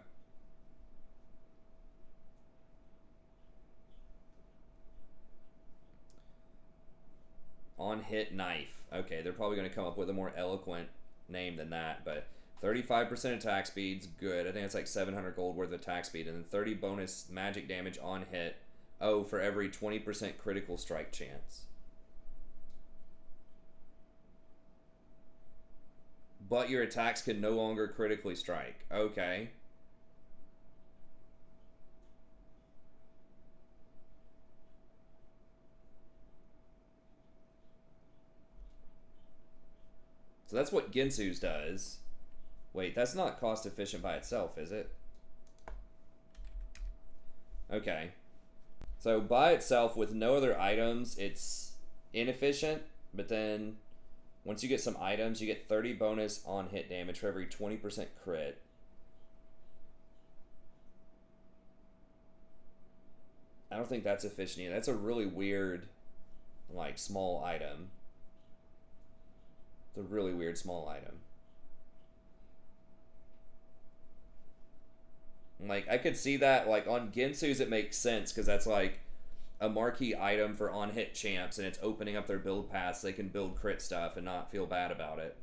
On hit knife. Okay, they're probably going to come up with a more eloquent name than that, but 35% attack speed's good. I think it's like 700 gold worth of attack speed, and then 30 bonus magic damage on hit. Oh, for every 20% critical strike chance. But your attacks can no longer critically strike. Okay. So that's what Ginsu's does. Wait, that's not cost efficient by itself, is it? Okay. So by itself, with no other items, it's inefficient, but then once you get some items, you get 30 bonus on hit damage for every 20% crit. I don't think that's efficient either. That's a really weird, like, small item. It's a really weird small item. Like, I could see that, like, on Ginsu's it makes sense, because that's, like, a marquee item for on-hit champs, and it's opening up their build paths so they can build crit stuff and not feel bad about it.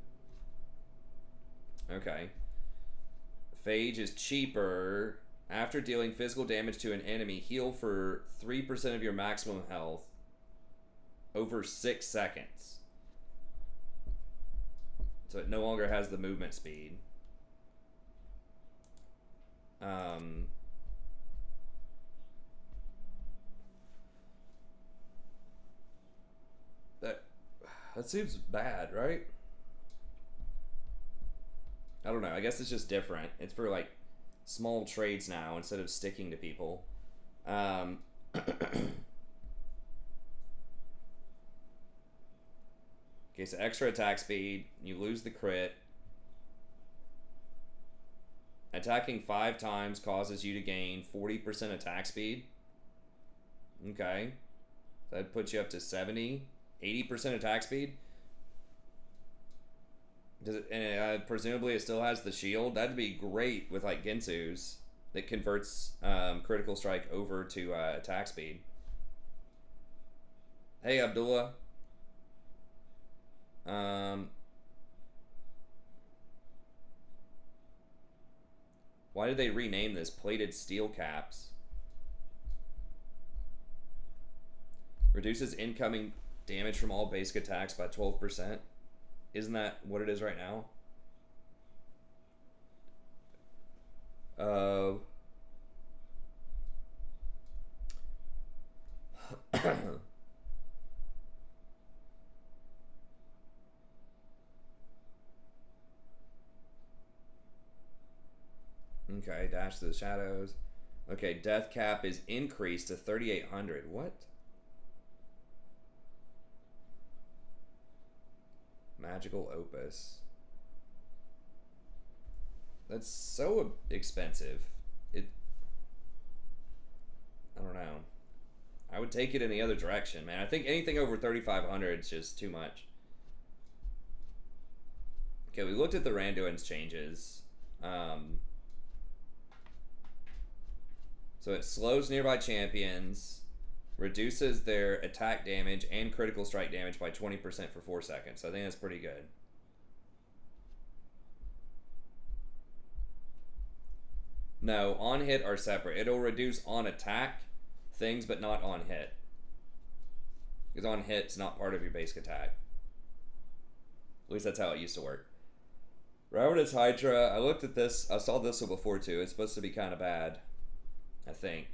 Okay. Phage is cheaper. After dealing physical damage to an enemy, heal for 3% of your maximum health over 6 seconds. So it no longer has the movement speed. That seems bad, right? I don't know. I guess it's just different. It's for like small trades now instead of sticking to people. Okay, so extra attack speed. You lose the crit. Attacking 5 times causes you to gain 40% attack speed. Okay. That puts you up to 70, 80% attack speed. Does it, and presumably it still has the shield. That'd be great with like Ginsu's that converts critical strike over to attack speed. Hey, Abdullah. Why did they rename this? Plated steel caps. Reduces incoming damage from all basic attacks by 12%. Isn't that what it is right now? Okay, dash to the shadows. Okay, death cap is increased to 3,800. What? Magical opus. That's so expensive. I don't know. I would take it in the other direction, man. I think anything over 3,500 is just too much. Okay, we looked at the Randuin's changes. So it slows nearby champions, reduces their attack damage and critical strike damage by 20% for 4 seconds. So I think that's pretty good. No, on hit are separate. It'll reduce on attack things, but not on hit. Because on hit's not part of your basic attack. At least that's how it used to work. Ravenous Hydra, I looked at this. I saw this one before too. It's supposed to be kind of bad, I think.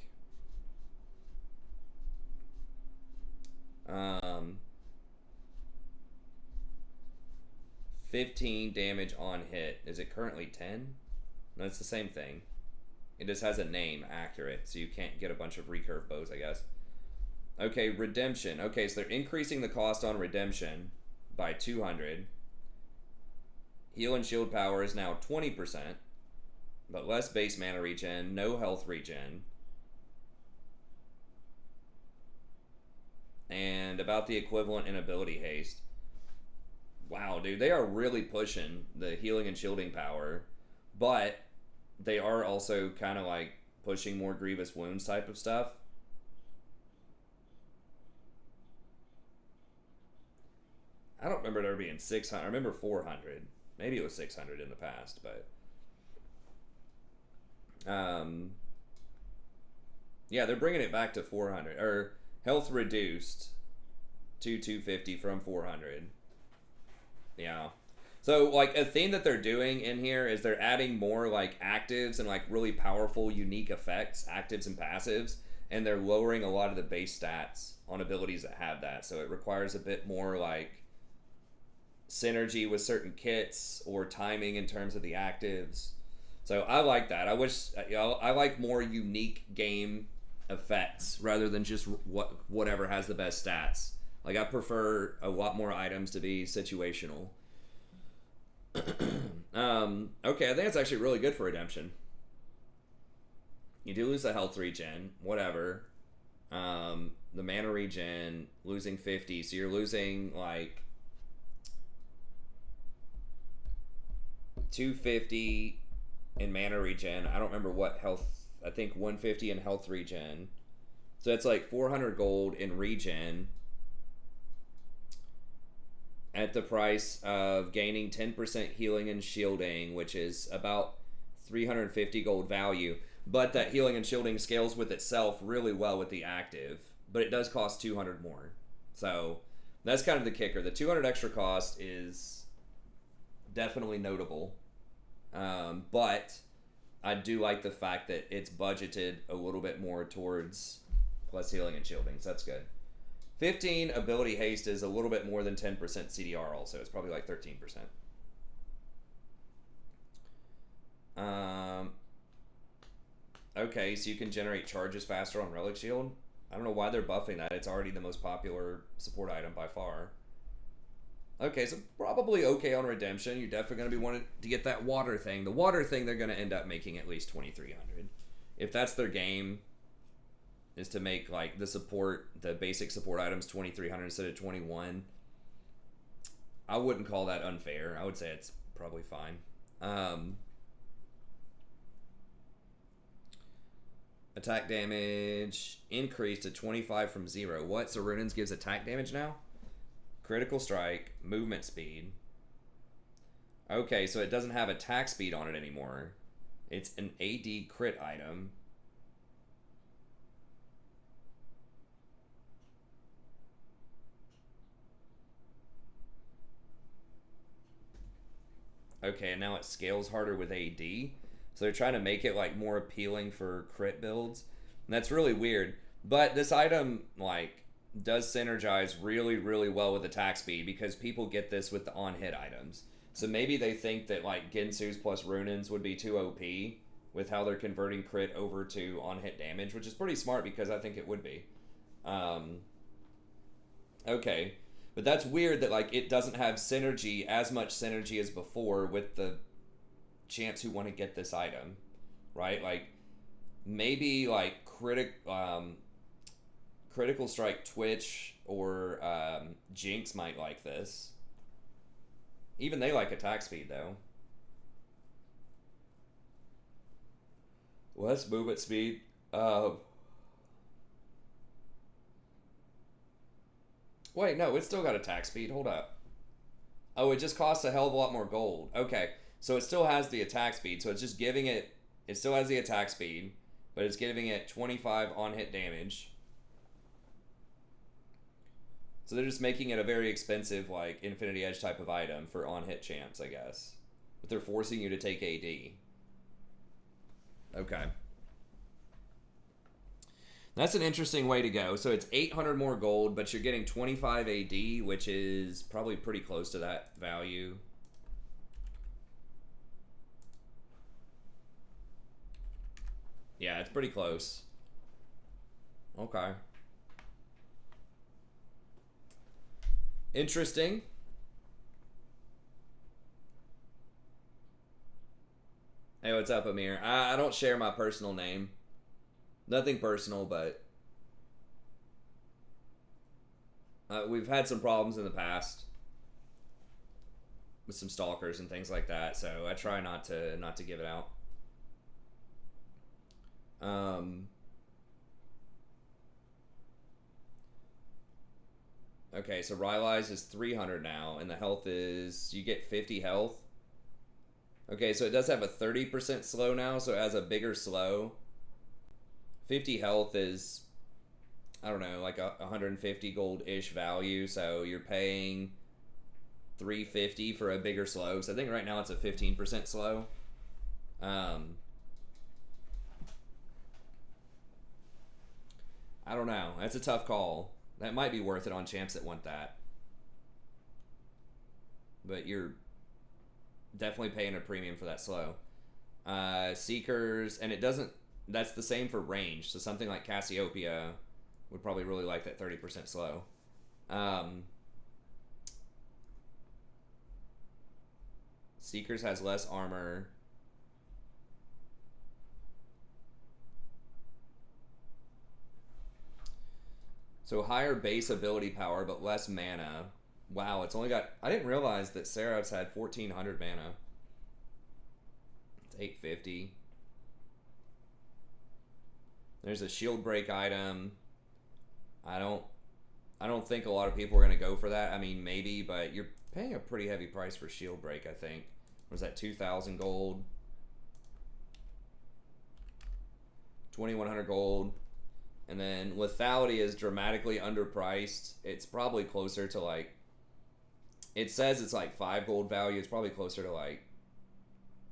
15 damage on hit. Is it currently 10? No, it's the same thing. It just has a name, accurate, so you can't get a bunch of recurve bows, I guess. Okay, redemption. Okay, so they're increasing the cost on redemption by 200. Heal and shield power is now 20%, but less base mana regen, no health regen. And about the equivalent in ability haste. Wow, dude, they are really pushing the healing and shielding power, but they are also kind of like pushing more grievous wounds type of stuff. I don't remember there being 600. I remember 400. Maybe it was 600 in the past, but yeah, they're bringing it back to 400 or health reduced to 250 from 400. Yeah. So like a thing that they're doing in here is they're adding more like actives and like really powerful unique effects, actives and passives, and they're lowering a lot of the base stats on abilities that have that. So it requires a bit more like synergy with certain kits or timing in terms of the actives. So I like that. I wish, you know, I like more unique game effects rather than just whatever has the best stats. Like I prefer a lot more items to be situational. Okay, I think it's actually really good for redemption. You do lose the health regen, whatever. The mana regen, losing 50, so you're losing like 250 in mana regen. I don't remember what health. I think 150 in health regen. So that's like 400 gold in regen at the price of gaining 10% healing and shielding, which is about 350 gold value. But that healing and shielding scales with itself really well with the active, but it does cost 200 more. So that's kind of the kicker. The 200 extra cost is definitely notable. But I do like the fact that it's budgeted a little bit more towards plus healing and shielding, so that's good. 15 ability haste is a little bit more than 10% CDR also. It's probably like 13%. Okay, so you can generate charges faster on Relic Shield. I don't know why they're buffing that. It's already the most popular support item by far. Okay, so probably okay on redemption. You're definitely going to be wanting to get that water thing. The water thing, they're going to end up making at least 2,300. If that's their game, is to make like the basic support items 2,300 instead of 21. I wouldn't call that unfair. I would say it's probably fine. Attack damage increased to 25 from 0. What? So Runins gives attack damage now? Critical strike, movement speed. Okay, so it doesn't have attack speed on it anymore. It's an AD crit item. Okay, and now it scales harder with AD. So they're trying to make it like more appealing for crit builds. And that's really weird. But this item like does synergize really, really well with attack speed because people get this with the on-hit items. So maybe they think that like Gensu's plus Runins would be too OP with how they're converting crit over to on-hit damage, which is pretty smart because I think it would be. Okay. But that's weird that like it doesn't have synergy, as much synergy as before with the chance who want to get this item, right? Like maybe like critical strike Twitch or Jinx might like this. Even they like attack speed though. Less movement speed. Wait, no, it's still got attack speed. Hold up. Oh, it just costs a hell of a lot more gold. Okay, so it still has the attack speed, so it's just giving it It still has the attack speed, but it's giving it 25 on-hit damage. So they're just making it a very expensive, like, Infinity Edge type of item for on-hit champs, I guess. But they're forcing you to take AD. Okay. That's an interesting way to go. So it's 800 more gold, but you're getting 25 AD, which is probably pretty close to that value. Yeah, it's pretty close. Okay. Interesting. Hey, what's up, Amir? I don't share my personal name. Nothing personal, but we've had some problems in the past with some stalkers and things like that, so I try not to give it out. Okay, so Rylai's is 300 now, and the health is, you get 50 health. Okay, so it does have a 30% slow now, so it has a bigger slow. 50 health is, I don't know, like a 150 gold-ish value, so you're paying 350 for a bigger slow. So I think right now it's a 15% slow. I don't know. That's a tough call. That might be worth it on champs that want that. But you're definitely paying a premium for that slow. Seekers, and it doesn't, that's the same for range. So something like Cassiopeia would probably really like that 30% slow. Seekers has less armor. So higher base ability power, but less mana. Wow, it's only got... I didn't realize that Seraph's had 1,400 mana. It's 850. There's a shield break item. I don't think a lot of people are going to go for that. I mean, maybe, but you're paying a pretty heavy price for shield break, I think. Was that 2,000 gold? 2,100 gold. And then lethality is dramatically underpriced. It's probably closer to like, it says it's like 5 gold value. It's probably closer to like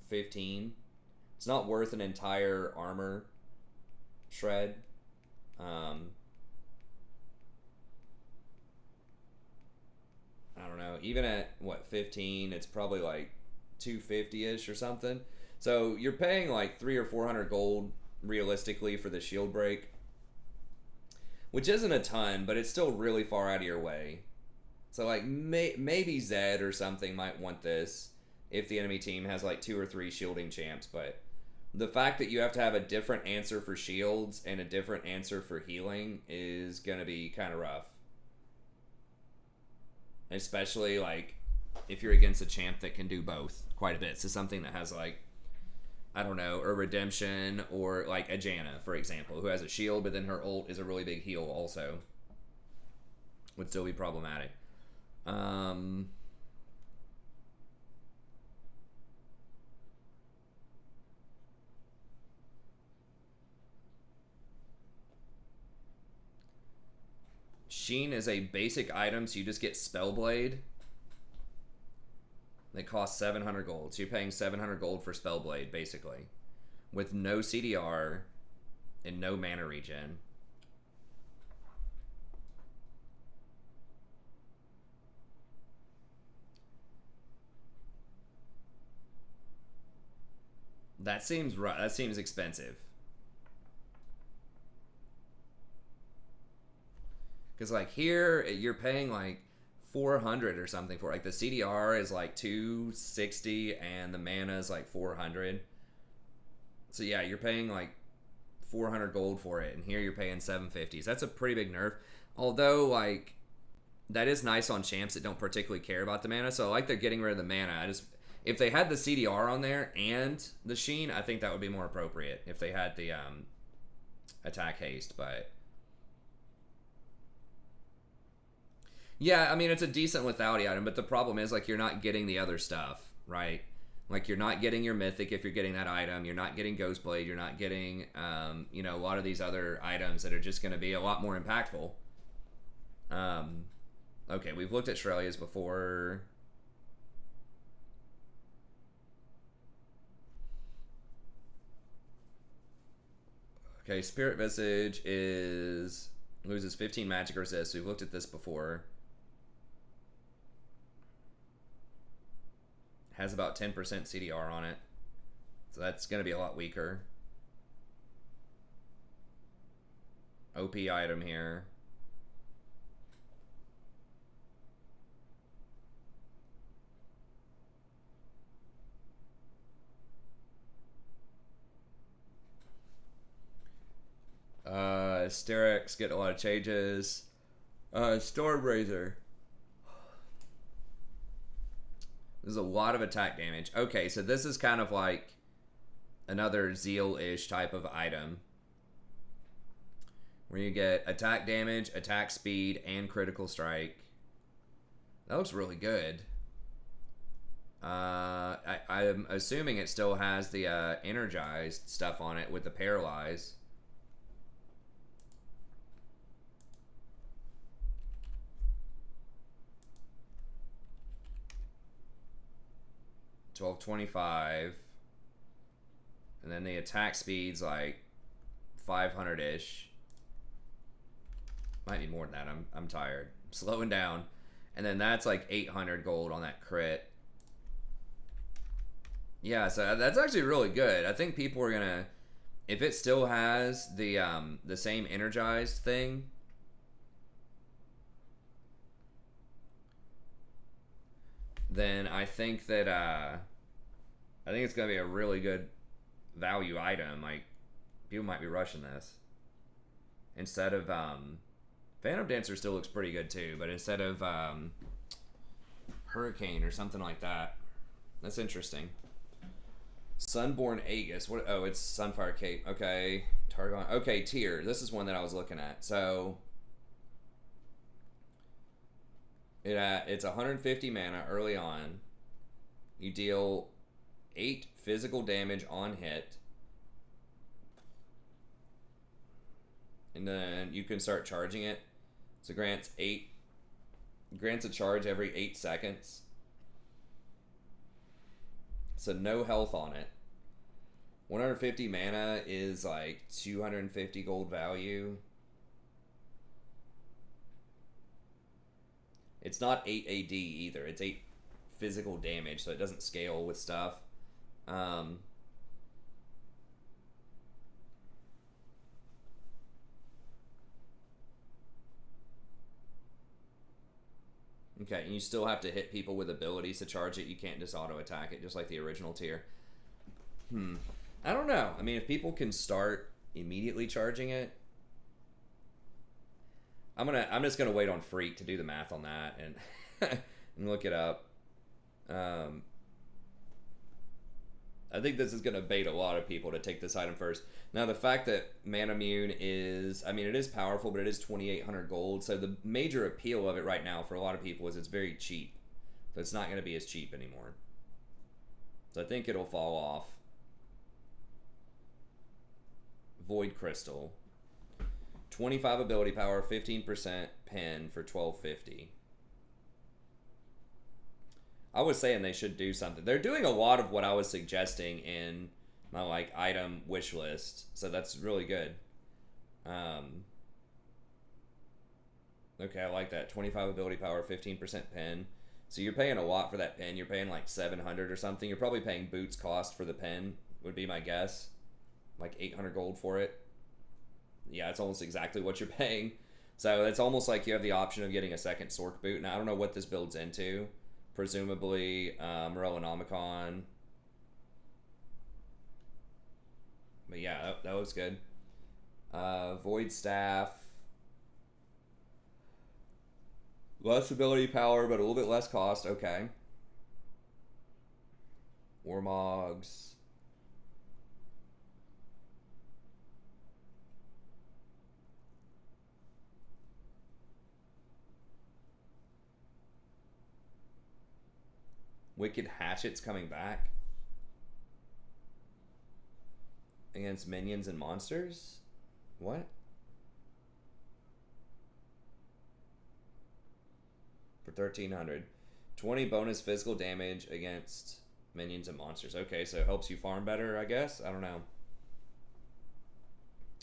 15. It's not worth an entire armor shred. I don't know. Even at what, 15, it's probably like 250-ish or something. So you're paying like 300 or 400 gold realistically for the shield break, which isn't a ton, but it's still really far out of your way. So like maybe Zed or something might want this if the enemy team has like 2 or 3 shielding champs, but the fact that you have to have a different answer for shields and a different answer for healing is gonna be kind of rough. Especially like if you're against a champ that can do both quite a bit. So something that has like, I don't know, a redemption, or like a Janna, for example, who has a shield, but then her ult is a really big heal also. Would still be problematic. Sheen is a basic item, so you just get Spellblade. They cost 700 gold. So you're paying 700 gold for Spellblade, basically. With no CDR and no mana regen. That seems expensive. Because like here, you're paying like 400 or something for, like, the CDR is like 260 and the mana is like 400. So yeah, you're paying like 400 gold for it, and here you're paying 750. So that's a pretty big nerf. Although like that is nice on champs that don't particularly care about the mana. So I like they're getting rid of the mana. If they had the CDR on there and the Sheen, I think that would be more appropriate if they had the attack haste, but yeah, I mean, it's a decent lethality item, but the problem is, like, you're not getting the other stuff, right? Like, you're not getting your mythic if you're getting that item. You're not getting Ghostblade. You're not getting, you know, a lot of these other items that are just going to be a lot more impactful. Okay, we've looked at Shrelia's before. Okay, Spirit Visage loses 15 magic resist. We've looked at this before. Has about 10% CDR on it. So that's going to be a lot weaker. OP item here. Sterix get a lot of changes. Stormraiser. There's a lot of attack damage. Okay, so this is kind of like another Zeal-ish type of item. Where you get attack damage, attack speed, and critical strike. That looks really good. I'm assuming it still has the energized stuff on it with the paralyze. $12.25, and then the attack speed's like 500-ish. Might be more than that. I'm tired. I'm slowing down, and then that's like 800 gold on that crit. Yeah, so that's actually really good. I think people are gonna, if it still has the same energized thing. Then I think that I think it's gonna be a really good value item. Like, people might be rushing this instead of Phantom Dancer still looks pretty good too, but instead of Hurricane or something like that. That's interesting. Sunborn Aegis. What? Oh, it's Sunfire Cape. Okay, Targon. Okay, tier. This is one that I was looking at. So it's 150 mana early on. You deal 8 physical damage on hit. And then you can start charging it. So grants a charge every 8 seconds. So no health on it. 150 mana is like 250 gold value. It's not 8 AD either. It's 8 physical damage, so it doesn't scale with stuff. Okay, and you still have to hit people with abilities to charge it. You can't just auto attack it, just like the original tier. I don't know. I mean, if people can start immediately charging it, I'm just gonna wait on Freak to do the math on that and and look it up. I think this is gonna bait a lot of people to take this item first. Now, the fact that Manamune is, I mean, it is powerful, but it is 2,800 gold. So the major appeal of it right now for a lot of people is it's very cheap. So it's not going to be as cheap anymore. So I think it'll fall off. Void Crystal. 25 ability power, 15% pen for 1250. I was saying they should do something. They're doing a lot of what I was suggesting in my like item wish list, so that's really good. Okay, I like that. 25 ability power, 15% pen. So you're paying a lot for that pen. You're paying like 700 or something. You're probably paying Boots cost for the pen, would be my guess. Like 800 gold for it. Yeah, it's almost exactly what you're paying. So it's almost like you have the option of getting a second Sork boot. Now, I don't know what this builds into. Presumably, Morellonomicon. But yeah, that looks good. Void Staff. Less ability power, but a little bit less cost. Okay. Warmogs. Wicked Hatchet's coming back. against minions and monsters? What? For 1300. 20 bonus physical damage against minions and monsters. Okay, so it helps you farm better, I guess? I don't know.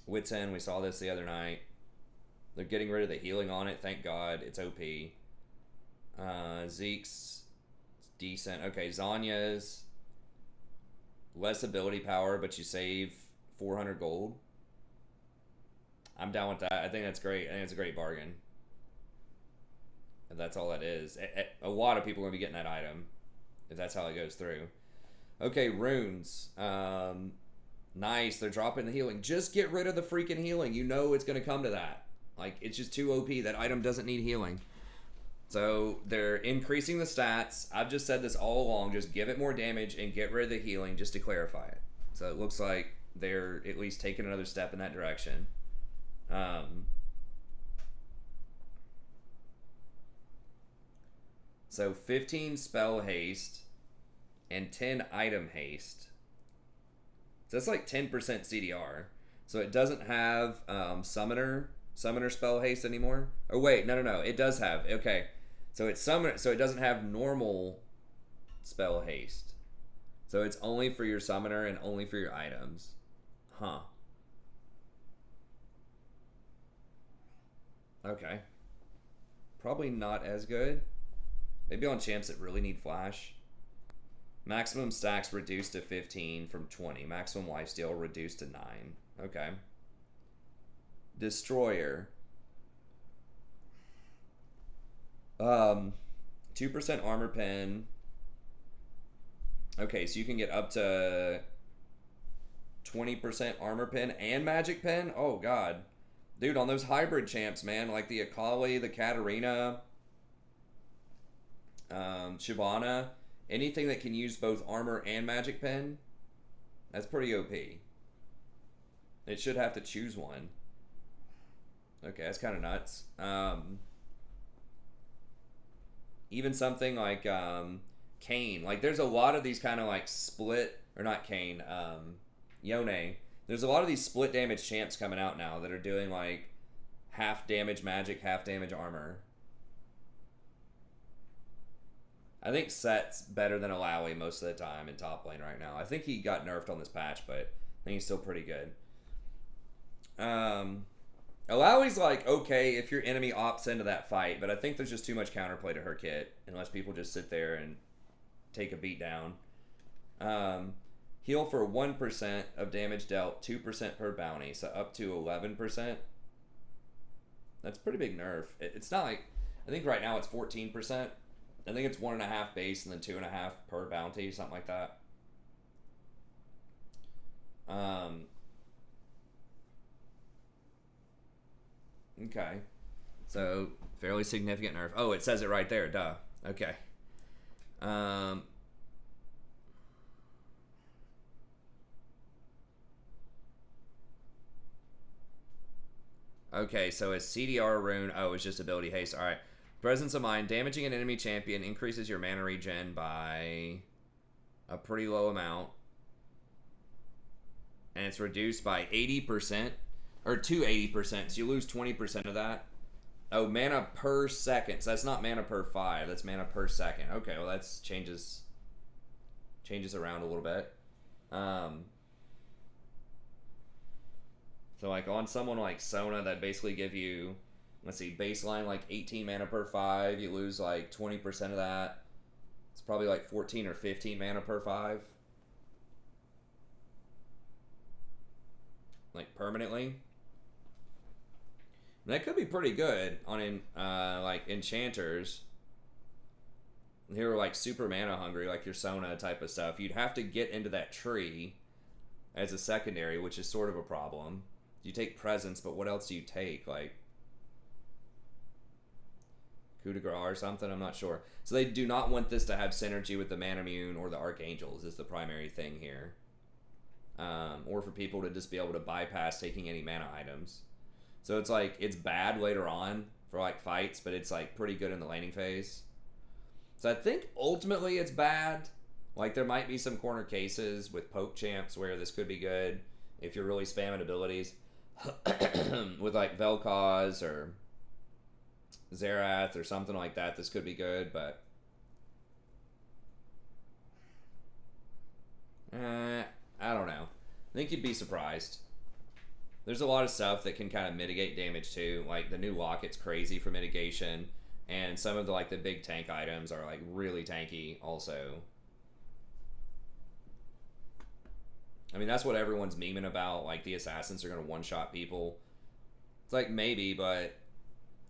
Wits End, we saw this the other night. They're getting rid of the healing on it, thank God. It's OP. Zeke's decent. Okay, Zanya's less ability power, but you save 400 gold. I'm down with that. I think that's great. I think it's a great bargain. If that's all that is. A lot of people are going to be getting that item if that's how it goes through. Okay, runes. Nice. They're dropping the healing. Just get rid of the freaking healing. You know it's going to come to that. Like, it's just too OP. That item doesn't need healing. So they're increasing the stats. I've just said this all along. Just give it more damage and get rid of the healing just to clarify it. So it looks like they're at least taking another step in that direction. So 15 spell haste and 10 item haste. So that's like 10% CDR. So it doesn't have summoner spell haste anymore. Oh wait, no. It does have. Okay. So it's summoner, so it doesn't have normal spell haste. So it's only for your summoner and only for your items. Huh. Okay. Probably not as good. Maybe on champs that really need flash. Maximum stacks reduced to 15 from 20. Maximum lifesteal reduced to 9. Okay. Destroyer. 2% armor pen. Okay, so you can get up to 20% armor pen and magic pen? Oh, God. Dude, on those hybrid champs, man, like the Akali, the Katarina, Shyvana, anything that can use both armor and magic pen, that's pretty OP. It should have to choose one. Okay, that's kind of nuts. Even something like Kayn. Like, there's a lot of these kind of like split, or not Kayn, Yone. There's a lot of these split damage champs coming out now that are doing like half damage magic, half damage armor. I think Set's better than Alawi most of the time in top lane right now. I think he got nerfed on this patch, but I think he's still pretty good. Alawi's like okay if your enemy opts into that fight, but I think there's just too much counterplay to her kit unless people just sit there and take a beat down. Heal for 1% of damage dealt, 2% per bounty, so up to 11%. That's a pretty big nerf. It's not like, I think right now it's 14%. I think it's 1.5 base and then 2.5 per bounty, something like that. Okay. So, fairly significant nerf. Oh, it says it right there, duh. Okay. Okay, so a CDR rune. Oh, it's just ability haste. Alright. Presence of Mind. Damaging an enemy champion increases your mana regen by a pretty low amount. And it's reduced by 80%. Or to 80%. So you lose 20% of that. Oh, mana per second. So that's not mana per 5. That's mana per second. Okay, well that's changes around a little bit. So like on someone like Senna that basically give you, let's see, baseline like 18 mana per 5. You lose like 20% of that. It's probably like 14 or 15 mana per 5. Like permanently. And that could be pretty good on like enchanters. Who are like super mana hungry, like your Sona type of stuff. You'd have to get into that tree as a secondary, which is sort of a problem. You take presence, but what else do you take? Like coup de grace or something? I'm not sure. So they do not want this to have synergy with the Manamune or the Archangels is the primary thing here. Or for people to just be able to bypass taking any mana items. So it's like, it's bad later on for like fights, but it's like pretty good in the laning phase. So I think ultimately it's bad. Like there might be some corner cases with poke champs where this could be good. if you're really spamming abilities with like Vel'Koz or Xerath or something like that, this could be good, but I don't know. I think you'd be surprised. There's a lot of stuff that can kind of mitigate damage too. Like the new locket's crazy for mitigation, and some of the like the big tank items are like really tanky also. I mean, that's what everyone's memeing about. Like the assassins are gonna one-shot people. It's like maybe, but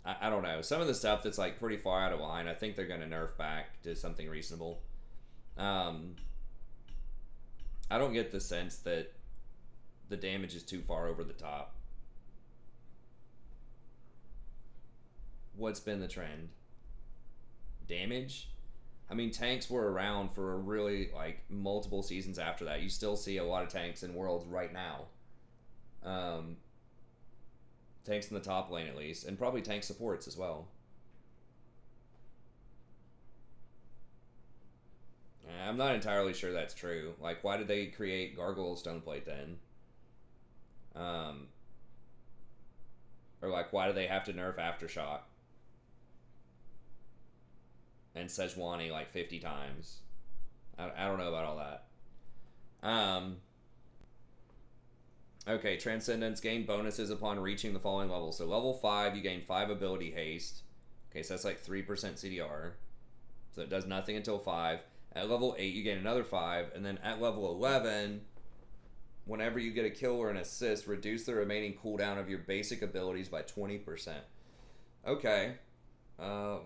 I don't know. Some of the stuff that's like pretty far out of line, I think they're gonna nerf back to something reasonable. I don't get the sense that the damage is too far over the top. What's been the trend? Damage? I mean, tanks were around for a really, like, multiple seasons after that. You still see a lot of tanks in Worlds right now. Tanks in the top lane, at least. And probably tank supports as well. I'm not entirely sure that's true. Like, why did they create Gargoyle Stoneplate then? Or, like, why do they have to nerf Aftershock? And Sejuani like 50 times. I don't know about all that. Okay, Transcendence. Gain bonuses upon reaching the following level. So level 5, you gain 5 ability haste. Okay, so that's like 3% CDR. So it does nothing until 5. At level 8, you gain another 5. And then at level 11, whenever you get a kill or an assist, reduce the remaining cooldown of your basic abilities by 20%. Okay. So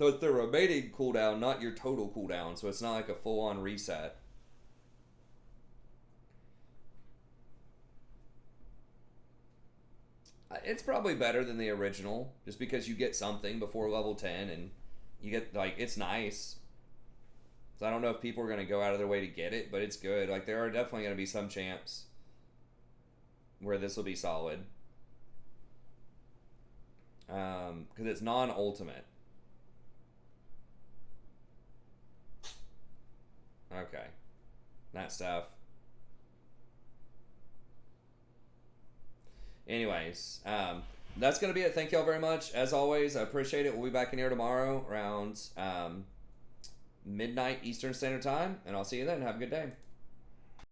it's the remaining cooldown, not your total cooldown. So it's not like a full-on reset. It's probably better than the original, just because you get something before level 10, and you get, like, it's nice. So I don't know if people are going to go out of their way to get it, but it's good. Like, there are definitely going to be some champs where this will be solid. Because it's non-ultimate. Okay. That stuff. Anyways, that's going to be it. Thank y'all very much. As always, I appreciate it. We'll be back in here tomorrow around midnight Eastern Standard Time, and I'll see you then. Have a good day.